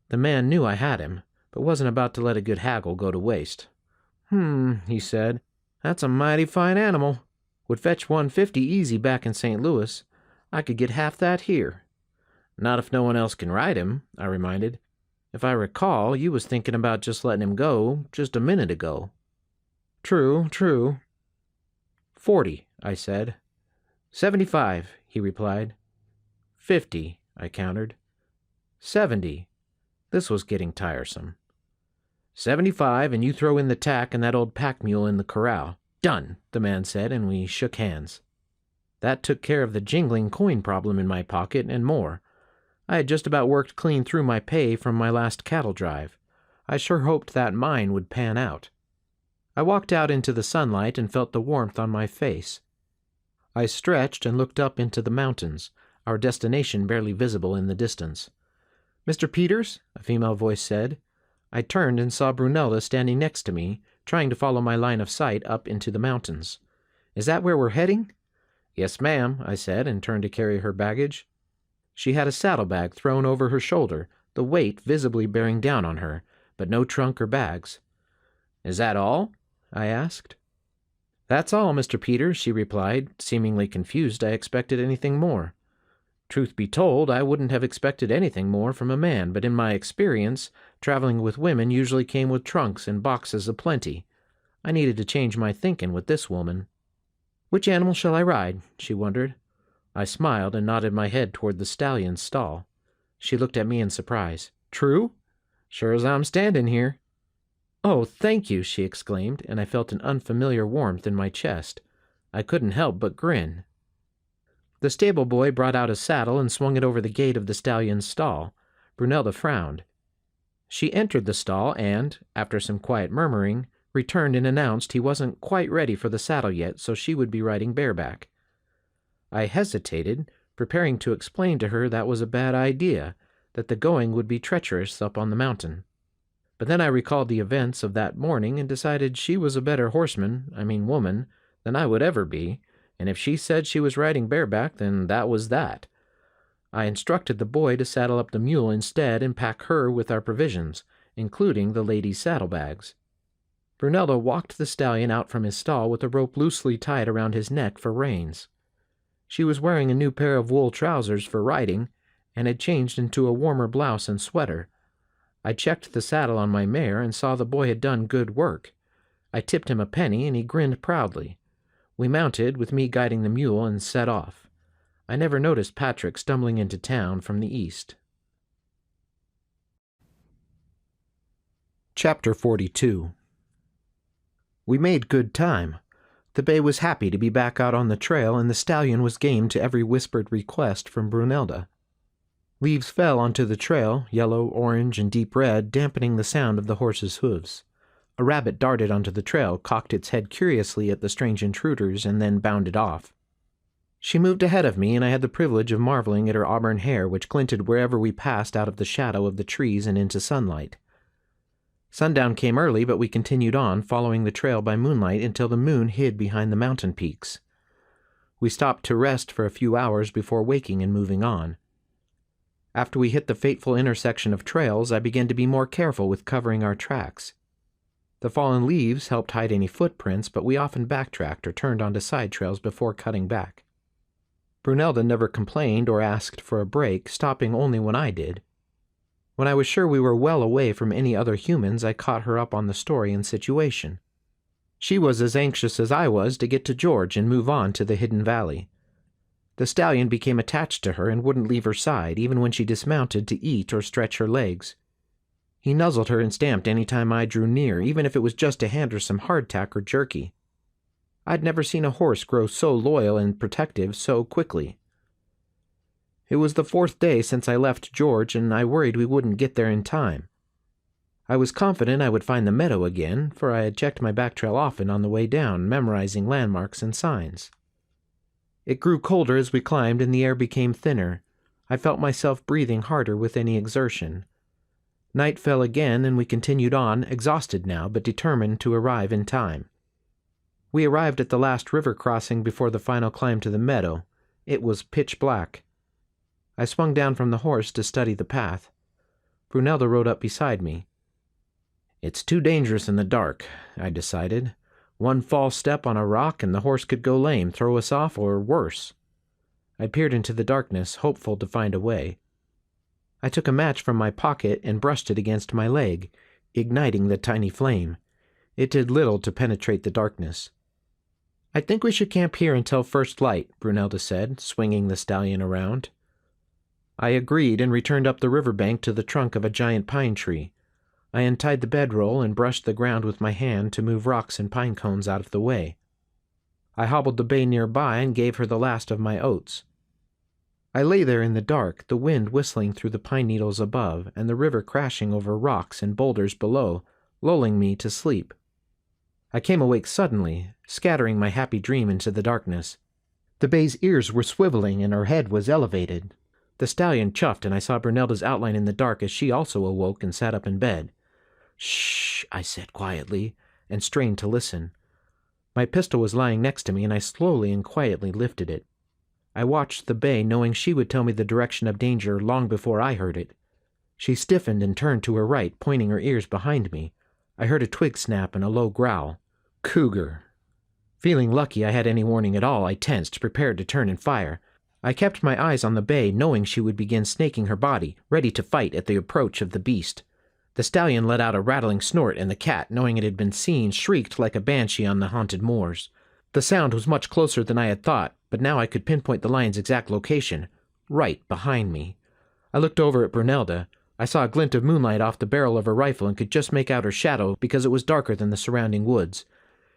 The man knew I had him, but wasn't about to let a good haggle go to waste. He said. "That's a mighty fine animal. Would fetch $150 easy back in St. Louis. I could get half that here." "Not if no one else can ride him," I reminded. "If I recall, you was thinking about just letting him go just a minute ago." "True, true." 40, I said. 75, he replied. 50, I countered. 70. This was getting tiresome. 75, and you throw in the tack and that old pack mule in the corral. Done, the man said, and we shook hands. That took care of the jingling coin problem in my pocket and more. I had just about worked clean through my pay from my last cattle drive. I sure hoped that mine would pan out. I walked out into the sunlight and felt the warmth on my face. I stretched and looked up into the mountains, our destination barely visible in the distance. "Mr. Peters?" a female voice said. I turned and saw Brunelda standing next to me, trying to follow my line of sight up into the mountains. "Is that where we're heading?" "Yes, ma'am," I said, and turned to carry her baggage. She had a saddlebag thrown over her shoulder, the weight visibly bearing down on her, but no trunk or bags. "Is that all?" I asked. "That's all, Mr. Peters," she replied, seemingly confused I expected anything more. Truth be told, I wouldn't have expected anything more from a man, but in my experience, traveling with women usually came with trunks and boxes aplenty. I needed to change my thinking with this woman. "Which animal shall I ride?" she wondered. I smiled and nodded my head toward the stallion's stall. She looked at me in surprise. "True?" "Sure as I'm standing here." "Oh, thank you," she exclaimed, and I felt an unfamiliar warmth in my chest. I couldn't help but grin. The stable boy brought out a saddle and swung it over the gate of the stallion's stall. Brunelda frowned. She entered the stall and, after some quiet murmuring, returned and announced he wasn't quite ready for the saddle yet, so she would be riding bareback. I hesitated, preparing to explain to her that was a bad idea, that the going would be treacherous up on the mountain. But then I recalled the events of that morning and decided she was a better woman, than I would ever be, and if she said she was riding bareback, then that was that. I instructed the boy to saddle up the mule instead and pack her with our provisions, including the ladies' saddlebags. Brunelda walked the stallion out from his stall with a rope loosely tied around his neck for reins. She was wearing a new pair of wool trousers for riding, and had changed into a warmer blouse and sweater. I checked the saddle on my mare and saw the boy had done good work. I tipped him a penny, and he grinned proudly. We mounted, with me guiding the mule, and set off. I never noticed Patrick stumbling into town from the east. Chapter 42. We made good time. The bay was happy to be back out on the trail, and the stallion was game to every whispered request from Brunelda. Leaves fell onto the trail, yellow, orange, and deep red, dampening the sound of the horse's hooves. A rabbit darted onto the trail, cocked its head curiously at the strange intruders, and then bounded off. She moved ahead of me, and I had the privilege of marveling at her auburn hair, which glinted wherever we passed out of the shadow of the trees and into sunlight. Sundown came early, but we continued on, following the trail by moonlight until the moon hid behind the mountain peaks. We stopped to rest for a few hours before waking and moving on. After we hit the fateful intersection of trails, I began to be more careful with covering our tracks. The fallen leaves helped hide any footprints, but we often backtracked or turned onto side trails before cutting back. Brunelda never complained or asked for a break, stopping only when I did. When I was sure we were well away from any other humans, I caught her up on the story and situation. She was as anxious as I was to get to George and move on to the hidden valley. The stallion became attached to her and wouldn't leave her side, even when she dismounted to eat or stretch her legs. He nuzzled her and stamped any time I drew near, even if it was just to hand her some hardtack or jerky. I'd never seen a horse grow so loyal and protective so quickly. It was the 4th day since I left George, and I worried we wouldn't get there in time. I was confident I would find the meadow again, for I had checked my back trail often on the way down, memorizing landmarks and signs. It grew colder as we climbed, and the air became thinner. I felt myself breathing harder with any exertion. Night fell again, and we continued on, exhausted now, but determined to arrive in time. We arrived at the last river crossing before the final climb to the meadow. It was pitch black. I swung down from the horse to study the path. Brunelda rode up beside me. "It's too dangerous in the dark," I decided. "One false step on a rock and the horse could go lame, throw us off, or worse." I peered into the darkness, hopeful to find a way. I took a match from my pocket and brushed it against my leg, igniting the tiny flame. It did little to penetrate the darkness. "I think we should camp here until first light," Brunelda said, swinging the stallion around. I agreed and returned up the riverbank to the trunk of a giant pine tree. I untied the bedroll and brushed the ground with my hand to move rocks and pine cones out of the way. I hobbled the bay nearby and gave her the last of my oats. I lay there in the dark, the wind whistling through the pine needles above and the river crashing over rocks and boulders below, lulling me to sleep. I came awake suddenly, scattering my happy dream into the darkness. The bay's ears were swiveling and her head was elevated. The stallion chuffed, and I saw Brunelda's outline in the dark as she also awoke and sat up in bed. "Shh," I said quietly, and strained to listen. My pistol was lying next to me, and I slowly and quietly lifted it. I watched the bay, knowing she would tell me the direction of danger long before I heard it. She stiffened and turned to her right, pointing her ears behind me. I heard a twig snap and a low growl. Cougar. Feeling lucky I had any warning at all, I tensed, prepared to turn and fire. I kept my eyes on the bay, knowing she would begin snaking her body, ready to fight at the approach of the beast. The stallion let out a rattling snort, and the cat, knowing it had been seen, shrieked like a banshee on the haunted moors. The sound was much closer than I had thought, but now I could pinpoint the lion's exact location, right behind me. I looked over at Brunelda. I saw a glint of moonlight off the barrel of her rifle and could just make out her shadow because it was darker than the surrounding woods.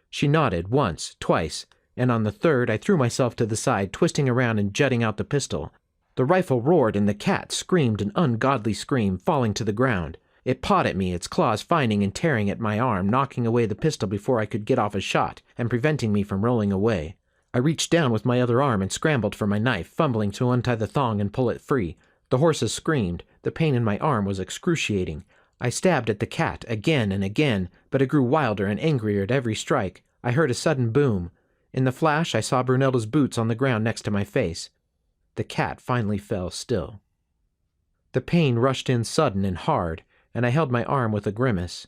She nodded once, twice, and on the third I threw myself to the side, twisting around and jutting out the pistol. The rifle roared and the cat screamed an ungodly scream, falling to the ground. It pawed at me, its claws finding and tearing at my arm, knocking away the pistol before I could get off a shot, and preventing me from rolling away. I reached down with my other arm and scrambled for my knife, fumbling to untie the thong and pull it free. The horses screamed. The pain in my arm was excruciating. I stabbed at the cat again and again, but it grew wilder and angrier at every strike. I heard a sudden boom. In the flash, I saw Brunelda's boots on the ground next to my face. The cat finally fell still. The pain rushed in sudden and hard, and I held my arm with a grimace.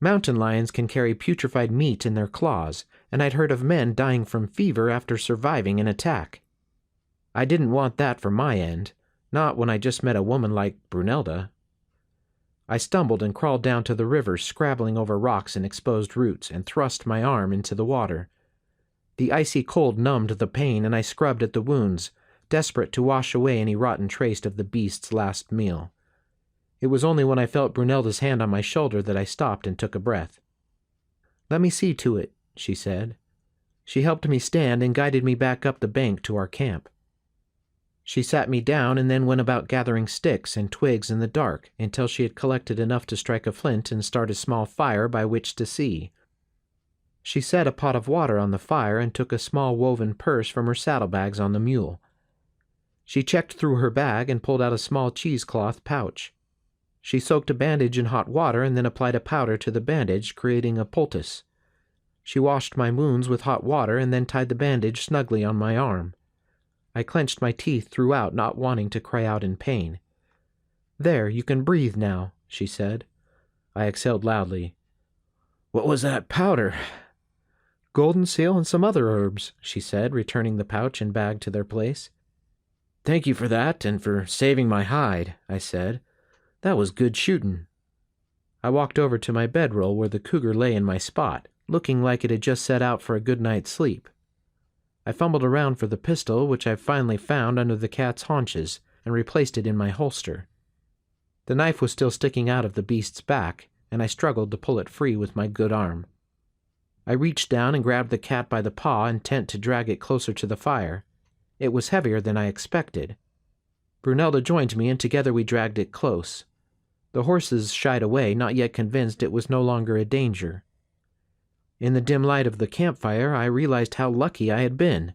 Mountain lions can carry putrefied meat in their claws, and I'd heard of men dying from fever after surviving an attack. I didn't want that for my end, not when I just met a woman like Brunelda. I stumbled and crawled down to the river, scrabbling over rocks and exposed roots, and thrust my arm into the water. The icy cold numbed the pain, and I scrubbed at the wounds, desperate to wash away any rotten trace of the beast's last meal. It was only when I felt Brunelda's hand on my shoulder that I stopped and took a breath. "Let me see to it," she said. She helped me stand and guided me back up the bank to our camp. She sat me down and then went about gathering sticks and twigs in the dark until she had collected enough to strike a flint and start a small fire by which to see. She set a pot of water on the fire and took a small woven purse from her saddlebags on the mule. She checked through her bag and pulled out a small cheesecloth pouch. She soaked a bandage in hot water and then applied a powder to the bandage, creating a poultice. She washed my wounds with hot water and then tied the bandage snugly on my arm. I clenched my teeth throughout, not wanting to cry out in pain. "There, you can breathe now," she said. I exhaled loudly. "What was that powder?" "Golden seal and some other herbs," she said, returning the pouch and bag to their place. "Thank you for that and for saving my hide," I said. "That was good shooting." I walked over to my bedroll where the cougar lay in my spot, looking like it had just set out for a good night's sleep. I fumbled around for the pistol, which I finally found under the cat's haunches, and replaced it in my holster. The knife was still sticking out of the beast's back, and I struggled to pull it free with my good arm. I reached down and grabbed the cat by the paw, intent to drag it closer to the fire. It was heavier than I expected. Brunelda joined me, and together we dragged it close. The horses shied away, not yet convinced it was no longer a danger. In the dim light of the campfire, I realized how lucky I had been.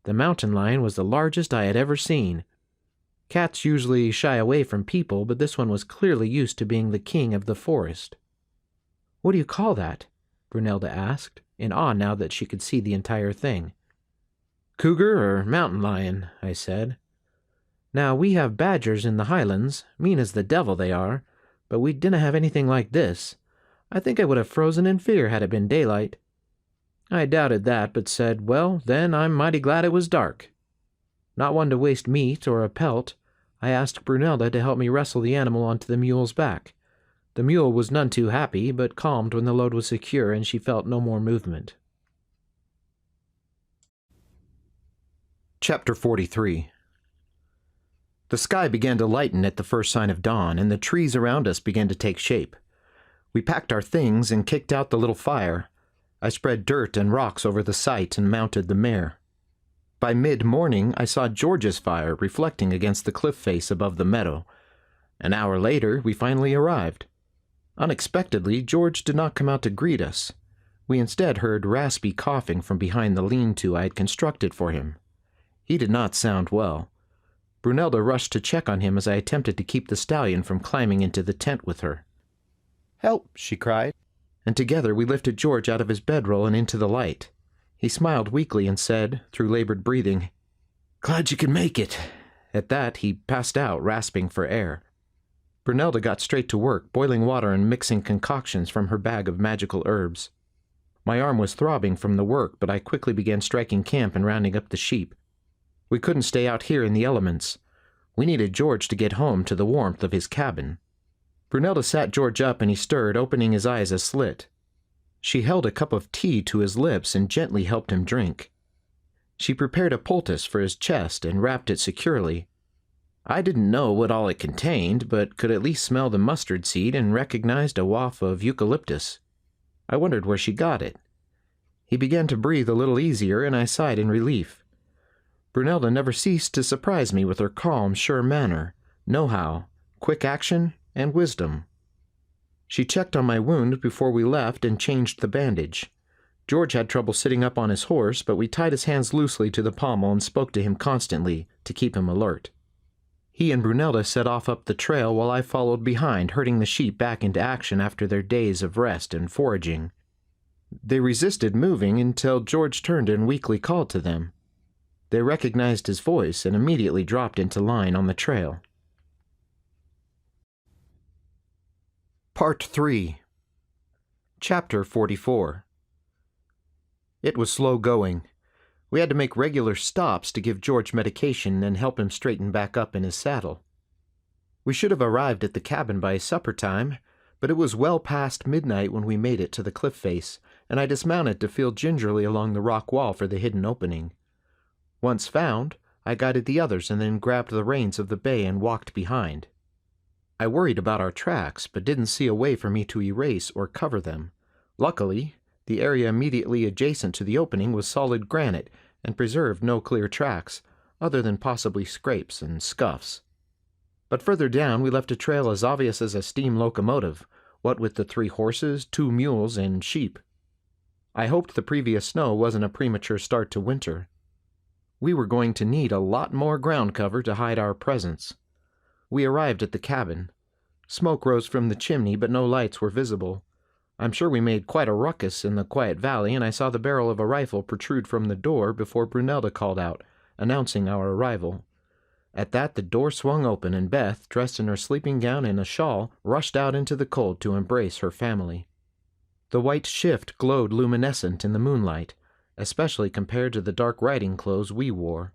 The mountain lion was the largest I had ever seen. Cats usually shy away from people, but this one was clearly used to being the king of the forest. "What do you call that?" Brunelda asked, in awe now that she could see the entire thing. "Cougar or mountain lion," I said. "Now, we have badgers in the highlands, mean as the devil they are, but we didn't have anything like this. I think I would have frozen in fear had it been daylight." I doubted that, but said, "Well, then I'm mighty glad it was dark." Not one to waste meat or a pelt, I asked Brunelda to help me wrestle the animal onto the mule's back. The mule was none too happy, but calmed when the load was secure and she felt no more movement. Chapter 43. The sky began to lighten at the first sign of dawn, and the trees around us began to take shape. We packed our things and kicked out the little fire. I spread dirt and rocks over the site and mounted the mare. By mid-morning, I saw George's fire reflecting against the cliff face above the meadow. An hour later, we finally arrived. Unexpectedly, George did not come out to greet us. We instead heard raspy coughing from behind the lean-to I had constructed for him. He did not sound well. Brunelda rushed to check on him as I attempted to keep the stallion from climbing into the tent with her. "Help!" she cried, and together we lifted George out of his bedroll and into the light. He smiled weakly and said, through labored breathing, "Glad you could make it." At that, he passed out, rasping for air. Brunelda got straight to work, boiling water and mixing concoctions from her bag of magical herbs. My arm was throbbing from the work, but I quickly began striking camp and rounding up the sheep. We couldn't stay out here in the elements. We needed George to get home to the warmth of his cabin. Brunelda sat George up and he stirred, opening his eyes a slit. She held a cup of tea to his lips and gently helped him drink. She prepared a poultice for his chest and wrapped it securely. I didn't know what all it contained, but could at least smell the mustard seed and recognized a waft of eucalyptus. I wondered where she got it. He began to breathe a little easier, and I sighed in relief. Brunelda never ceased to surprise me with her calm, sure manner, know-how, quick action, and wisdom. She checked on my wound before we left and changed the bandage. George had trouble sitting up on his horse, but we tied his hands loosely to the pommel and spoke to him constantly to keep him alert. He and Brunelda set off up the trail while I followed behind, herding the sheep back into action after their days of rest and foraging. They resisted moving until George turned and weakly called to them. They recognized his voice and immediately dropped into line on the trail. Part 3. Chapter 44. It was slow going. We had to make regular stops to give George medication and help him straighten back up in his saddle. We should have arrived at the cabin by supper time, but it was well past midnight when we made it to the cliff face, and I dismounted to feel gingerly along the rock wall for the hidden opening. Once found, I guided the others and then grabbed the reins of the bay and walked behind. I worried about our tracks, but didn't see a way for me to erase or cover them. Luckily, the area immediately adjacent to the opening was solid granite and preserved no clear tracks, other than possibly scrapes and scuffs. But further down we left a trail as obvious as a steam locomotive, what with the 3 horses, 2 mules, and sheep. I hoped the previous snow wasn't a premature start to winter. We were going to need a lot more ground cover to hide our presence. We arrived at the cabin. Smoke rose from the chimney, but no lights were visible. I'm sure we made quite a ruckus in the quiet valley, and I saw the barrel of a rifle protrude from the door before Brunelda called out, announcing our arrival. At that the door swung open, and Beth, dressed in her sleeping gown and a shawl, rushed out into the cold to embrace her family. The white shift glowed luminescent in the moonlight, especially compared to the dark riding clothes we wore.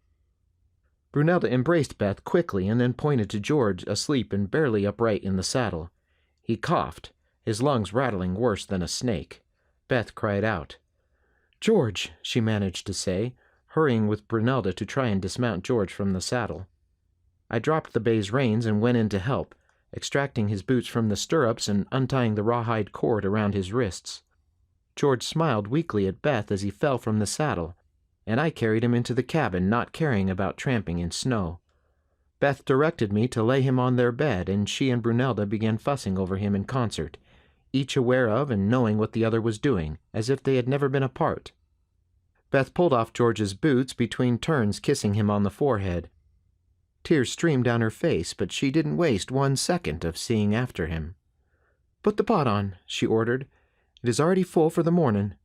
Brunelda embraced Beth quickly and then pointed to George, asleep and barely upright in the saddle. He coughed, his lungs rattling worse than a snake. Beth cried out. "George," she managed to say, hurrying with Brunelda to try and dismount George from the saddle. I dropped the bay's reins and went in to help, extracting his boots from the stirrups and untying the rawhide cord around his wrists. George smiled weakly at Beth as he fell from the saddle, and I carried him into the cabin, not caring about tramping in snow. Beth directed me to lay him on their bed, and she and Brunelda began fussing over him in concert, each aware of and knowing what the other was doing, as if they had never been apart. Beth pulled off George's boots between turns, kissing him on the forehead. Tears streamed down her face, but she didn't waste 1 second of seeing after him. "Put the pot on," she ordered. "It is already full for the mornin'."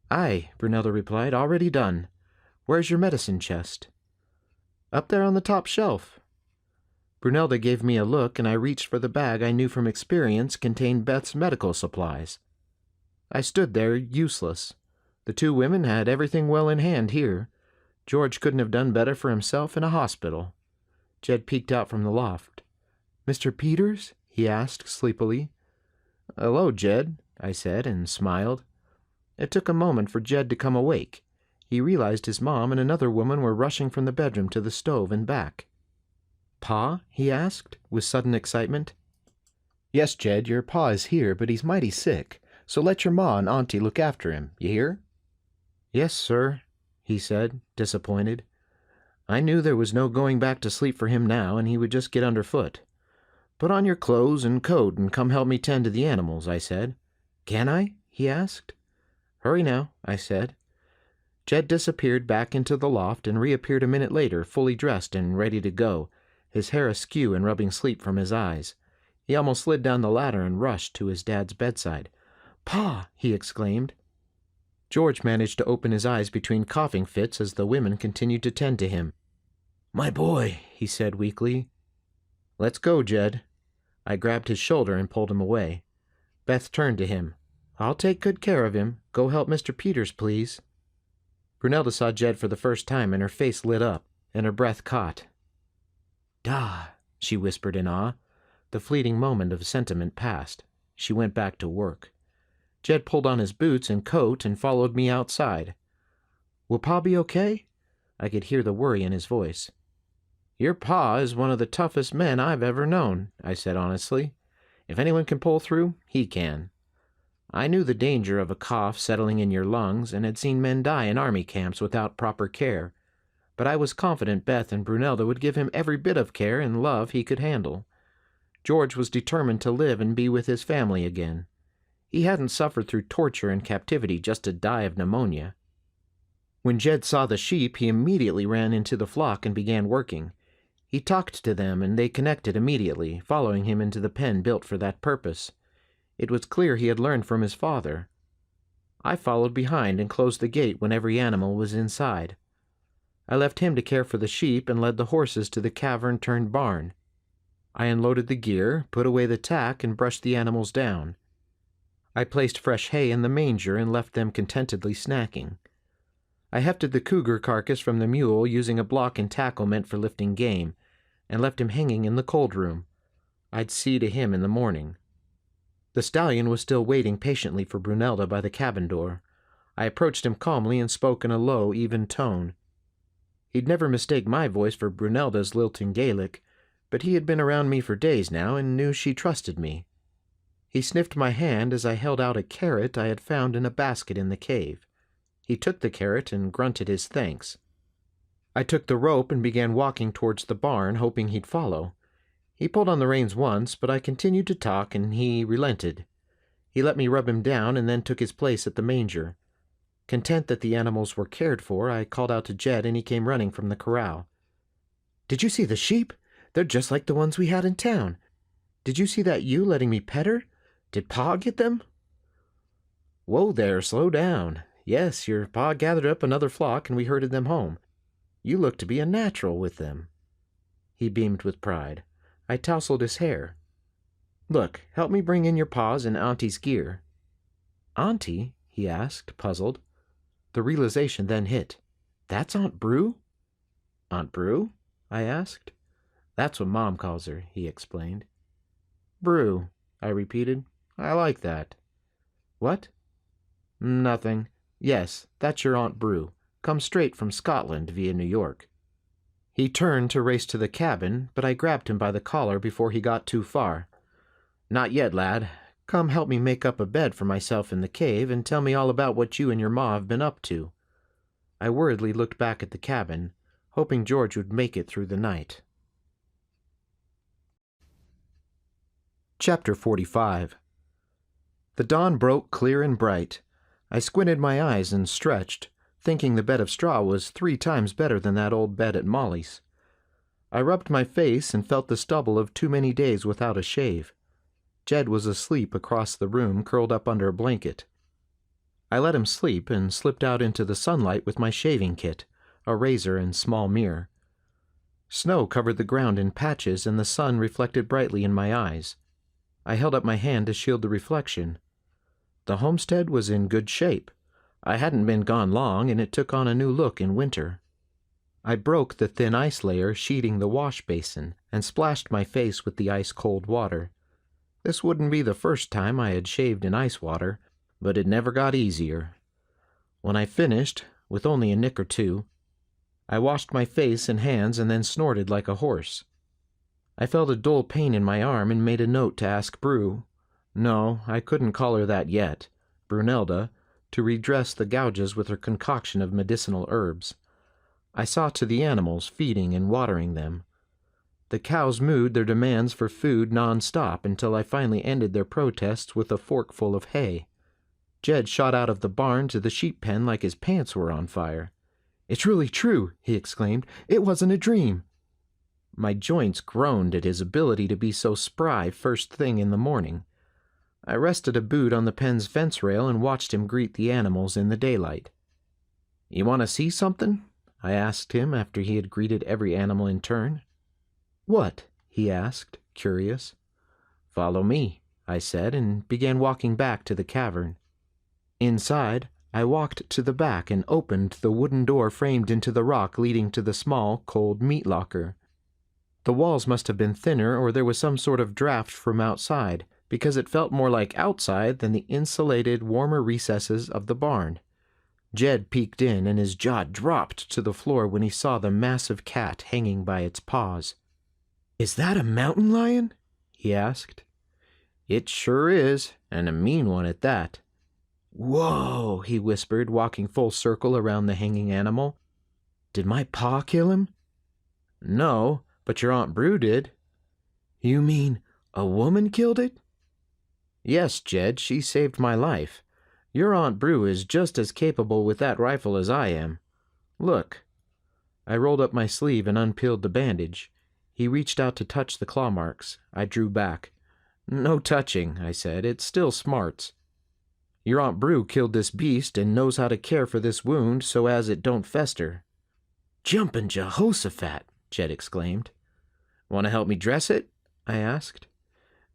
"Aye," Brunelda replied, "already done. Where's your medicine chest?" "Up there on the top shelf." Brunelda gave me a look, and I reached for the bag I knew from experience contained Beth's medical supplies. I stood there, useless. The 2 women had everything well in hand here. George couldn't have done better for himself in a hospital. Jed peeked out from the loft. "Mr. Peters?" he asked sleepily. "Hello, Jed," I said, and smiled. It took a moment for Jed to come awake. He realized his mom and another woman were rushing from the bedroom to the stove and back. "Pa?" he asked, with sudden excitement. "Yes, Jed, your pa is here, but he's mighty sick, so let your ma and auntie look after him, you hear?" "Yes, sir," he said, disappointed. I knew there was no going back to sleep for him now, and he would just get underfoot. "Put on your clothes and coat and come help me tend to the animals," I said. "Can I?" he asked. "Hurry now," I said. Jed disappeared back into the loft and reappeared a minute later, fully dressed and ready to go, his hair askew and rubbing sleep from his eyes. He almost slid down the ladder and rushed to his dad's bedside. "Pa!" he exclaimed. George managed to open his eyes between coughing fits as the women continued to tend to him. "My boy," he said weakly. "Let's go, Jed." I grabbed his shoulder and pulled him away. Beth turned to him. "I'll take good care of him. Go help Mr. Peters, please." Brunelda saw Jed for the first time, and her face lit up, and her breath caught. "Da," she whispered in awe. The fleeting moment of sentiment passed. She went back to work. Jed pulled on his boots and coat and followed me outside. "Will Pa be okay?" I could hear the worry in his voice. "Your pa is one of the toughest men I've ever known," I said honestly. "If anyone can pull through, he can. I knew the danger of a cough settling in your lungs and had seen men die in army camps without proper care, but I was confident Beth and Brunelda would give him every bit of care and love he could handle. George was determined to live and be with his family again. He hadn't suffered through torture and captivity just to die of pneumonia. When Jed saw the sheep, he immediately ran into the flock and began working. He talked to them, and they connected immediately, following him into the pen built for that purpose. It was clear he had learned from his father. I followed behind and closed the gate when every animal was inside. I left him to care for the sheep and led the horses to the cavern-turned-barn. I unloaded the gear, put away the tack, and brushed the animals down. I placed fresh hay in the manger and left them contentedly snacking. I hefted the cougar carcass from the mule using a block and tackle meant for lifting game, and left him hanging in the cold room. I'd see to him in the morning. The stallion was still waiting patiently for Brunelda by the cabin door. I approached him calmly and spoke in a low, even tone. He'd never mistake my voice for Brunelda's lilting Gaelic, but he had been around me for days now and knew she trusted me. He sniffed my hand as I held out a carrot I had found in a basket in the cave. He took the carrot and grunted his thanks. I took the rope and began walking towards the barn, hoping he'd follow. He pulled on the reins once, but I continued to talk, and he relented. He let me rub him down and then took his place at the manger. Content that the animals were cared for, I called out to Jed, and he came running from the corral. "Did you see the sheep? They're just like the ones we had in town. Did you see that ewe letting me pet her? Did Pa get them?" "Whoa there, slow down. Yes, your Pa gathered up another flock, and we herded them home. You look to be a natural with them." He beamed with pride. I tousled his hair. "Look, help me bring in your paws and Auntie's gear." "Auntie?" he asked, puzzled. The realization then hit. "That's Aunt Brew?" "Aunt Brew?" I asked. "That's what Mom calls her," he explained. "Brew," I repeated. "I like that." "What?" "Nothing. Yes, that's your Aunt Brew. Come straight from Scotland via New York." He turned to race to the cabin, but I grabbed him by the collar before he got too far. "Not yet, lad. Come help me make up a bed for myself in the cave and tell me all about what you and your ma have been up to." I worriedly looked back at the cabin, hoping George would make it through the night. Chapter 45. The dawn broke clear and bright. I squinted my eyes and stretched, thinking the bed of straw was 3 times better than that old bed at Molly's. I rubbed my face and felt the stubble of too many days without a shave. Jed was asleep across the room, curled up under a blanket. I let him sleep and slipped out into the sunlight with my shaving kit, a razor and small mirror. Snow covered the ground in patches and the sun reflected brightly in my eyes. I held up my hand to shield the reflection. The homestead was in good shape. I hadn't been gone long, and it took on a new look in winter. I broke the thin ice layer sheeting the wash basin and splashed my face with the ice-cold water. This wouldn't be the first time I had shaved in ice water, but it never got easier. When I finished, with only a nick or two, I washed my face and hands and then snorted like a horse. I felt a dull pain in my arm and made a note to ask Brew. No, I couldn't call her that yet. Brunelda, to redress the gouges with her concoction of medicinal herbs. I saw to the animals, feeding and watering them. The cows mooed their demands for food non-stop until I finally ended their protests with a forkful of hay. Jed shot out of the barn to the sheep pen like his pants were on fire. "It's really true," he exclaimed. "It wasn't a dream." My joints groaned at his ability to be so spry first thing in the morning. I rested a boot on the pen's fence rail and watched him greet the animals in the daylight. "You want to see something?" I asked him after he had greeted every animal in turn. "What?" he asked, curious. "Follow me," I said, and began walking back to the cavern. Inside, I walked to the back and opened the wooden door framed into the rock leading to the small, cold meat locker. The walls must have been thinner, or there was some sort of draft from outside, because it felt more like outside than the insulated, warmer recesses of the barn. Jed peeked in, and his jaw dropped to the floor when he saw the massive cat hanging by its paws. "Is that a mountain lion?" he asked. "It sure is, and a mean one at that." "Whoa," he whispered, walking full circle around the hanging animal. "Did my pa kill him?" "No, but your Aunt Brew did." "You mean a woman killed it?" "Yes, Jed, she saved my life. Your Aunt Brew is just as capable with that rifle as I am. Look." I rolled up my sleeve and unpeeled the bandage. He reached out to touch the claw marks. I drew back. "No touching," I said. "It still smarts. Your Aunt Brew killed this beast and knows how to care for this wound so as it don't fester." "Jumpin' Jehoshaphat!" Jed exclaimed. "Want to help me dress it?" I asked.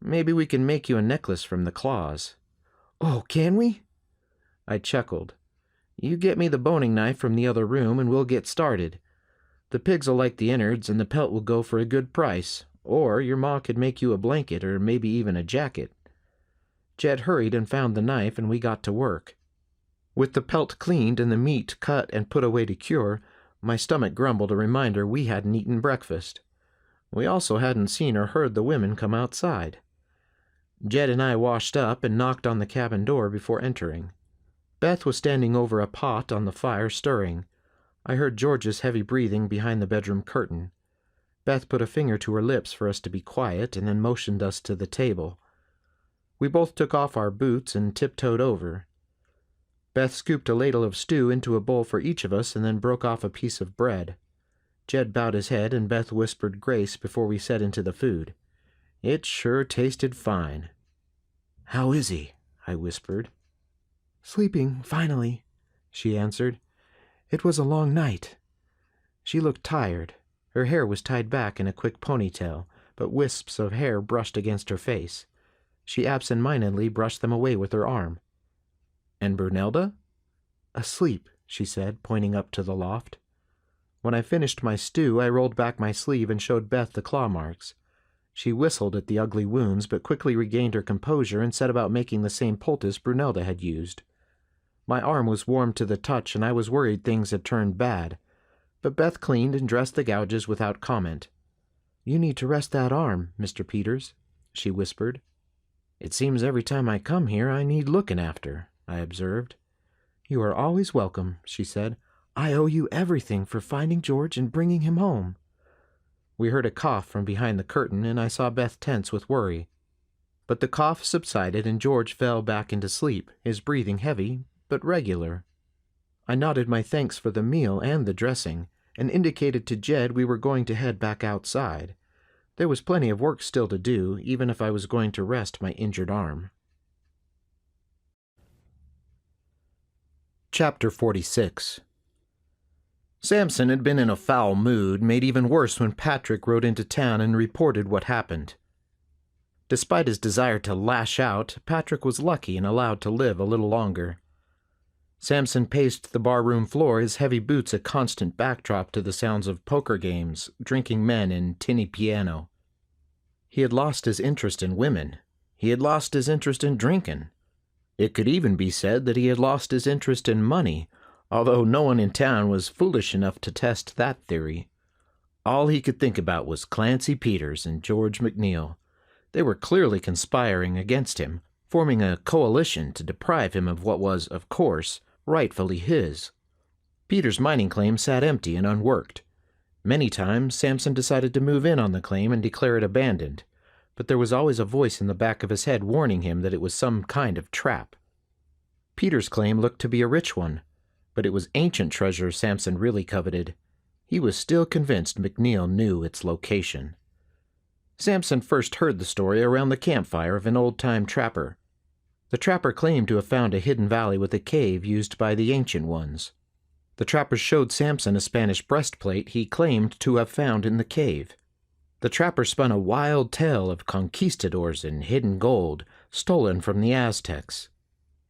"Maybe we can make you a necklace from the claws." "Oh, can we?" I chuckled. "You get me the boning knife from the other room and we'll get started. The pigs will like the innards and the pelt will go for a good price, or your ma could make you a blanket or maybe even a jacket." Jed hurried and found the knife, and we got to work. With the pelt cleaned and the meat cut and put away to cure, my stomach grumbled a reminder we hadn't eaten breakfast. We also hadn't seen or heard the women come outside. Jed and I washed up and knocked on the cabin door before entering. Beth was standing over a pot on the fire stirring. I heard George's heavy breathing behind the bedroom curtain. Beth put a finger to her lips for us to be quiet and then motioned us to the table. We both took off our boots and tiptoed over. Beth scooped a ladle of stew into a bowl for each of us and then broke off a piece of bread. Jed bowed his head and Beth whispered grace before we set into the food. It sure tasted fine. "How is he?" I whispered. "Sleeping, finally," she answered. "It was a long night." She looked tired. Her hair was tied back in a quick ponytail, but wisps of hair brushed against her face. She absent-mindedly brushed them away with her arm. "And Brunelda?" "Asleep," she said, pointing up to the loft. When I finished my stew, I rolled back my sleeve and showed Beth the claw marks. She whistled at the ugly wounds, but quickly regained her composure and set about making the same poultice Brunelda had used. My arm was warm to the touch, and I was worried things had turned bad. But Beth cleaned and dressed the gouges without comment. "You need to rest that arm, Mr. Peters," she whispered. "It seems every time I come here I need looking after," I observed. "You are always welcome," she said. "I owe you everything for finding George and bringing him home." We heard a cough from behind the curtain, and I saw Beth tense with worry. But the cough subsided, and George fell back into sleep, his breathing heavy, but regular. I nodded my thanks for the meal and the dressing, and indicated to Jed we were going to head back outside. There was plenty of work still to do, even if I was going to rest my injured arm. Chapter 46. Sampson had been in a foul mood, made even worse when Patrick rode into town and reported what happened. Despite his desire to lash out, Patrick was lucky and allowed to live a little longer. Sampson paced the barroom floor, his heavy boots a constant backdrop to the sounds of poker games, drinking men, and tinny piano. He had lost his interest in women. He had lost his interest in drinking. It could even be said that he had lost his interest in money, although no one in town was foolish enough to test that theory. All he could think about was Clancy Peters and George MacNeil. They were clearly conspiring against him, forming a coalition to deprive him of what was, of course, rightfully his. Peters' mining claim sat empty and unworked. Many times Sampson decided to move in on the claim and declare it abandoned, but there was always a voice in the back of his head warning him that it was some kind of trap. Peters' claim looked to be a rich one, but it was ancient treasure Sampson really coveted. He was still convinced MacNeil knew its location. Sampson first heard the story around the campfire of an old-time trapper. The trapper claimed to have found a hidden valley with a cave used by the Ancient Ones. The trapper showed Sampson a Spanish breastplate he claimed to have found in the cave. The trapper spun a wild tale of conquistadors and hidden gold stolen from the Aztecs.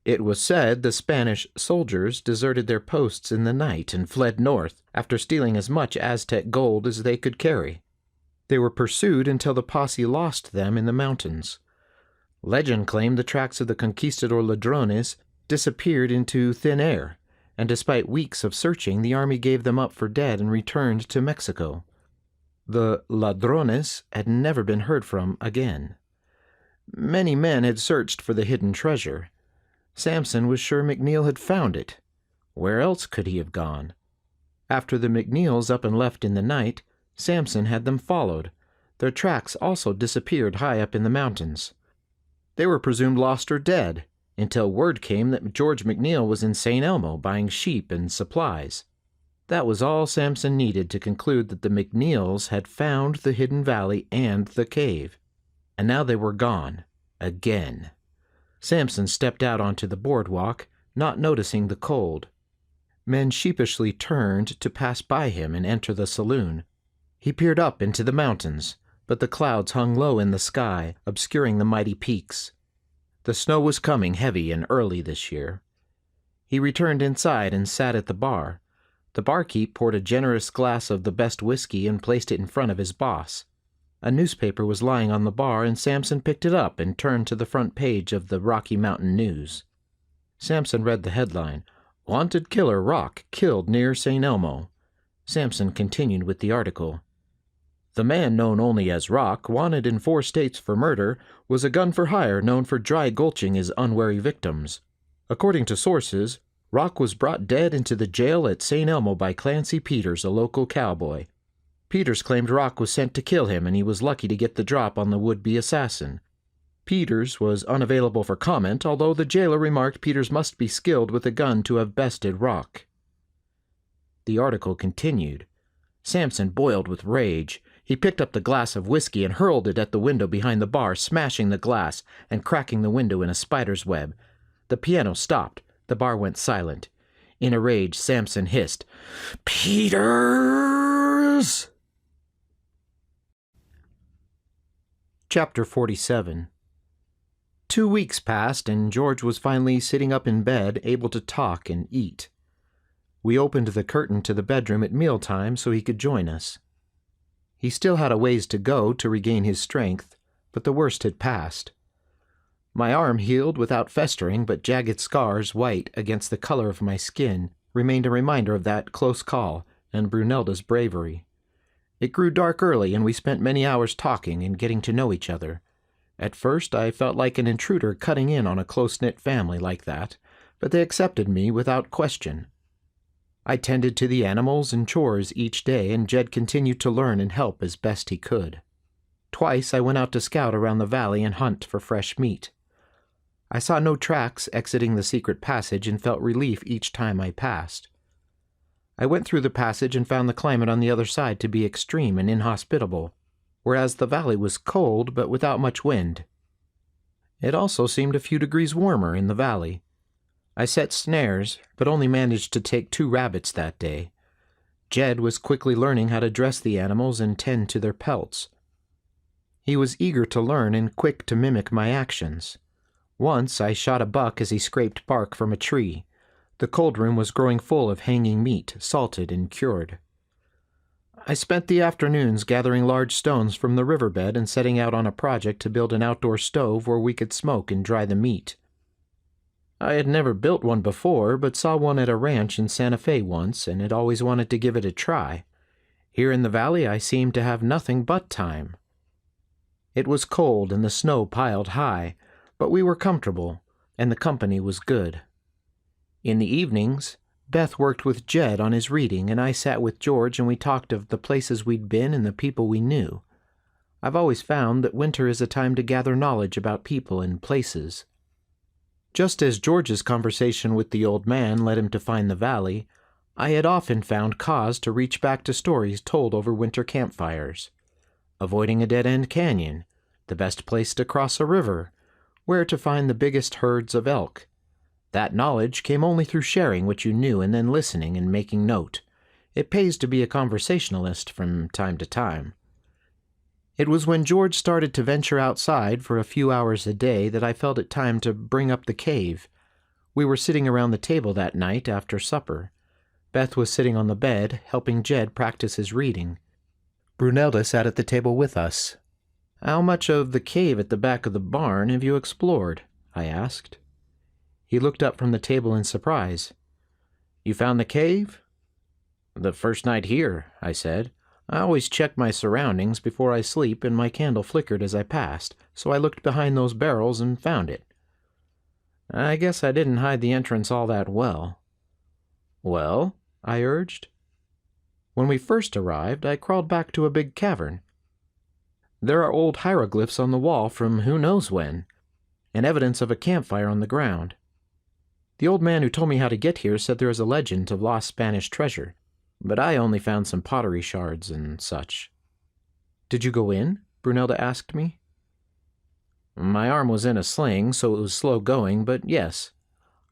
It was said the Spanish soldiers deserted their posts in the night and fled north after stealing as much Aztec gold as they could carry. They were pursued until the posse lost them in the mountains. Legend claimed the tracks of the conquistador ladrones disappeared into thin air, and despite weeks of searching, the army gave them up for dead and returned to Mexico. The ladrones had never been heard from again. Many men had searched for the hidden treasure. Sampson was sure MacNeil had found it. Where else could he have gone? After the MacNeils up and left in the night, Sampson had them followed. Their tracks also disappeared high up in the mountains. They were presumed lost or dead, until word came that George MacNeil was in St. Elmo buying sheep and supplies. That was all Sampson needed to conclude that the MacNeils had found the hidden valley and the cave. And now they were gone. Again. Sampson stepped out onto the boardwalk, not noticing the cold. Men sheepishly turned to pass by him and enter the saloon. He peered up into the mountains, but the clouds hung low in the sky, obscuring the mighty peaks. The snow was coming heavy and early this year. He returned inside and sat at the bar. The barkeep poured a generous glass of the best whiskey and placed it in front of his boss. A newspaper was lying on the bar, and Sampson picked it up and turned to the front page of the Rocky Mountain News. Sampson read the headline, "Wanted Killer Rock Killed Near St. Elmo." Sampson continued with the article. "The man known only as Rock, wanted in 4 states for murder, was a gun for hire known for dry gulching his unwary victims. According to sources, Rock was brought dead into the jail at St. Elmo by Clancy Peters, a local cowboy. Peters claimed Rock was sent to kill him, and he was lucky to get the drop on the would-be assassin. Peters was unavailable for comment, although the jailer remarked Peters must be skilled with a gun to have bested Rock." The article continued. Sampson boiled with rage. He picked up the glass of whiskey and hurled it at the window behind the bar, smashing the glass and cracking the window in a spider's web. The piano stopped. The bar went silent. In a rage, Sampson hissed, "Peters!" Chapter 47. 2 weeks passed, and George was finally sitting up in bed, able to talk and eat. We opened the curtain to the bedroom at mealtime so he could join us. He still had a ways to go to regain his strength, but the worst had passed. My arm healed without festering, but jagged scars, white against the color of my skin, remained a reminder of that close call and Brunelda's bravery. It grew dark early, and we spent many hours talking and getting to know each other. At first I felt like an intruder cutting in on a close-knit family like that, but they accepted me without question. I tended to the animals and chores each day, and Jed continued to learn and help as best he could. Twice I went out to scout around the valley and hunt for fresh meat. I saw no tracks exiting the secret passage and felt relief each time I passed. I went through the passage and found the climate on the other side to be extreme and inhospitable, whereas the valley was cold but without much wind. It also seemed a few degrees warmer in the valley. I set snares, but only managed to take 2 rabbits that day. Jed was quickly learning how to dress the animals and tend to their pelts. He was eager to learn and quick to mimic my actions. Once I shot a buck as he scraped bark from a tree. The cold room was growing full of hanging meat, salted and cured. I spent the afternoons gathering large stones from the riverbed and setting out on a project to build an outdoor stove where we could smoke and dry the meat. I had never built one before, but saw one at a ranch in Santa Fe once, and had always wanted to give it a try. Here in the valley I seemed to have nothing but time. It was cold and the snow piled high, but we were comfortable, and the company was good. In the evenings, Beth worked with Jed on his reading, and I sat with George and we talked of the places we'd been and the people we knew. I've always found that winter is a time to gather knowledge about people and places. Just as George's conversation with the old man led him to find the valley, I had often found cause to reach back to stories told over winter campfires. Avoiding a dead-end canyon, the best place to cross a river, where to find the biggest herds of elk. That knowledge came only through sharing what you knew and then listening and making note. It pays to be a conversationalist from time to time. It was when George started to venture outside for a few hours a day that I felt it time to bring up the cave. We were sitting around the table that night after supper. Beth was sitting on the bed, helping Jed practice his reading. Brunelda sat at the table with us. "How much of the cave at the back of the barn have you explored?" I asked. He looked up from the table in surprise. "You found the cave?" "The first night here," I said. "I always check my surroundings before I sleep, and my candle flickered as I passed, so I looked behind those barrels and found it." "I guess I didn't hide the entrance all that well." "Well?" I urged. "When we first arrived, I crawled back to a big cavern. There are old hieroglyphs on the wall from who knows when, and evidence of a campfire on the ground. The old man who told me how to get here said there is a legend of lost Spanish treasure, but I only found some pottery shards and such." "Did you go in?" Brunelda asked me. "My arm was in a sling, so it was slow going, but yes.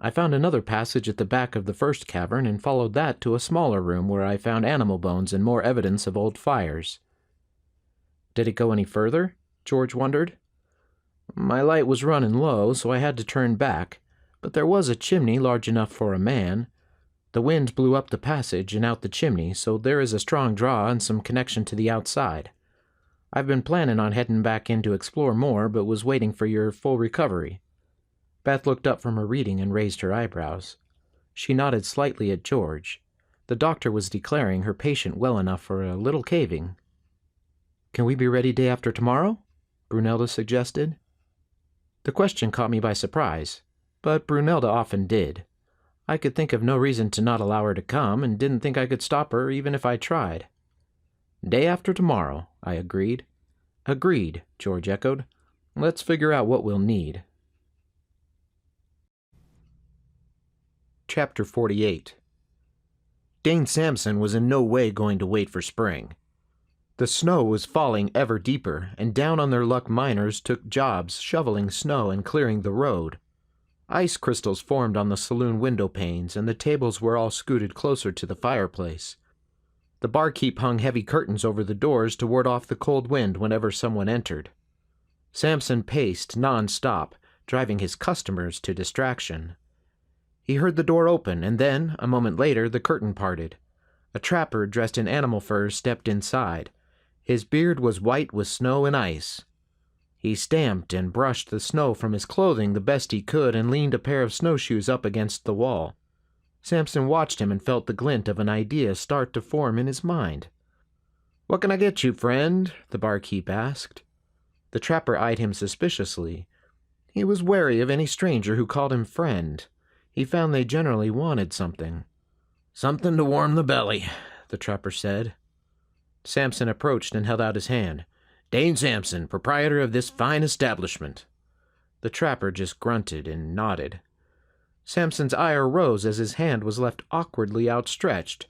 I found another passage at the back of the first cavern and followed that to a smaller room where I found animal bones and more evidence of old fires." "Did it go any further?" George wondered. "My light was running low, so I had to turn back, but there was a chimney large enough for a man. The wind blew up the passage and out the chimney, so there is a strong draw and some connection to the outside. I've been planning on heading back in to explore more, but was waiting for your full recovery." Beth looked up from her reading and raised her eyebrows. She nodded slightly at George. The doctor was declaring her patient well enough for a little caving. "Can we be ready day after tomorrow?" Brunelda suggested. The question caught me by surprise, but Brunelda often did. I could think of no reason to not allow her to come, and didn't think I could stop her even if I tried. "Day after tomorrow," I agreed. "Agreed," George echoed. "Let's figure out what we'll need." Chapter 48. Dane Sampson was in no way going to wait for spring. The snow was falling ever deeper, and down on their luck miners took jobs shoveling snow and clearing the road. Ice crystals formed on the saloon window panes, and the tables were all scooted closer to the fireplace. The barkeep hung heavy curtains over the doors to ward off the cold wind whenever someone entered. Sampson paced non-stop, driving his customers to distraction. He heard the door open, and then, a moment later, the curtain parted. A trapper dressed in animal furs stepped inside. His beard was white with snow and ice. He stamped and brushed the snow from his clothing the best he could and leaned a pair of snowshoes up against the wall. Sampson watched him and felt the glint of an idea start to form in his mind. "What can I get you, friend?" the barkeep asked. The trapper eyed him suspiciously. He was wary of any stranger who called him friend. He found they generally wanted something. "Something to warm the belly," the trapper said. Sampson approached and held out his hand. "Dane Sampson, proprietor of this fine establishment." The trapper just grunted and nodded. Sampson's ire rose as his hand was left awkwardly outstretched.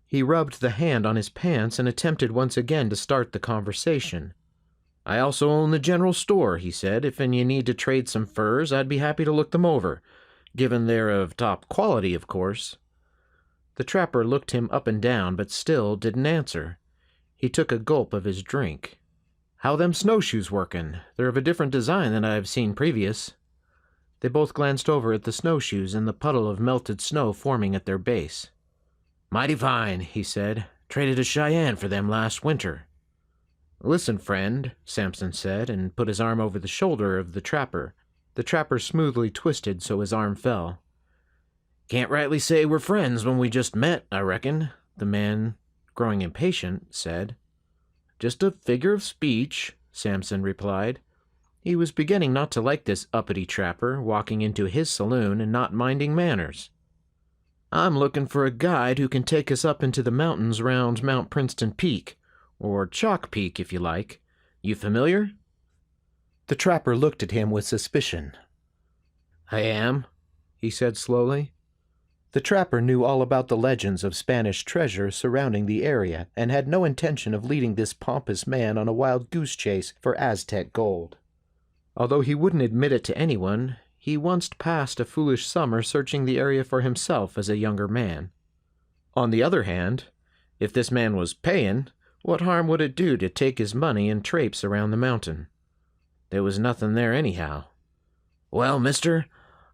He rubbed the hand on his pants and attempted once again to start the conversation. "I also own the general store," he said. "If you need to trade some furs, I'd be happy to look them over. Given they're of top quality, of course." The trapper looked him up and down, but still didn't answer. He took a gulp of his drink. "How them snowshoes workin'? They're of a different design than I've seen previous." They both glanced over at the snowshoes and the puddle of melted snow forming at their base. "Mighty fine," he said. "Traded a Cheyenne for them last winter." "Listen, friend," Sampson said, and put his arm over the shoulder of the trapper. The trapper smoothly twisted so his arm fell. "Can't rightly say we're friends when we just met, I reckon," the man, growing impatient, said. "Just a figure of speech," Sampson replied. He was beginning not to like this uppity trapper walking into his saloon and not minding manners. "I'm looking for a guide who can take us up into the mountains round Mount Princeton Peak, or Chalk Peak if you like. You familiar?" The trapper looked at him with suspicion. "I am," he said slowly. The trapper knew all about the legends of Spanish treasure surrounding the area and had no intention of leading this pompous man on a wild goose chase for Aztec gold. Although he wouldn't admit it to anyone, he once passed a foolish summer searching the area for himself as a younger man. On the other hand, if this man was paying, what harm would it do to take his money and traipse around the mountain? There was nothing there anyhow. "Well, mister,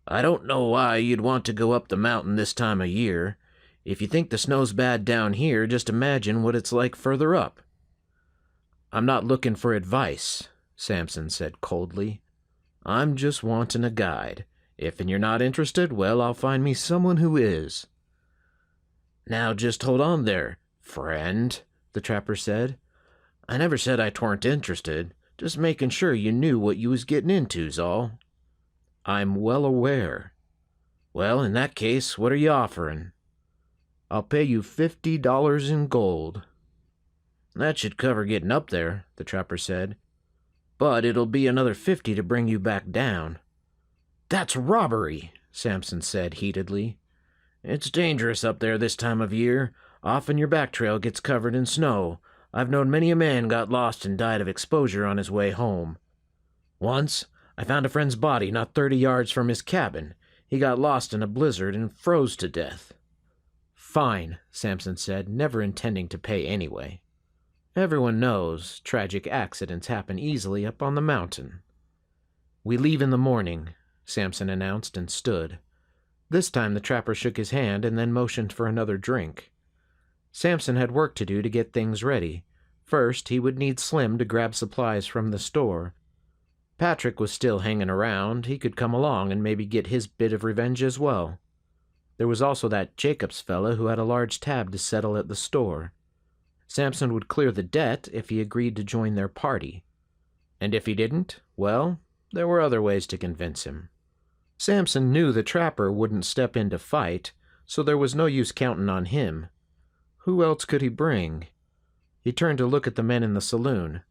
I don't know why you'd want to go up the mountain this time of year. If you think the snow's bad down here, just imagine what it's like further up." "I'm not looking for advice," Sampson said coldly. "I'm just wanting a guide. If you're not interested, well, I'll find me someone who is." "Now just hold on there, friend," the trapper said. "I never said I tweren't interested. Just making sure you knew what you was getting into's all." "I'm well aware." "Well, in that case, what are you offering?" "I'll pay you $50 in gold." "That should cover getting up there," the trapper said. "But it'll be another 50 to bring you back down." "That's robbery," Sampson said heatedly. "It's dangerous up there this time of year. Often your back trail gets covered in snow. I've known many a man got lost and died of exposure on his way home. Once, I found a friend's body not 30 yards from his cabin. He got lost in a blizzard and froze to death." "Fine," Sampson said, never intending to pay anyway. "Everyone knows tragic accidents happen easily up on the mountain." "We leave in the morning," Sampson announced and stood. This time the trapper shook his hand and then motioned for another drink. Sampson had work to do to get things ready. First, he would need Slim to grab supplies from the store. Patrick was still hanging around. He could come along and maybe get his bit of revenge as well. There was also that Jacobs fella who had a large tab to settle at the store. Sampson would clear the debt if he agreed to join their party. And if he didn't, well, there were other ways to convince him. Sampson knew the trapper wouldn't step in to fight, so there was no use counting on him. Who else could he bring? He turned to look at the men in the saloon.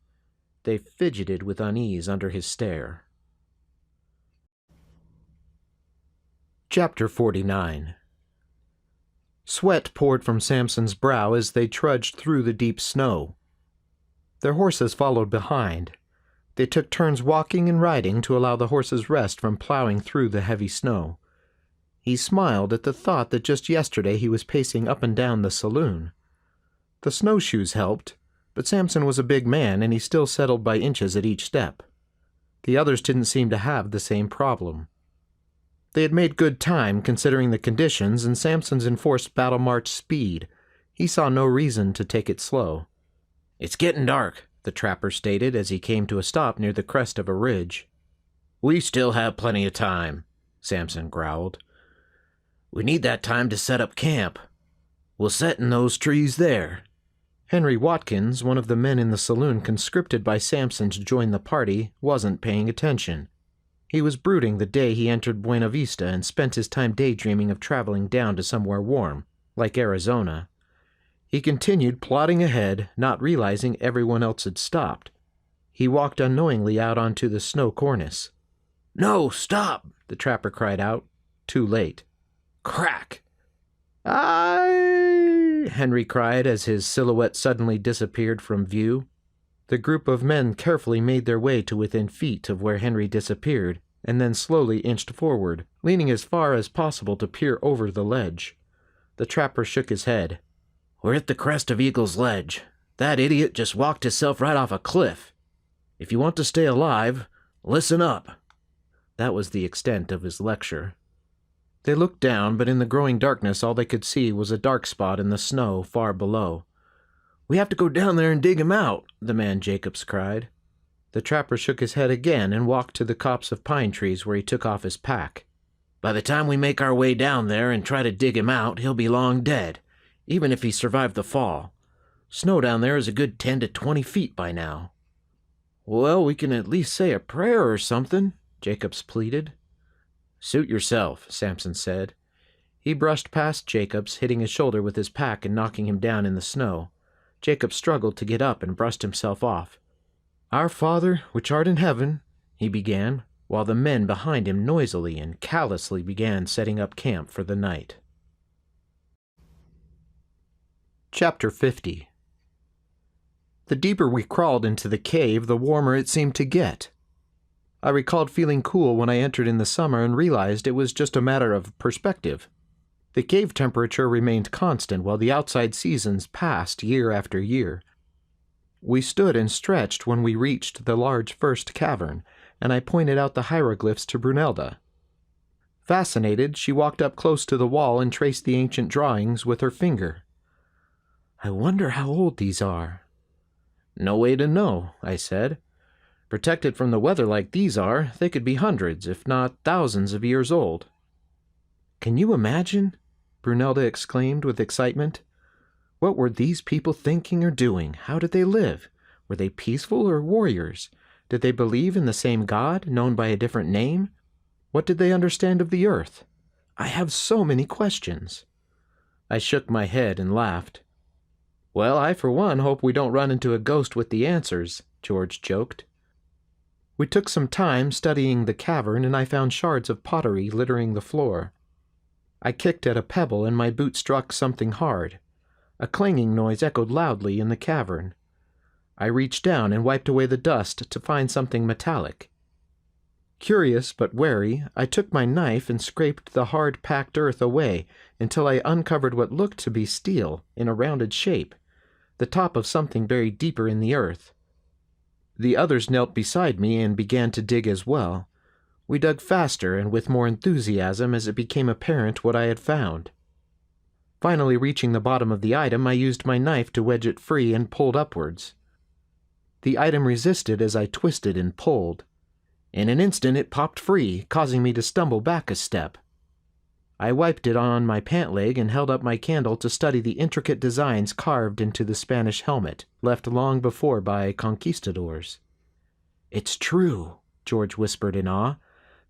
They fidgeted with unease under his stare. Chapter 49. Sweat poured from Sampson's brow as they trudged through the deep snow. Their horses followed behind. They took turns walking and riding to allow the horses rest from plowing through the heavy snow. He smiled at the thought that just yesterday he was pacing up and down the saloon. The snowshoes helped, but Sampson was a big man and he still settled by inches at each step. The others didn't seem to have the same problem. They had made good time considering the conditions and Sampson's enforced battle march speed. He saw no reason to take it slow. "It's getting dark," the trapper stated as he came to a stop near the crest of a ridge. "We still have plenty of time," Sampson growled. "We need that time to set up camp. We'll set in those trees there." Henry Watkins, one of the men in the saloon conscripted by Sampson to join the party, wasn't paying attention. He was brooding the day he entered Buena Vista and spent his time daydreaming of traveling down to somewhere warm, like Arizona. He continued plodding ahead, not realizing everyone else had stopped. He walked unknowingly out onto the snow cornice. "No, stop!" the trapper cried out. Too late. Crack! "Aye!" Henry cried as his silhouette suddenly disappeared from view. The group of men carefully made their way to within feet of where Henry disappeared, and then slowly inched forward, leaning as far as possible to peer over the ledge. The trapper shook his head. "We're at the crest of Eagle's Ledge. That idiot just walked himself right off a cliff. If you want to stay alive, listen up." That was the extent of his lecture. They looked down, but in the growing darkness all they could see was a dark spot in the snow far below. "We have to go down there and dig him out," the man Jacobs cried. The trapper shook his head again and walked to the copse of pine trees where he took off his pack. "By the time we make our way down there and try to dig him out, he'll be long dead, even if he survived the fall. Snow down there is a good 10 to 20 feet by now." "Well, we can at least say a prayer or something," Jacobs pleaded. "Suit yourself," Sampson said. He brushed past Jacobs, hitting his shoulder with his pack and knocking him down in the snow. Jacob struggled to get up and brushed himself off. "Our Father, which art in heaven," he began, while the men behind him noisily and callously began setting up camp for the night. Chapter 50. The deeper we crawled into the cave, the warmer it seemed to get. I recalled feeling cool when I entered in the summer and realized it was just a matter of perspective. The cave temperature remained constant while the outside seasons passed year after year. We stood and stretched when we reached the large first cavern, and I pointed out the hieroglyphs to Brunelda. Fascinated, she walked up close to the wall and traced the ancient drawings with her finger. "I wonder how old these are." "No way to know," I said. "Protected from the weather like these are, they could be hundreds, if not thousands of years old." "Can you imagine?" Brunelda exclaimed with excitement. "What were these people thinking or doing? How did they live? Were they peaceful or warriors? Did they believe in the same God, known by a different name? What did they understand of the earth? I have so many questions." I shook my head and laughed. "Well, I for one hope we don't run into a ghost with the answers," George joked. We took some time studying the cavern, and I found shards of pottery littering the floor. I kicked at a pebble, and my boot struck something hard. A clanging noise echoed loudly in the cavern. I reached down and wiped away the dust to find something metallic. Curious but wary, I took my knife and scraped the hard, packed earth away until I uncovered what looked to be steel in a rounded shape, the top of something buried deeper in the earth. The others knelt beside me and began to dig as well. We dug faster and with more enthusiasm as it became apparent what I had found. Finally reaching the bottom of the item, I used my knife to wedge it free and pulled upwards. The item resisted as I twisted and pulled. In an instant it popped free, causing me to stumble back a step. I wiped it on my pant leg and held up my candle to study the intricate designs carved into the Spanish helmet, left long before by conquistadors. "It's true," George whispered in awe.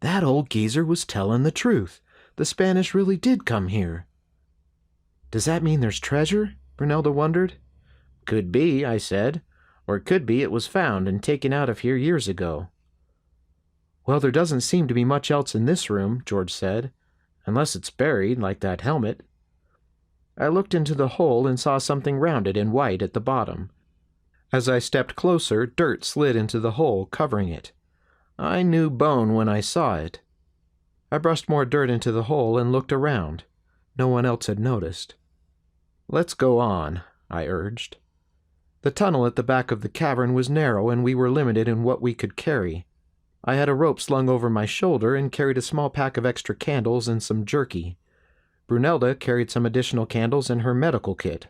"That old geezer was telling the truth. The Spanish really did come here." "Does that mean there's treasure?" Brunelda wondered. "Could be," I said. "Or it could be it was found and taken out of here years ago." "Well, there doesn't seem to be much else in this room," George said. "Unless it's buried, like that helmet." I looked into the hole and saw something rounded and white at the bottom. As I stepped closer, dirt slid into the hole, covering it. I knew bone when I saw it. I brushed more dirt into the hole and looked around. No one else had noticed. "Let's go on," I urged. The tunnel at the back of the cavern was narrow and we were limited in what we could carry. I had a rope slung over my shoulder and carried a small pack of extra candles and some jerky. Brunelda carried some additional candles and her medical kit.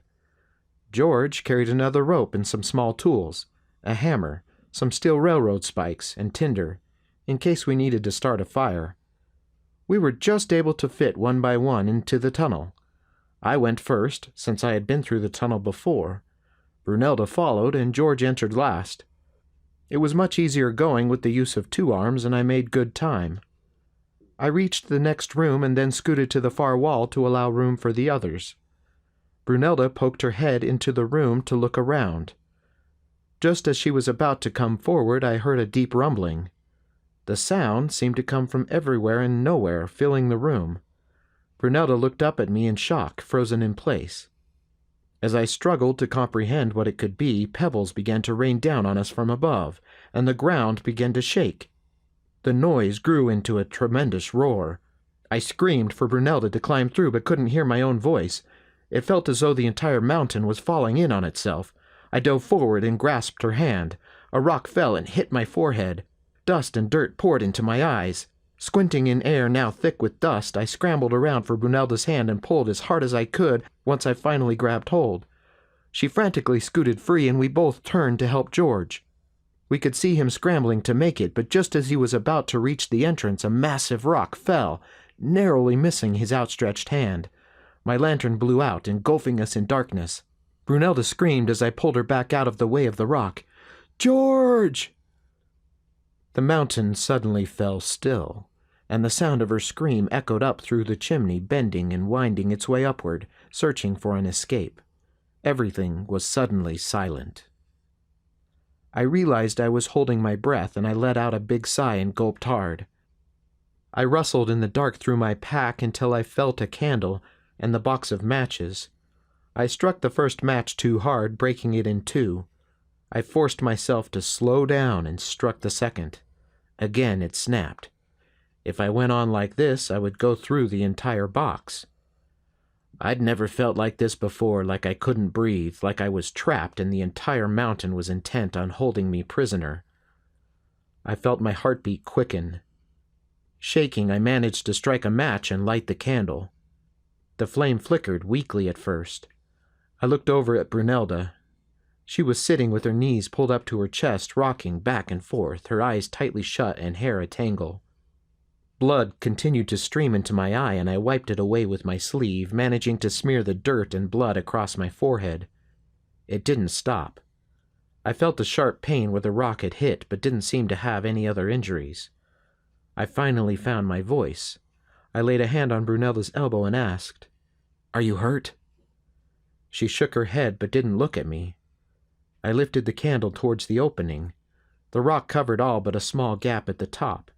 George carried another rope and some small tools, a hammer, some steel railroad spikes, and tinder, in case we needed to start a fire. We were just able to fit one by one into the tunnel. I went first, since I had been through the tunnel before. Brunelda followed, and George entered last. It was much easier going with the use of 2 arms, and I made good time. I reached the next room and then scooted to the far wall to allow room for the others. Brunelda poked her head into the room to look around. Just as she was about to come forward, I heard a deep rumbling. The sound seemed to come from everywhere and nowhere, filling the room. Brunelda looked up at me in shock, frozen in place. As I struggled to comprehend what it could be, pebbles began to rain down on us from above, and the ground began to shake. The noise grew into a tremendous roar. I screamed for Brunelda to climb through, but couldn't hear my own voice. It felt as though the entire mountain was falling in on itself. I dove forward and grasped her hand. A rock fell and hit my forehead. Dust and dirt poured into my eyes. Squinting in air now thick with dust, I scrambled around for Brunelda's hand and pulled as hard as I could once I finally grabbed hold. She frantically scooted free and we both turned to help George. We could see him scrambling to make it, but just as he was about to reach the entrance, a massive rock fell, narrowly missing his outstretched hand. My lantern blew out, engulfing us in darkness. Brunelda screamed as I pulled her back out of the way of the rock. "George!" The mountain suddenly fell still, and the sound of her scream echoed up through the chimney, bending and winding its way upward, searching for an escape. Everything was suddenly silent. I realized I was holding my breath, and I let out a big sigh and gulped hard. I rustled in the dark through my pack until I felt a candle and the box of matches. I struck the first match too hard, breaking it in 2. I forced myself to slow down and struck the second. Again it snapped. If I went on like this, I would go through the entire box. I'd never felt like this before, like I couldn't breathe, like I was trapped and the entire mountain was intent on holding me prisoner. I felt my heartbeat quicken. Shaking, I managed to strike a match and light the candle. The flame flickered weakly at first. I looked over at Brunelda. She was sitting with her knees pulled up to her chest, rocking back and forth, her eyes tightly shut and hair a tangle. Blood continued to stream into my eye, and I wiped it away with my sleeve, managing to smear the dirt and blood across my forehead. It didn't stop. I felt a sharp pain where the rock had hit, but didn't seem to have any other injuries. I finally found my voice. I laid a hand on Brunelda's elbow and asked, "Are you hurt?" She shook her head but didn't look at me. I lifted the candle towards the opening. The rock covered all but a small gap at the top.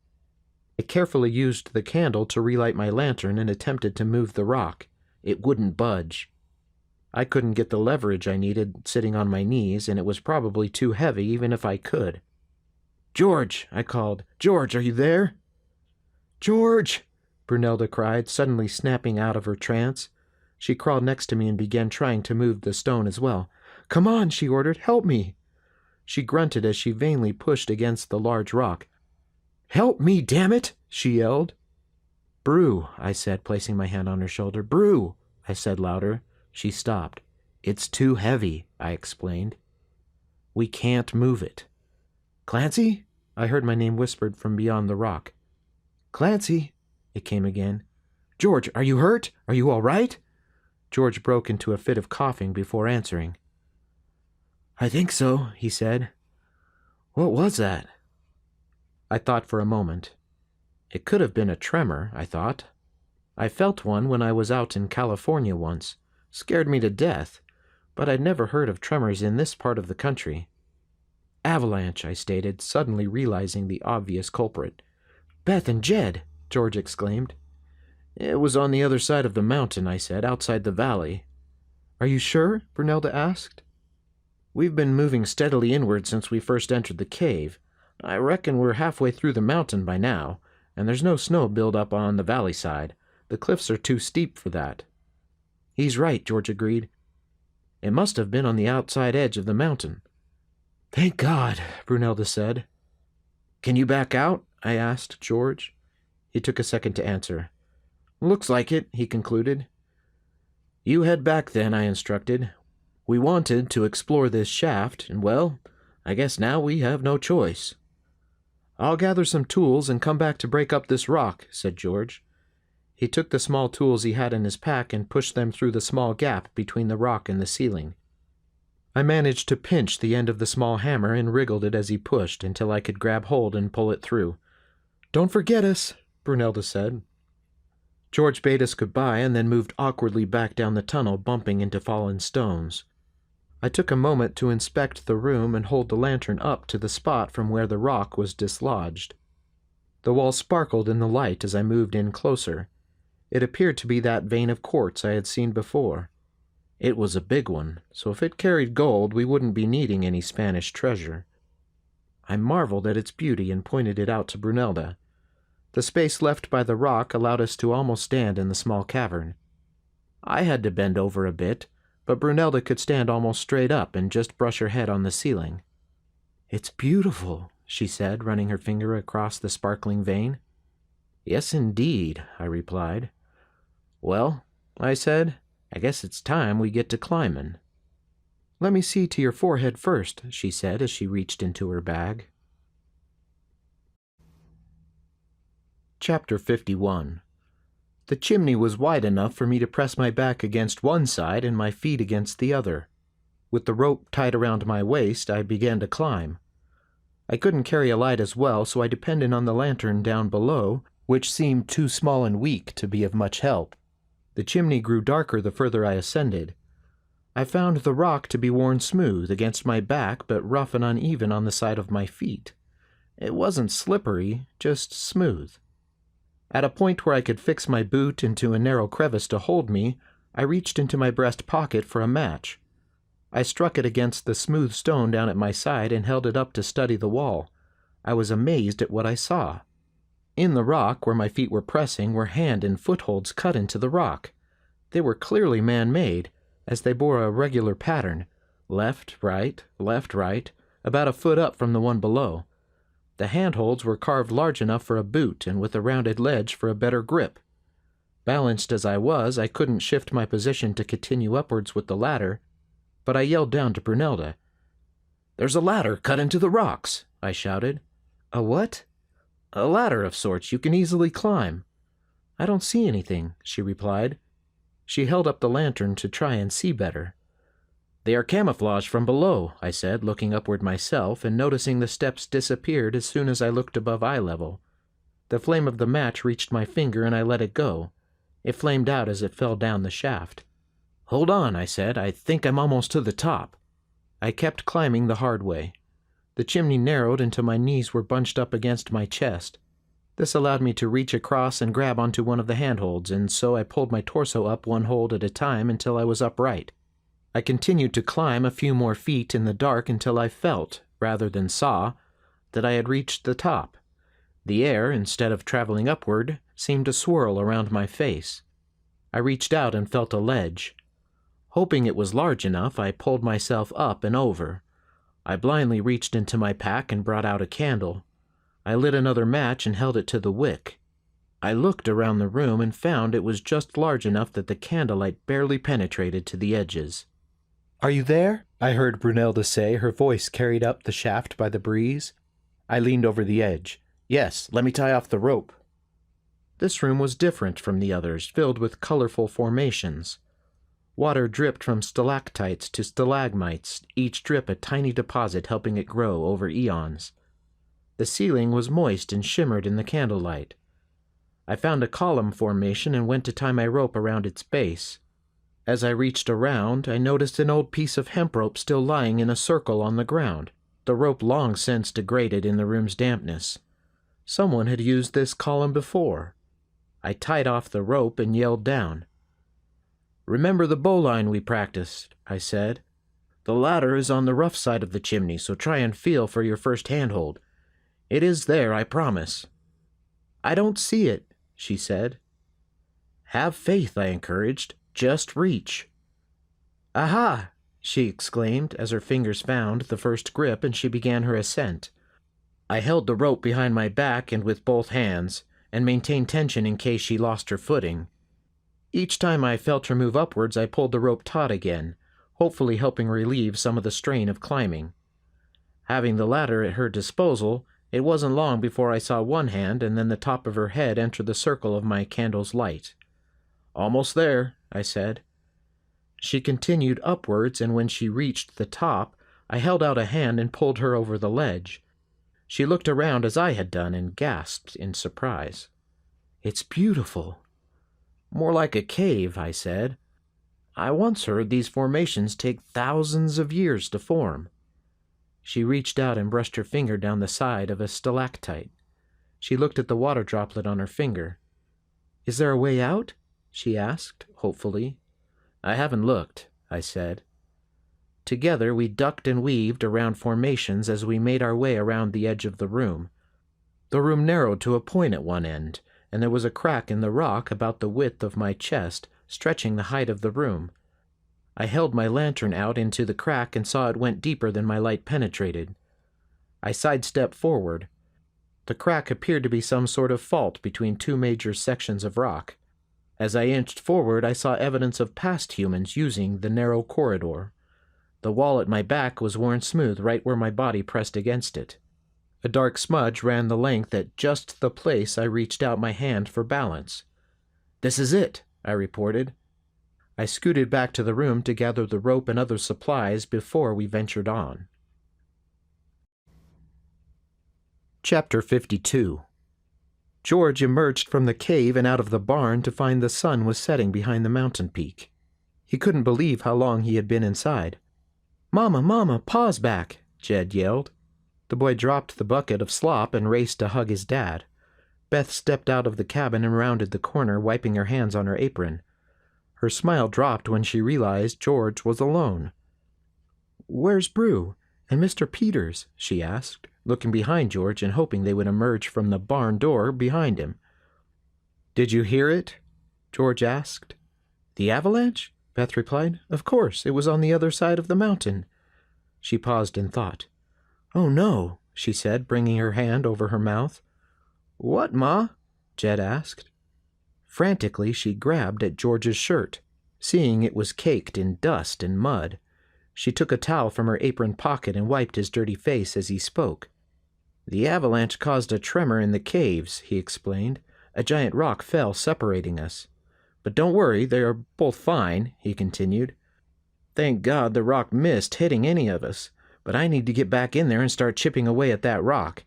I carefully used the candle to relight my lantern and attempted to move the rock. It wouldn't budge. I couldn't get the leverage I needed sitting on my knees, and it was probably too heavy even if I could. "George!" I called. "George, are you there?" "George!" Brunelda cried, suddenly snapping out of her trance. She crawled next to me and began trying to move the stone as well. "Come on," she ordered. "Help me." She grunted as she vainly pushed against the large rock. "Help me, damn it!" she yelled. "Brew," I said, placing my hand on her shoulder. "Brew," I said louder. She stopped. "It's too heavy," I explained. We can't move it. Clancy? I heard my name whispered from beyond the rock. Clancy? It came again. George, are you hurt? Are you all right? George broke into a fit of coughing before answering. I think so, he said. What was that? I thought for a moment. It could have been a tremor, I thought. I felt one when I was out in California once. Scared me to death, but I'd never heard of tremors in this part of the country. Avalanche, I stated, suddenly realizing the obvious culprit. Beth and Jed, George exclaimed. It was on the other side of the mountain, I said, outside the valley. Are you sure? Brunelda asked. We've been moving steadily inward since we first entered the cave. I reckon we're halfway through the mountain by now, and there's no snow build-up on the valley side. The cliffs are too steep for that. He's right, George agreed. It must have been on the outside edge of the mountain. Thank God, Brunelda said. Can you back out? I asked George. He took a second to answer. Looks like it, he concluded. You head back then, I instructed. We wanted to explore this shaft, and well, I guess now we have no choice. I'll gather some tools and come back to break up this rock, said George. He took the small tools he had in his pack and pushed them through the small gap between the rock and the ceiling. I managed to pinch the end of the small hammer and wriggled it as he pushed until I could grab hold and pull it through. Don't forget us, Brunelda said. George bade us goodbye and then moved awkwardly back down the tunnel, bumping into fallen stones. I took a moment to inspect the room and hold the lantern up to the spot from where the rock was dislodged. The wall sparkled in the light as I moved in closer. It appeared to be that vein of quartz I had seen before. It was a big one, so if it carried gold, we wouldn't be needing any Spanish treasure. I marveled at its beauty and pointed it out to Brunelda. The space left by the rock allowed us to almost stand in the small cavern. I had to bend over a bit, but Brunelda could stand almost straight up and just brush her head on the ceiling. It's beautiful, she said, running her finger across the sparkling vein. Yes, indeed, I replied. Well, I said, I guess it's time we get to climbing. Let me see to your forehead first, she said as she reached into her bag. Chapter 51. The chimney was wide enough for me to press my back against one side and my feet against the other. With the rope tied around my waist, I began to climb. I couldn't carry a light as well, so I depended on the lantern down below, which seemed too small and weak to be of much help. The chimney grew darker the further I ascended. I found the rock to be worn smooth against my back, but rough and uneven on the side of my feet. It wasn't slippery, just smooth. At a point where I could fix my boot into a narrow crevice to hold me, I reached into my breast pocket for a match. I struck it against the smooth stone down at my side and held it up to study the wall. I was amazed at what I saw. In the rock, where my feet were pressing, were hand and footholds cut into the rock. They were clearly man-made, as they bore a regular pattern, left, right, about a foot up from the one below. The handholds were carved large enough for a boot and with a rounded ledge for a better grip. Balanced as I was, I couldn't shift my position to continue upwards with the ladder, but I yelled down to Brunelda. "There's a ladder cut into the rocks," I shouted. "A what?" "A ladder of sorts you can easily climb." "I don't see anything," she replied. She held up the lantern to try and see better. "They are camouflaged from below," I said, looking upward myself and noticing the steps disappeared as soon as I looked above eye level. The flame of the match reached my finger and I let it go. It flamed out as it fell down the shaft. "Hold on," I said. "I think I'm almost to the top." I kept climbing the hard way. The chimney narrowed until my knees were bunched up against my chest. This allowed me to reach across and grab onto one of the handholds, and so I pulled my torso up one hold at a time until I was upright. I continued to climb a few more feet in the dark until I felt, rather than saw, that I had reached the top. The air, instead of traveling upward, seemed to swirl around my face. I reached out and felt a ledge. Hoping it was large enough, I pulled myself up and over. I blindly reached into my pack and brought out a candle. I lit another match and held it to the wick. I looked around the room and found it was just large enough that the candlelight barely penetrated to the edges. "Are you there?" I heard Brunelda say, her voice carried up the shaft by the breeze. I leaned over the edge. "Yes, let me tie off the rope." This room was different from the others, filled with colorful formations. Water dripped from stalactites to stalagmites, each drip a tiny deposit helping it grow over eons. The ceiling was moist and shimmered in the candlelight. I found a column formation and went to tie my rope around its base. As I reached around, I noticed an old piece of hemp rope still lying in a circle on the ground, the rope long since degraded in the room's dampness. Someone had used this column before. I tied off the rope and yelled down. "Remember the bowline we practiced," I said. "The ladder is on the rough side of the chimney, so try and feel for your first handhold. It is there, I promise." "I don't see it," she said. "Have faith," I encouraged. "Just reach." "Aha!" she exclaimed as her fingers found the first grip and she began her ascent. I held the rope behind my back and with both hands, and maintained tension in case she lost her footing. Each time I felt her move upwards, I pulled the rope taut again, hopefully helping relieve some of the strain of climbing. Having the ladder at her disposal, it wasn't long before I saw one hand and then the top of her head enter the circle of my candle's light. "Almost there," I said. She continued upwards, and when she reached the top, I held out a hand and pulled her over the ledge. She looked around as I had done and gasped in surprise. "It's beautiful." "More like a cave," I said. "I once heard these formations take thousands of years to form." She reached out and brushed her finger down the side of a stalactite. She looked at the water droplet on her finger. "Is there a way out?" she asked, hopefully. "I haven't looked," I said. Together we ducked and weaved around formations as we made our way around the edge of the room. The room narrowed to a point at one end, and there was a crack in the rock about the width of my chest, stretching the height of the room. I held my lantern out into the crack and saw it went deeper than my light penetrated. I sidestepped forward. The crack appeared to be some sort of fault between two major sections of rock. As I inched forward, I saw evidence of past humans using the narrow corridor. The wall at my back was worn smooth right where my body pressed against it. A dark smudge ran the length at just the place I reached out my hand for balance. "This is it," I reported. I scooted back to the room to gather the rope and other supplies before we ventured on. Chapter 52. George emerged from the cave and out of the barn to find the sun was setting behind the mountain peak. He couldn't believe how long he had been inside. "Mama, Mama, Pa's back!" Jed yelled. The boy dropped the bucket of slop and raced to hug his dad. Beth stepped out of the cabin and rounded the corner, wiping her hands on her apron. Her smile dropped when she realized George was alone. "Where's Brew and Mr. Peters?" she asked, looking behind George and hoping they would emerge from the barn door behind him. "Did you hear it?" George asked. "The avalanche?" Beth replied. "Of course, it was on the other side of the mountain." She paused in thought. "Oh, no," she said, bringing her hand over her mouth. "What, Ma?" Jed asked. Frantically, she grabbed at George's shirt. Seeing it was caked in dust and mud, she took a towel from her apron pocket and wiped his dirty face as he spoke. "The avalanche caused a tremor in the caves," he explained. "A giant rock fell, separating us. But don't worry, they are both fine," he continued. "Thank God the rock missed hitting any of us, but I need to get back in there and start chipping away at that rock.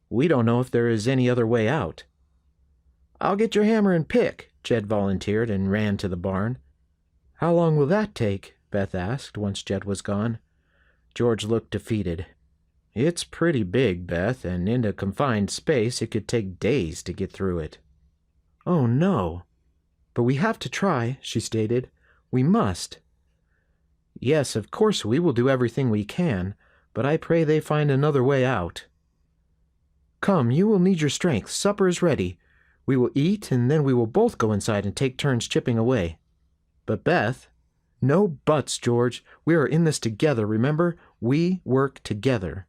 We don't know if there is any other way out." "I'll get your hammer and pick," Jed volunteered and ran to the barn. "How long will that take?" Beth asked once Jed was gone. George looked defeated. "It's pretty big, Beth, and in a confined space it could take days to get through it." "Oh, no. But we have to try," she stated. "We must." "Yes, of course we will do everything we can, but I pray they find another way out." "Come, you will need your strength. Supper is ready. We will eat, and then we will both go inside and take turns chipping away." "But Beth—" "No buts, George. We are in this together, remember? We work together."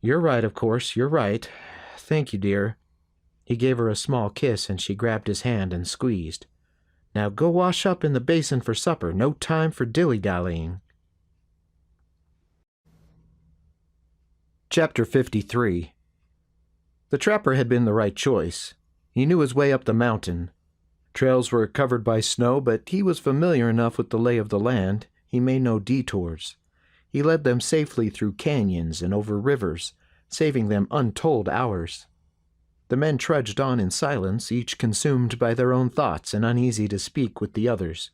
"You're right, of course. You're right. Thank you, dear." He gave her a small kiss, and she grabbed his hand and squeezed. "Now go wash up in the basin for supper. No time for dilly-dallying." Chapter 53. The trapper had been the right choice. He knew his way up the mountain. Trails were covered by snow, but he was familiar enough with the lay of the land. He made no detours. He led them safely through canyons and over rivers, saving them untold hours. The men trudged on in silence, each consumed by their own thoughts and uneasy to speak with the others.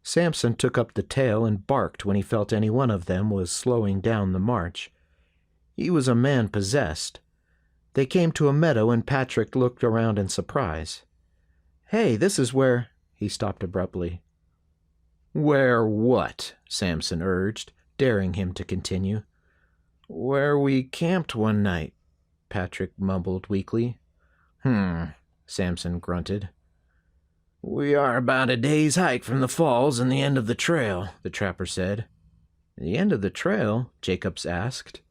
Sampson took up the tale and barked when he felt any one of them was slowing down the march. He was a man possessed. They came to a meadow and Patrick looked around in surprise. "Hey, this is where—" He stopped abruptly. "Where what?" Sampson urged, daring him to continue. "Where we camped one night," Patrick mumbled weakly. Sampson grunted. "We are about a day's hike from the falls and the end of the trail," the trapper said. "The end of the trail?" Jacobs asked.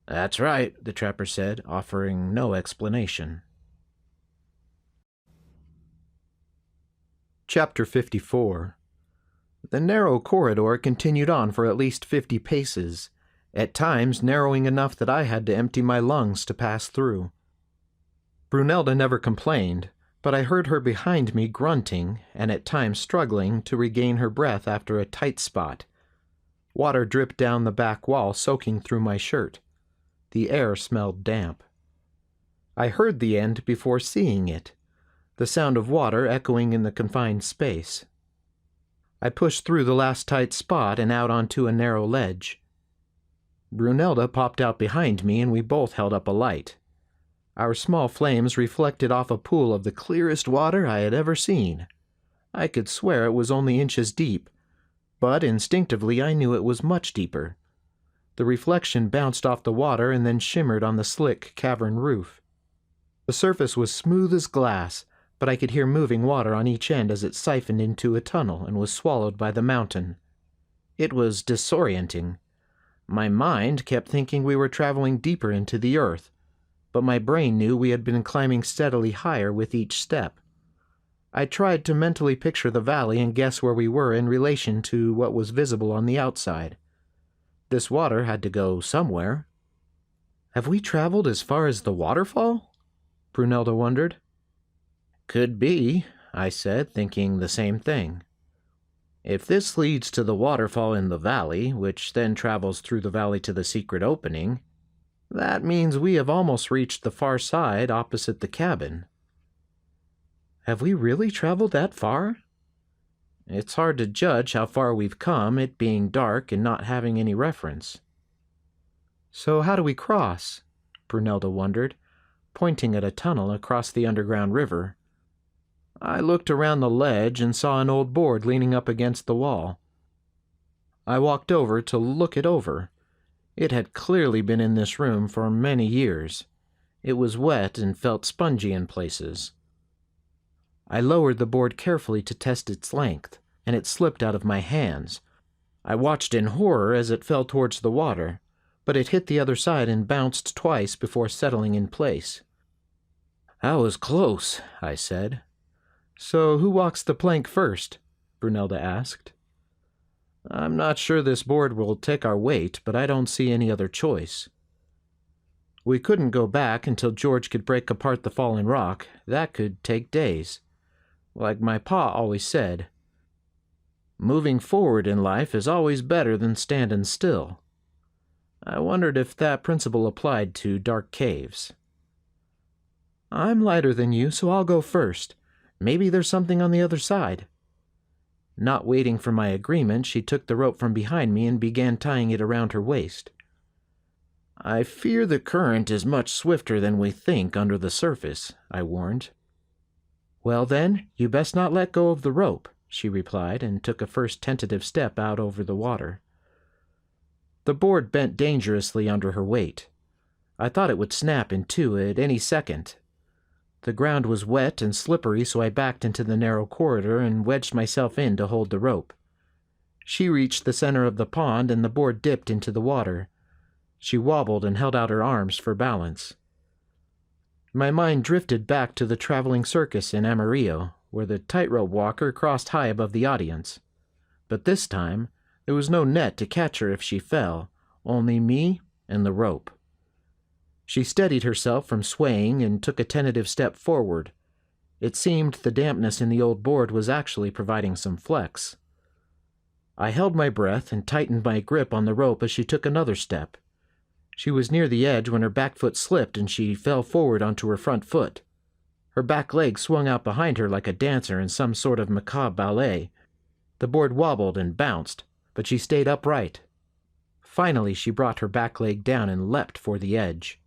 "That's right," the trapper said, offering no explanation. Chapter 54. The narrow corridor continued on for at least 50 paces, at times narrowing enough that I had to empty my lungs to pass through. Brunelda never complained, but I heard her behind me grunting and at times struggling to regain her breath after a tight spot. Water dripped down the back wall, soaking through my shirt. The air smelled damp. I heard the end before seeing it, the sound of water echoing in the confined space. I pushed through the last tight spot and out onto a narrow ledge. Brunelda popped out behind me and we both held up a light. Our small flames reflected off a pool of the clearest water I had ever seen. I could swear it was only inches deep, but instinctively I knew it was much deeper. The reflection bounced off the water and then shimmered on the slick cavern roof. The surface was smooth as glass, but I could hear moving water on each end as it siphoned into a tunnel and was swallowed by the mountain. It was disorienting. My mind kept thinking we were traveling deeper into the earth, but my brain knew we had been climbing steadily higher with each step. I tried to mentally picture the valley and guess where we were in relation to what was visible on the outside. This water had to go somewhere. "Have we traveled as far as the waterfall?" Brunelda wondered. "Could be," I said, thinking the same thing. "If this leads to the waterfall in the valley, which then travels through the valley to the secret opening, that means we have almost reached the far side opposite the cabin." "Have we really traveled that far?" "It's hard to judge how far we've come, it being dark and not having any reference." "So how do we cross?" Brunelda wondered, pointing at a tunnel across the underground river. I looked around the ledge and saw an old board leaning up against the wall. I walked over to look it over. It had clearly been in this room for many years. It was wet and felt spongy in places. I lowered the board carefully to test its length, and it slipped out of my hands. I watched in horror as it fell towards the water, but it hit the other side and bounced twice before settling in place. "That was close," I said. "So who walks the plank first?" Brunelda asked. "I'm not sure this board will take our weight, but I don't see any other choice." We couldn't go back until George could break apart the fallen rock. That could take days. Like my pa always said, moving forward in life is always better than standing still. I wondered if that principle applied to dark caves. "I'm lighter than you, so I'll go first. Maybe there's something on the other side." Not waiting for my agreement, she took the rope from behind me and began tying it around her waist. "I fear the current is much swifter than we think under the surface," I warned. "Well then, you best not let go of the rope," she replied, and took a first tentative step out over the water. The board bent dangerously under her weight. I thought it would snap in two at any second. The ground was wet and slippery, so I backed into the narrow corridor and wedged myself in to hold the rope. She reached the center of the pond and the board dipped into the water. She wobbled and held out her arms for balance. My mind drifted back to the traveling circus in Amarillo, where the tightrope walker crossed high above the audience. But this time, there was no net to catch her if she fell, only me and the rope. She steadied herself from swaying and took a tentative step forward. It seemed the dampness in the old board was actually providing some flex. I held my breath and tightened my grip on the rope as she took another step. She was near the edge when her back foot slipped and she fell forward onto her front foot. Her back leg swung out behind her like a dancer in some sort of macabre ballet. The board wobbled and bounced, but she stayed upright. Finally, she brought her back leg down and leapt for the edge.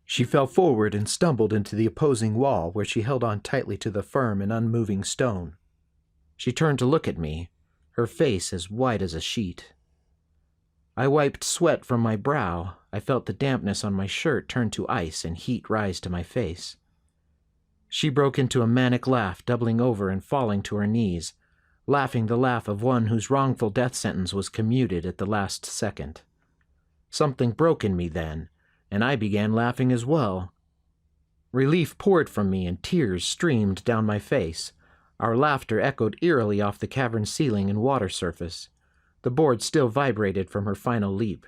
She fell forward and stumbled into the opposing wall where she held on tightly to the firm and unmoving stone. She turned to look at me, her face as white as a sheet. I wiped sweat from my brow. I felt the dampness on my shirt turn to ice and heat rise to my face. She broke into a manic laugh, doubling over and falling to her knees, laughing the laugh of one whose wrongful death sentence was commuted at the last second. Something broke in me then, and I began laughing as well. Relief poured from me and tears streamed down my face. Our laughter echoed eerily off the cavern ceiling and water surface. The board still vibrated from her final leap.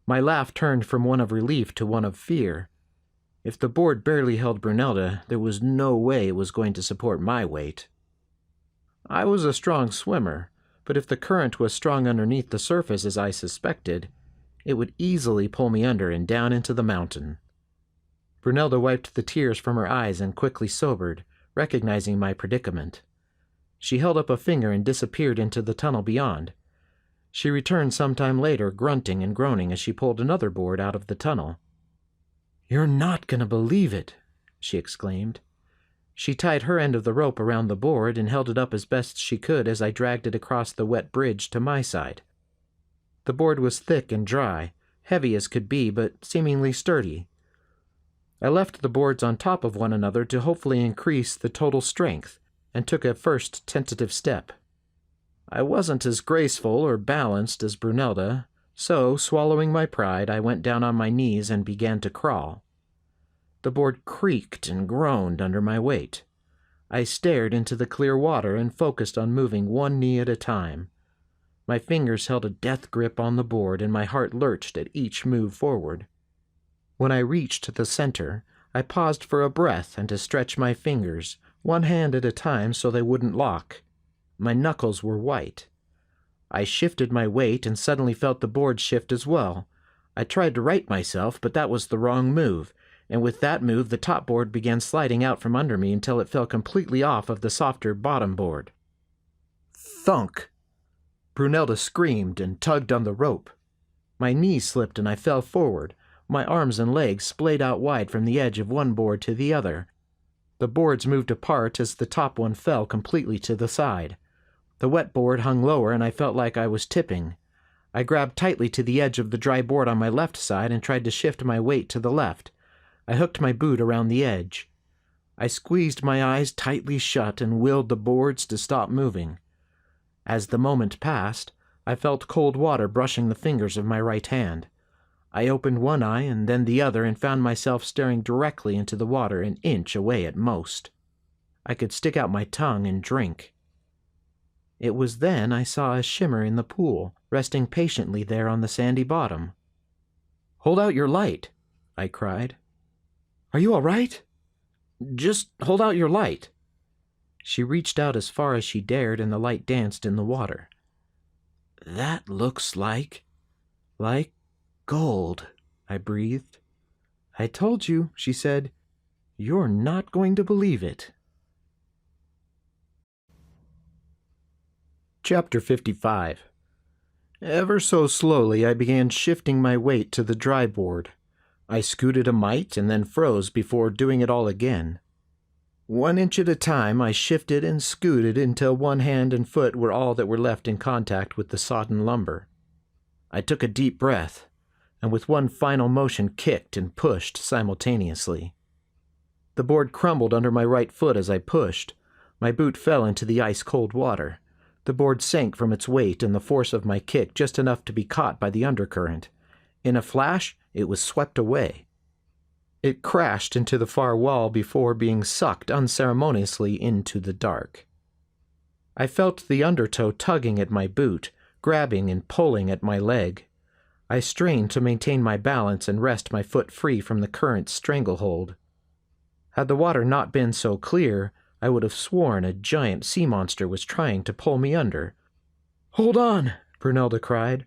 My laugh turned from one of relief to one of fear. If the board barely held Brunelda, there was no way it was going to support my weight. I was a strong swimmer, but if the current was strong underneath the surface as I suspected, it would easily pull me under and down into the mountain. Brunelda wiped the tears from her eyes and quickly sobered, recognizing my predicament. She held up a finger and disappeared into the tunnel beyond. She returned some time later, grunting and groaning as she pulled another board out of the tunnel. "You're not going to believe it," she exclaimed. She tied her end of the rope around the board and held it up as best she could as I dragged it across the wet bridge to my side. The board was thick and dry, heavy as could be, but seemingly sturdy. I left the boards on top of one another to hopefully increase the total strength, and took a first tentative step. I wasn't as graceful or balanced as Brunelda, so, swallowing my pride, I went down on my knees and began to crawl. The board creaked and groaned under my weight. I stared into the clear water and focused on moving one knee at a time. My fingers held a death grip on the board and my heart lurched at each move forward. When I reached the center, I paused for a breath and to stretch my fingers, one hand at a time so they wouldn't lock. My knuckles were white. I shifted my weight and suddenly felt the board shift as well. I tried to right myself, but that was the wrong move, and with that move the top board began sliding out from under me until it fell completely off of the softer bottom board. Thunk! Brunelda screamed and tugged on the rope. My knees slipped and I fell forward. My arms and legs splayed out wide from the edge of one board to the other. The boards moved apart as the top one fell completely to the side. The wet board hung lower and I felt like I was tipping. I grabbed tightly to the edge of the dry board on my left side and tried to shift my weight to the left. I hooked my boot around the edge. I squeezed my eyes tightly shut and willed the boards to stop moving. As the moment passed, I felt cold water brushing the fingers of my right hand. I opened one eye and then the other and found myself staring directly into the water an inch away at most. I could stick out my tongue and drink. It was then I saw a shimmer in the pool, resting patiently there on the sandy bottom. "Hold out your light," I cried. "Are you all right?" "Just hold out your light." She reached out as far as she dared and the light danced in the water. "That looks like gold," I breathed. "I told you," she said. "You're not going to believe it." Chapter 55. Ever so slowly I began shifting my weight to the dry board. I scooted a mite and then froze before doing it all again. 1 inch at a time I shifted and scooted until one hand and foot were all that were left in contact with the sodden lumber. I took a deep breath, and with one final motion kicked and pushed simultaneously. The board crumbled under my right foot as I pushed. My boot fell into the ice-cold water. The board sank from its weight and the force of my kick just enough to be caught by the undercurrent. In a flash, it was swept away. It crashed into the far wall before being sucked unceremoniously into the dark. I felt the undertow tugging at my boot, grabbing and pulling at my leg. I strained to maintain my balance and wrest my foot free from the current's stranglehold. Had the water not been so clear, I would have sworn a giant sea monster was trying to pull me under. "Hold on!" Brunelda cried.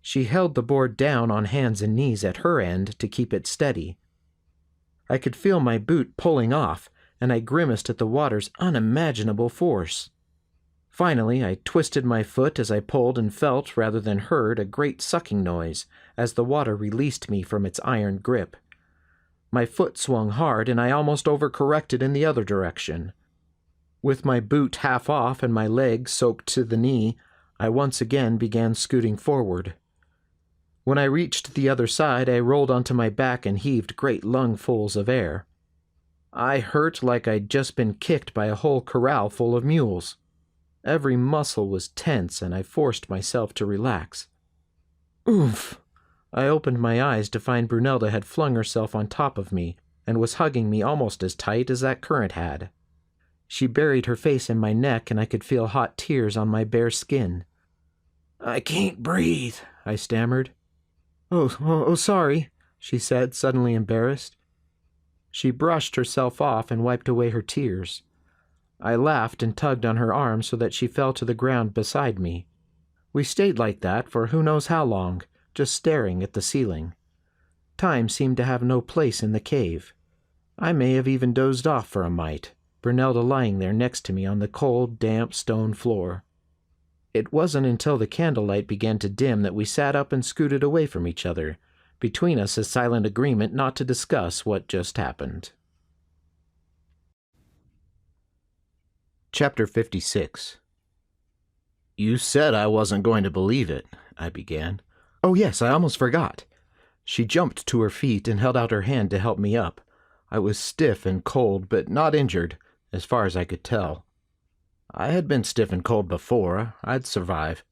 She held the board down on hands and knees at her end to keep it steady. I could feel my boot pulling off, and I grimaced at the water's unimaginable force. Finally, I twisted my foot as I pulled and felt, rather than heard, a great sucking noise as the water released me from its iron grip. My foot swung hard, and I almost overcorrected in the other direction. With my boot half off and my leg soaked to the knee, I once again began scooting forward. When I reached the other side, I rolled onto my back and heaved great lungfuls of air. I hurt like I'd just been kicked by a whole corral full of mules. Every muscle was tense, and I forced myself to relax. Oof! I opened my eyes to find Brunelda had flung herself on top of me and was hugging me almost as tight as that current had. She buried her face in my neck, and I could feel hot tears on my bare skin. "I can't breathe," I stammered. Oh, sorry," she said, suddenly embarrassed. She brushed herself off and wiped away her tears. I laughed and tugged on her arm so that she fell to the ground beside me. We stayed like that for who knows how long, just staring at the ceiling. Time seemed to have no place in the cave. I may have even dozed off for a mite, Brunelda lying there next to me on the cold, damp stone floor. It wasn't until the candlelight began to dim that we sat up and scooted away from each other, between us a silent agreement not to discuss what just happened. Chapter 56. "You said I wasn't going to believe it," I began. "Oh yes, I almost forgot." She jumped to her feet and held out her hand to help me up. I was stiff and cold, but not injured, as far as I could tell. I had been stiff and cold before. I'd survive.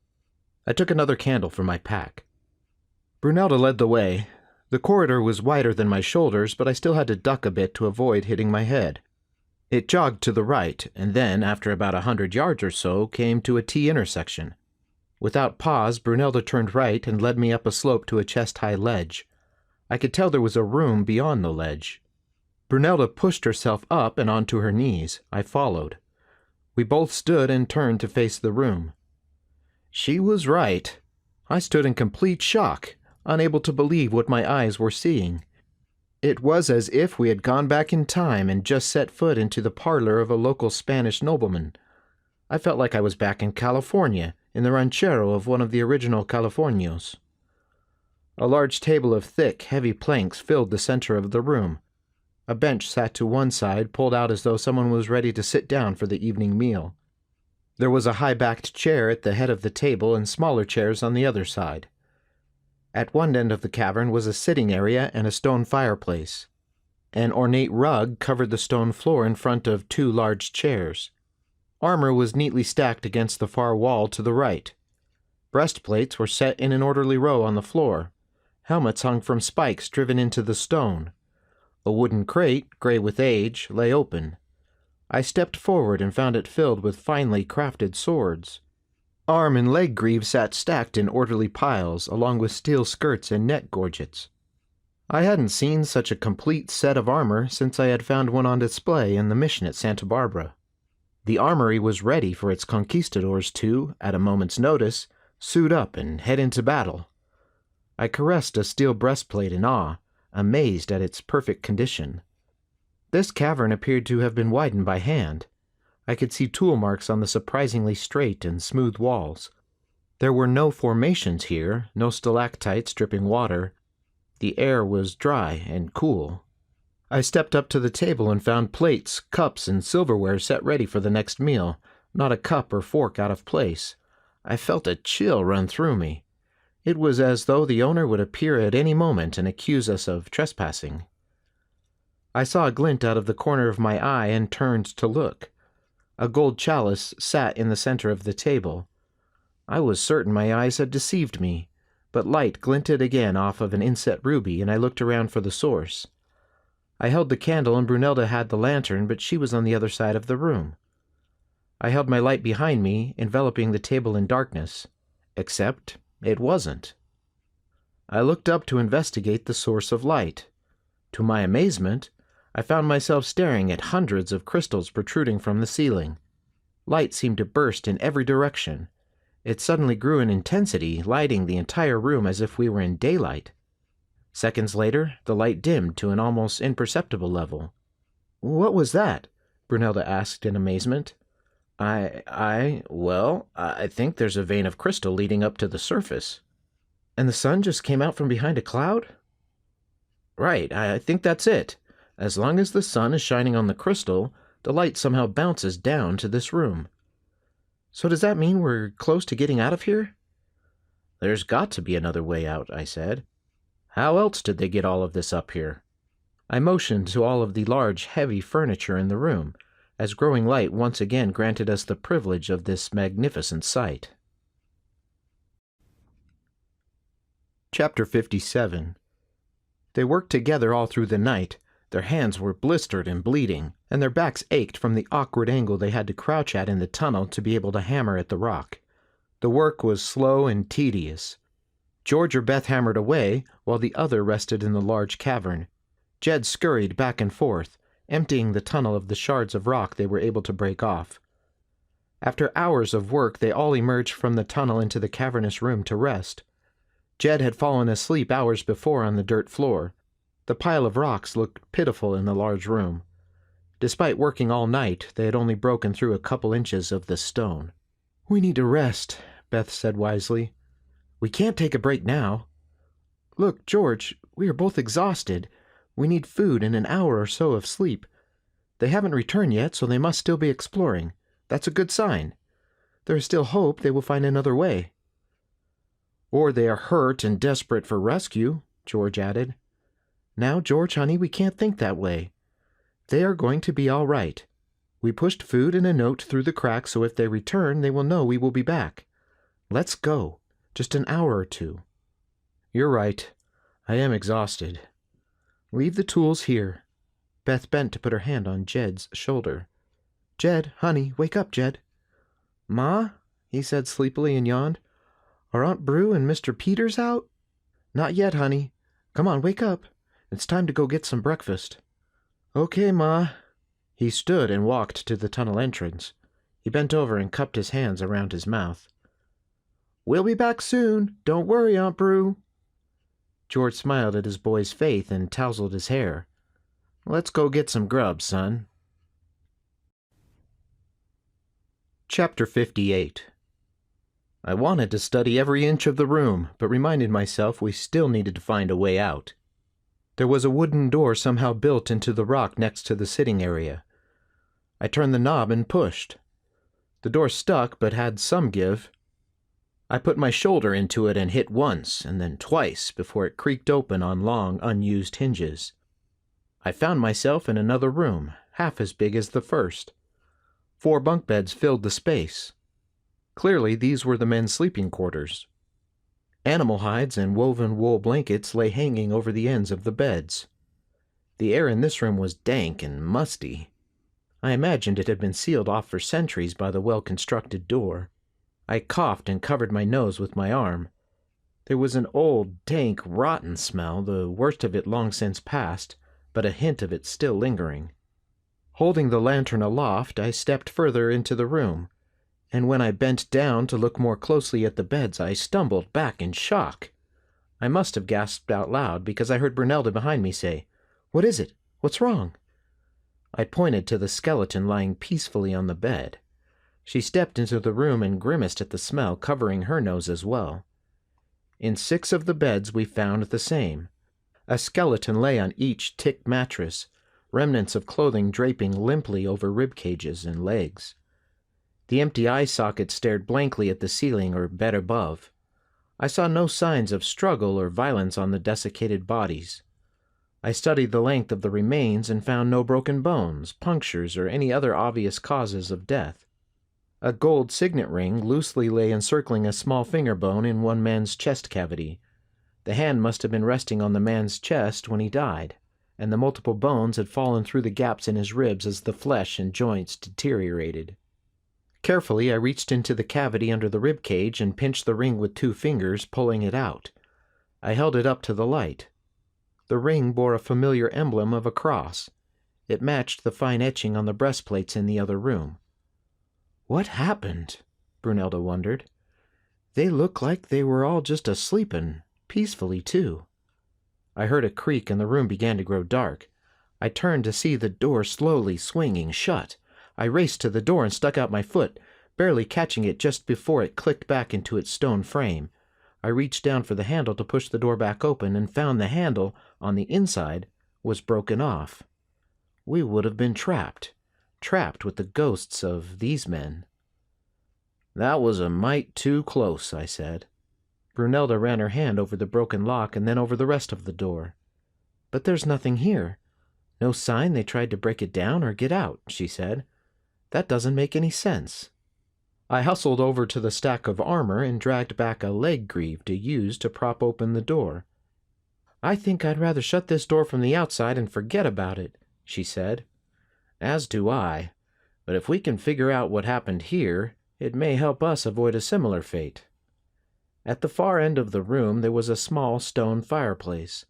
I took another candle from my pack. Brunelda led the way. The corridor was wider than my shoulders, but I still had to duck a bit to avoid hitting my head. It jogged to the right, and then, after about 100 yards or so, came to a T-intersection. Without pause, Brunelda turned right and led me up a slope to a chest-high ledge. I could tell there was a room beyond the ledge. Brunelda pushed herself up and onto her knees. I followed. We both stood and turned to face the room. She was right. I stood in complete shock, unable to believe what my eyes were seeing. It was as if we had gone back in time and just set foot into the parlor of a local Spanish nobleman. I felt like I was back in California, in the ranchero of one of the original Californios. A large table of thick, heavy planks filled the center of the room. A bench sat to one side, pulled out as though someone was ready to sit down for the evening meal. There was a high-backed chair at the head of the table and smaller chairs on the other side. At one end of the cavern was a sitting area and a stone fireplace. An ornate rug covered the stone floor in front of 2 large chairs. Armor was neatly stacked against the far wall to the right. Breastplates were set in an orderly row on the floor. Helmets hung from spikes driven into the stone. A wooden crate, gray with age, lay open. I stepped forward and found it filled with finely crafted swords. Arm and leg greaves sat stacked in orderly piles, along with steel skirts and neck gorgets. I hadn't seen such a complete set of armor since I had found one on display in the mission at Santa Barbara. The armory was ready for its conquistadors to, at a moment's notice, suit up and head into battle. I caressed a steel breastplate in awe, amazed at its perfect condition. This cavern appeared to have been widened by hand. I could see tool marks on the surprisingly straight and smooth walls. There were no formations here, no stalactites dripping water. The air was dry and cool. I stepped up to the table and found plates, cups, and silverware set ready for the next meal, not a cup or fork out of place. I felt a chill run through me. It was as though the owner would appear at any moment and accuse us of trespassing. I saw a glint out of the corner of my eye and turned to look. A gold chalice sat in the center of the table. I was certain my eyes had deceived me, but light glinted again off of an inset ruby, and I looked around for the source. I held the candle, and Brunelda had the lantern, but she was on the other side of the room. I held my light behind me, enveloping the table in darkness, except it wasn't. I looked up to investigate the source of light. To my amazement, I found myself staring at hundreds of crystals protruding from the ceiling. Light seemed to burst in every direction. It suddenly grew in intensity, lighting the entire room as if we were in daylight. Seconds later, the light dimmed to an almost imperceptible level. "What was that?" Brunelda asked in amazement. Well, I think there's a vein of crystal leading up to the surface." "And the sun just came out from behind a cloud?" "Right, I think that's it. As long as the sun is shining on the crystal, the light somehow bounces down to this room." "So does that mean we're close to getting out of here?" "There's got to be another way out," I said. "How else did they get all of this up here?" I motioned to all of the large, heavy furniture in the room, as growing light once again granted us the privilege of this magnificent sight. Chapter 57. They worked together all through the night. Their hands were blistered and bleeding, and their backs ached from the awkward angle they had to crouch at in the tunnel to be able to hammer at the rock. The work was slow and tedious. George or Beth hammered away, while the other rested in the large cavern. Jed scurried back and forth, emptying the tunnel of the shards of rock they were able to break off. After hours of work, they all emerged from the tunnel into the cavernous room to rest. Jed had fallen asleep hours before on the dirt floor. The pile of rocks looked pitiful in the large room. Despite working all night, they had only broken through a couple inches of the stone. "We need to rest," Beth said wisely. "We can't take a break now. Look, George, we are both exhausted. We need food and an hour or so of sleep. They haven't returned yet, so they must still be exploring. That's a good sign. There is still hope they will find another way." "Or they are hurt and desperate for rescue," George added. "Now, George, honey, we can't think that way. They are going to be all right. We pushed food and a note through the cracks, so if they return, they will know we will be back. Let's go. Just an hour or two." "You're right. I am exhausted." "Leave the tools here." Beth bent to put her hand on Jed's shoulder. "Jed, honey, wake up, Jed." "Ma?" he said sleepily and yawned. "Are Aunt Brew and Mr. Peters out?" "Not yet, honey. Come on, wake up. It's time to go get some breakfast." "Okay, Ma." He stood and walked to the tunnel entrance. He bent over and cupped his hands around his mouth. "We'll be back soon. Don't worry, Aunt Brew." George smiled at his boy's faith and tousled his hair. "Let's go get some grub, son." Chapter 58. I wanted to study every inch of the room, but reminded myself we still needed to find a way out. There was a wooden door somehow built into the rock next to the sitting area. I turned the knob and pushed. The door stuck, but had some give. I put my shoulder into it and hit once, and then twice, before it creaked open on long, unused hinges. I found myself in another room, half as big as the first. 4 bunk beds filled the space. Clearly, these were the men's sleeping quarters. Animal hides and woven wool blankets lay hanging over the ends of the beds. The air in this room was dank and musty. I imagined it had been sealed off for centuries by the well-constructed door. I coughed and covered my nose with my arm. There was an old, dank, rotten smell, the worst of it long since past, but a hint of it still lingering. Holding the lantern aloft, I stepped further into the room, and when I bent down to look more closely at the beds, I stumbled back in shock. I must have gasped out loud because I heard Brunelda behind me say, "What is it? What's wrong?" I pointed to the skeleton lying peacefully on the bed. She stepped into the room and grimaced at the smell, covering her nose as well. In 6 of the beds we found the same. A skeleton lay on each tick mattress, remnants of clothing draping limply over rib cages and legs. The empty eye sockets stared blankly at the ceiling or bed above. I saw no signs of struggle or violence on the desiccated bodies. I studied the length of the remains and found no broken bones, punctures, or any other obvious causes of death. A gold signet ring loosely lay encircling a small finger bone in one man's chest cavity. The hand must have been resting on the man's chest when he died, and the multiple bones had fallen through the gaps in his ribs as the flesh and joints deteriorated. Carefully, I reached into the cavity under the rib cage and pinched the ring with 2 fingers, pulling it out. I held it up to the light. The ring bore a familiar emblem of a cross. It matched the fine etching on the breastplates in the other room. "What happened?" Brunelda wondered. "They look like they were all just a-sleepin', peacefully, too." I heard a creak and the room began to grow dark. I turned to see the door slowly swinging shut. I raced to the door and stuck out my foot, barely catching it just before it clicked back into its stone frame. I reached down for the handle to push the door back open and found the handle, on the inside, was broken off. We would have been trapped with the ghosts of these men. "That was a mite too close," I said. Brunelda ran her hand over the broken lock and then over the rest of the door. "But there's nothing here. No sign they tried to break it down or get out," she said. "That doesn't make any sense." I hustled over to the stack of armor and dragged back a leg greave to use to prop open the door. "I think I'd rather shut this door from the outside and forget about it," she said. "As do I. But if we can figure out what happened here, it may help us avoid a similar fate." At the far end of the room there was a small stone fireplace.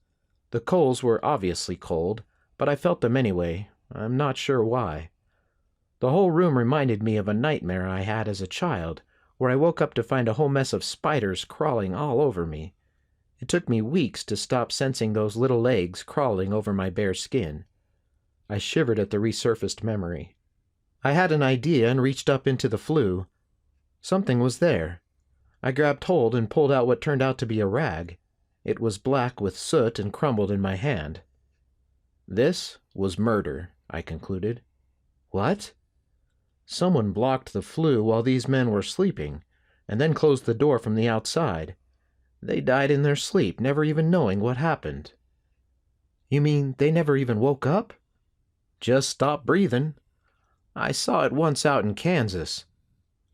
The coals were obviously cold, but I felt them anyway. I'm not sure why. The whole room reminded me of a nightmare I had as a child, where I woke up to find a whole mess of spiders crawling all over me. It took me weeks to stop sensing those little legs crawling over my bare skin. I shivered at the resurfaced memory. I had an idea and reached up into the flue. Something was there. I grabbed hold and pulled out what turned out to be a rag. It was black with soot and crumbled in my hand. This was murder, I concluded. What? Someone blocked the flue while these men were sleeping, and then closed the door from the outside. They died in their sleep, never even knowing what happened. You mean they never even woke up? Just stopped breathing. I saw it once out in Kansas.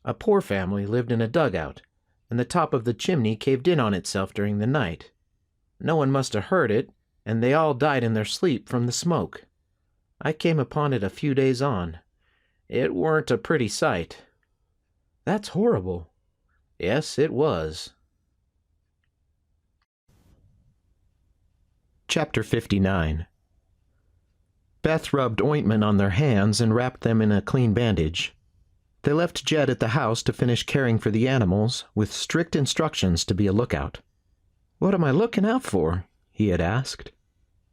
A poor family lived in a dugout, and the top of the chimney caved in on itself during the night. No one must have heard it, and they all died in their sleep from the smoke. I came upon it a few days on. It weren't a pretty sight. That's horrible. Yes, it was. Chapter 59. Beth rubbed ointment on their hands and wrapped them in a clean bandage. They left Jed at the house to finish caring for the animals, with strict instructions to be a lookout. "What am I looking out for?" he had asked.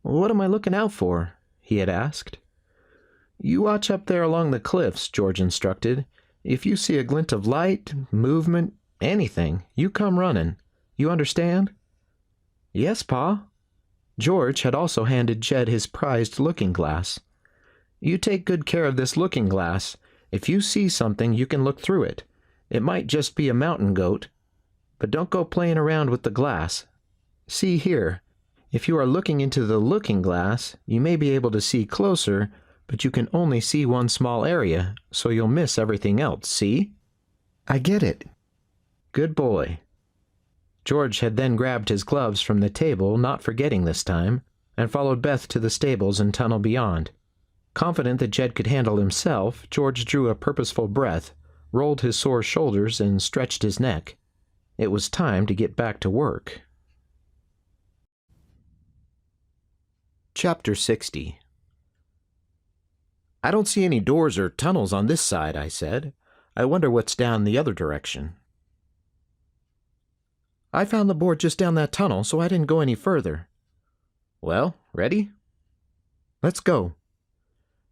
"What am I looking out for?" he had asked. "You watch up there along the cliffs," George instructed. "If you see a glint of light, movement, anything, you come running. You understand?" "Yes, Pa." George had also handed Jed his prized looking-glass. "You take good care of this looking-glass. If you see something, you can look through it. It might just be a mountain goat. But don't go playing around with the glass. See here. If you are looking into the looking-glass, you may be able to see closer, but you can only see one small area, so you'll miss everything else, see?" "I get it." "Good boy." George had then grabbed his gloves from the table, not forgetting this time, and followed Beth to the stables and tunnel beyond. Confident that Jed could handle himself, George drew a purposeful breath, rolled his sore shoulders, and stretched his neck. It was time to get back to work. Chapter 60. "I don't see any doors or tunnels on this side," I said. "I wonder what's down the other direction." "I found the board just down that tunnel, so I didn't go any further." "Well, ready?" "Let's go."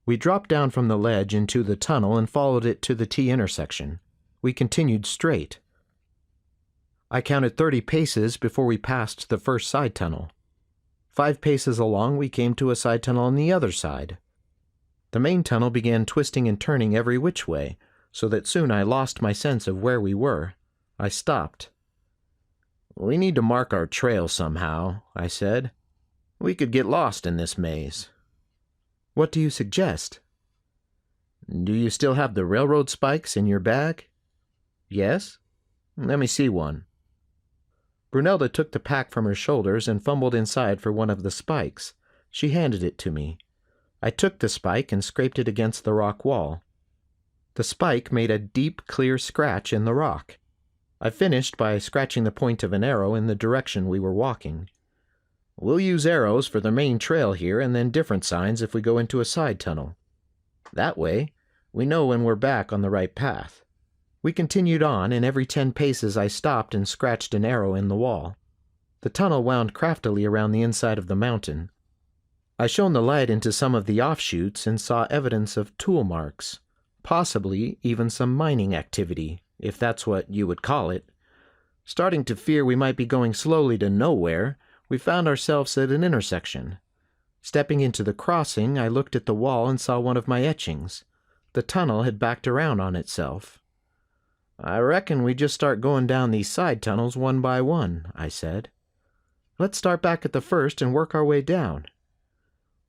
We dropped down from the ledge into the tunnel and followed it to the T-intersection. We continued straight. I counted 30 paces before we passed the first side tunnel. 5 paces along, we came to a side tunnel on the other side. The main tunnel began twisting and turning every which way, so that soon I lost my sense of where we were. I stopped. "We need to mark our trail somehow," I said. "We could get lost in this maze." "What do you suggest?" "Do you still have the railroad spikes in your bag?" "Yes." "Let me see one." Brunelda took the pack from her shoulders and fumbled inside for one of the spikes. She handed it to me. I took the spike and scraped it against the rock wall. The spike made a deep, clear scratch in the rock. I finished by scratching the point of an arrow in the direction we were walking. We'll use arrows for the main trail here and then different signs if we go into a side tunnel. That way, we know when we're back on the right path. We continued on, and every 10 paces I stopped and scratched an arrow in the wall. The tunnel wound craftily around the inside of the mountain. I shone the light into some of the offshoots and saw evidence of tool marks, possibly even some mining activity, if that's what you would call it. Starting to fear we might be going slowly to nowhere, we found ourselves at an intersection. Stepping into the crossing, I looked at the wall and saw one of my etchings. The tunnel had backed around on itself. I reckon we just start going down these side tunnels one by one, I said. Let's start back at the first and work our way down.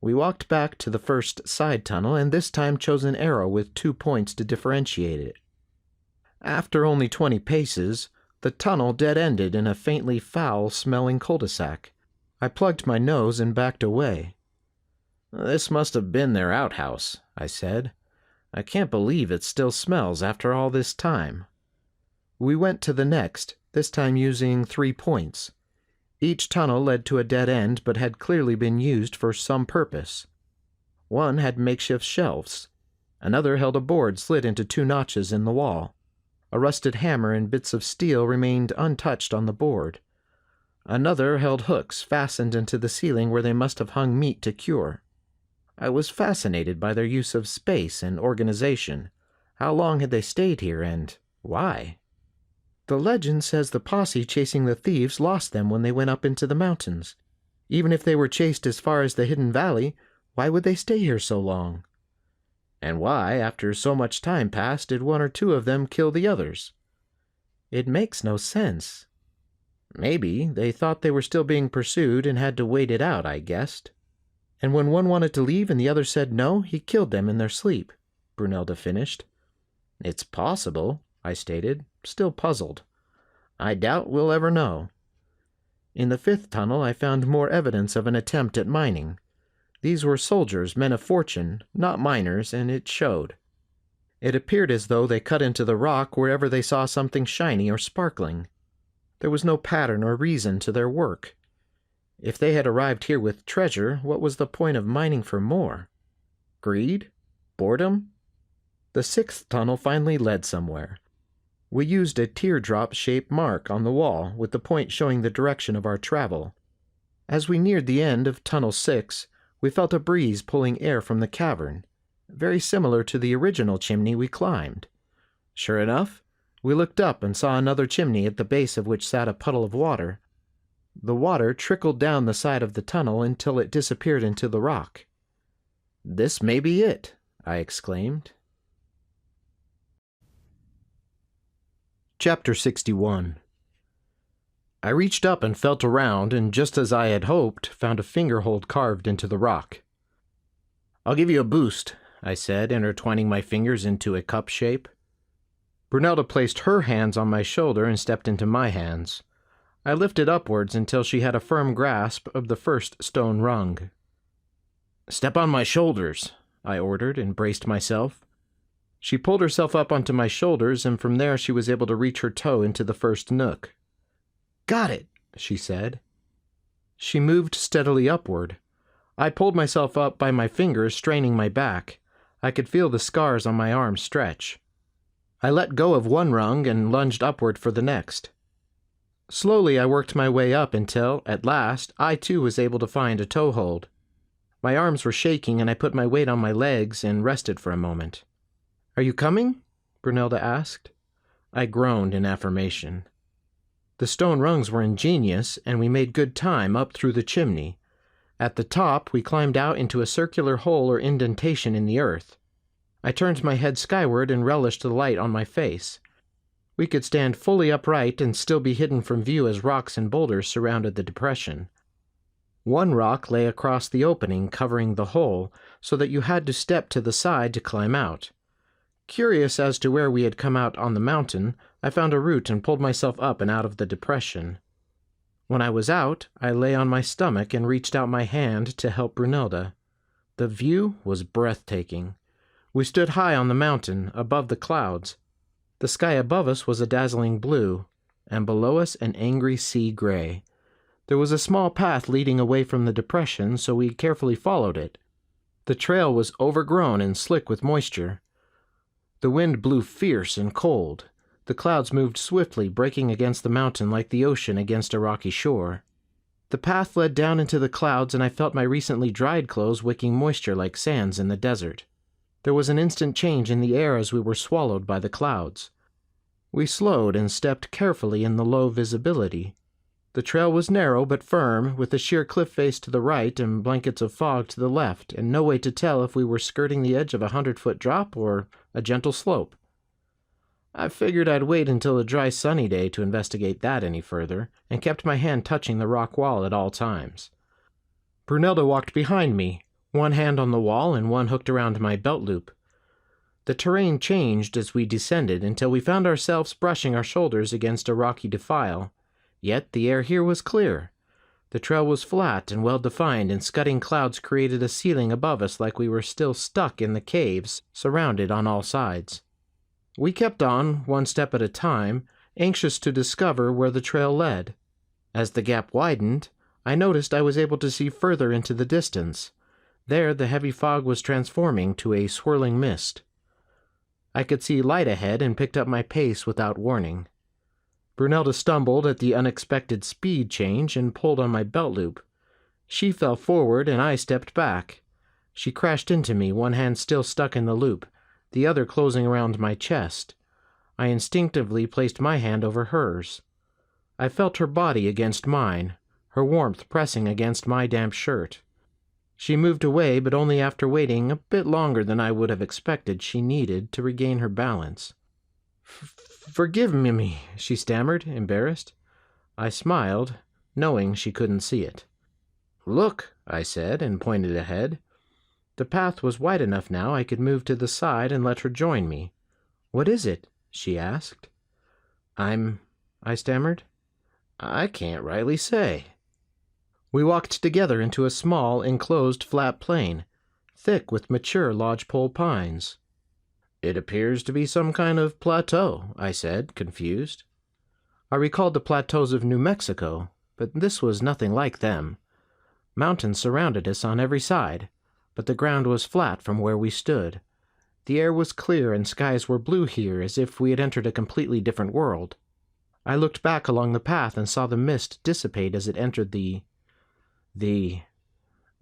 We walked back to the first side tunnel and this time chose an arrow with 2 points to differentiate it. After only 20 paces, the tunnel dead-ended in a faintly foul-smelling cul-de-sac. I plugged my nose and backed away. This must have been their outhouse, I said. I can't believe it still smells after all this time. We went to the next, this time using 3 points. Each tunnel led to a dead end but had clearly been used for some purpose. One had makeshift shelves. Another held a board slid into 2 notches in the wall. A rusted hammer and bits of steel remained untouched on the board. Another held hooks fastened into the ceiling where they must have hung meat to cure. I was fascinated by their use of space and organization. How long had they stayed here, and why? The legend says the posse chasing the thieves lost them when they went up into the mountains. Even if they were chased as far as the hidden valley, why would they stay here so long? And why, after so much time passed, did 1 or 2 of them kill the others? It makes no sense. Maybe they thought they were still being pursued and had to wait it out, I guessed. And when one wanted to leave and the other said no, he killed them in their sleep, Brunelda finished. It's possible, I stated, still puzzled. I doubt we'll ever know. In the 5th tunnel I found more evidence of an attempt at mining. These were soldiers, men of fortune, not miners, and it showed. It appeared as though they cut into the rock wherever they saw something shiny or sparkling. There was no pattern or reason to their work. If they had arrived here with treasure, what was the point of mining for more? Greed? Boredom? The 6th tunnel finally led somewhere. We used a teardrop-shaped mark on the wall, with the point showing the direction of our travel. As we neared the end of Tunnel 6, we felt a breeze pulling air from the cavern, very similar to the original chimney we climbed. Sure enough, we looked up and saw another chimney at the base of which sat a puddle of water. The water trickled down the side of the tunnel until it disappeared into the rock. "This may be it," I exclaimed. Chapter 61. I reached up and felt around, and just as I had hoped, found a fingerhold carved into the rock. "I'll give you a boost," I said, intertwining my fingers into a cup shape. Brunelda placed her hands on my shoulder and stepped into my hands. I lifted upwards until she had a firm grasp of the first stone rung. "Step on my shoulders," I ordered, and braced myself. She pulled herself up onto my shoulders, and from there she was able to reach her toe into the first nook. "Got it," she said. She moved steadily upward. I pulled myself up by my fingers, straining my back. I could feel the scars on my arms stretch. I let go of one rung and lunged upward for the next. Slowly I worked my way up until, at last, I too was able to find a toehold. My arms were shaking, and I put my weight on my legs and rested for a moment. "Are you coming?" Brunelda asked. I groaned in affirmation. The stone rungs were ingenious, and we made good time up through the chimney. At the top, we climbed out into a circular hole or indentation in the earth. I turned my head skyward and relished the light on my face. We could stand fully upright and still be hidden from view as rocks and boulders surrounded the depression. One rock lay across the opening, covering the hole, so that you had to step to the side to climb out. Curious as to where we had come out on the mountain, I found a root and pulled myself up and out of the depression. When I was out, I lay on my stomach and reached out my hand to help Brunelda. The view was breathtaking. We stood high on the mountain, above the clouds. The sky above us was a dazzling blue. and below us an angry sea gray. There was a small path leading away from the depression, so we carefully followed it. The trail was overgrown and slick with moisture. The wind blew fierce and cold. The clouds moved swiftly, breaking against the mountain like the ocean against a rocky shore. The path led down into the clouds, and I felt my recently dried clothes wicking moisture like sands in the desert. There was an instant change in the air as we were swallowed by the clouds. We slowed and stepped carefully in the low visibility. The trail was narrow but firm, with a sheer cliff face to the right and blankets of fog to the left, and no way to tell if we were skirting the edge of 100-foot drop or a gentle slope. I figured I'd wait until a dry sunny day to investigate that any further, and kept my hand touching the rock wall at all times. Brunelda walked behind me, one hand on the wall and one hooked around my belt loop. The terrain changed as we descended until we found ourselves brushing our shoulders against a rocky defile. Yet the air here was clear. The trail was flat and well-defined, and scudding clouds created a ceiling above us like we were still stuck in the caves, surrounded on all sides. We kept on, one step at a time, anxious to discover where the trail led. As the gap widened, I noticed I was able to see further into the distance. There the heavy fog was transforming to a swirling mist. I could see light ahead and picked up my pace without warning. Brunelda stumbled at the unexpected speed change and pulled on my belt loop. She fell forward and I stepped back. She crashed into me, one hand still stuck in the loop, the other closing around my chest. I instinctively placed my hand over hers. I felt her body against mine, her warmth pressing against my damp shirt. She moved away, but only after waiting a bit longer than I would have expected she needed to regain her balance. "Forgive me," she stammered, embarrassed. I smiled, knowing she couldn't see it. "Look," I said, and pointed ahead. The path was wide enough now I could move to the side and let her join me. "What is it?" she asked. I stammered. "I can't rightly say." We walked together into a small, enclosed flat plain, thick with mature lodgepole pines. "It appears to be some kind of plateau," I said, confused. I recalled the plateaus of New Mexico, but this was nothing like them. Mountains surrounded us on every side, but the ground was flat from where we stood. The air was clear and skies were blue here, as if we had entered a completely different world. I looked back along the path and saw the mist dissipate as it entered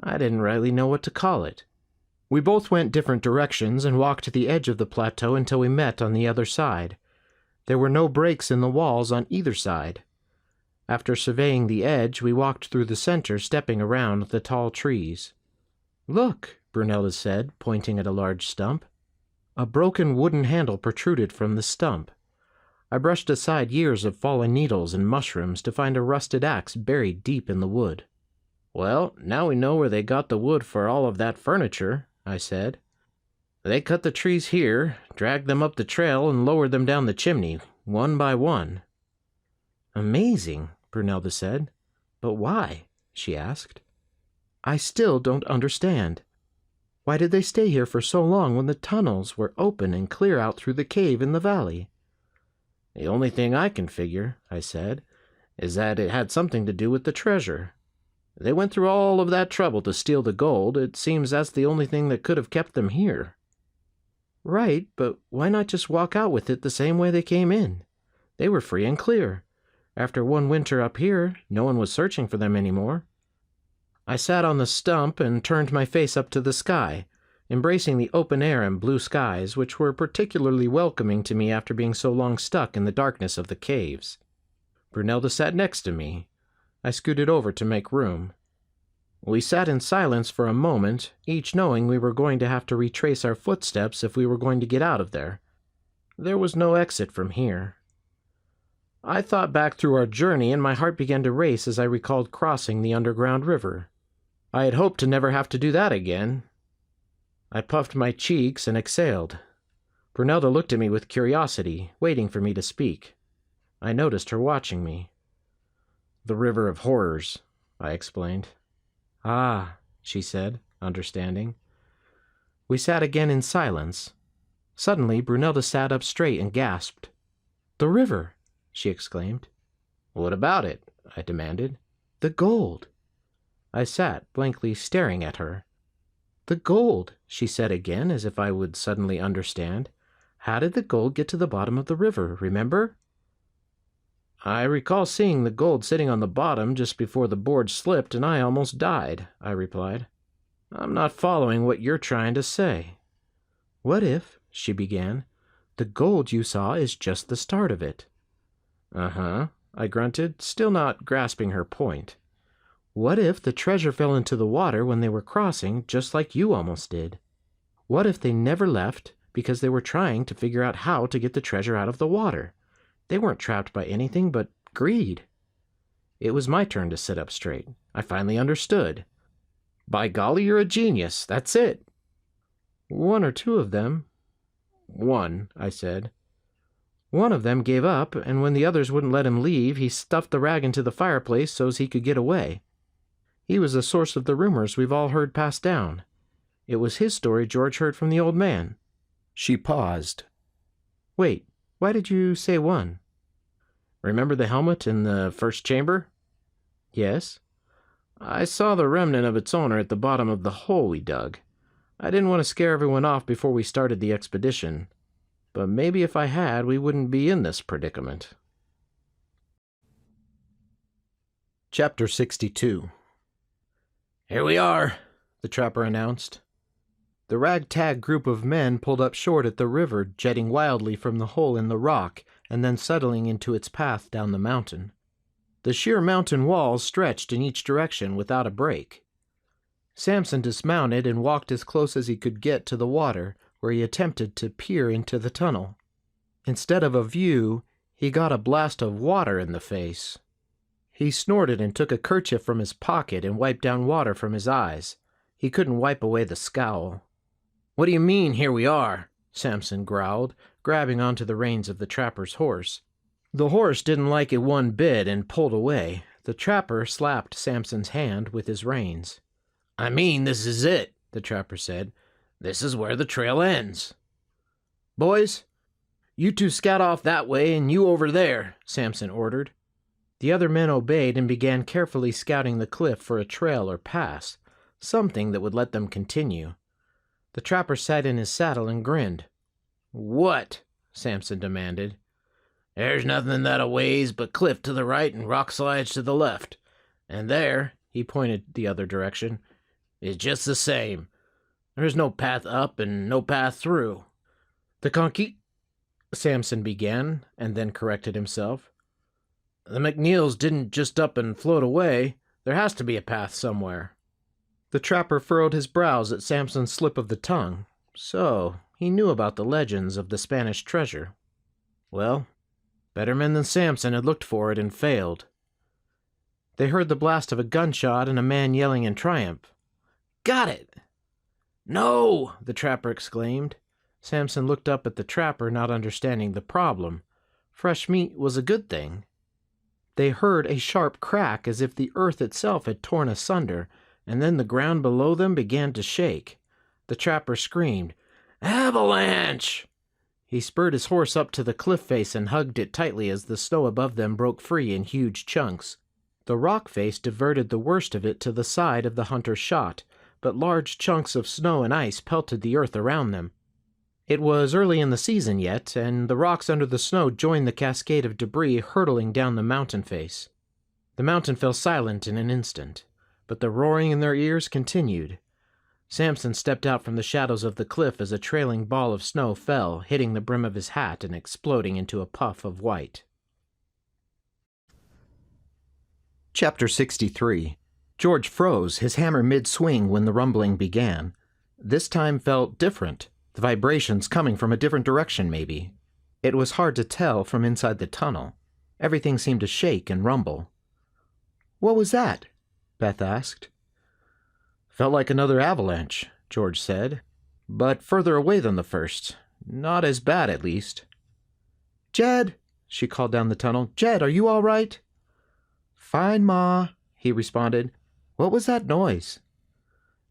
I didn't rightly know what to call it. We both went different directions and walked to the edge of the plateau until we met on the other side. There were no breaks in the walls on either side. After surveying the edge, we walked through the center, stepping around the tall trees. "Look," Brunelda said, pointing at a large stump. A broken wooden handle protruded from the stump. I brushed aside years of fallen needles and mushrooms to find a rusted axe buried deep in the wood. "Well, now we know where they got the wood for all of that furniture," I said. "They cut the trees here, dragged them up the trail, and lowered them down the chimney, one by one." "Amazing," Brunelda said. "But why?" she asked. "I still don't understand. Why did they stay here for so long when the tunnels were open and clear out through the cave in the valley?" "The only thing I can figure," I said, "is that it had something to do with the treasure. They went through all of that trouble to steal the gold. It seems that's the only thing that could have kept them here." "Right, but why not just walk out with it the same way they came in? They were free and clear. After one winter up here, no one was searching for them anymore." I sat on the stump and turned my face up to the sky, embracing the open air and blue skies, which were particularly welcoming to me after being so long stuck in the darkness of the caves. Brunelda sat next to me. I scooted over to make room. We sat in silence for a moment, each knowing we were going to have to retrace our footsteps if we were going to get out of there. There was no exit from here. I thought back through our journey, and my heart began to race as I recalled crossing the underground river. I had hoped to never have to do that again. I puffed my cheeks and exhaled. Brunelda looked at me with curiosity, waiting for me to speak. I noticed her watching me. "The River of Horrors," I explained. "Ah," she said, understanding. We sat again in silence. Suddenly, Brunelda sat up straight and gasped. "The river!" she exclaimed. What about it? I demanded. The gold. I sat, blankly staring at her. The gold, she said again, as if I would suddenly understand. How did the gold get to the bottom of the river, remember? I recall seeing the gold sitting on the bottom just before the board slipped and I almost died, I replied. I'm not following what you're trying to say. What if, she began, the gold you saw is just the start of it? Uh-huh, I grunted, still not grasping her point. What if the treasure fell into the water when they were crossing, just like you almost did? What if they never left because they were trying to figure out how to get the treasure out of the water? They weren't trapped by anything but greed. It was my turn to sit up straight. I finally understood. By golly, you're a genius. That's it. One or two of them. One, I said. One of them gave up, and when the others wouldn't let him leave, he stuffed the rag into the fireplace so's he could get away. He was the source of the rumors we've all heard passed down. It was his story George heard from the old man. She paused. Wait, why did you say one? Remember the helmet in the first chamber? Yes. I saw the remnant of its owner at the bottom of the hole we dug. I didn't want to scare everyone off before we started the expedition, but maybe if I had, we wouldn't be in this predicament. Chapter 62. Here we are, the trapper announced. The ragtag group of men pulled up short at the river, jetting wildly from the hole in the rock and then settling into its path down the mountain. The sheer mountain walls stretched in each direction without a break. Sampson dismounted and walked as close as he could get to the water, where he attempted to peer into the tunnel. Instead of a view, he got a blast of water in the face. He snorted and took a kerchief from his pocket and wiped down water from his eyes. He couldn't wipe away the scowl. "What do you mean, here we are?" Sampson growled, grabbing onto the reins of the trapper's horse. The horse didn't like it one bit and pulled away. The trapper slapped Sampson's hand with his reins. "I mean, this is it," the trapper said. "This is where the trail ends." "Boys, you two scout off that way and you over there," Sampson ordered. The other men obeyed and began carefully scouting the cliff for a trail or pass, something that would let them continue. The trapper sat in his saddle and grinned. "What?" Sampson demanded. "There's nothing that a ways but cliff to the right and rock slides to the left. And there," he pointed the other direction, "is just the same. There's no path up and no path through." "The Sampson began, and then corrected himself. "The MacNeils didn't just up and float away. There has to be a path somewhere." The trapper furrowed his brows at Sampson's slip of the tongue. So, he knew about the legends of the Spanish treasure. Well, better men than Sampson had looked for it and failed. They heard the blast of a gunshot and a man yelling in triumph. "Got it!" "No!" the trapper exclaimed. Sampson looked up at the trapper, not understanding the problem. Fresh meat was a good thing. They heard a sharp crack as if the earth itself had torn asunder, and then the ground below them began to shake. The trapper screamed, "Avalanche!" He spurred his horse up to the cliff face and hugged it tightly as the snow above them broke free in huge chunks. The rock face diverted the worst of it to the side of the hunter shot, but large chunks of snow and ice pelted the earth around them. It was early in the season yet, and the rocks under the snow joined the cascade of debris hurtling down the mountain face. The mountain fell silent in an instant, but the roaring in their ears continued. Sampson stepped out from the shadows of the cliff as a trailing ball of snow fell, hitting the brim of his hat and exploding into a puff of white. Chapter 63. George froze, his hammer mid-swing, when the rumbling began. This time felt different. The vibrations coming from a different direction, maybe. It was hard to tell from inside the tunnel. Everything seemed to shake and rumble. "What was that?" Beth asked. "Felt like another avalanche," George said, "but further away than the first. Not as bad, at least." "Jed," she called down the tunnel. "Jed, are you all right?" "Fine, Ma," he responded. "What was that noise?"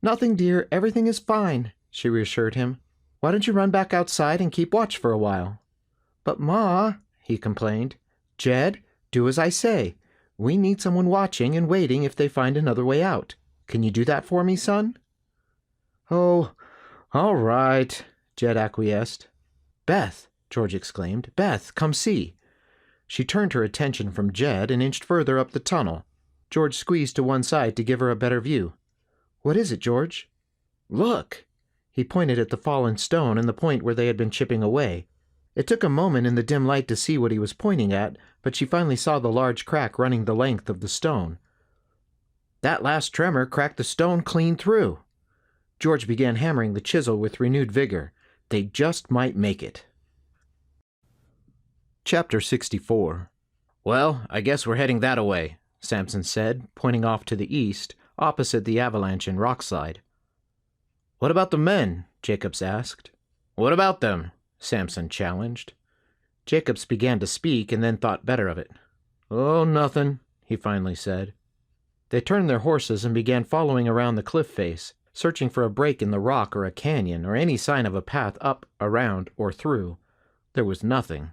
"Nothing, dear. Everything is fine," she reassured him. "Why don't you run back outside and keep watch for a while?" "But, Ma," he complained. "Jed, Do as I say. We need someone watching and waiting if they find another way out. Can you do that for me, son?" "Oh, all right," Jed acquiesced. "Beth!" George exclaimed. "Beth, come see." She turned her attention from Jed and inched further up the tunnel. George squeezed to one side to give her a better view. "What is it, George?" "Look!" He pointed at the fallen stone and the point where they had been chipping away. It took a moment in the dim light to see what he was pointing at, but she finally saw the large crack running the length of the stone. "That last tremor cracked the stone clean through." George began hammering the chisel with renewed vigor. They just might make it. Chapter 64. "Well, I guess we're heading that-a-way," Sampson said, pointing off to the east, opposite the avalanche and rockslide. "What about the men?" Jacobs asked. "What about them?" Sampson challenged. Jacobs began to speak and then thought better of it. "Oh, nothing," he finally said. They turned their horses and began following around the cliff face, searching for a break in the rock or a canyon or any sign of a path up, around, or through. There was nothing.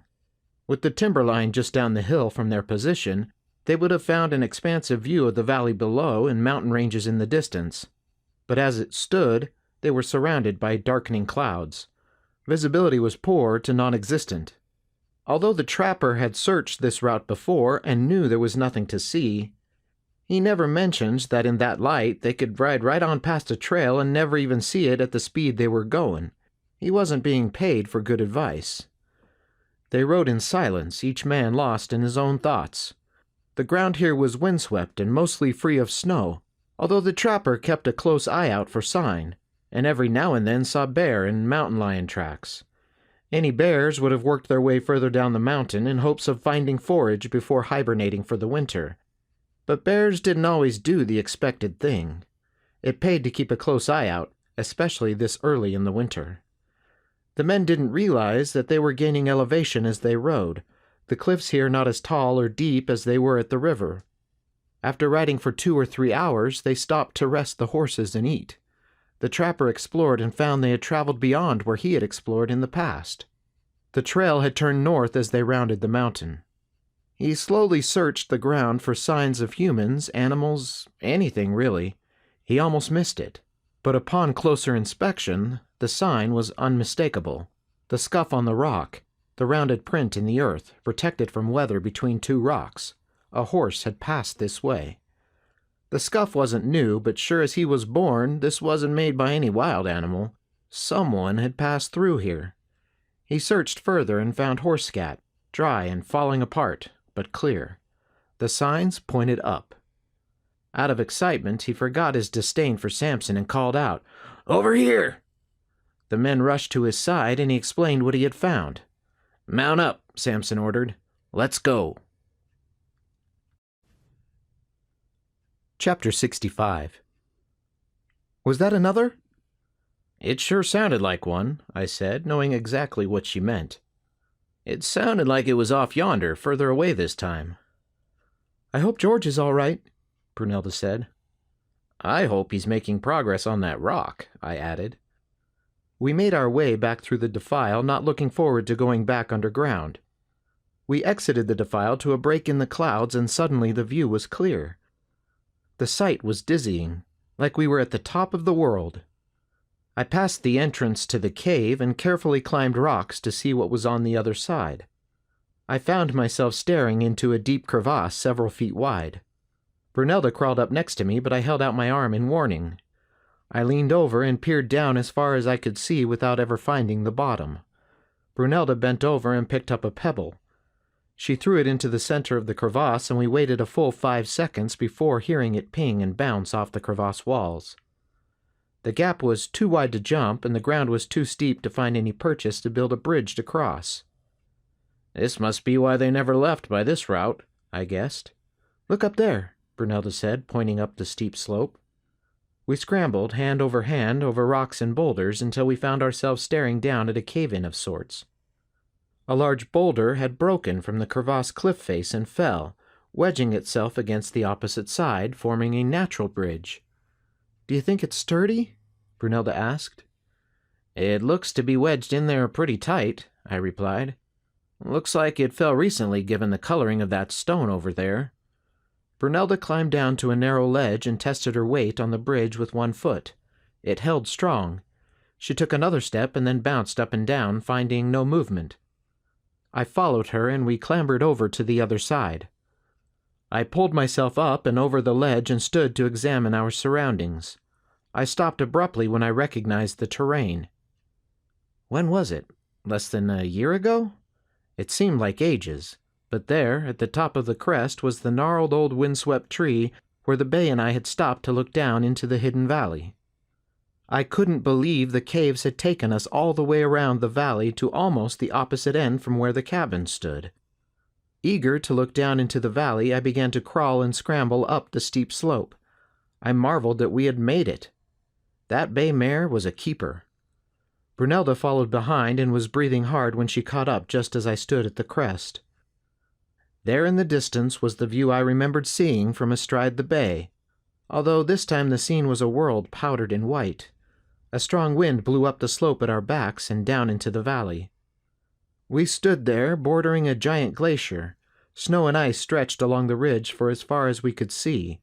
With the timberline just down the hill from their position, they would have found an expansive view of the valley below and mountain ranges in the distance. But as it stood, they were surrounded by darkening clouds. Visibility was poor to non-existent. Although the trapper had searched this route before and knew there was nothing to see, he never mentioned that in that light they could ride right on past a trail and never even see it at the speed they were going. He wasn't being paid for good advice. They rode in silence, each man lost in his own thoughts. The ground here was windswept and mostly free of snow, although the trapper kept a close eye out for sign, and every now and then saw bear and mountain lion tracks. Any bears would have worked their way further down the mountain in hopes of finding forage before hibernating for the winter. But bears didn't always do the expected thing. It paid to keep a close eye out, especially this early in the winter. The men didn't realize that they were gaining elevation as they rode, the cliffs here not as tall or deep as they were at the river. After riding for 2 or 3 hours, they stopped to rest the horses and eat. The trapper explored and found they had traveled beyond where he had explored in the past. The trail had turned north as they rounded the mountain. He slowly searched the ground for signs of humans, animals, anything really. He almost missed it. But upon closer inspection, the sign was unmistakable. The scuff on the rock, the rounded print in the earth, protected from weather between 2 rocks. A horse had passed this way. The scuff wasn't new, but sure as he was born, this wasn't made by any wild animal. Someone had passed through here. He searched further and found horse scat, dry and falling apart, but clear. The signs pointed up. Out of excitement, he forgot his disdain for Sampson and called out, "Over here!" The men rushed to his side and he explained what he had found. "Mount up," Sampson ordered. "Let's go." Chapter 65. "Was that another?" "It sure sounded like one," I said, knowing exactly what she meant. "It sounded like it was off yonder, further away this time." "I hope George is all right," Brunelda said. "I hope he's making progress on that rock," I added. We made our way back through the defile, not looking forward to going back underground. We exited the defile to a break in the clouds, and suddenly the view was clear. The sight was dizzying, like we were at the top of the world. I passed the entrance to the cave and carefully climbed rocks to see what was on the other side. I found myself staring into a deep crevasse several feet wide. Brunelda crawled up next to me, but I held out my arm in warning. I leaned over and peered down as far as I could see without ever finding the bottom. Brunelda bent over and picked up a pebble. She threw it into the center of the crevasse, and we waited a full 5 seconds before hearing it ping and bounce off the crevasse walls. The gap was too wide to jump, and the ground was too steep to find any purchase to build a bridge to cross. "This must be why they never left by this route," I guessed. "Look up there," Brunelda said, pointing up the steep slope. We scrambled, hand over rocks and boulders, until we found ourselves staring down at a cave-in of sorts. A large boulder had broken from the crevasse cliff face and fell, wedging itself against the opposite side, forming a natural bridge. "Do you think it's sturdy?" Brunelda asked. "It looks to be wedged in there pretty tight," I replied. Looks like it fell recently given the coloring of that stone over there. Brunelda climbed down to a narrow ledge and tested her weight on the bridge with one foot. It held strong. She took another step and then bounced up and down, finding no movement. I followed her, and we clambered over to the other side. I pulled myself up and over the ledge and stood to examine our surroundings. I stopped abruptly when I recognized the terrain. When was it? Less than a year ago? It seemed like ages, but there, at the top of the crest, was the gnarled old windswept tree where the Bay and I had stopped to look down into the hidden valley. I couldn't believe the caves had taken us all the way around the valley to almost the opposite end from where the cabin stood. Eager to look down into the valley, I began to crawl and scramble up the steep slope. I marveled that we had made it. That bay mare was a keeper. Brunelda followed behind and was breathing hard when she caught up just as I stood at the crest. There in the distance was the view I remembered seeing from astride the bay, although this time the scene was a world powdered in white. A strong wind blew up the slope at our backs and down into the valley. We stood there, bordering a giant glacier. Snow and ice stretched along the ridge for as far as we could see.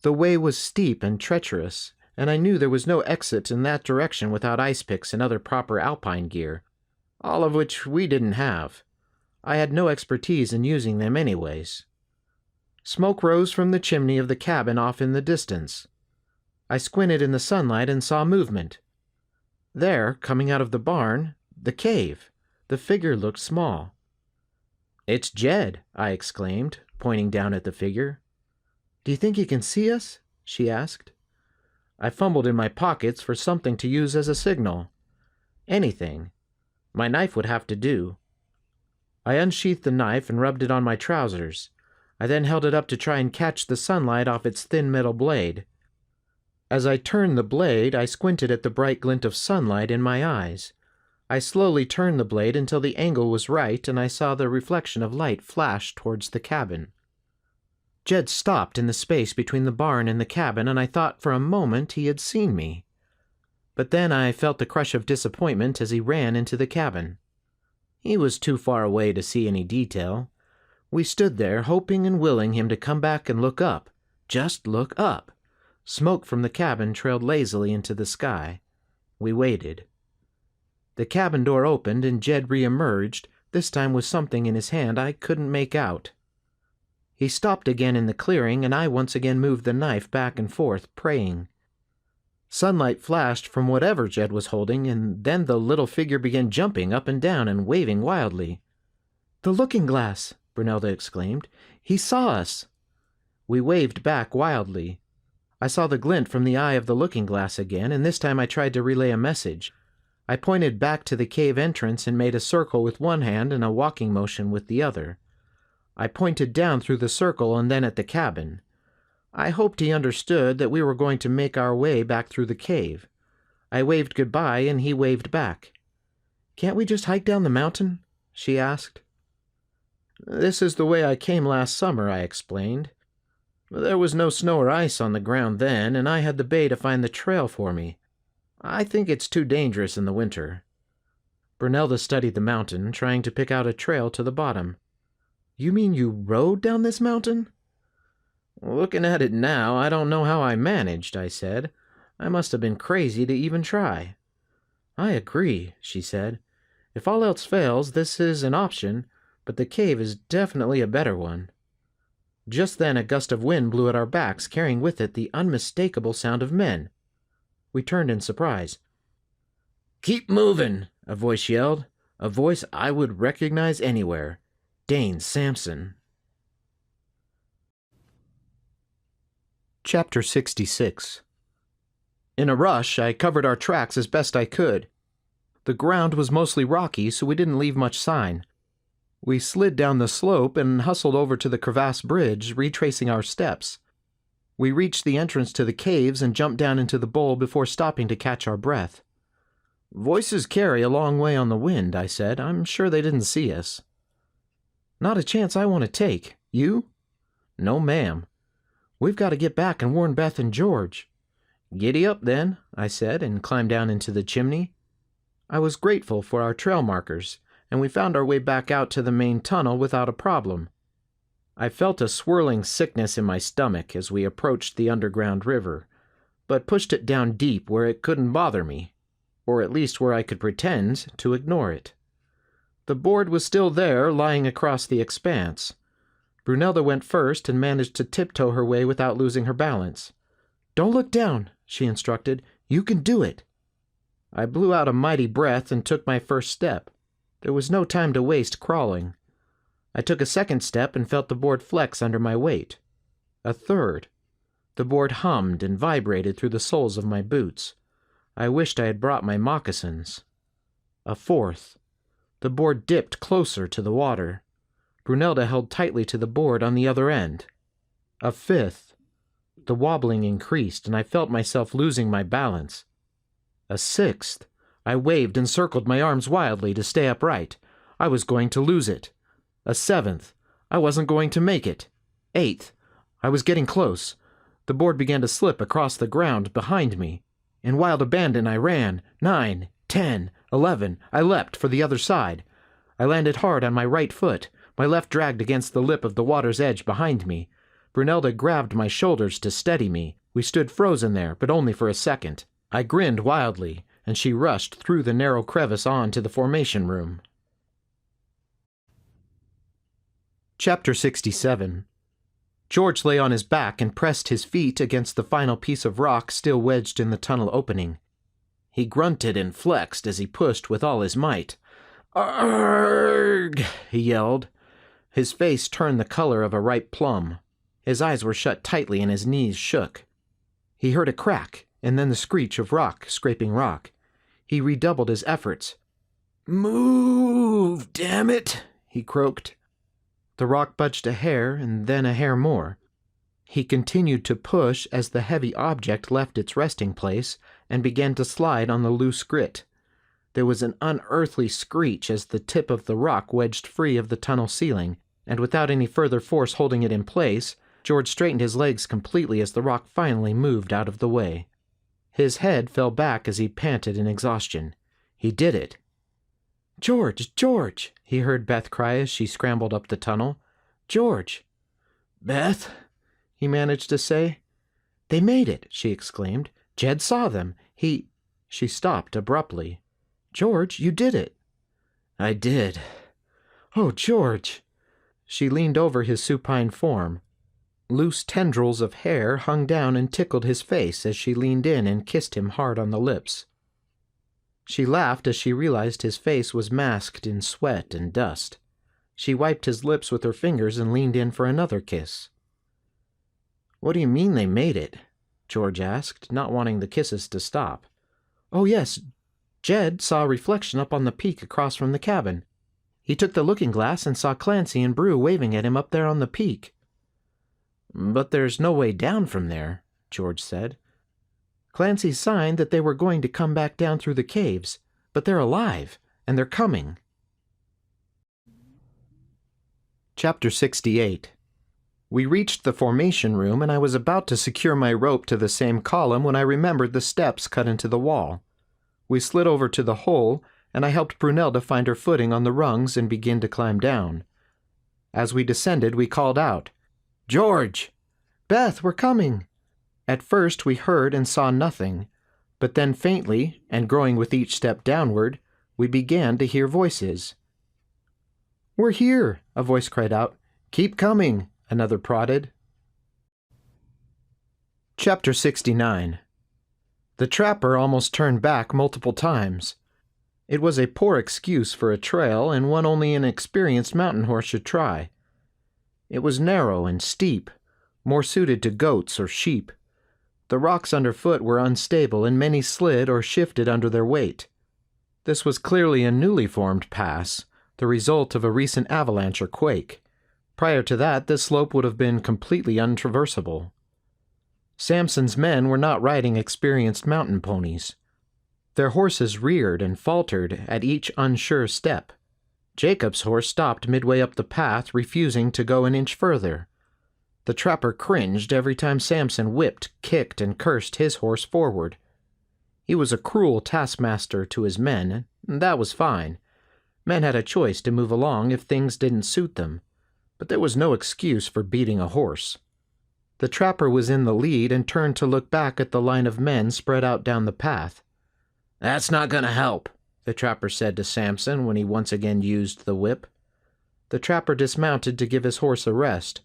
The way was steep and treacherous, and I knew there was no exit in that direction without ice picks and other proper alpine gear, all of which we didn't have. I had no expertise in using them anyways. Smoke rose from the chimney of the cabin off in the distance. I squinted in the sunlight and saw movement. There, coming out of the barn, the cave. The figure looked small. "It's Jed," I exclaimed, pointing down at the figure. "Do you think he can see us?" she asked. I fumbled in my pockets for something to use as a signal. Anything. My knife would have to do. I unsheathed the knife and rubbed it on my trousers. I then held it up to try and catch the sunlight off its thin metal blade. As I turned the blade, I squinted at the bright glint of sunlight in my eyes. I slowly turned the blade until the angle was right, and I saw the reflection of light flash towards the cabin. Jed stopped in the space between the barn and the cabin, and I thought for a moment he had seen me. But then I felt the crush of disappointment as he ran into the cabin. He was too far away to see any detail. We stood there, hoping and willing him to come back and look up. Just look up. Smoke from the cabin trailed lazily into the sky. We waited. The cabin door opened and Jed re-emerged, this time with something in his hand I couldn't make out. He stopped again in the clearing, and I once again moved the knife back and forth, praying. Sunlight flashed from whatever Jed was holding, and then the little figure began jumping up and down and waving wildly. "The looking-glass!" Brunelda exclaimed. "He saw us!" We waved back wildly. I saw the glint from the eye of the looking-glass again, and this time I tried to relay a message. I pointed back to the cave entrance and made a circle with one hand and a walking motion with the other. I pointed down through the circle and then at the cabin. I hoped he understood that we were going to make our way back through the cave. I waved goodbye and he waved back. "Can't we just hike down the mountain?" she asked. "This is the way I came last summer," I explained. "There was no snow or ice on the ground then, and I had the Bay to find the trail for me. I think it's too dangerous in the winter." Brunelda studied the mountain, trying to pick out a trail to the bottom. "You mean you rode down this mountain?" "Looking at it now, I don't know how I managed," I said. "I must have been crazy to even try." "I agree," she said. "If all else fails, this is an option, but the cave is definitely a better one." Just then a gust of wind blew at our backs, carrying with it the unmistakable sound of men. We turned in surprise. "Keep moving," a voice yelled, a voice I would recognize anywhere. Dane Sampson. Chapter 66. In a rush, I covered our tracks as best I could. The ground was mostly rocky, so we didn't leave much sign. We slid down the slope and hustled over to the crevasse bridge, retracing our steps. We reached the entrance to the caves and jumped down into the bowl before stopping to catch our breath. "Voices carry a long way on the wind," I said. "I'm sure they didn't see us." "Not a chance I want to take. You?" "No, ma'am." "We've got to get back and warn Beth and George." "Giddy up, then," I said, and climbed down into the chimney. I was grateful for our trail markers, and we found our way back out to the main tunnel without a problem. I felt a swirling sickness in my stomach as we approached the underground river, but pushed it down deep where it couldn't bother me, or at least where I could pretend to ignore it. The board was still there, lying across the expanse. Brunelda went first and managed to tiptoe her way without losing her balance. "Don't look down," she instructed. "You can do it." I blew out a mighty breath and took my first step. There was no time to waste crawling. I took a second step and felt the board flex under my weight. A third. The board hummed and vibrated through the soles of my boots. I wished I had brought my moccasins. A fourth. The board dipped closer to the water. Brunelda held tightly to the board on the other end. A fifth. The wobbling increased, and I felt myself losing my balance. A sixth. I waved and circled my arms wildly to stay upright. I was going to lose it. A seventh. I wasn't going to make it. Eighth. I was getting close. The board began to slip across the ground behind me. In wild abandon I ran. 9, 10, 11. I leapt for the other side. I landed hard on my right foot. My left dragged against the lip of the water's edge behind me. Brunelda grabbed my shoulders to steady me. We stood frozen there, but only for a second. I grinned wildly, and she rushed through the narrow crevice on to the formation room. Chapter 67. George lay on his back and pressed his feet against the final piece of rock still wedged in the tunnel opening. He grunted and flexed as he pushed with all his might. "Arrgh!" he yelled. His face turned the color of a ripe plum. His eyes were shut tightly and his knees shook. He heard a crack, and then the screech of rock scraping rock. He redoubled his efforts. "Move, damn it!" he croaked. The rock budged a hair, and then a hair more. He continued to push as the heavy object left its resting place and began to slide on the loose grit. There was an unearthly screech as the tip of the rock wedged free of the tunnel ceiling, and without any further force holding it in place, George straightened his legs completely as the rock finally moved out of the way. His head fell back as he panted in exhaustion. He did it. "George! George!" he heard Beth cry as she scrambled up the tunnel. "George!" "Beth?" he managed to say. "They made it!" she exclaimed. "Jed saw them. She stopped abruptly. "George, you did it." "I did." "Oh, George!" She leaned over his supine form. Loose tendrils of hair hung down and tickled his face as she leaned in and kissed him hard on the lips. She laughed as she realized his face was masked in sweat and dust. She wiped his lips with her fingers and leaned in for another kiss. "What do you mean they made it?" George asked, not wanting the kisses to stop. "Oh, yes. Jed saw a reflection up on the peak across from the cabin. He took the looking glass and saw Clancy and Brew waving at him up there on the peak." "But there's no way down from there," George said. "Clancy signed that they were going to come back down through the caves, but they're alive, and they're coming." Chapter 68. We reached the formation room, and I was about to secure my rope to the same column when I remembered the steps cut into the wall. We slid over to the hole, and I helped Brunelda find her footing on the rungs and begin to climb down. As we descended, we called out, "George!" "Beth, we're coming!" At first we heard and saw nothing, but then faintly, and growing with each step downward, we began to hear voices. "We're here!" a voice cried out. "Keep coming!" another prodded. Chapter 69. The trapper almost turned back multiple times. It was a poor excuse for a trail, and one only an experienced mountain horse should try. It was narrow and steep, more suited to goats or sheep. The rocks underfoot were unstable, and many slid or shifted under their weight. This was clearly a newly formed pass, the result of a recent avalanche or quake. Prior to that, this slope would have been completely untraversable. Sampson's men were not riding experienced mountain ponies. Their horses reared and faltered at each unsure step. Jacob's horse stopped midway up the path, refusing to go an inch further. The trapper cringed every time Sampson whipped, kicked, and cursed his horse forward. He was a cruel taskmaster to his men, and that was fine. Men had a choice to move along if things didn't suit them, but there was no excuse for beating a horse. The trapper was in the lead and turned to look back at the line of men spread out down the path. "That's not going to help," the trapper said to Sampson when he once again used the whip. The trapper dismounted to give his horse a rest.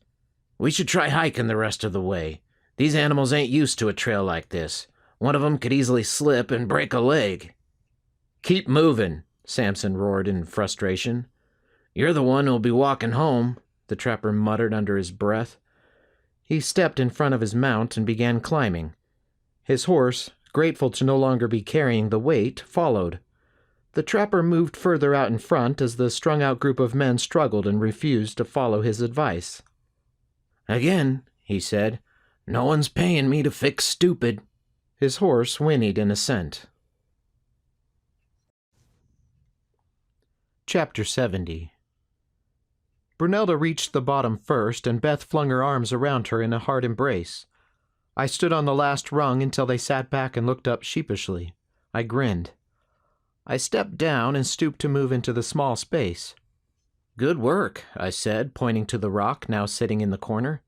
"We should try hiking the rest of the way. These animals ain't used to a trail like this. One of them could easily slip and break a leg." "Keep moving," Sampson roared in frustration. "You're the one who'll be walking home," the trapper muttered under his breath. He stepped in front of his mount and began climbing. His horse, grateful to no longer be carrying the weight, followed. The trapper moved further out in front as the strung-out group of men struggled and refused to follow his advice. "Again," he said, "no one's paying me to fix stupid." His horse whinnied in assent. Chapter 70. Brunelda reached the bottom first, and Beth flung her arms around her in a hard embrace. I stood on the last rung until they sat back and looked up sheepishly. I grinned. I stepped down and stooped to move into the small space. "Good work," I said, pointing to the rock now sitting in the corner.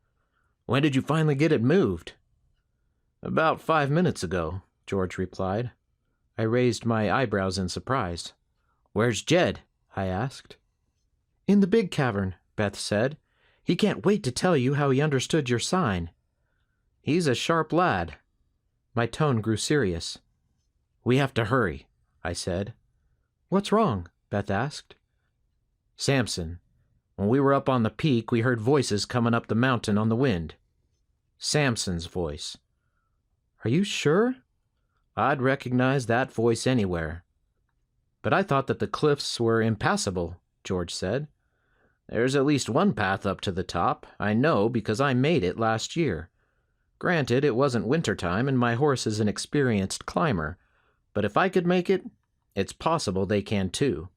"When did you finally get it moved?" "About 5 minutes ago," George replied. I raised my eyebrows in surprise. "Where's Jed?" I asked. "In the big cavern," Beth said. "He can't wait to tell you how he understood your sign." "He's a sharp lad." My tone grew serious. "We have to hurry," I said. "What's wrong?" Beth asked. "Sampson, when we were up on the peak, we heard voices coming up the mountain on the wind." "Sampson's voice." "Are you sure?" "I'd recognize that voice anywhere." "But I thought that the cliffs were impassable," George said. "There's at least one path up to the top. I know because I made it last year. Granted, it wasn't wintertime and my horse is an experienced climber, but if I could make it, it's possible they can too."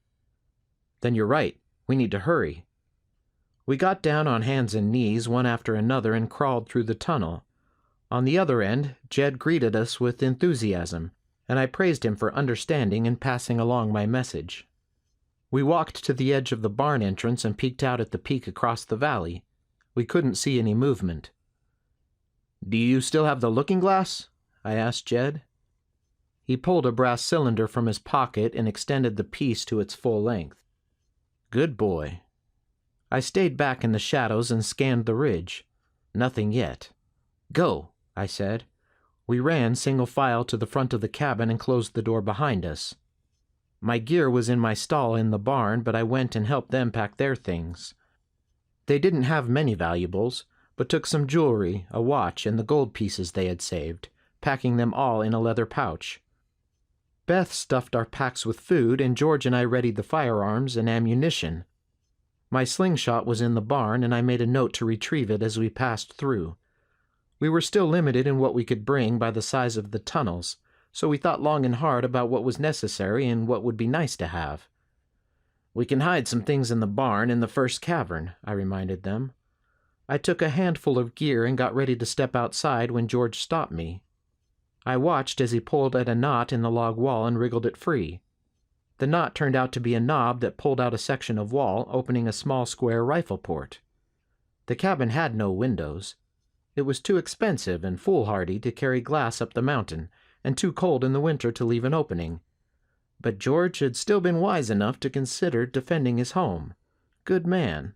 "Then you're right. We need to hurry." We got down on hands and knees one after another and crawled through the tunnel. On the other end, Jed greeted us with enthusiasm, and I praised him for understanding and passing along my message. We walked to the edge of the barn entrance and peeked out at the peak across the valley. We couldn't see any movement. "Do you still have the looking glass?" I asked Jed. He pulled a brass cylinder from his pocket and extended the piece to its full length. "Good boy." I stayed back in the shadows and scanned the ridge. Nothing yet. "Go," I said. We ran single file to the front of the cabin and closed the door behind us. My gear was in my stall in the barn, but I went and helped them pack their things. They didn't have many valuables, but took some jewelry, a watch, and the gold pieces they had saved, packing them all in a leather pouch. Beth stuffed our packs with food, and George and I readied the firearms and ammunition. My slingshot was in the barn, and I made a note to retrieve it as we passed through. We were still limited in what we could bring by the size of the tunnels, so we thought long and hard about what was necessary and what would be nice to have. "We can hide some things in the barn in the first cavern," I reminded them. I took a handful of gear and got ready to step outside when George stopped me. I watched as he pulled at a knot in the log wall and wriggled it free. The knot turned out to be a knob that pulled out a section of wall, opening a small square rifle port. The cabin had no windows. It was too expensive and foolhardy to carry glass up the mountain, and too cold in the winter to leave an opening. But George had still been wise enough to consider defending his home. Good man.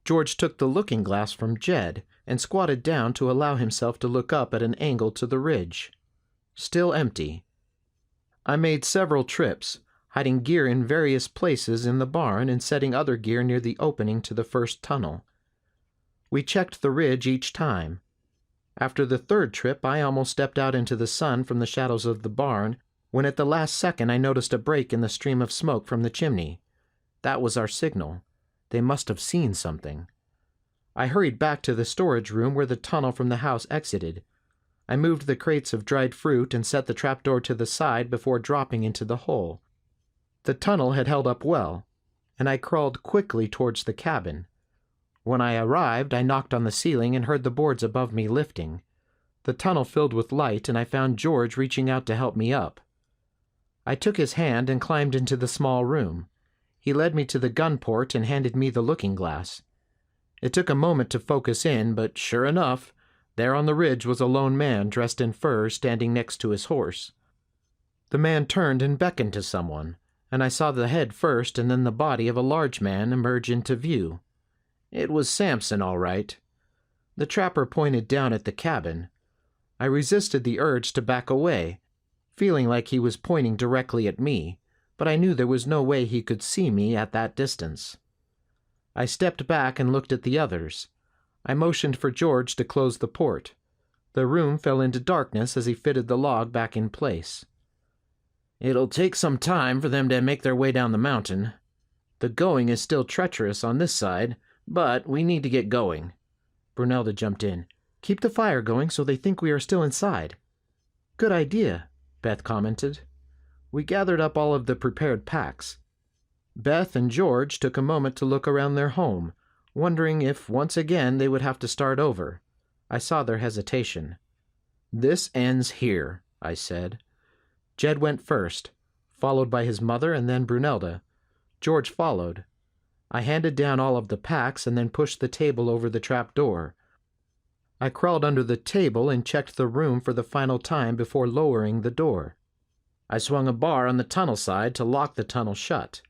George took the looking glass from Jed and squatted down to allow himself to look up at an angle to the ridge. Still empty. I made several trips, hiding gear in various places in the barn and setting other gear near the opening to the first tunnel. We checked the ridge each time. After the third trip, I almost stepped out into the sun from the shadows of the barn, when at the last second I noticed a break in the stream of smoke from the chimney. That was our signal. They must have seen something. I hurried back to the storage room where the tunnel from the house exited. I moved the crates of dried fruit and set the trapdoor to the side before dropping into the hole. The tunnel had held up well, and I crawled quickly towards the cabin. When I arrived, I knocked on the ceiling and heard the boards above me lifting. The tunnel filled with light, and I found George reaching out to help me up. I took his hand and climbed into the small room. He led me to the gun port and handed me the looking glass. It took a moment to focus in, but sure enough, there on the ridge was a lone man dressed in fur standing next to his horse. The man turned and beckoned to someone, and I saw the head first and then the body of a large man emerge into view. It was Sampson, all right. The trapper pointed down at the cabin. I resisted the urge to back away, feeling like he was pointing directly at me, but I knew there was no way he could see me at that distance. I stepped back and looked at the others. I motioned for George to close the port. The room fell into darkness as he fitted the log back in place. "It'll take some time for them to make their way down the mountain. The going is still treacherous on this side, but we need to get going." Brunelda jumped in. "Keep the fire going so they think we are still inside." "Good idea," Beth commented. We gathered up all of the prepared packs. Beth and George took a moment to look around their home, wondering if once again they would have to start over. I saw their hesitation. "This ends here," I said. Jed went first, followed by his mother and then Brunelda. George followed. I handed down all of the packs and then pushed the table over the trap door. I crawled under the table and checked the room for the final time before lowering the door. I swung a bar on the tunnel side to lock the tunnel shut.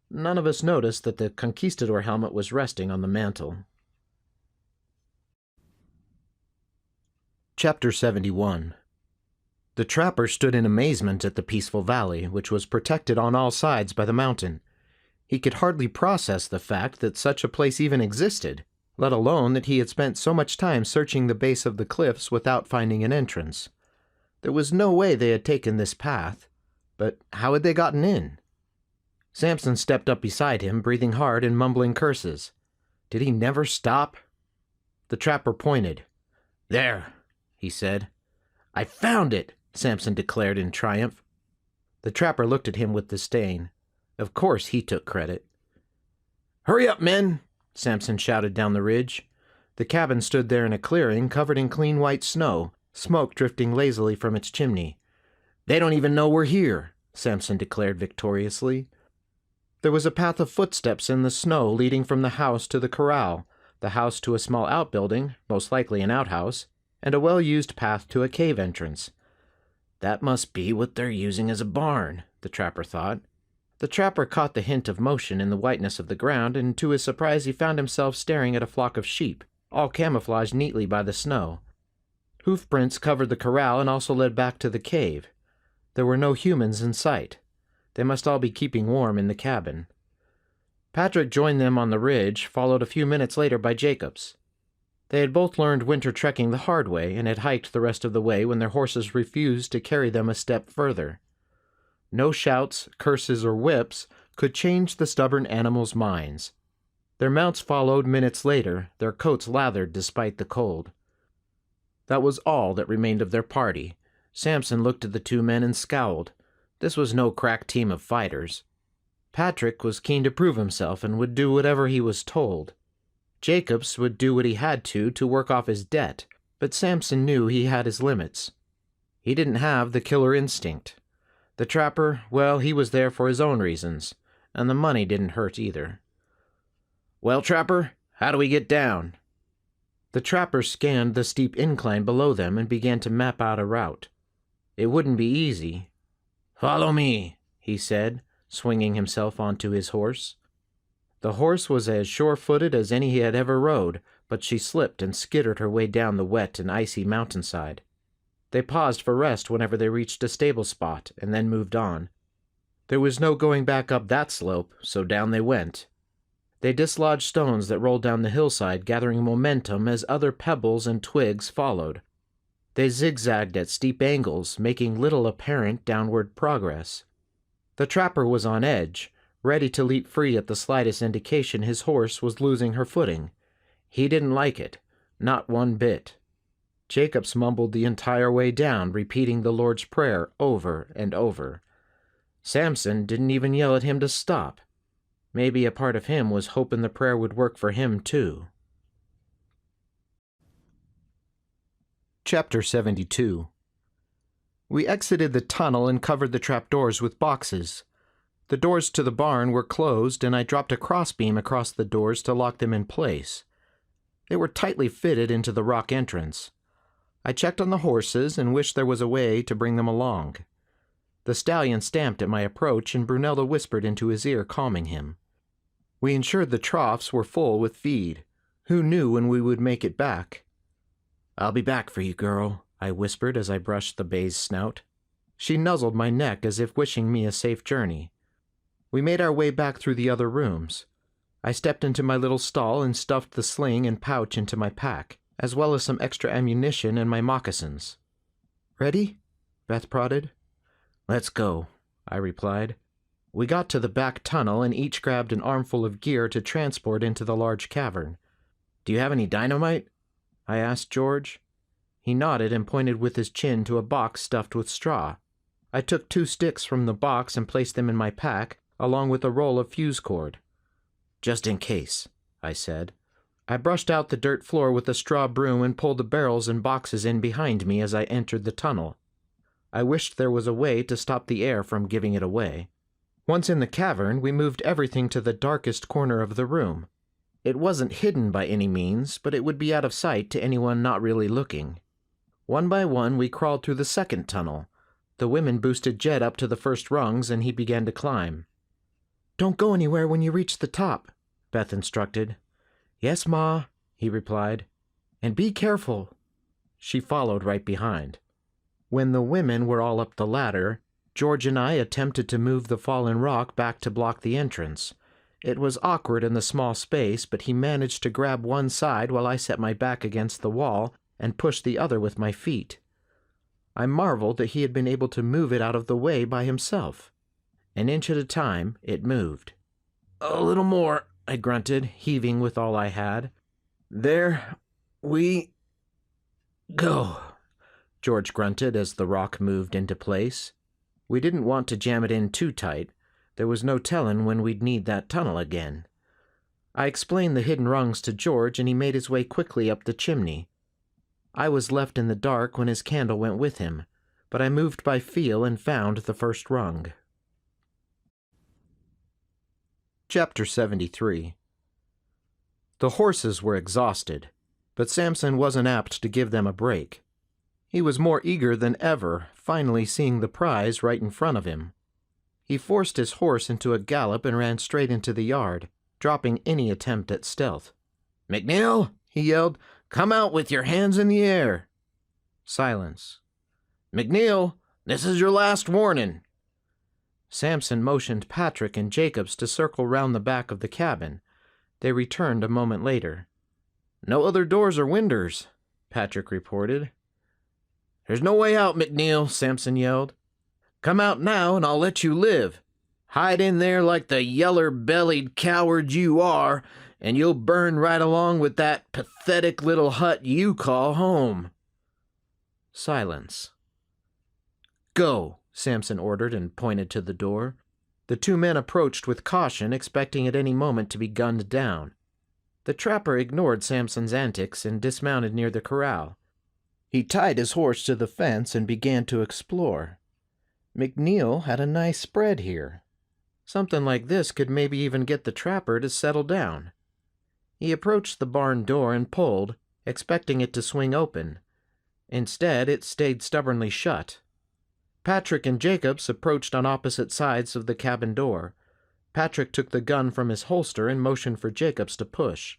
None of us noticed that the Conquistador helmet was resting on the mantel. Chapter 71. The trapper stood in amazement at the peaceful valley, which was protected on all sides by the mountain. He could hardly process the fact that such a place even existed, let alone that he had spent so much time searching the base of the cliffs without finding an entrance. There was no way they had taken this path, but how had they gotten in? Sampson stepped up beside him, breathing hard and mumbling curses. Did he never stop? The trapper pointed. "There," he said. "I found it," Sampson declared in triumph. The trapper looked at him with disdain. Of course he took credit. "Hurry up, men!" Sampson shouted down the ridge. The cabin stood there in a clearing covered in clean white snow, smoke drifting lazily from its chimney. "They don't even know we're here," Sampson declared victoriously. There was a path of footsteps in the snow leading from the house to the corral, the house to a small outbuilding, most likely an outhouse, and a well-used path to a cave entrance. That must be what they're using as a barn, the trapper thought. The trapper caught the hint of motion in the whiteness of the ground, and to his surprise he found himself staring at a flock of sheep, all camouflaged neatly by the snow. Hoofprints covered the corral and also led back to the cave. There were no humans in sight. They must all be keeping warm in the cabin. Patrick joined them on the ridge, followed a few minutes later by Jacobs. They had both learned winter trekking the hard way and had hiked the rest of the way when their horses refused to carry them a step further. No shouts, curses, or whips could change the stubborn animals' minds. Their mounts followed minutes later, their coats lathered despite the cold. That was all that remained of their party. Sampson looked at the two men and scowled. This was no crack team of fighters. Patrick was keen to prove himself and would do whatever he was told. Jacobs would do what he had to work off his debt, but Sampson knew he had his limits. He didn't have the killer instinct. The trapper, well, he was there for his own reasons, and the money didn't hurt either. "Well, trapper, how do we get down?" The trapper scanned the steep incline below them and began to map out a route. It wouldn't be easy. "Follow me," he said, swinging himself onto his horse. The horse was as sure-footed as any he had ever rode, but she slipped and skittered her way down the wet and icy mountainside. They paused for rest whenever they reached a stable spot, and then moved on. There was no going back up that slope, so down they went. They dislodged stones that rolled down the hillside, gathering momentum as other pebbles and twigs followed. They zigzagged at steep angles, making little apparent downward progress. The trapper was on edge, ready to leap free at the slightest indication his horse was losing her footing. He didn't like it, not one bit. Jacobs mumbled the entire way down, repeating the Lord's Prayer over and over. Sampson didn't even yell at him to stop. Maybe a part of him was hoping the prayer would work for him, too. Chapter 72. We exited the tunnel and covered the trapdoors with boxes. The doors to the barn were closed, and I dropped a crossbeam across the doors to lock them in place. They were tightly fitted into the rock entrance. I checked on the horses and wished there was a way to bring them along. The stallion stamped at my approach, and Brunelda whispered into his ear, calming him. We ensured the troughs were full with feed. Who knew when we would make it back? "I'll be back for you, girl," I whispered as I brushed the bay's snout. She nuzzled my neck as if wishing me a safe journey. We made our way back through the other rooms. I stepped into my little stall and stuffed the sling and pouch into my pack, as well as some extra ammunition and my moccasins. "Ready?" Beth prodded. "Let's go," I replied. We got to the back tunnel and each grabbed an armful of gear to transport into the large cavern. "Do you have any dynamite?" I asked George. He nodded and pointed with his chin to a box stuffed with straw. I took 2 sticks from the box and placed them in my pack, along with a roll of fuse cord. "Just in case," I said. I brushed out the dirt floor with a straw broom and pulled the barrels and boxes in behind me as I entered the tunnel. I wished there was a way to stop the air from giving it away. Once in the cavern, we moved everything to the darkest corner of the room. It wasn't hidden by any means, but it would be out of sight to anyone not really looking. One by one, we crawled through the second tunnel. The women boosted Jed up to the first rungs, and he began to climb. "Don't go anywhere when you reach the top," Beth instructed. "Yes, Ma," he replied. "And be careful." She followed right behind. When the women were all up the ladder, George and I attempted to move the fallen rock back to block the entrance. It was awkward in the small space, but he managed to grab one side while I set my back against the wall and pushed the other with my feet. I marveled that he had been able to move it out of the way by himself. An inch at a time, it moved. "A little more," I grunted, heaving with all I had. "There we go," George grunted as the rock moved into place. We didn't want to jam it in too tight. There was no telling when we'd need that tunnel again. I explained the hidden rungs to George, and he made his way quickly up the chimney. I was left in the dark when his candle went with him, but I moved by feel and found the first rung. Chapter 73. The horses were exhausted, but Sampson wasn't apt to give them a break. He was more eager than ever, finally seeing the prize right in front of him. He forced his horse into a gallop and ran straight into the yard, dropping any attempt at stealth. "MacNeil," he yelled, "come out with your hands in the air." Silence. "MacNeil, this is your last warning." Sampson motioned Patrick and Jacobs to circle round the back of the cabin. They returned a moment later. "No other doors or windows," Patrick reported. "There's no way out, MacNeil," Sampson yelled. "Come out now and I'll let you live. Hide in there like the yeller-bellied coward you are, and you'll burn right along with that pathetic little hut you call home." Silence. "Go," Sampson ordered and pointed to the door. The 2 men approached with caution, expecting at any moment to be gunned down. The trapper ignored Sampson's antics and dismounted near the corral. He tied his horse to the fence and began to explore. MacNeil had a nice spread here. Something like this could maybe even get the trapper to settle down. He approached the barn door and pulled, expecting it to swing open. Instead, it stayed stubbornly shut. Patrick and Jacobs approached on opposite sides of the cabin door. Patrick took the gun from his holster and motioned for Jacobs to push.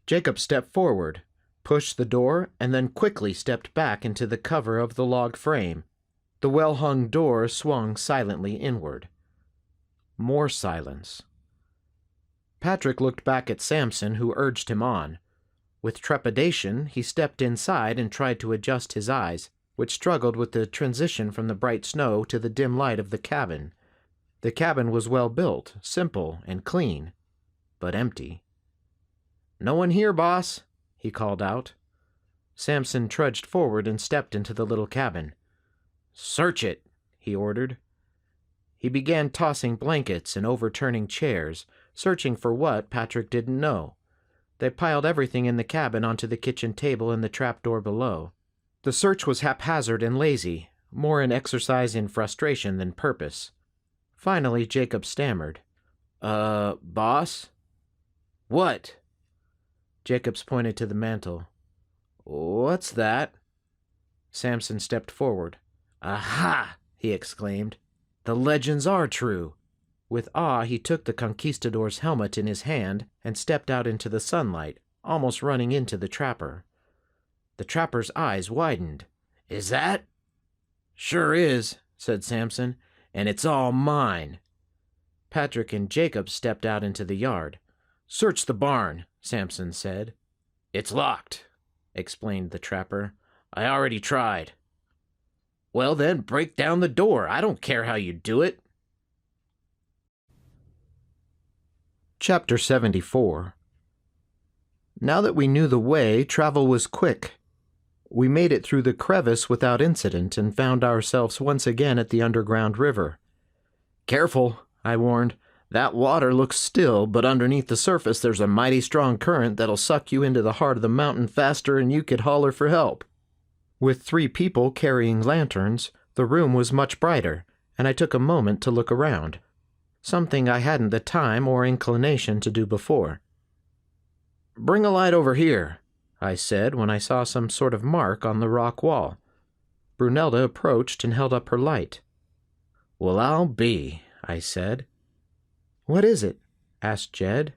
Jacobs stepped forward, pushed the door, and then quickly stepped back into the cover of the log frame. The well-hung door swung silently inward. More silence. Patrick looked back at Sampson, who urged him on. With trepidation, he stepped inside and tried to adjust his eyes, which struggled with the transition from the bright snow to the dim light of the cabin. The cabin was well built, simple, and clean, but empty. "No one here, boss," he called out. Sampson trudged forward and stepped into the little cabin. "Search it," he ordered. He began tossing blankets and overturning chairs, searching for what Patrick didn't know. They piled everything in the cabin onto the kitchen table and the trapdoor below. The search was haphazard and lazy, more an exercise in frustration than purpose. Finally, Jacob stammered. Boss? What? Jacobs pointed to the mantel. What's that? Sampson stepped forward. Aha! He exclaimed. The legends are true. With awe, he took the Conquistador's helmet in his hand and stepped out into the sunlight, almost running into the trapper. The trapper's eyes widened. Is that? Sure is, said Sampson, and it's all mine. Patrick and Jacob stepped out into the yard. Search the barn, Sampson said. It's locked, explained the trapper. I already tried. Well then, break down the door. I don't care how you do it. Chapter 74. Now that we knew the way, travel was quick. We made it through the crevice without incident and found ourselves once again at the underground river. Careful, I warned. That water looks still, but underneath the surface there's a mighty strong current that'll suck you into the heart of the mountain faster than you could holler for help. With 3 people carrying lanterns, the room was much brighter, and I took a moment to look around, something I hadn't the time or inclination to do before. Bring a light over here, I said when I saw some sort of mark on the rock wall. Brunelda approached and held up her light. Well, I'll be, I said. What is it? Asked Jed.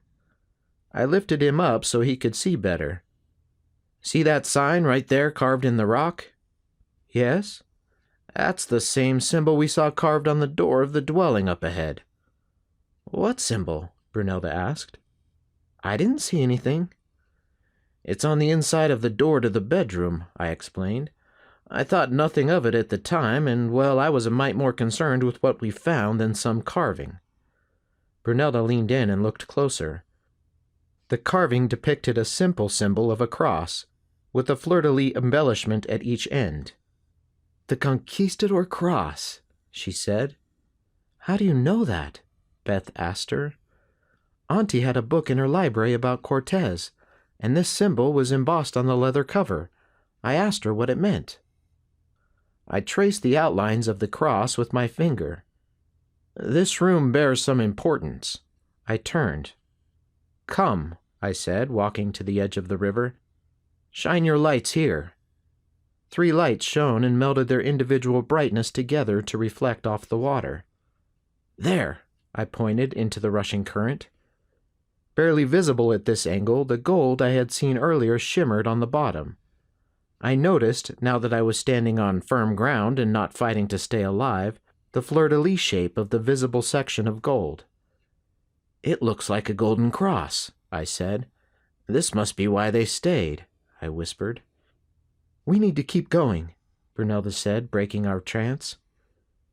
I lifted him up so he could see better. See that sign right there carved in the rock? Yes. That's the same symbol we saw carved on the door of the dwelling up ahead. What symbol? Brunelda asked. I didn't see anything. It's on the inside of the door to the bedroom, I explained. I thought nothing of it at the time, and, well, I was a mite more concerned with what we found than some carving. Brunelda leaned in and looked closer. The carving depicted a simple symbol of a cross, with a fleur-de-lis embellishment at each end. The Conquistador cross, she said. How do you know that? Beth asked her. Auntie had a book in her library about Cortez, and this symbol was embossed on the leather cover. I asked her what it meant. I traced the outlines of the cross with my finger. This room bears some importance. I turned. Come, I said, walking to the edge of the river. Shine your lights here. 3 lights shone and melded their individual brightness together to reflect off the water. There, I pointed into the rushing current. Barely visible at this angle, the gold I had seen earlier shimmered on the bottom. I noticed, now that I was standing on firm ground and not fighting to stay alive, the fleur-de-lis shape of the visible section of gold. It looks like a golden cross, I said. This must be why they stayed, I whispered. We need to keep going, Brunelda said, breaking our trance.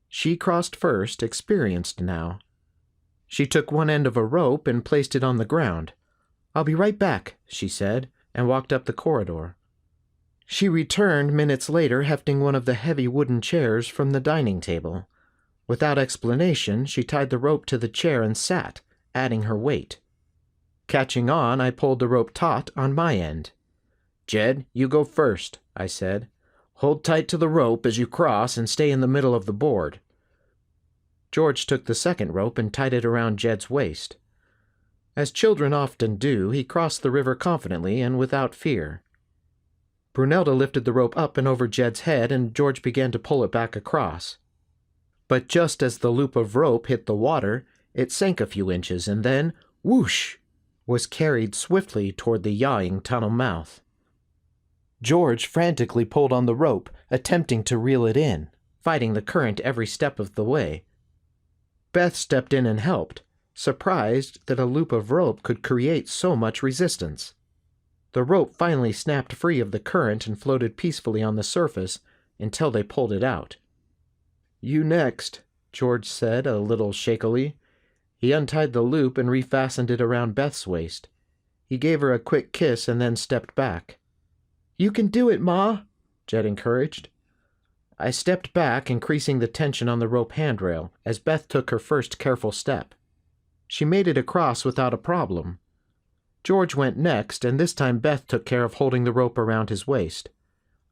She crossed first, experienced now. She took one end of a rope and placed it on the ground. I'll be right back, she said, and walked up the corridor. She returned minutes later, hefting one of the heavy wooden chairs from the dining table. Without explanation, she tied the rope to the chair and sat, adding her weight. Catching on, I pulled the rope taut on my end. Jed, you go first, I said. Hold tight to the rope as you cross and stay in the middle of the board. George took the second rope and tied it around Jed's waist. As children often do, he crossed the river confidently and without fear. Brunelda lifted the rope up and over Jed's head, and George began to pull it back across. But just as the loop of rope hit the water, it sank a few inches and then, whoosh, was carried swiftly toward the yawing tunnel mouth. George frantically pulled on the rope, attempting to reel it in, fighting the current every step of the way. Beth stepped in and helped, surprised that a loop of rope could create so much resistance. The rope finally snapped free of the current and floated peacefully on the surface until they pulled it out. You next, George said a little shakily. He untied the loop and refastened it around Beth's waist. He gave her a quick kiss and then stepped back. You can do it, Ma, Jed encouraged. I stepped back, increasing the tension on the rope handrail as Beth took her first careful step. She made it across without a problem. George went next, and this time Beth took care of holding the rope around his waist.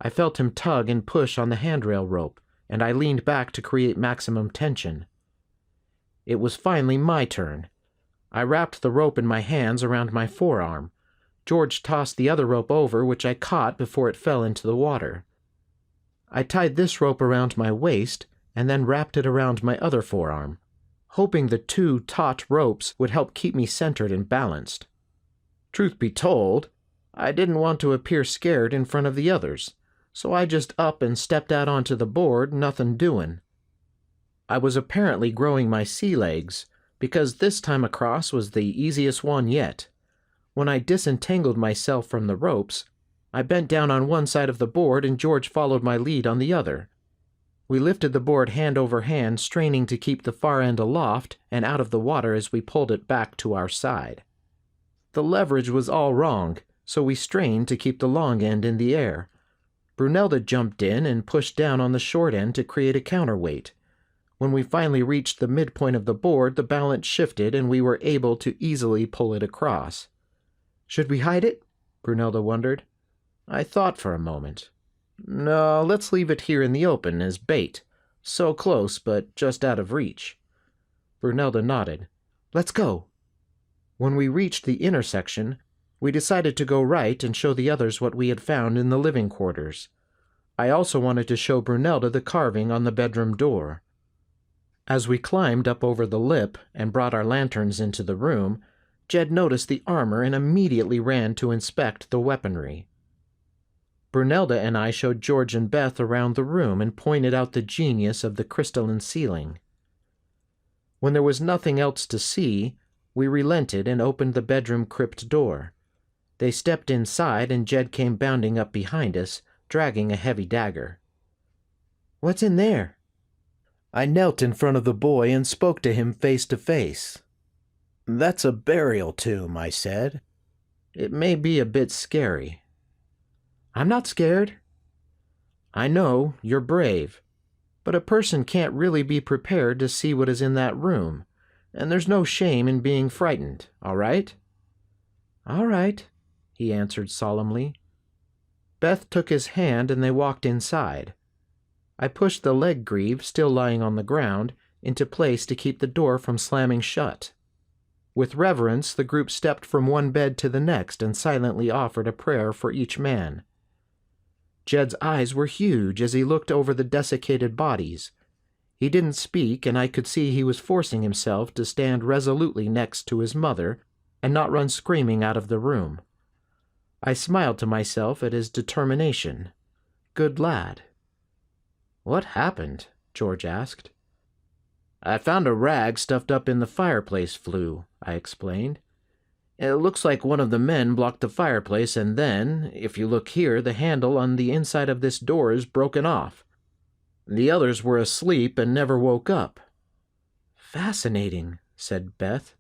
I felt him tug and push on the handrail rope, and I leaned back to create maximum tension. It was finally my turn. I wrapped the rope in my hands around my forearm. George tossed the other rope over, which I caught before it fell into the water. I tied this rope around my waist and then wrapped it around my other forearm, hoping the two taut ropes would help keep me centered and balanced. Truth be told, I didn't want to appear scared in front of the others, so I just up and stepped out onto the board, nothing doing. I was apparently growing my sea legs, because this time across was the easiest one yet. When I disentangled myself from the ropes, I bent down on one side of the board and George followed my lead on the other. We lifted the board hand over hand, straining to keep the far end aloft and out of the water as we pulled it back to our side. The leverage was all wrong, so we strained to keep the long end in the air. Brunelda jumped in and pushed down on the short end to create a counterweight. When we finally reached the midpoint of the board, the balance shifted and we were able to easily pull it across. "Should we hide it?" Brunelda wondered. I thought for a moment. "No, let's leave it here in the open as bait. So close, but just out of reach." Brunelda nodded. "Let's go." When we reached the intersection, we decided to go right and show the others what we had found in the living quarters. I also wanted to show Brunelda the carving on the bedroom door. As we climbed up over the lip and brought our lanterns into the room, Jed noticed the armor and immediately ran to inspect the weaponry. Brunelda and I showed George and Beth around the room and pointed out the genius of the crystalline ceiling. When there was nothing else to see, we relented and opened the bedroom crypt door. They stepped inside and Jed came bounding up behind us, dragging a heavy dagger. "What's in there?" I knelt in front of the boy and spoke to him face to face. "That's a burial tomb," I said. "It may be a bit scary." "I'm not scared." "I know, you're brave, but a person can't really be prepared to see what is in that room, and there's no shame in being frightened, all right?" "All right," he answered solemnly. Beth took his hand and they walked inside. I pushed the leg greave, still lying on the ground, into place to keep the door from slamming shut. With reverence, the group stepped from one bed to the next and silently offered a prayer for each man. Jed's eyes were huge as he looked over the desiccated bodies. He didn't speak, and I could see he was forcing himself to stand resolutely next to his mother and not run screaming out of the room. I smiled to myself at his determination. Good lad. "What happened?" George asked. "I found a rag stuffed up in the fireplace flue," I explained. "It looks like one of the men blocked the fireplace, and then, if you look here, the handle on the inside of this door is broken off. The others were asleep and never woke up." "Fascinating," said Beth.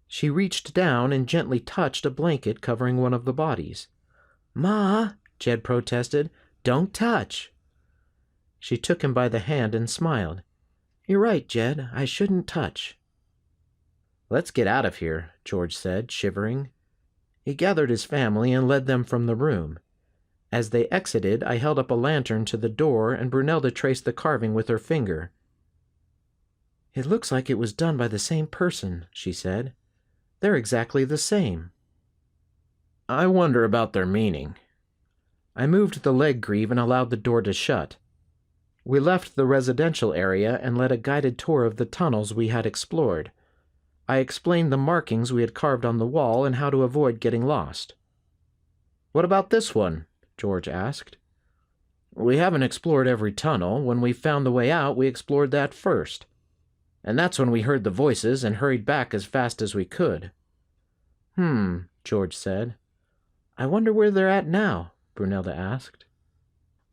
She reached down and gently touched a blanket covering one of the bodies. "Ma," Jed protested, "don't touch." She took him by the hand and smiled. "You're right, Jed, I shouldn't touch." "Let's get out of here," George said, shivering. He gathered his family and led them from the room. As they exited, I held up a lantern to the door and Brunelda traced the carving with her finger. "It looks like it was done by the same person," she said. "They're exactly the same." "I wonder about their meaning." I moved the leg greave and allowed the door to shut. We left the residential area and led a guided tour of the tunnels we had explored. I explained the markings we had carved on the wall and how to avoid getting lost. "What about this one?" George asked. "We haven't explored every tunnel. When we found the way out, we explored that first. And that's when we heard the voices and hurried back as fast as we could." George said. "I wonder where they're at now?" Brunelda asked.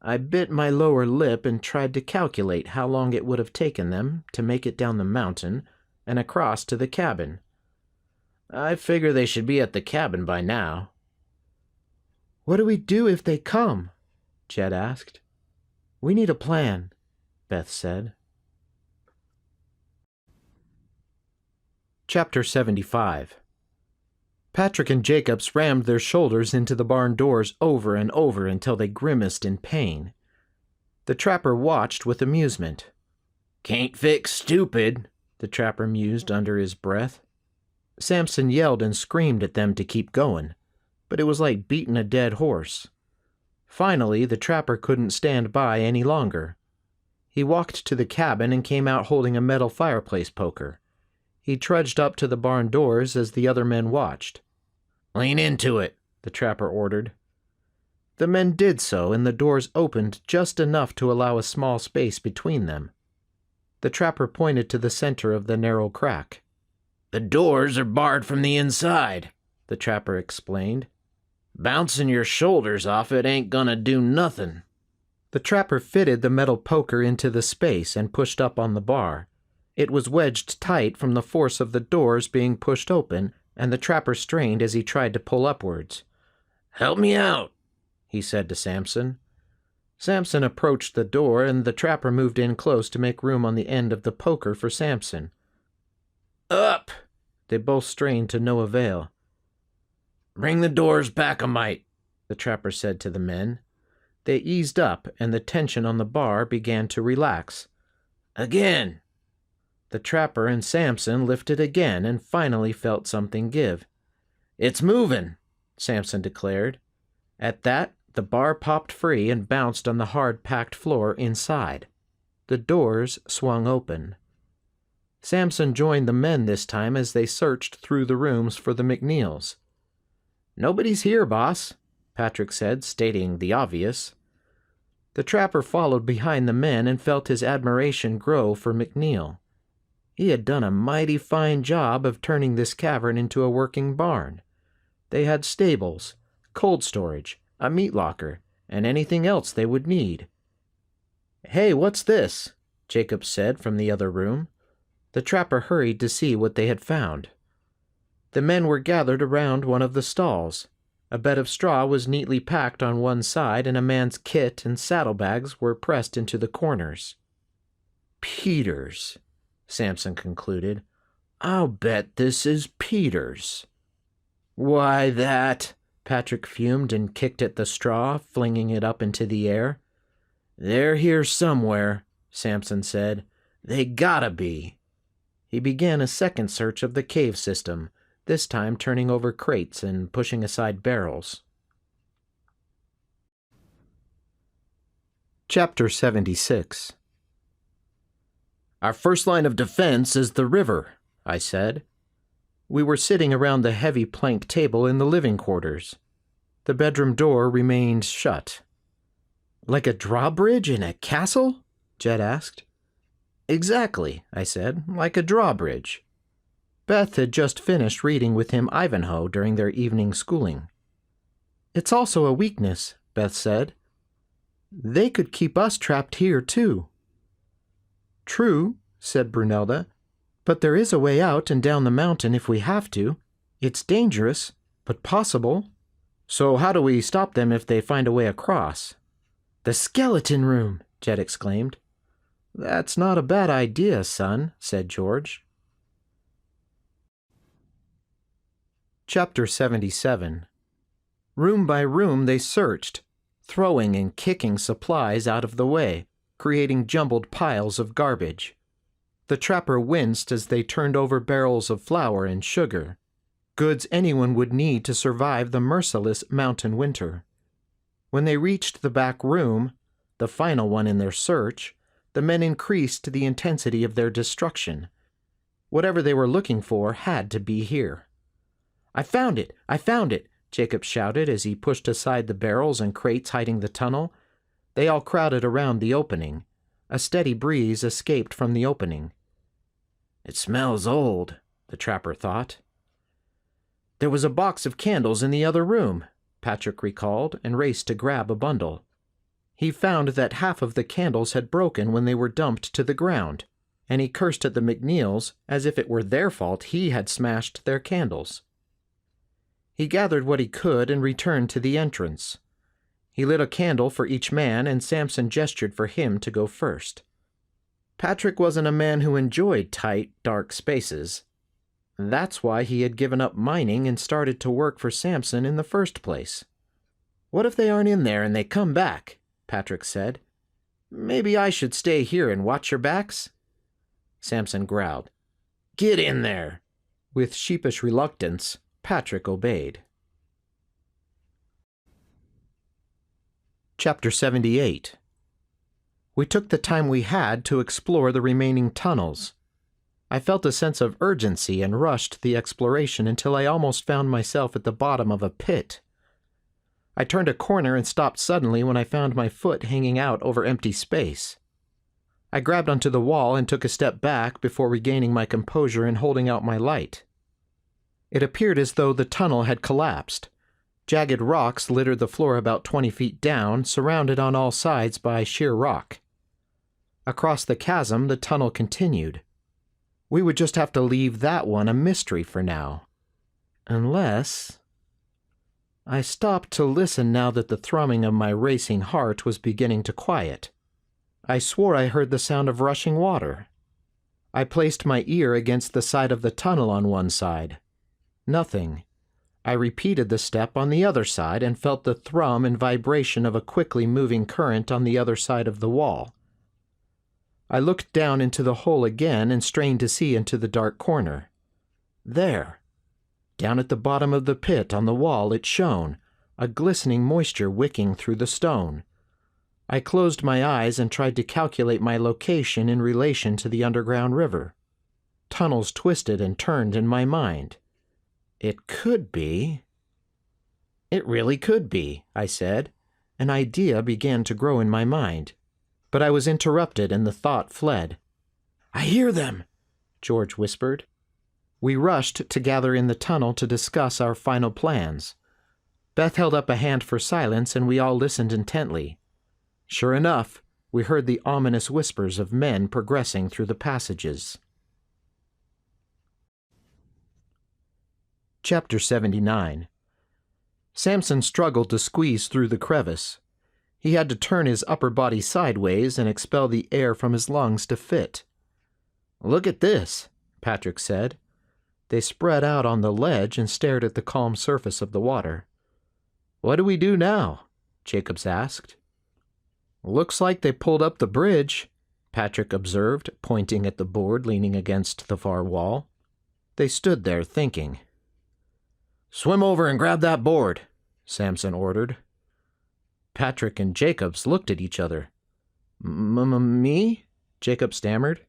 I bit my lower lip and tried to calculate how long it would have taken them to make it down the mountain and across to the cabin. "I figure they should be at the cabin by now." "What do we do if they come?" Jed asked. "We need a plan," Beth said. Chapter 75. Patrick and Jacobs rammed their shoulders into the barn doors over and over until they grimaced in pain. The trapper watched with amusement. "Can't fix stupid," the trapper mused under his breath. Sampson yelled and screamed at them to keep going, but it was like beating a dead horse. Finally, the trapper couldn't stand by any longer. He walked to the cabin and came out holding a metal fireplace poker. He trudged up to the barn doors as the other men watched. "Lean into it," the trapper ordered. The men did so, and the doors opened just enough to allow a small space between them. The trapper pointed to the center of the narrow crack. "The doors are barred from the inside," the trapper explained. "Bouncing your shoulders off it ain't gonna do nothing." The trapper fitted the metal poker into the space and pushed up on the bar. It was wedged tight from the force of the doors being pushed open, and the trapper strained as he tried to pull upwards. "Help me out," he said to Sampson. Sampson approached the door, and the trapper moved in close to make room on the end of the poker for Sampson. "Up!" They both strained to no avail. "Bring the doors back a mite," the trapper said to the men. They eased up, and the tension on the bar began to relax. "Again!" The trapper and Sampson lifted again and finally felt something give. "It's moving," Sampson declared. At that, the bar popped free and bounced on the hard-packed floor inside. The doors swung open. Sampson joined the men this time as they searched through the rooms for the MacNeils. "Nobody's here, boss," Patrick said, stating the obvious. The trapper followed behind the men and felt his admiration grow for MacNeil. He had done a mighty fine job of turning this cavern into a working barn. They had stables, cold storage, a meat locker, and anything else they would need. "Hey, what's this?" Jacob said from the other room. The trapper hurried to see what they had found. The men were gathered around one of the stalls. A bed of straw was neatly packed on one side, and a man's kit and saddlebags were pressed into the corners. "Peters," Sampson concluded. "I'll bet this is Peters." "Why, that," Patrick fumed and kicked at the straw, flinging it up into the air. "They're here somewhere," Sampson said. "They gotta be." He began a second search of the cave system, this time turning over crates and pushing aside barrels. Chapter 76. "Our first line of defense is the river," I said. We were sitting around the heavy plank table in the living quarters. The bedroom door remained shut. "Like a drawbridge in a castle?" Jed asked. "Exactly," I said, "like a drawbridge." Beth had just finished reading with him Ivanhoe during their evening schooling. "It's also a weakness," Beth said. "They could keep us trapped here, too." "True," said Brunelda, "but there is a way out and down the mountain if we have to. It's dangerous, but possible." "So how do we stop them if they find a way across?" "The skeleton room!" Jed exclaimed. "That's not a bad idea, son," said George. Chapter 77. Room by room they searched, throwing and kicking supplies out of the way, creating jumbled piles of garbage. The trapper winced as they turned over barrels of flour and sugar, goods anyone would need to survive the merciless mountain winter. When they reached the back room, the final one in their search, the men increased the intensity of their destruction. Whatever they were looking for had to be here. "I found it! I found it!" Jacob shouted as he pushed aside the barrels and crates hiding the tunnel. They all crowded around the opening. A steady breeze escaped from the opening. "It smells old," the trapper thought. "There was a box of candles in the other room," Patrick recalled and raced to grab a bundle. He found that half of the candles had broken when they were dumped to the ground, and he cursed at the MacNeils as if it were their fault he had smashed their candles. He gathered what he could and returned to the entrance. He lit a candle for each man, and Sampson gestured for him to go first. Patrick wasn't a man who enjoyed tight, dark spaces. That's why he had given up mining and started to work for Sampson in the first place. "What if they aren't in there and they come back?" Patrick said. "Maybe I should stay here and watch your backs?" Sampson growled. Get in there." With sheepish reluctance, Patrick obeyed. Chapter 78. We took the time we had to explore the remaining tunnels. I felt a sense of urgency and rushed the exploration until I almost found myself at the bottom of a pit. I turned a corner and stopped suddenly when I found my foot hanging out over empty space. I grabbed onto the wall and took a step back before regaining my composure and holding out my light. It appeared as though the tunnel had collapsed. Jagged rocks littered the floor about 20 feet down, surrounded on all sides by sheer rock. Across the chasm, the tunnel continued. We would just have to leave that one a mystery for now. Unless... I stopped to listen now that the thrumming of my racing heart was beginning to quiet. I swore I heard the sound of rushing water. I placed my ear against the side of the tunnel on one side. Nothing. I repeated the step on the other side and felt the thrum and vibration of a quickly moving current on the other side of the wall. I looked down into the hole again and strained to see into the dark corner. There, down at the bottom of the pit on the wall, it shone, a glistening moisture wicking through the stone. I closed my eyes and tried to calculate my location in relation to the underground river. Tunnels twisted and turned in my mind. It could be... It really could be, I said. An idea began to grow in my mind. But I was interrupted and the thought fled. "I hear them," George whispered. We rushed to gather in the tunnel to discuss our final plans. Beth held up a hand for silence and we all listened intently. Sure enough, we heard the ominous whispers of men progressing through the passages. Chapter 79. Sampson struggled to squeeze through the crevice. He had to turn his upper body sideways and expel the air from his lungs to fit. "Look at this," Patrick said. They spread out on the ledge and stared at the calm surface of the water. "What do we do now?" Jacobs asked. "Looks like they pulled up the bridge," Patrick observed, pointing at the board leaning against the far wall. They stood there thinking. "Swim over and grab that board," Sampson ordered. Patrick and Jacobs looked at each other. Me? Jacob stammered.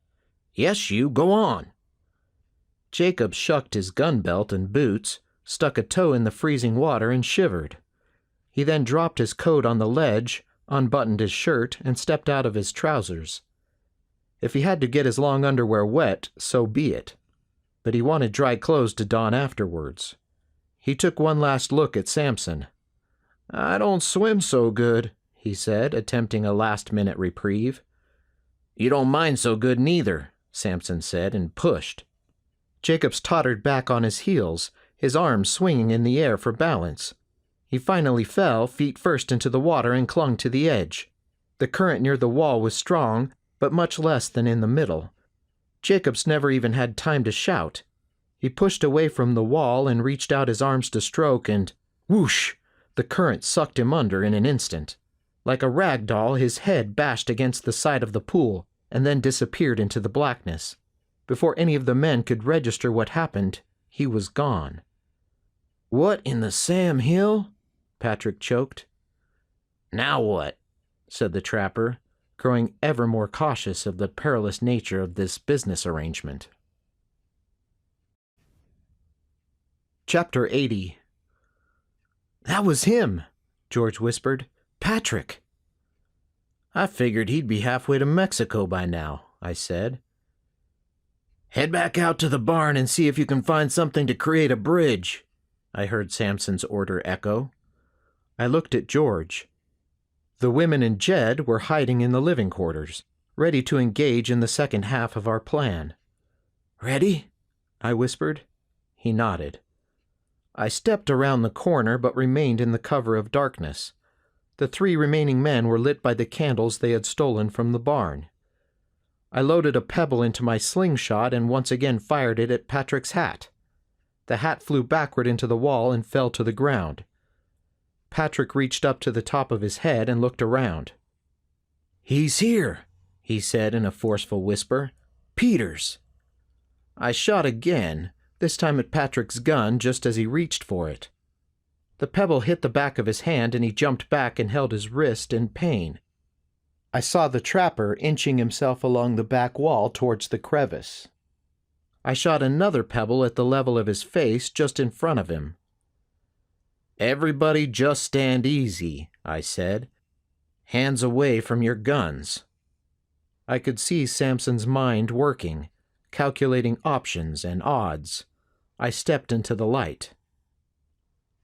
"Yes, you. Go on." Jacobs shucked his gun belt and boots, stuck a toe in the freezing water, and shivered. He then dropped his coat on the ledge, unbuttoned his shirt, and stepped out of his trousers. If he had to get his long underwear wet, so be it. But he wanted dry clothes to don afterwards. He took one last look at Sampson. "I don't swim so good," he said, attempting a last-minute reprieve. "You don't mind so good neither," Sampson said, and pushed. Jacobs tottered back on his heels, his arms swinging in the air for balance. He finally fell, feet first, into the water and clung to the edge. The current near the wall was strong, but much less than in the middle. Jacobs never even had time to shout. He pushed away from the wall and reached out his arms to stroke, and whoosh! The current sucked him under in an instant. Like a rag doll, his head bashed against the side of the pool, and then disappeared into the blackness. Before any of the men could register what happened, he was gone. "What in the Sam Hill?" Patrick choked. "Now what?" said the trapper, growing ever more cautious of the perilous nature of this business arrangement. Chapter 80. "That was him," George whispered. "Patrick." "I figured he'd be halfway to Mexico by now," I said. "Head back out to the barn and see if you can find something to create a bridge," I heard Sampson's order echo. I looked at George. The women and Jed were hiding in the living quarters, ready to engage in the second half of our plan. "Ready?" I whispered. He nodded. I stepped around the corner but remained in the cover of darkness. The 3 remaining men were lit by the candles they had stolen from the barn. I loaded a pebble into my slingshot and once again fired it at Patrick's hat. The hat flew backward into the wall and fell to the ground. Patrick reached up to the top of his head and looked around. "He's here," he said in a forceful whisper. "Peters." I shot again, this time at Patrick's gun just as he reached for it. The pebble hit the back of his hand and he jumped back and held his wrist in pain. I saw the trapper inching himself along the back wall towards the crevice. I shot another pebble at the level of his face just in front of him. "Everybody just stand easy," I said. "Hands away from your guns." I could see Sampson's mind working, calculating options and odds. I stepped into the light.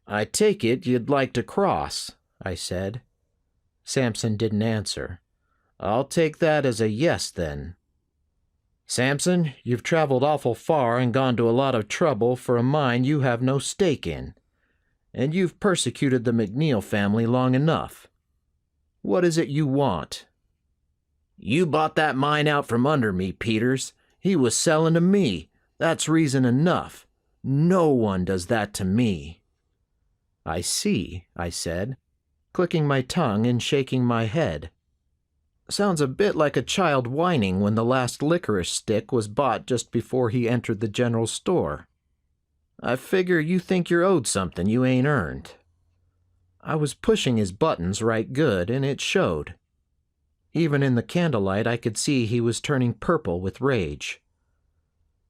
"I take it you'd like to cross," I said. Sampson didn't answer. "I'll take that as a yes, then." "Sampson, you've traveled awful far and gone to a lot of trouble for a mine you have no stake in. And you've persecuted the MacNeil family long enough. What is it you want?" "You bought that mine out from under me, Peters. He was selling to me. That's reason enough. No one does that to me." "I see," I said, clicking my tongue and shaking my head. "Sounds a bit like a child whining when the last licorice stick was bought just before he entered the general store. I figure you think you're owed something you ain't earned." I was pushing his buttons right good, and it showed. Even in the candlelight I could see he was turning purple with rage.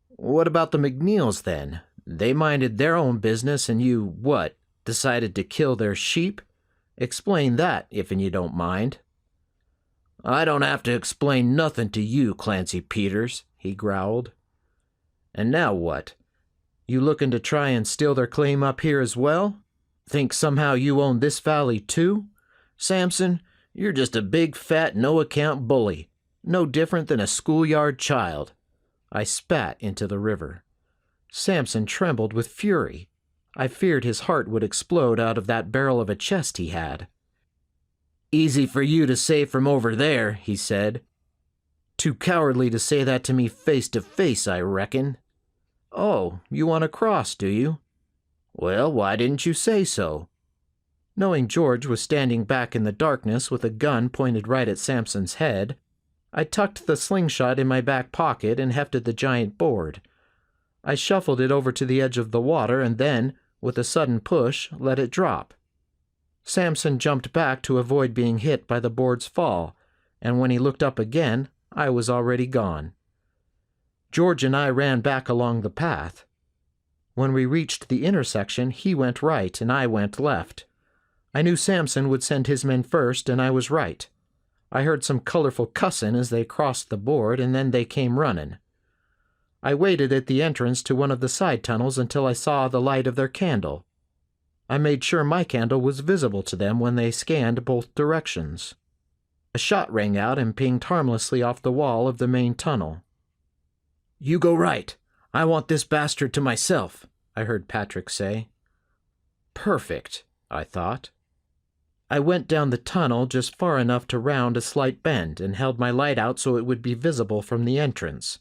"What about the MacNeils, then? They minded their own business and you, what, decided to kill their sheep? Explain that, if you don't mind." "I don't have to explain nothing to you, Clancy Peters," he growled. "And now what? You looking to try and steal their claim up here as well? Think somehow you own this valley too? Sampson, you're just a big fat no-account bully, no different than a schoolyard child." I spat into the river. Sampson trembled with fury. I feared his heart would explode out of that barrel of a chest he had. "Easy for you to say from over there," he said. "Too cowardly to say that to me face to face, I reckon." "Oh, you want to cross, do you? Well, why didn't you say so?" Knowing George was standing back in the darkness with a gun pointed right at Sampson's head, I tucked the slingshot in my back pocket and hefted the giant board. I shuffled it over to the edge of the water and then, with a sudden push, let it drop. Sampson jumped back to avoid being hit by the board's fall, and when he looked up again, I was already gone. George and I ran back along the path. When we reached the intersection, he went right and I went left. I knew Sampson would send his men first, and I was right. I heard some colorful cussin' as they crossed the board, and then they came running. I waited at the entrance to one of the side tunnels until I saw the light of their candle. I made sure my candle was visible to them when they scanned both directions. A shot rang out and pinged harmlessly off the wall of the main tunnel. "You go right. I want this bastard to myself," I heard Patrick say. Perfect, I thought. I went down the tunnel just far enough to round a slight bend and held my light out so it would be visible from the entrance.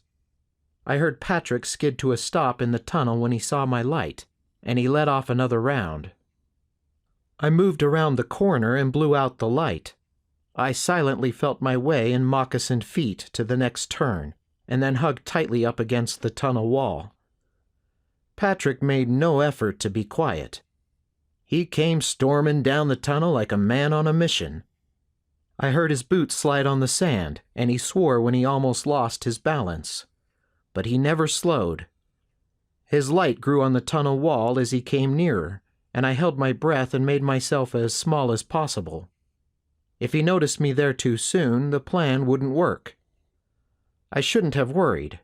I heard Patrick skid to a stop in the tunnel when he saw my light, and he let off another round. I moved around the corner and blew out the light. I silently felt my way in moccasined feet to the next turn, and then hugged tightly up against the tunnel wall. Patrick made no effort to be quiet. He came storming down the tunnel like a man on a mission. I heard his boots slide on the sand, and he swore when he almost lost his balance. But he never slowed. His light grew on the tunnel wall as he came nearer, and I held my breath and made myself as small as possible. If he noticed me there too soon, the plan wouldn't work. I shouldn't have worried.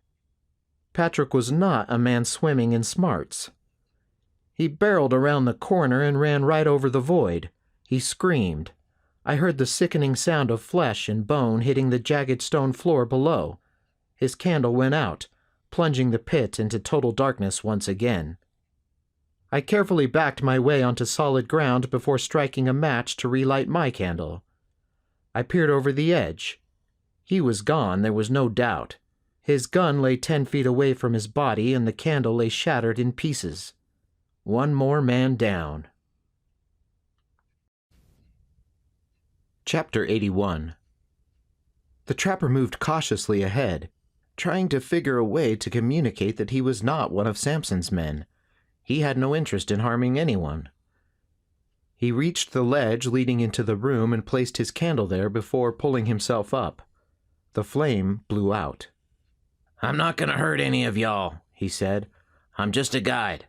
Patrick was not a man swimming in smarts. He barreled around the corner and ran right over the void. He screamed. I heard the sickening sound of flesh and bone hitting the jagged stone floor below. His candle went out, plunging the pit into total darkness once again. I carefully backed my way onto solid ground before striking a match to relight my candle. I peered over the edge. He was gone, there was no doubt. His gun lay 10 feet away from his body, and the candle lay shattered in pieces. One more man down. Chapter 81. The trapper moved cautiously ahead. trying to figure a way to communicate that he was not one of Sampson's men. He had no interest in harming anyone. He reached the ledge leading into the room and placed his candle there before pulling himself up. The flame blew out. "I'm not going to hurt any of y'all," he said. "I'm just a guide."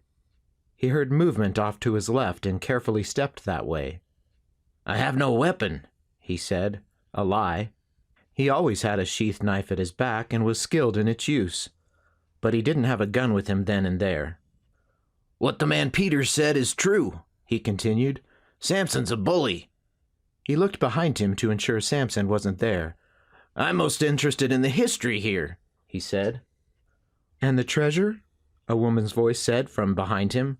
He heard movement off to his left and carefully stepped that way. "I have no weapon," he said, a lie. He always had a sheath knife at his back and was skilled in its use, but he didn't have a gun with him then and there. "What the man Peters said is true," he continued. "Sampson's a bully." He looked behind him to ensure Sampson wasn't there. "I'm most interested in the history here," he said. "And the treasure?" a woman's voice said from behind him.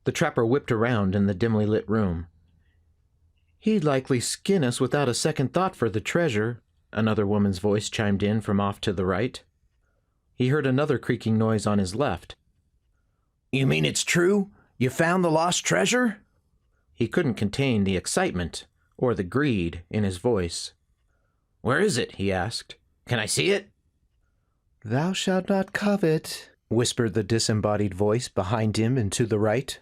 The trapper whipped around in the dimly lit room. "He'd likely skin us without a second thought for the treasure," another woman's voice chimed in from off to the right. He heard another creaking noise on his left. "You mean it's true? You found the lost treasure?" He couldn't contain the excitement, or the greed, in his voice. "Where is it?" he asked. "Can I see it?" "Thou shalt not covet," whispered the disembodied voice behind him and to the right.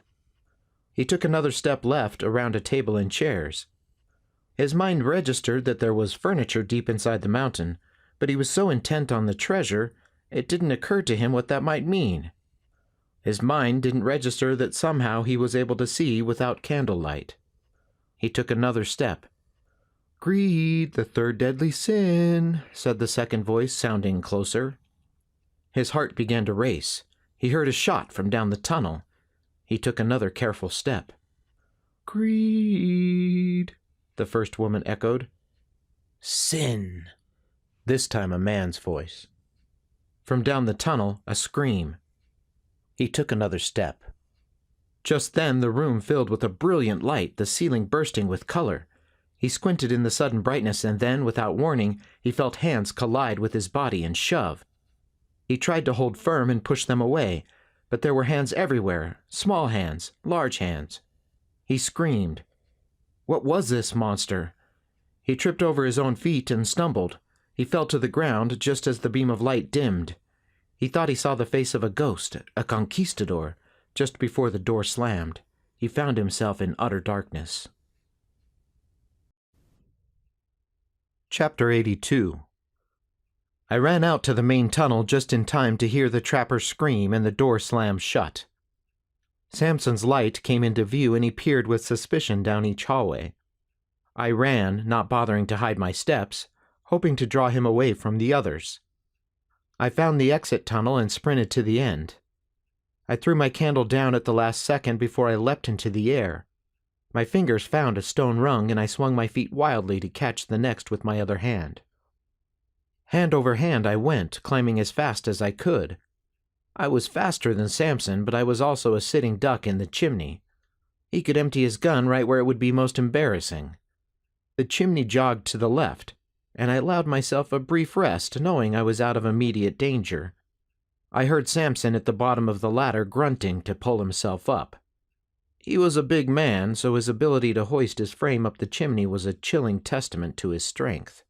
He took another step left around a table and chairs. His mind registered that there was furniture deep inside the mountain, but he was so intent on the treasure, it didn't occur to him what that might mean. His mind didn't register that somehow he was able to see without candlelight. He took another step. "Greed, the third deadly sin," said the second voice, sounding closer. His heart began to race. He heard a shot from down the tunnel. He took another careful step. "Greed," the first woman echoed. "Sin," this time a man's voice. From down the tunnel, a scream. He took another step. Just then the room filled with a brilliant light, the ceiling bursting with color. He squinted in the sudden brightness and then, without warning, he felt hands collide with his body and shove. He tried to hold firm and push them away, but there were hands everywhere, small hands, large hands. He screamed. What was this monster? He tripped over his own feet and stumbled. He fell to the ground just as the beam of light dimmed. He thought he saw the face of a ghost, a conquistador, just before the door slammed. He found himself in utter darkness. Chapter 82. I ran out to the main tunnel just in time to hear the trapper scream and the door slam shut. Sampson's light came into view and he peered with suspicion down each hallway. I ran, not bothering to hide my steps, hoping to draw him away from the others. I found the exit tunnel and sprinted to the end. I threw my candle down at the last second before I leapt into the air. My fingers found a stone rung and I swung my feet wildly to catch the next with my other hand. Hand over hand I went, climbing as fast as I could. I was faster than Sampson, but I was also a sitting duck in the chimney. He could empty his gun right where it would be most embarrassing. The chimney jogged to the left, and I allowed myself a brief rest, knowing I was out of immediate danger. I heard Sampson at the bottom of the ladder grunting to pull himself up. He was a big man, so his ability to hoist his frame up the chimney was a chilling testament to his strength.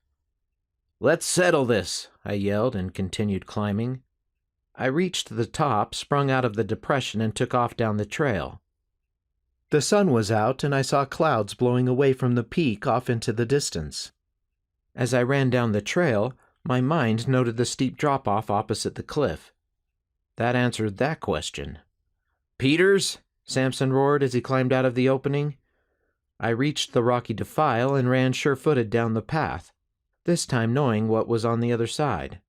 "Let's settle this," I yelled and continued climbing. I reached the top, sprung out of the depression, and took off down the trail. The sun was out, and I saw clouds blowing away from the peak off into the distance. As I ran down the trail, my mind noted the steep drop-off opposite the cliff. That answered that question. "Peters?" Sampson roared as he climbed out of the opening. I reached the rocky defile and ran sure-footed down the path, this time knowing what was on the other side.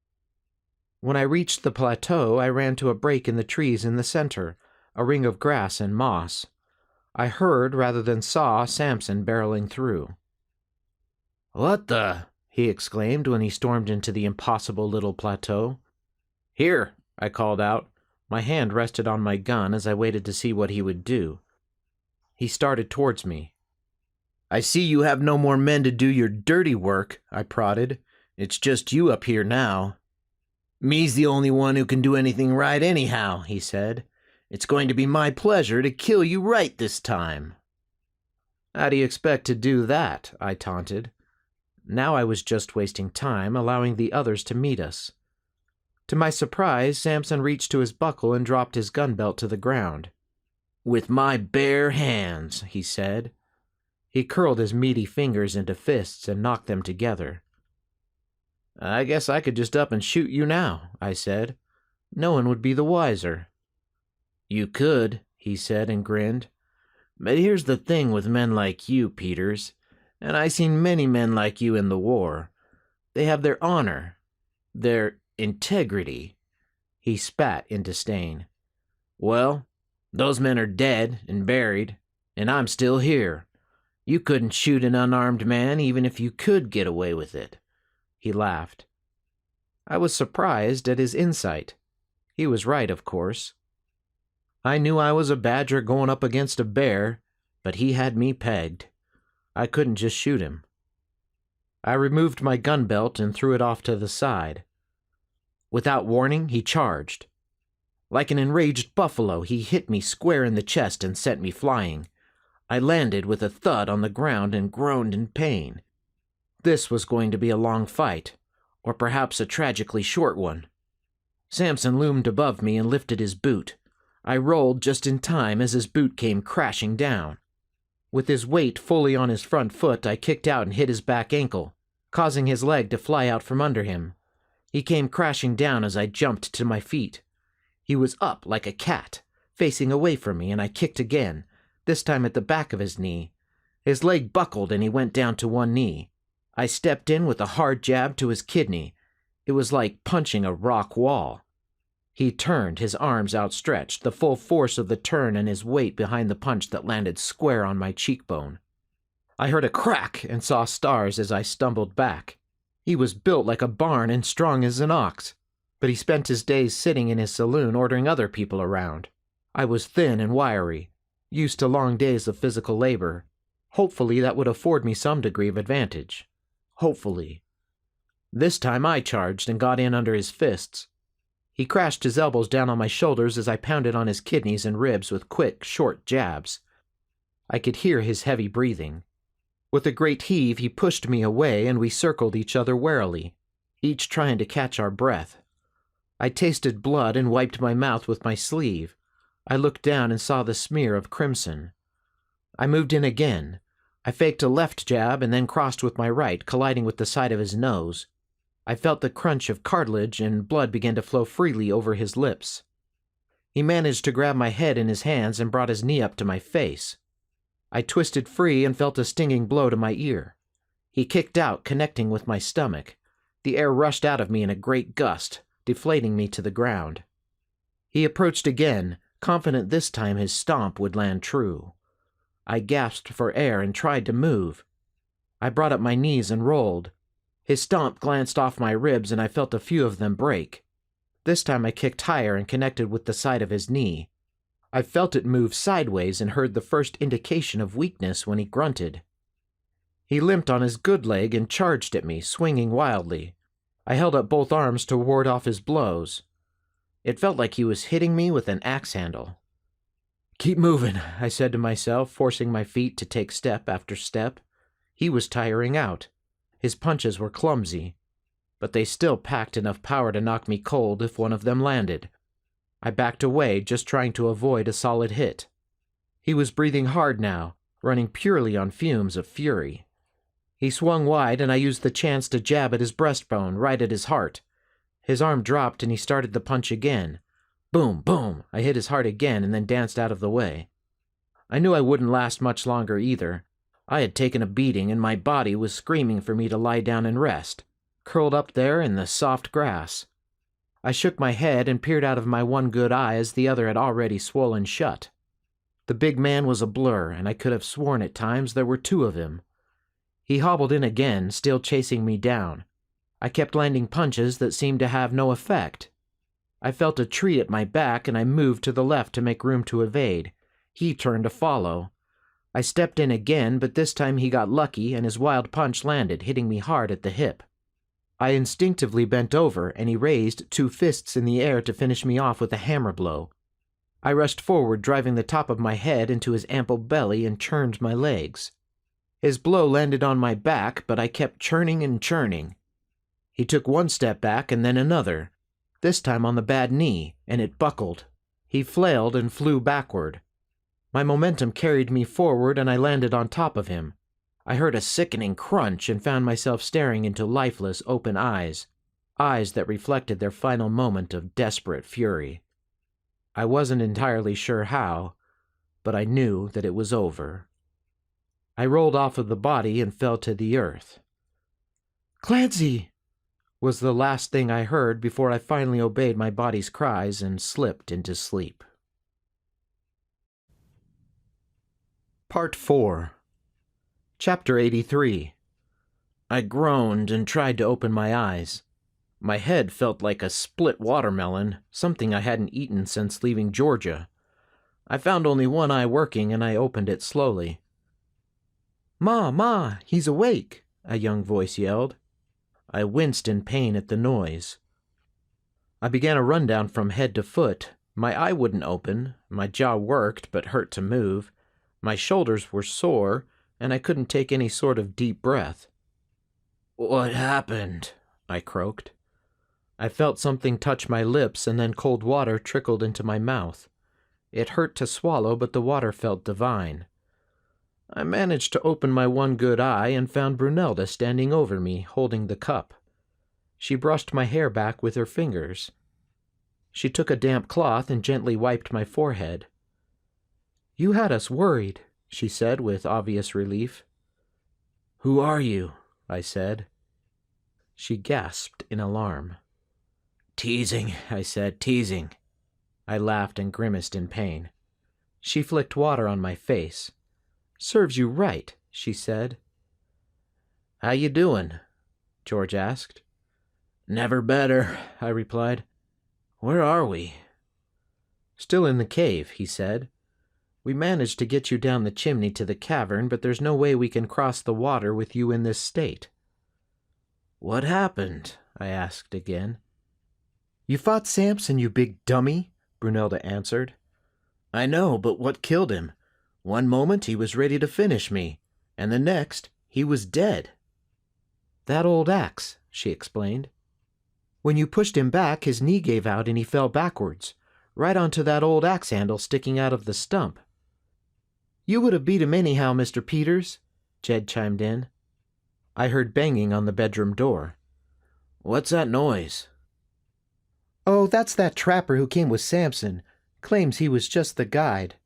When I reached the plateau, I ran to a break in the trees in the center, a ring of grass and moss. I heard, rather than saw, Sampson barreling through. "What the?" he exclaimed when he stormed into the impossible little plateau. "Here," I called out. My hand rested on my gun as I waited to see what he would do. He started towards me. "I see you have no more men to do your dirty work," I prodded. "It's just you up here now." "Me's the only one who can do anything right anyhow," he said. "It's going to be my pleasure to kill you right this time." "How do you expect to do that?" I taunted. Now I was just wasting time, allowing the others to meet us. To my surprise, Sampson reached to his buckle and dropped his gun belt to the ground. "With my bare hands," he said. He curled his meaty fingers into fists and knocked them together. "I guess I could just up and shoot you now," I said. "No one would be the wiser." "You could," he said and grinned. "But here's the thing with men like you, Peters, and I seen many men like you in the war. They have their honor, their integrity." He spat in disdain. "Well, those men are dead and buried, and I'm still here. You couldn't shoot an unarmed man even if you could get away with it." He laughed. I was surprised at his insight. He was right, of course. I knew I was a badger going up against a bear, but he had me pegged. I couldn't just shoot him. I removed my gun belt and threw it off to the side. Without warning, he charged. Like an enraged buffalo, he hit me square in the chest and sent me flying. I landed with a thud on the ground and groaned in pain. This was going to be a long fight, or perhaps a tragically short one. Sampson loomed above me and lifted his boot. I rolled just in time as his boot came crashing down. With his weight fully on his front foot, I kicked out and hit his back ankle, causing his leg to fly out from under him. He came crashing down as I jumped to my feet. He was up like a cat, facing away from me, and I kicked again, this time at the back of his knee. His leg buckled and he went down to one knee. I stepped in with a hard jab to his kidney. It was like punching a rock wall. He turned, his arms outstretched, the full force of the turn and his weight behind the punch that landed square on my cheekbone. I heard a crack and saw stars as I stumbled back. He was built like a barn and strong as an ox, but he spent his days sitting in his saloon ordering other people around. I was thin and wiry, used to long days of physical labor. Hopefully that would afford me some degree of advantage. Hopefully. This time I charged and got in under his fists. He crashed his elbows down on my shoulders as I pounded on his kidneys and ribs with quick, short jabs. I could hear his heavy breathing. With a great heave, he pushed me away and we circled each other warily, each trying to catch our breath. I tasted blood and wiped my mouth with my sleeve. I looked down and saw the smear of crimson. I moved in again. I faked a left jab and then crossed with my right, colliding with the side of his nose. I felt the crunch of cartilage and blood began to flow freely over his lips. He managed to grab my head in his hands and brought his knee up to my face. I twisted free and felt a stinging blow to my ear. He kicked out, connecting with my stomach. The air rushed out of me in a great gust, deflating me to the ground. He approached again, confident this time his stomp would land true. I gasped for air and tried to move. I brought up my knees and rolled. His stomp glanced off my ribs and I felt a few of them break. This time I kicked higher and connected with the side of his knee. I felt it move sideways and heard the first indication of weakness when he grunted. He limped on his good leg and charged at me, swinging wildly. I held up both arms to ward off his blows. It felt like he was hitting me with an axe handle. "Keep moving," I said to myself, forcing my feet to take step after step. He was tiring out. His punches were clumsy, but they still packed enough power to knock me cold if one of them landed. I backed away, just trying to avoid a solid hit. He was breathing hard now, running purely on fumes of fury. He swung wide, and I used the chance to jab at his breastbone, right at his heart. His arm dropped, and he started the punch again. Boom, boom! I hit his heart again and then danced out of the way. I knew I wouldn't last much longer either. I had taken a beating, and my body was screaming for me to lie down and rest, curled up there in the soft grass. I shook my head and peered out of my one good eye as the other had already swollen shut. The big man was a blur, and I could have sworn at times there were two of him. He hobbled in again, still chasing me down. I kept landing punches that seemed to have no effect. I felt a tree at my back, and I moved to the left to make room to evade. He turned to follow. I stepped in again, but this time he got lucky, and his wild punch landed, hitting me hard at the hip. I instinctively bent over, and he raised two fists in the air to finish me off with a hammer blow. I rushed forward, driving the top of my head into his ample belly and churned my legs. His blow landed on my back, but I kept churning and churning. He took one step back and then another. this time on the bad knee, and it buckled. He flailed and flew backward. My momentum carried me forward, and I landed on top of him. I heard a sickening crunch and found myself staring into lifeless, open eyes that reflected their final moment of desperate fury. I wasn't entirely sure how, but I knew that it was over. I rolled off of the body and fell to the earth. "Clancy!" was the last thing I heard before I finally obeyed my body's cries and slipped into sleep. Part 4. Chapter 83. I groaned and tried to open my eyes. My head felt like a split watermelon, something I hadn't eaten since leaving Georgia. I found only one eye working, and I opened it slowly. Ma, he's awake," a young voice yelled. I winced in pain at the noise. I began a rundown from head to foot. My eye wouldn't open, my jaw worked but hurt to move, my shoulders were sore, and I couldn't take any sort of deep breath. "What happened?" I croaked. I felt something touch my lips, and then cold water trickled into my mouth. It hurt to swallow, but the water felt divine. I managed to open my one good eye and found Brunelda standing over me, holding the cup. She brushed my hair back with her fingers. She took a damp cloth and gently wiped my forehead. "You had us worried," she said with obvious relief. "Who are you?" I said. She gasped in alarm. "Teasing," I said, "teasing." I laughed and grimaced in pain. She flicked water on my face. "Serves you right," she said. "How you doing?" George asked. "Never better," I replied. "Where are we?" "Still in the cave," he said. "We managed to get you down the chimney to the cavern, but there's no way we can cross the water with you in this state." "What happened?" I asked again. "You fought Sampson, you big dummy," Brunelda answered. "I know, but what killed him? One moment he was ready to finish me, and the next he was dead." "That old axe," she explained. "When you pushed him back, his knee gave out and he fell backwards, right onto that old axe handle sticking out of the stump." "You would have beat him anyhow, Mr. Peters," Jed chimed in. I heard banging on the bedroom door. "What's that noise?" "Oh, that's that trapper who came with Sampson. Claims he was just the guide.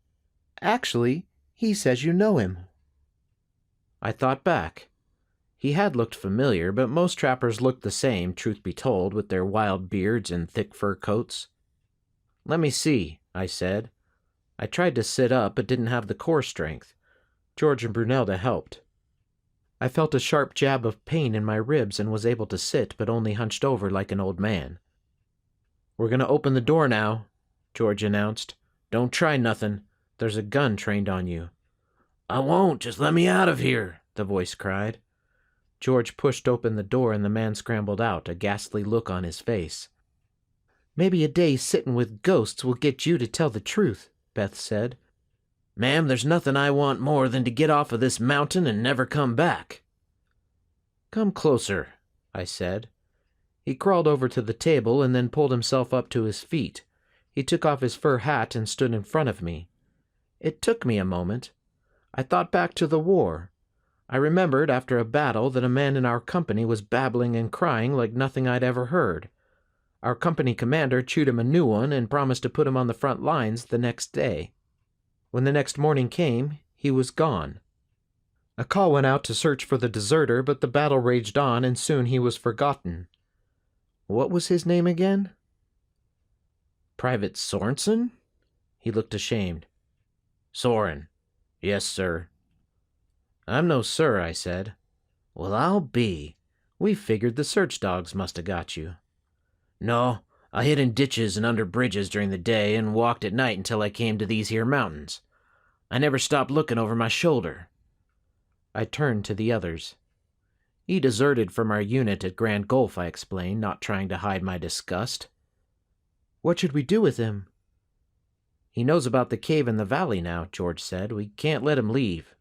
Actually, he says you know him." I thought back. He had looked familiar, but most trappers looked the same, truth be told, with their wild beards and thick fur coats. "Let me see," I said. I tried to sit up, but didn't have the core strength. George and Brunelda helped. I felt a sharp jab of pain in my ribs and was able to sit, but only hunched over like an old man. "We're going to open the door now," George announced. "Don't try nothing. There's a gun trained on you." "I won't. Just let me out of here," the voice cried. George pushed open the door and the man scrambled out, a ghastly look on his face. "Maybe a day sitting with ghosts will get you to tell the truth," Beth said. "Ma'am, there's nothing I want more than to get off of this mountain and never come back." "Come closer," I said. He crawled over to the table and then pulled himself up to his feet. He took off his fur hat and stood in front of me. It took me a moment. I thought back to the war. I remembered after a battle that a man in our company was babbling and crying like nothing I'd ever heard. Our company commander chewed him a new one and promised to put him on the front lines the next day. When the next morning came, he was gone. A call went out to search for the deserter, but the battle raged on and soon he was forgotten. What was his name again? Private Sorensen? He looked ashamed. "Soren. Yes, sir." "I'm no sir," I said. "Well, I'll be. We figured the search dogs must have got you." "No, I hid in ditches and under bridges during the day and walked at night until I came to these here mountains. I never stopped looking over my shoulder." I turned to the others. "He deserted from our unit at Grand Gulf," I explained, not trying to hide my disgust. "What should we do with him?" "He knows about the cave in the valley now," George said. "We can't let him leave."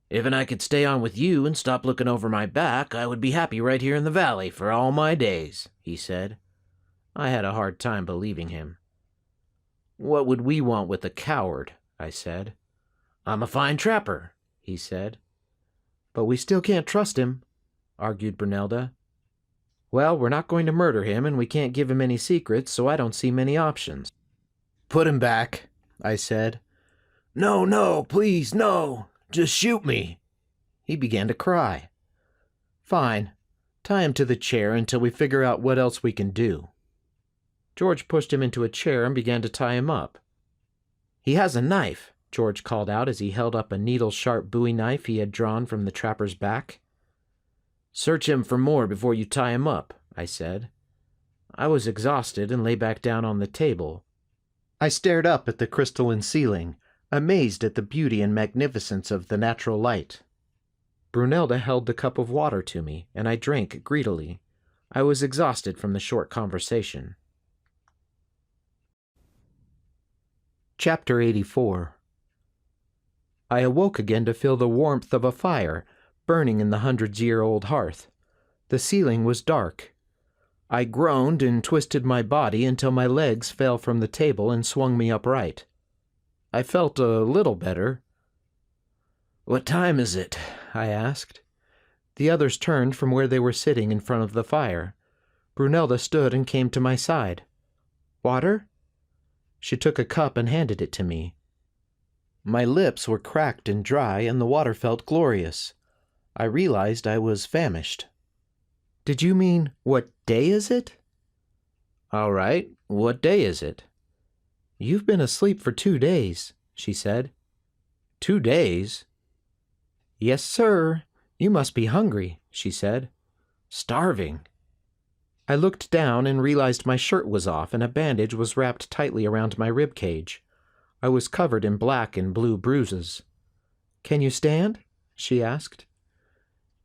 "If I could stay on with you and stop looking over my back, I would be happy right here in the valley for all my days," he said. I had a hard time believing him. "What would we want with a coward?" I said. "I'm a fine trapper," he said. "But we still can't trust him," argued Brunelda. "Well, we're not going to murder him, and we can't give him any secrets, so I don't see many options." "Put him back," I said. "No, no, please, no. Just shoot me." He began to cry. "Fine. Tie him to the chair until we figure out what else we can do." George pushed him into a chair and began to tie him up. "He has a knife," George called out as he held up a needle-sharp bowie knife he had drawn from the trapper's back. "Search him for more before you tie him up," I said. I was exhausted and lay back down on the table. I stared up at the crystalline ceiling, amazed at the beauty and magnificence of the natural light. Brunelda held the cup of water to me, and I drank greedily. I was exhausted from the short conversation. Chapter 84. I awoke again to feel the warmth of a fire burning in the 100-year-old hearth. The ceiling was dark. I groaned and twisted my body until my legs fell from the table and swung me upright. I felt a little better. "What time is it?" I asked. The others turned from where they were sitting in front of the fire. Brunelda stood and came to my side. "Water?" She took a cup and handed it to me. My lips were cracked and dry, and the water felt glorious. I realized I was famished. "Did you mean, what day is it?" "All right, what day is it?" "You've been asleep for 2 days," she said. 2 days?" "Yes, sir. You must be hungry," she said. "Starving." I looked down and realized my shirt was off and a bandage was wrapped tightly around my rib cage. I was covered in black and blue bruises. "Can you stand?" she asked.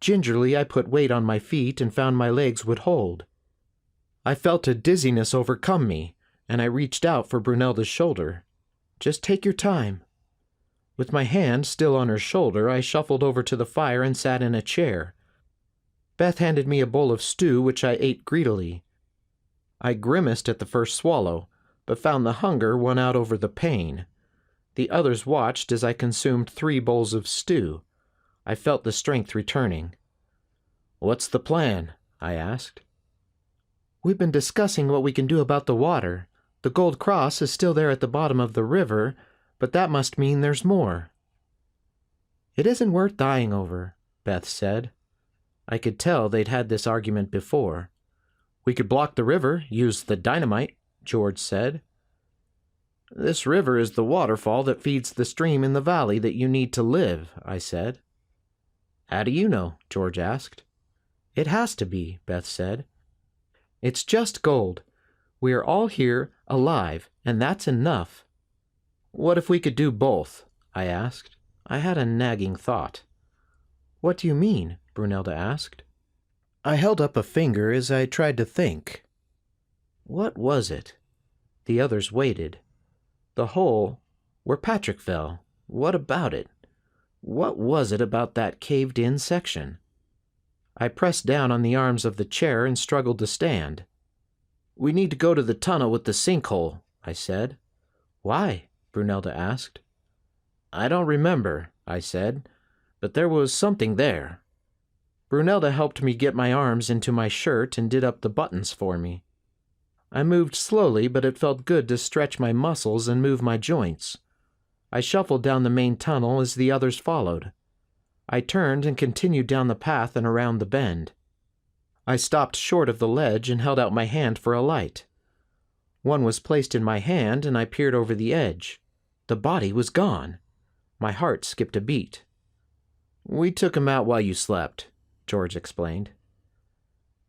Gingerly, I put weight on my feet and found my legs would hold. I felt a dizziness overcome me, and I reached out for Brunelda's shoulder. "Just take your time." With my hand still on her shoulder, I shuffled over to the fire and sat in a chair. Beth handed me a bowl of stew, which I ate greedily. I grimaced at the first swallow, but found the hunger won out over the pain. The others watched as I consumed 3 bowls of stew. I felt the strength returning. "What's the plan?" I asked. "We've been discussing what we can do about the water. The gold cross is still there at the bottom of the river, but that must mean there's more." "It isn't worth dying over," Beth said. I could tell they'd had this argument before. "We could block the river, use the dynamite," George said. "This river is the waterfall that feeds the stream in the valley that you need to live," I said. "How do you know?" George asked. "It has to be," Beth said. "It's just gold. We are all here, alive, and that's enough." "What if we could do both?" I asked. I had a nagging thought. "What do you mean?" Brunelda asked. I held up a finger as I tried to think. What was it? The others waited. The hole where Patrick fell. What about it? What was it about that caved-in section? I pressed down on the arms of the chair and struggled to stand. "We need to go to the tunnel with the sinkhole," I said. "Why?" Brunelda asked. "I don't remember," I said, "but there was something there." Brunelda helped me get my arms into my shirt and did up the buttons for me. I moved slowly, but it felt good to stretch my muscles and move my joints. I shuffled down the main tunnel as the others followed. I turned and continued down the path and around the bend. I stopped short of the ledge and held out my hand for a light. One was placed in my hand, and I peered over the edge. The body was gone. My heart skipped a beat. "We took him out while you slept," George explained.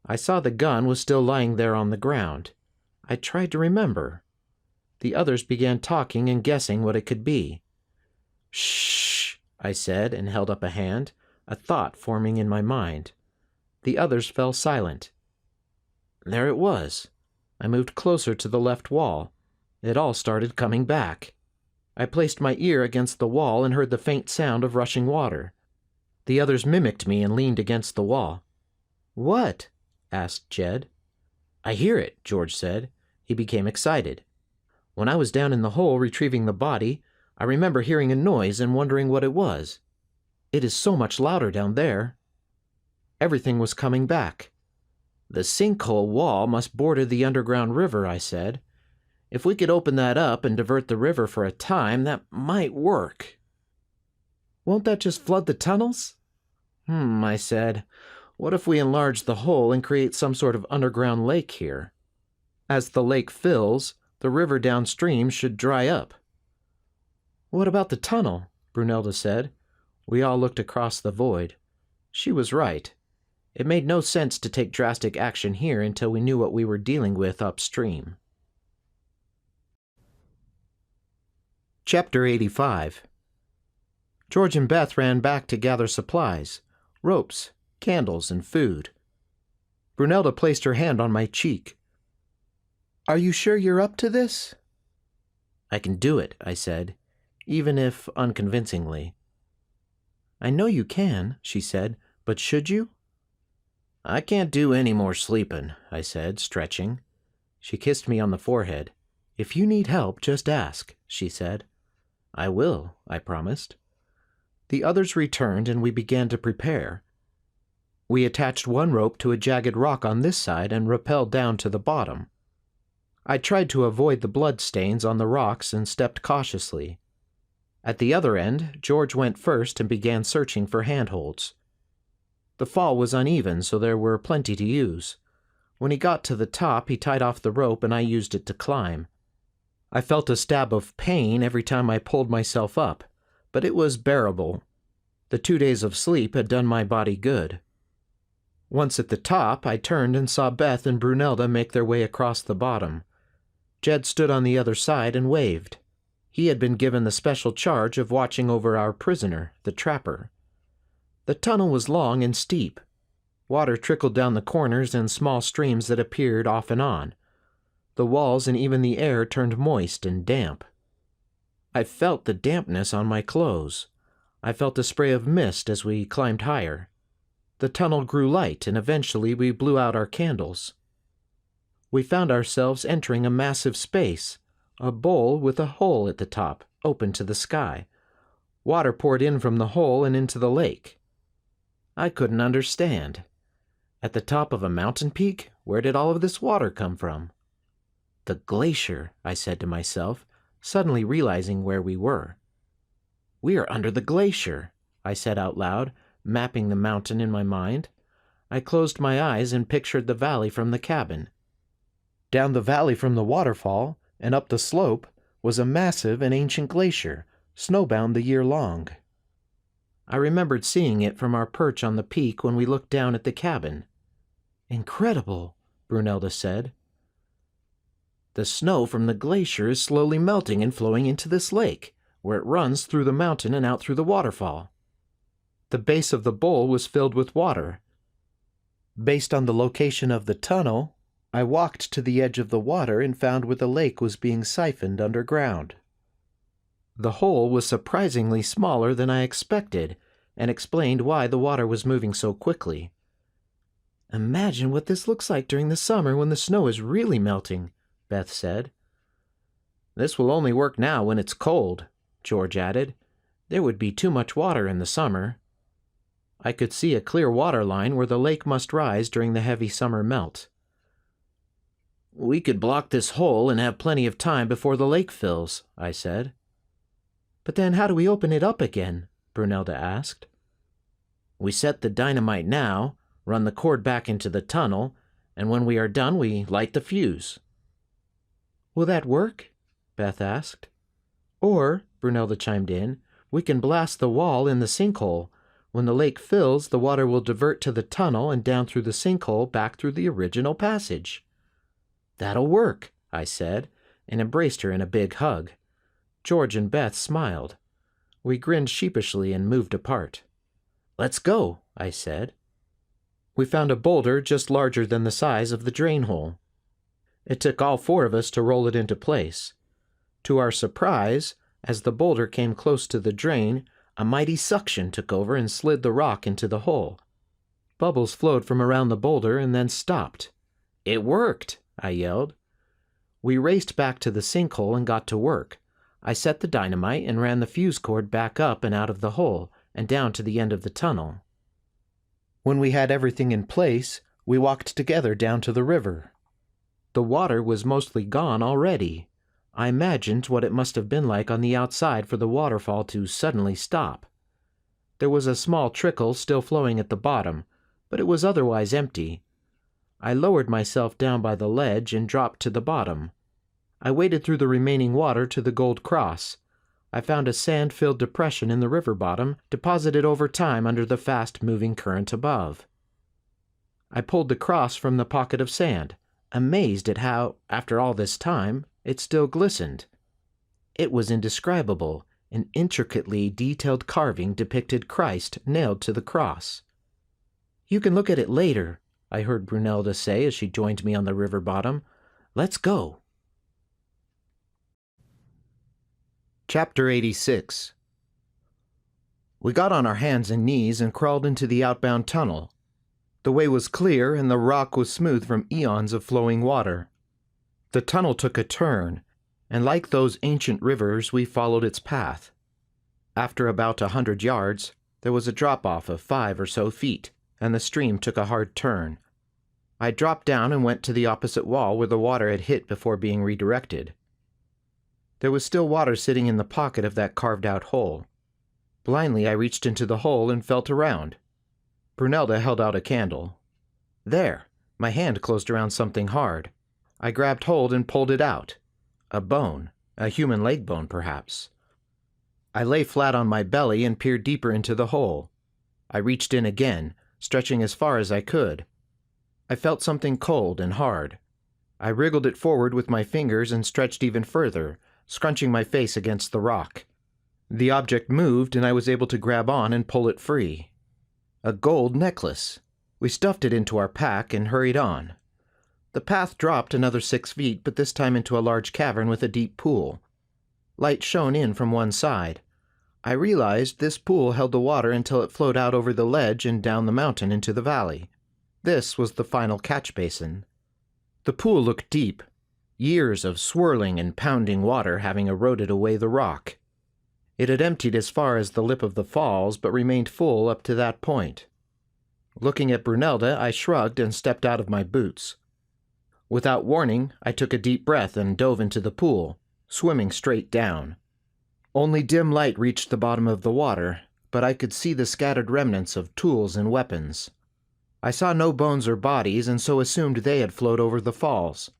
I saw the gun was still lying there on the ground. I tried to remember. The others began talking and guessing what it could be. "Shh," I said and held up a hand, a thought forming in my mind. The others fell silent. There it was. I moved closer to the left wall. It all started coming back. I placed my ear against the wall and heard the faint sound of rushing water. The others mimicked me and leaned against the wall. "What?" asked Jed. "I hear it," George said. He became excited. "When I was down in the hole retrieving the body, I remember hearing a noise and wondering what it was. It is so much louder down there." Everything was coming back. "The sinkhole wall must border the underground river," I said. "If we could open that up and divert the river for a time, that might work." "Won't that just flood the tunnels?" I said. "What if we enlarge the hole and create some sort of underground lake here? As the lake fills, the river downstream should dry up." "What about the tunnel?" Brunelda said. We all looked across the void. She was right. It made no sense to take drastic action here until we knew what we were dealing with upstream. Chapter 85. George and Beth ran back to gather supplies, ropes, candles, and food. Brunelda placed her hand on my cheek. "Are you sure you're up to this?" "I can do it," I said, even if unconvincingly. "I know you can," she said, "but should you?" "I can't do any more sleeping," I said, stretching. She kissed me on the forehead. "If you need help, just ask," she said. "I will," I promised. The others returned and we began to prepare. We attached one rope to a jagged rock on this side and rappelled down to the bottom. I tried to avoid the blood stains on the rocks and stepped cautiously. At the other end, George went first and began searching for handholds. The fall was uneven, so there were plenty to use. When he got to the top, he tied off the rope and I used it to climb. I felt a stab of pain every time I pulled myself up, but it was bearable. The 2 days of sleep had done my body good. Once at the top, I turned and saw Beth and Brunelda make their way across the bottom. Jed stood on the other side and waved. He had been given the special charge of watching over our prisoner, the trapper. The tunnel was long and steep. Water trickled down the corners in small streams that appeared off and on. The walls and even the air turned moist and damp. I felt the dampness on my clothes. I felt a spray of mist as we climbed higher. The tunnel grew light, and eventually we blew out our candles. We found ourselves entering a massive space, a bowl with a hole at the top, open to the sky. Water poured in from the hole and into the lake. I couldn't understand. At the top of a mountain peak, where did all of this water come from? "The glacier," I said to myself, suddenly realizing where we were. "We are under the glacier," I said out loud, mapping the mountain in my mind. I closed my eyes and pictured the valley from the cabin. Down the valley from the waterfall, and up the slope, was a massive and ancient glacier, snowbound the year long. I remembered seeing it from our perch on the peak when we looked down at the cabin. "Incredible," Brunelda said. "The snow from the glacier is slowly melting and flowing into this lake, where it runs through the mountain and out through the waterfall." The base of the bowl was filled with water. Based on the location of the tunnel, I walked to the edge of the water and found where the lake was being siphoned underground. The hole was surprisingly smaller than I expected, and explained why the water was moving so quickly. "Imagine what this looks like during the summer when the snow is really melting," Beth said. "This will only work now when it's cold," George added. "There would be too much water in the summer." I could see a clear water line where the lake must rise during the heavy summer melt. "We could block this hole and have plenty of time before the lake fills," I said. "But then how do we open it up again?" Brunelda asked. "We set the dynamite now, run the cord back into the tunnel, and when we are done we light the fuse." "Will that work?" Beth asked. "Or," Brunelda chimed in, "we can blast the wall in the sinkhole. When the lake fills, the water will divert to the tunnel and down through the sinkhole back through the original passage." "That'll work," I said, and embraced her in a big hug. George and Beth smiled. We grinned sheepishly and moved apart. "Let's go," I said. We found a boulder just larger than the size of the drain hole. It took all 4 of us to roll it into place. To our surprise, as the boulder came close to the drain, a mighty suction took over and slid the rock into the hole. Bubbles flowed from around the boulder and then stopped. "It worked!" I yelled. We raced back to the sinkhole and got to work. I set the dynamite and ran the fuse cord back up and out of the hole and down to the end of the tunnel. When we had everything in place, we walked together down to the river. The water was mostly gone already. I imagined what it must have been like on the outside for the waterfall to suddenly stop. There was a small trickle still flowing at the bottom, but it was otherwise empty. I lowered myself down by the ledge and dropped to the bottom. I waded through the remaining water to the Gold Cross. I found a sand-filled depression in the river bottom, deposited over time under the fast-moving current above. I pulled the cross from the pocket of sand, amazed at how, after all this time, it still glistened. It was indescribable. An intricately detailed carving depicted Christ nailed to the cross. "You can look at it later," I heard Brunelda say as she joined me on the river bottom. "Let's go." Chapter 86. We got on our hands and knees and crawled into the outbound tunnel. The way was clear and the rock was smooth from eons of flowing water. The tunnel took a turn, and like those ancient rivers, we followed its path. After about 100 yards, there was a drop-off of 5 or so feet, and the stream took a hard turn. I dropped down and went to the opposite wall where the water had hit before being redirected. There was still water sitting in the pocket of that carved-out hole. Blindly, I reached into the hole and felt around. Brunelda held out a candle. There! My hand closed around something hard. I grabbed hold and pulled it out. A bone, a human leg bone, perhaps. I lay flat on my belly and peered deeper into the hole. I reached in again, stretching as far as I could. I felt something cold and hard. I wriggled it forward with my fingers and stretched even further, scrunching my face against the rock. The object moved and I was able to grab on and pull it free. A gold necklace. We stuffed it into our pack and hurried on. The path dropped another 6 feet, but this time into a large cavern with a deep pool. Light shone in from one side. I realized this pool held the water until it flowed out over the ledge and down the mountain into the valley. This was the final catch basin. The pool looked deep, years of swirling and pounding water having eroded away the rock. It had emptied as far as the lip of the falls, but remained full up to that point. Looking at Brunelda, I shrugged and stepped out of my boots. Without warning, I took a deep breath and dove into the pool, swimming straight down. Only dim light reached the bottom of the water, but I could see the scattered remnants of tools and weapons. I saw no bones or bodies, and so assumed they had flowed over the falls.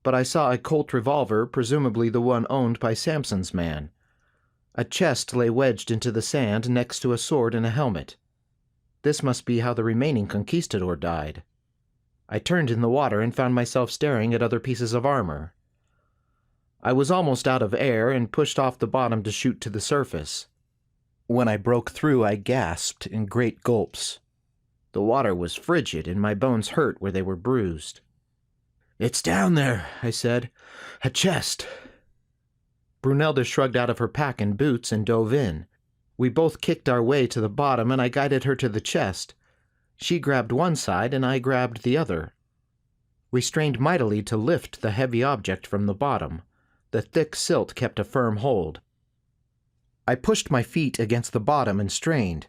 But I saw a Colt revolver, presumably the one owned by Sampson's man. A chest lay wedged into the sand next to a sword and a helmet. This must be how the remaining Conquistador died. I turned in the water and found myself staring at other pieces of armor. I was almost out of air and pushed off the bottom to shoot to the surface. When I broke through, I gasped in great gulps. The water was frigid and my bones hurt where they were bruised. "It's down there," I said. "A chest." Brunelda shrugged out of her pack and boots and dove in. We both kicked our way to the bottom and I guided her to the chest. She grabbed one side and I grabbed the other. We strained mightily to lift the heavy object from the bottom. The thick silt kept a firm hold. I pushed my feet against the bottom and strained.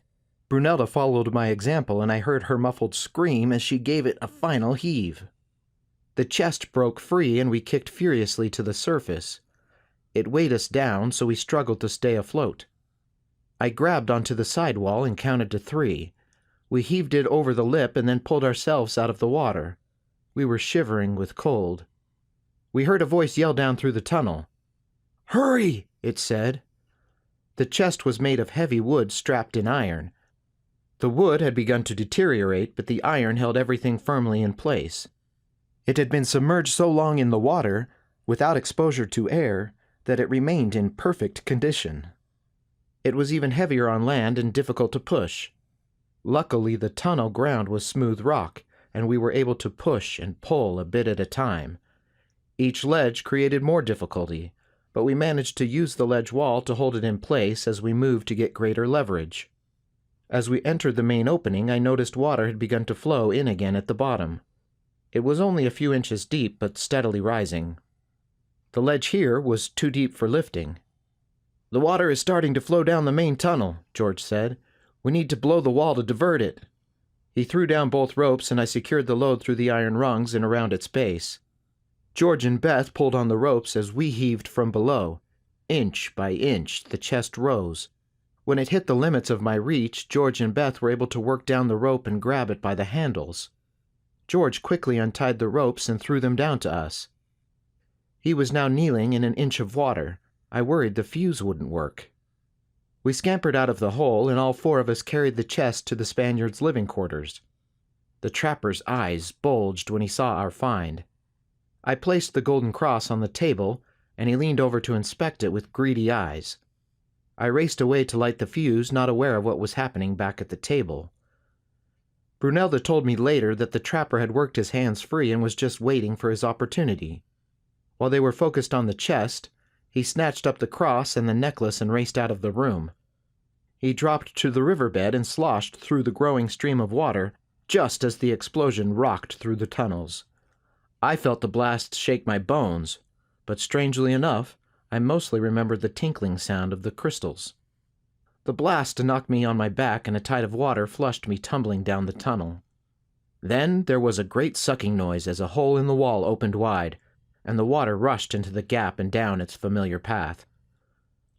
Brunelda followed my example and I heard her muffled scream as she gave it a final heave. The chest broke free and we kicked furiously to the surface. It weighed us down, so we struggled to stay afloat. I grabbed onto the sidewall and counted to 3. We heaved it over the lip and then pulled ourselves out of the water. We were shivering with cold. We heard a voice yell down through the tunnel. "Hurry!" it said. The chest was made of heavy wood strapped in iron. The wood had begun to deteriorate, but the iron held everything firmly in place. It had been submerged so long in the water, without exposure to air, that it remained in perfect condition. It was even heavier on land and difficult to push. Luckily, the tunnel ground was smooth rock, and we were able to push and pull a bit at a time. Each ledge created more difficulty, but we managed to use the ledge wall to hold it in place as we moved to get greater leverage. As we entered the main opening, I noticed water had begun to flow in again at the bottom. It was only a few inches deep, but steadily rising. The ledge here was too deep for lifting. "The water is starting to flow down the main tunnel," George said. "We need to blow the wall to divert it." He threw down both ropes, and I secured the load through the iron rungs and around its base. George and Beth pulled on the ropes as we heaved from below. Inch by inch, the chest rose. When it hit the limits of my reach, George and Beth were able to work down the rope and grab it by the handles. George quickly untied the ropes and threw them down to us. He was now kneeling in an inch of water. I worried the fuse wouldn't work. We scampered out of the hole, and all four of us carried the chest to the Spaniard's living quarters. The trapper's eyes bulged when he saw our find. I placed the golden cross on the table, and he leaned over to inspect it with greedy eyes. I raced away to light the fuse, not aware of what was happening back at the table. Brunelda told me later that the trapper had worked his hands free and was just waiting for his opportunity. While they were focused on the chest, he snatched up the cross and the necklace and raced out of the room. He dropped to the riverbed and sloshed through the growing stream of water just as the explosion rocked through the tunnels. I felt the blast shake my bones, but strangely enough, I mostly remembered the tinkling sound of the crystals. The blast knocked me on my back, and a tide of water flushed me tumbling down the tunnel. Then there was a great sucking noise as a hole in the wall opened wide, and the water rushed into the gap and down its familiar path.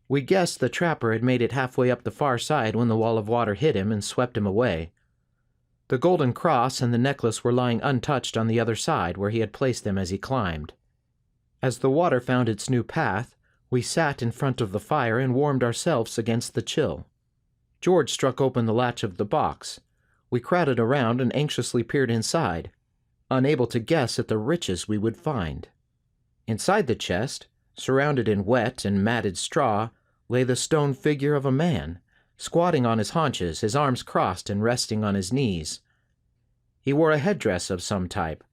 We guessed the trapper had made it halfway up the far side when the wall of water hit him and swept him away. The golden cross and the necklace were lying untouched on the other side where he had placed them as he climbed. As the water found its new path, we sat in front of the fire and warmed ourselves against the chill. George struck open the latch of the box. We crowded around and anxiously peered inside, unable to guess at the riches we would find. Inside the chest, surrounded in wet and matted straw, lay the stone figure of a man, squatting on his haunches, his arms crossed and resting on his knees. He wore a headdress of some type,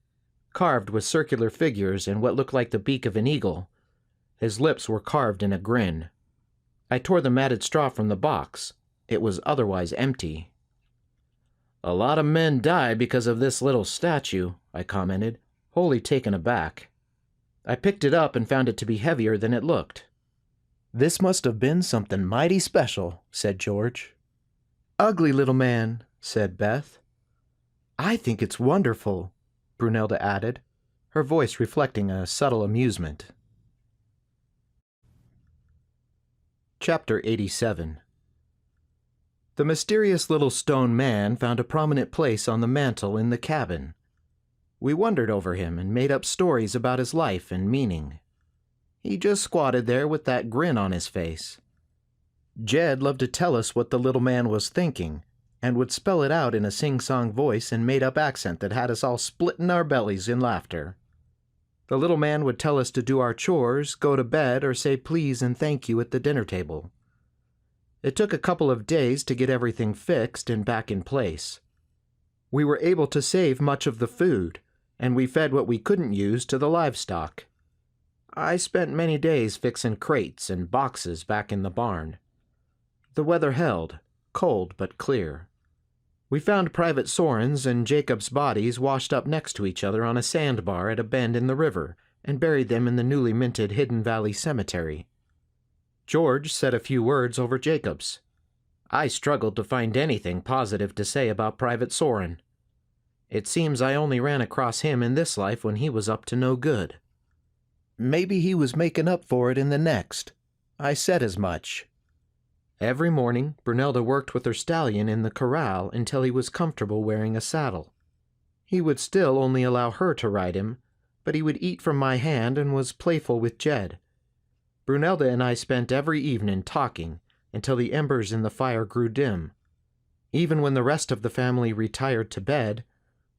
carved with circular figures and what looked like the beak of an eagle. His lips were carved in a grin. I tore the matted straw from the box. It was otherwise empty. "A lot of men die because of this little statue," I commented, wholly taken aback. I picked it up and found it to be heavier than it looked. "This must have been something mighty special," said George. "Ugly little man," said Beth. "I think it's wonderful," Brunelda added, her voice reflecting a subtle amusement. Chapter 87. The mysterious little stone man found a prominent place on the mantel in the cabin. We wondered over him and made up stories about his life and meaning. He just squatted there with that grin on his face. Jed loved to tell us what the little man was thinking, and would spell it out in a sing-song voice and made-up accent that had us all splitting our bellies in laughter. The little man would tell us to do our chores, go to bed, or say please and thank you at the dinner table. It took a couple of days to get everything fixed and back in place. We were able to save much of the food, and we fed what we couldn't use to the livestock. I spent many days fixing crates and boxes back in the barn. The weather held, cold but clear. We found Private Soren's and Jacob's bodies washed up next to each other on a sandbar at a bend in the river, and buried them in the newly minted Hidden Valley Cemetery. George said a few words over Jacob's. I struggled to find anything positive to say about Private Soren. It seems I only ran across him in this life when he was up to no good. Maybe he was making up for it in the next. I said as much. Every morning, Brunelda worked with her stallion in the corral until he was comfortable wearing a saddle. He would still only allow her to ride him, but he would eat from my hand and was playful with Jed. Brunelda and I spent every evening talking until the embers in the fire grew dim. Even when the rest of the family retired to bed,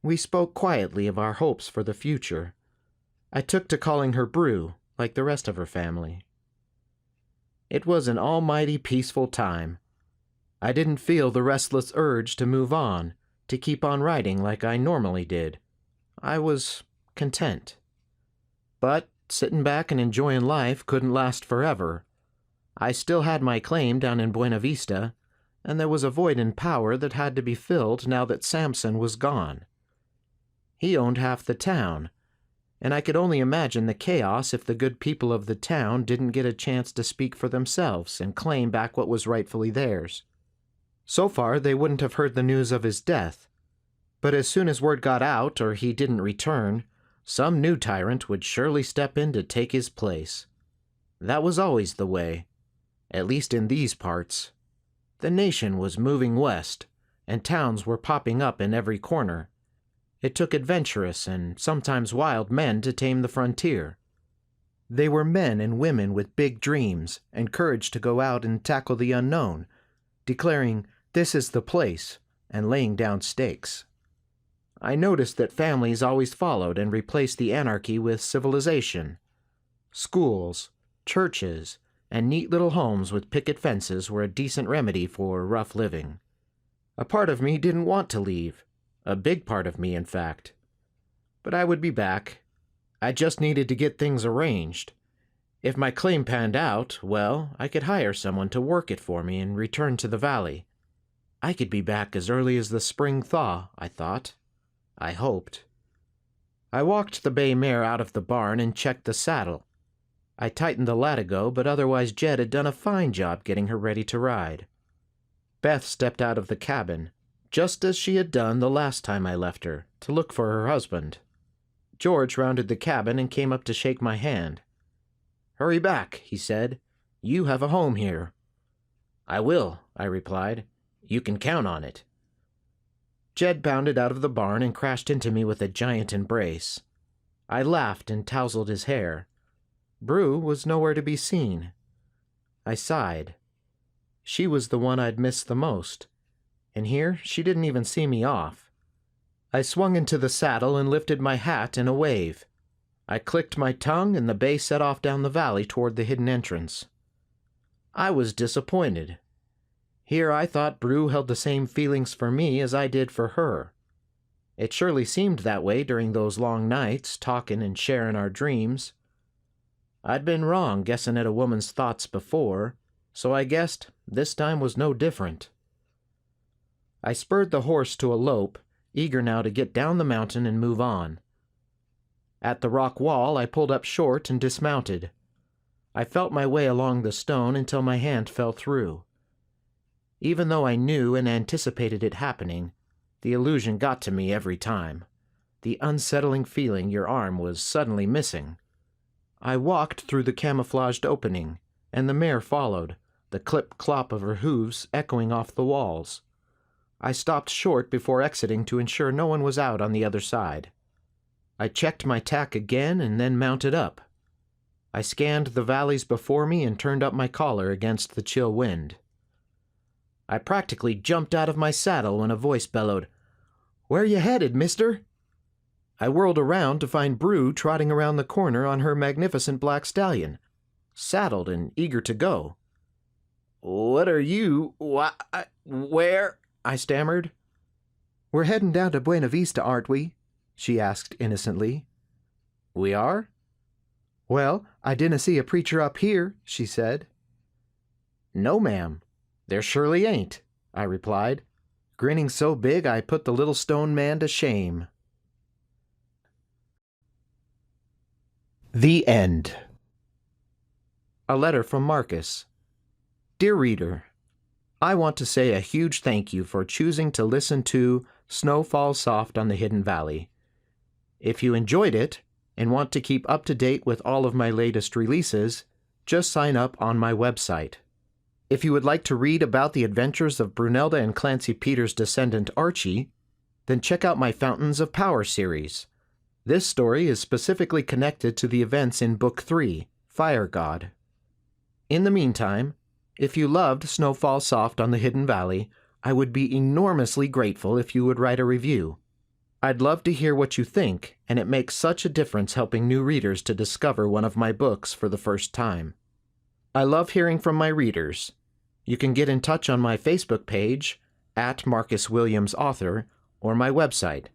we spoke quietly of our hopes for the future. I took to calling her Brew, like the rest of her family. It was an almighty peaceful time. I didn't feel the restless urge to move on, to keep on writing like I normally did. I was content. But sitting back and enjoying life couldn't last forever. I still had my claim down in Buena Vista, and there was a void in power that had to be filled now that Sampson was gone. He owned half the town, and I could only imagine the chaos if the good people of the town didn't get a chance to speak for themselves and claim back what was rightfully theirs. So far, they wouldn't have heard the news of his death, but as soon as word got out or he didn't return, some new tyrant would surely step in to take his place. That was always the way, at least in these parts. The nation was moving west, and towns were popping up in every corner. It took adventurous and sometimes wild men to tame the frontier. They were men and women with big dreams and courage to go out and tackle the unknown, declaring, "This is the place," and laying down stakes. I noticed that families always followed and replaced the anarchy with civilization. Schools, churches, and neat little homes with picket fences were a decent remedy for rough living. A part of me didn't want to leave. A big part of me, in fact. But I would be back. I just needed to get things arranged. If my claim panned out, well, I could hire someone to work it for me and return to the valley. I could be back as early as the spring thaw, I thought. I hoped. I walked the bay mare out of the barn and checked the saddle. I tightened the latigo, but otherwise Jed had done a fine job getting her ready to ride. Beth stepped out of the cabin, just as she had done the last time I left her, to look for her husband. George rounded the cabin and came up to shake my hand. "Hurry back," he said. "You have a home here." "I will," I replied. "You can count on it." Jed bounded out of the barn and crashed into me with a giant embrace. I laughed and tousled his hair. Brue was nowhere to be seen. I sighed. She was the one I'd missed the most, and here she didn't even see me off. I swung into the saddle and lifted my hat in a wave. I clicked my tongue and the bay set off down the valley toward the hidden entrance. I was disappointed. Here I thought Brue held the same feelings for me as I did for her. It surely seemed that way during those long nights, talking and sharing our dreams. I'd been wrong guessing at a woman's thoughts before, so I guessed this time was no different. I spurred the horse to a lope, eager now to get down the mountain and move on. At the rock wall, I pulled up short and dismounted. I felt my way along the stone until my hand fell through. Even though I knew and anticipated it happening, the illusion got to me every time. The unsettling feeling your arm was suddenly missing. I walked through the camouflaged opening, and the mare followed, the clip-clop of her hooves echoing off the walls. I stopped short before exiting to ensure no one was out on the other side. I checked my tack again and then mounted up. I scanned the valleys before me and turned up my collar against the chill wind. I practically jumped out of my saddle when a voice bellowed, "Where you headed, mister?" I whirled around to find Brue trotting around the corner on her magnificent black stallion, saddled and eager to go. "What are you... where?" I stammered. "We're heading down to Buena Vista, aren't we?" she asked innocently. "We are?" "Well, I didn't see a preacher up here," she said. "No, ma'am. There surely ain't," I replied, grinning so big I put the little stone man to shame. The End. A letter from Marcus. Dear reader, I want to say a huge thank you for choosing to listen to Snow Falls Soft on the Hidden Valley. If you enjoyed it and want to keep up to date with all of my latest releases, just sign up on my website. If you would like to read about the adventures of Brunelda and Clancy Peters' descendant Archie, then check out my Fountains of Power series. This story is specifically connected to the events in Book 3, Fire God. In the meantime, if you loved Snow Falls Soft on the Hidden Valley, I would be enormously grateful if you would write a review. I'd love to hear what you think, and it makes such a difference helping new readers to discover one of my books for the first time. I love hearing from my readers. You can get in touch on my Facebook page, @MarcusWilliamsAuthor, or my website,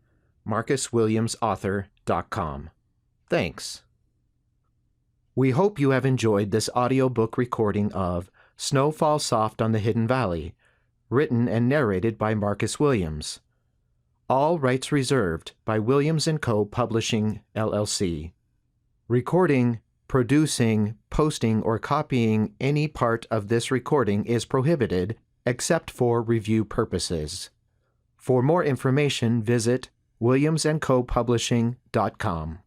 marcuswilliamsauthor.com. Thanks. We hope you have enjoyed this audiobook recording of Snow Falls Soft on the Hidden Valley, written and narrated by Marcus Williams. All rights reserved by Williams & Co. Publishing, LLC. Recording, producing, posting, or copying any part of this recording is prohibited, except for review purposes. For more information, visit williamsandcopublishing.com.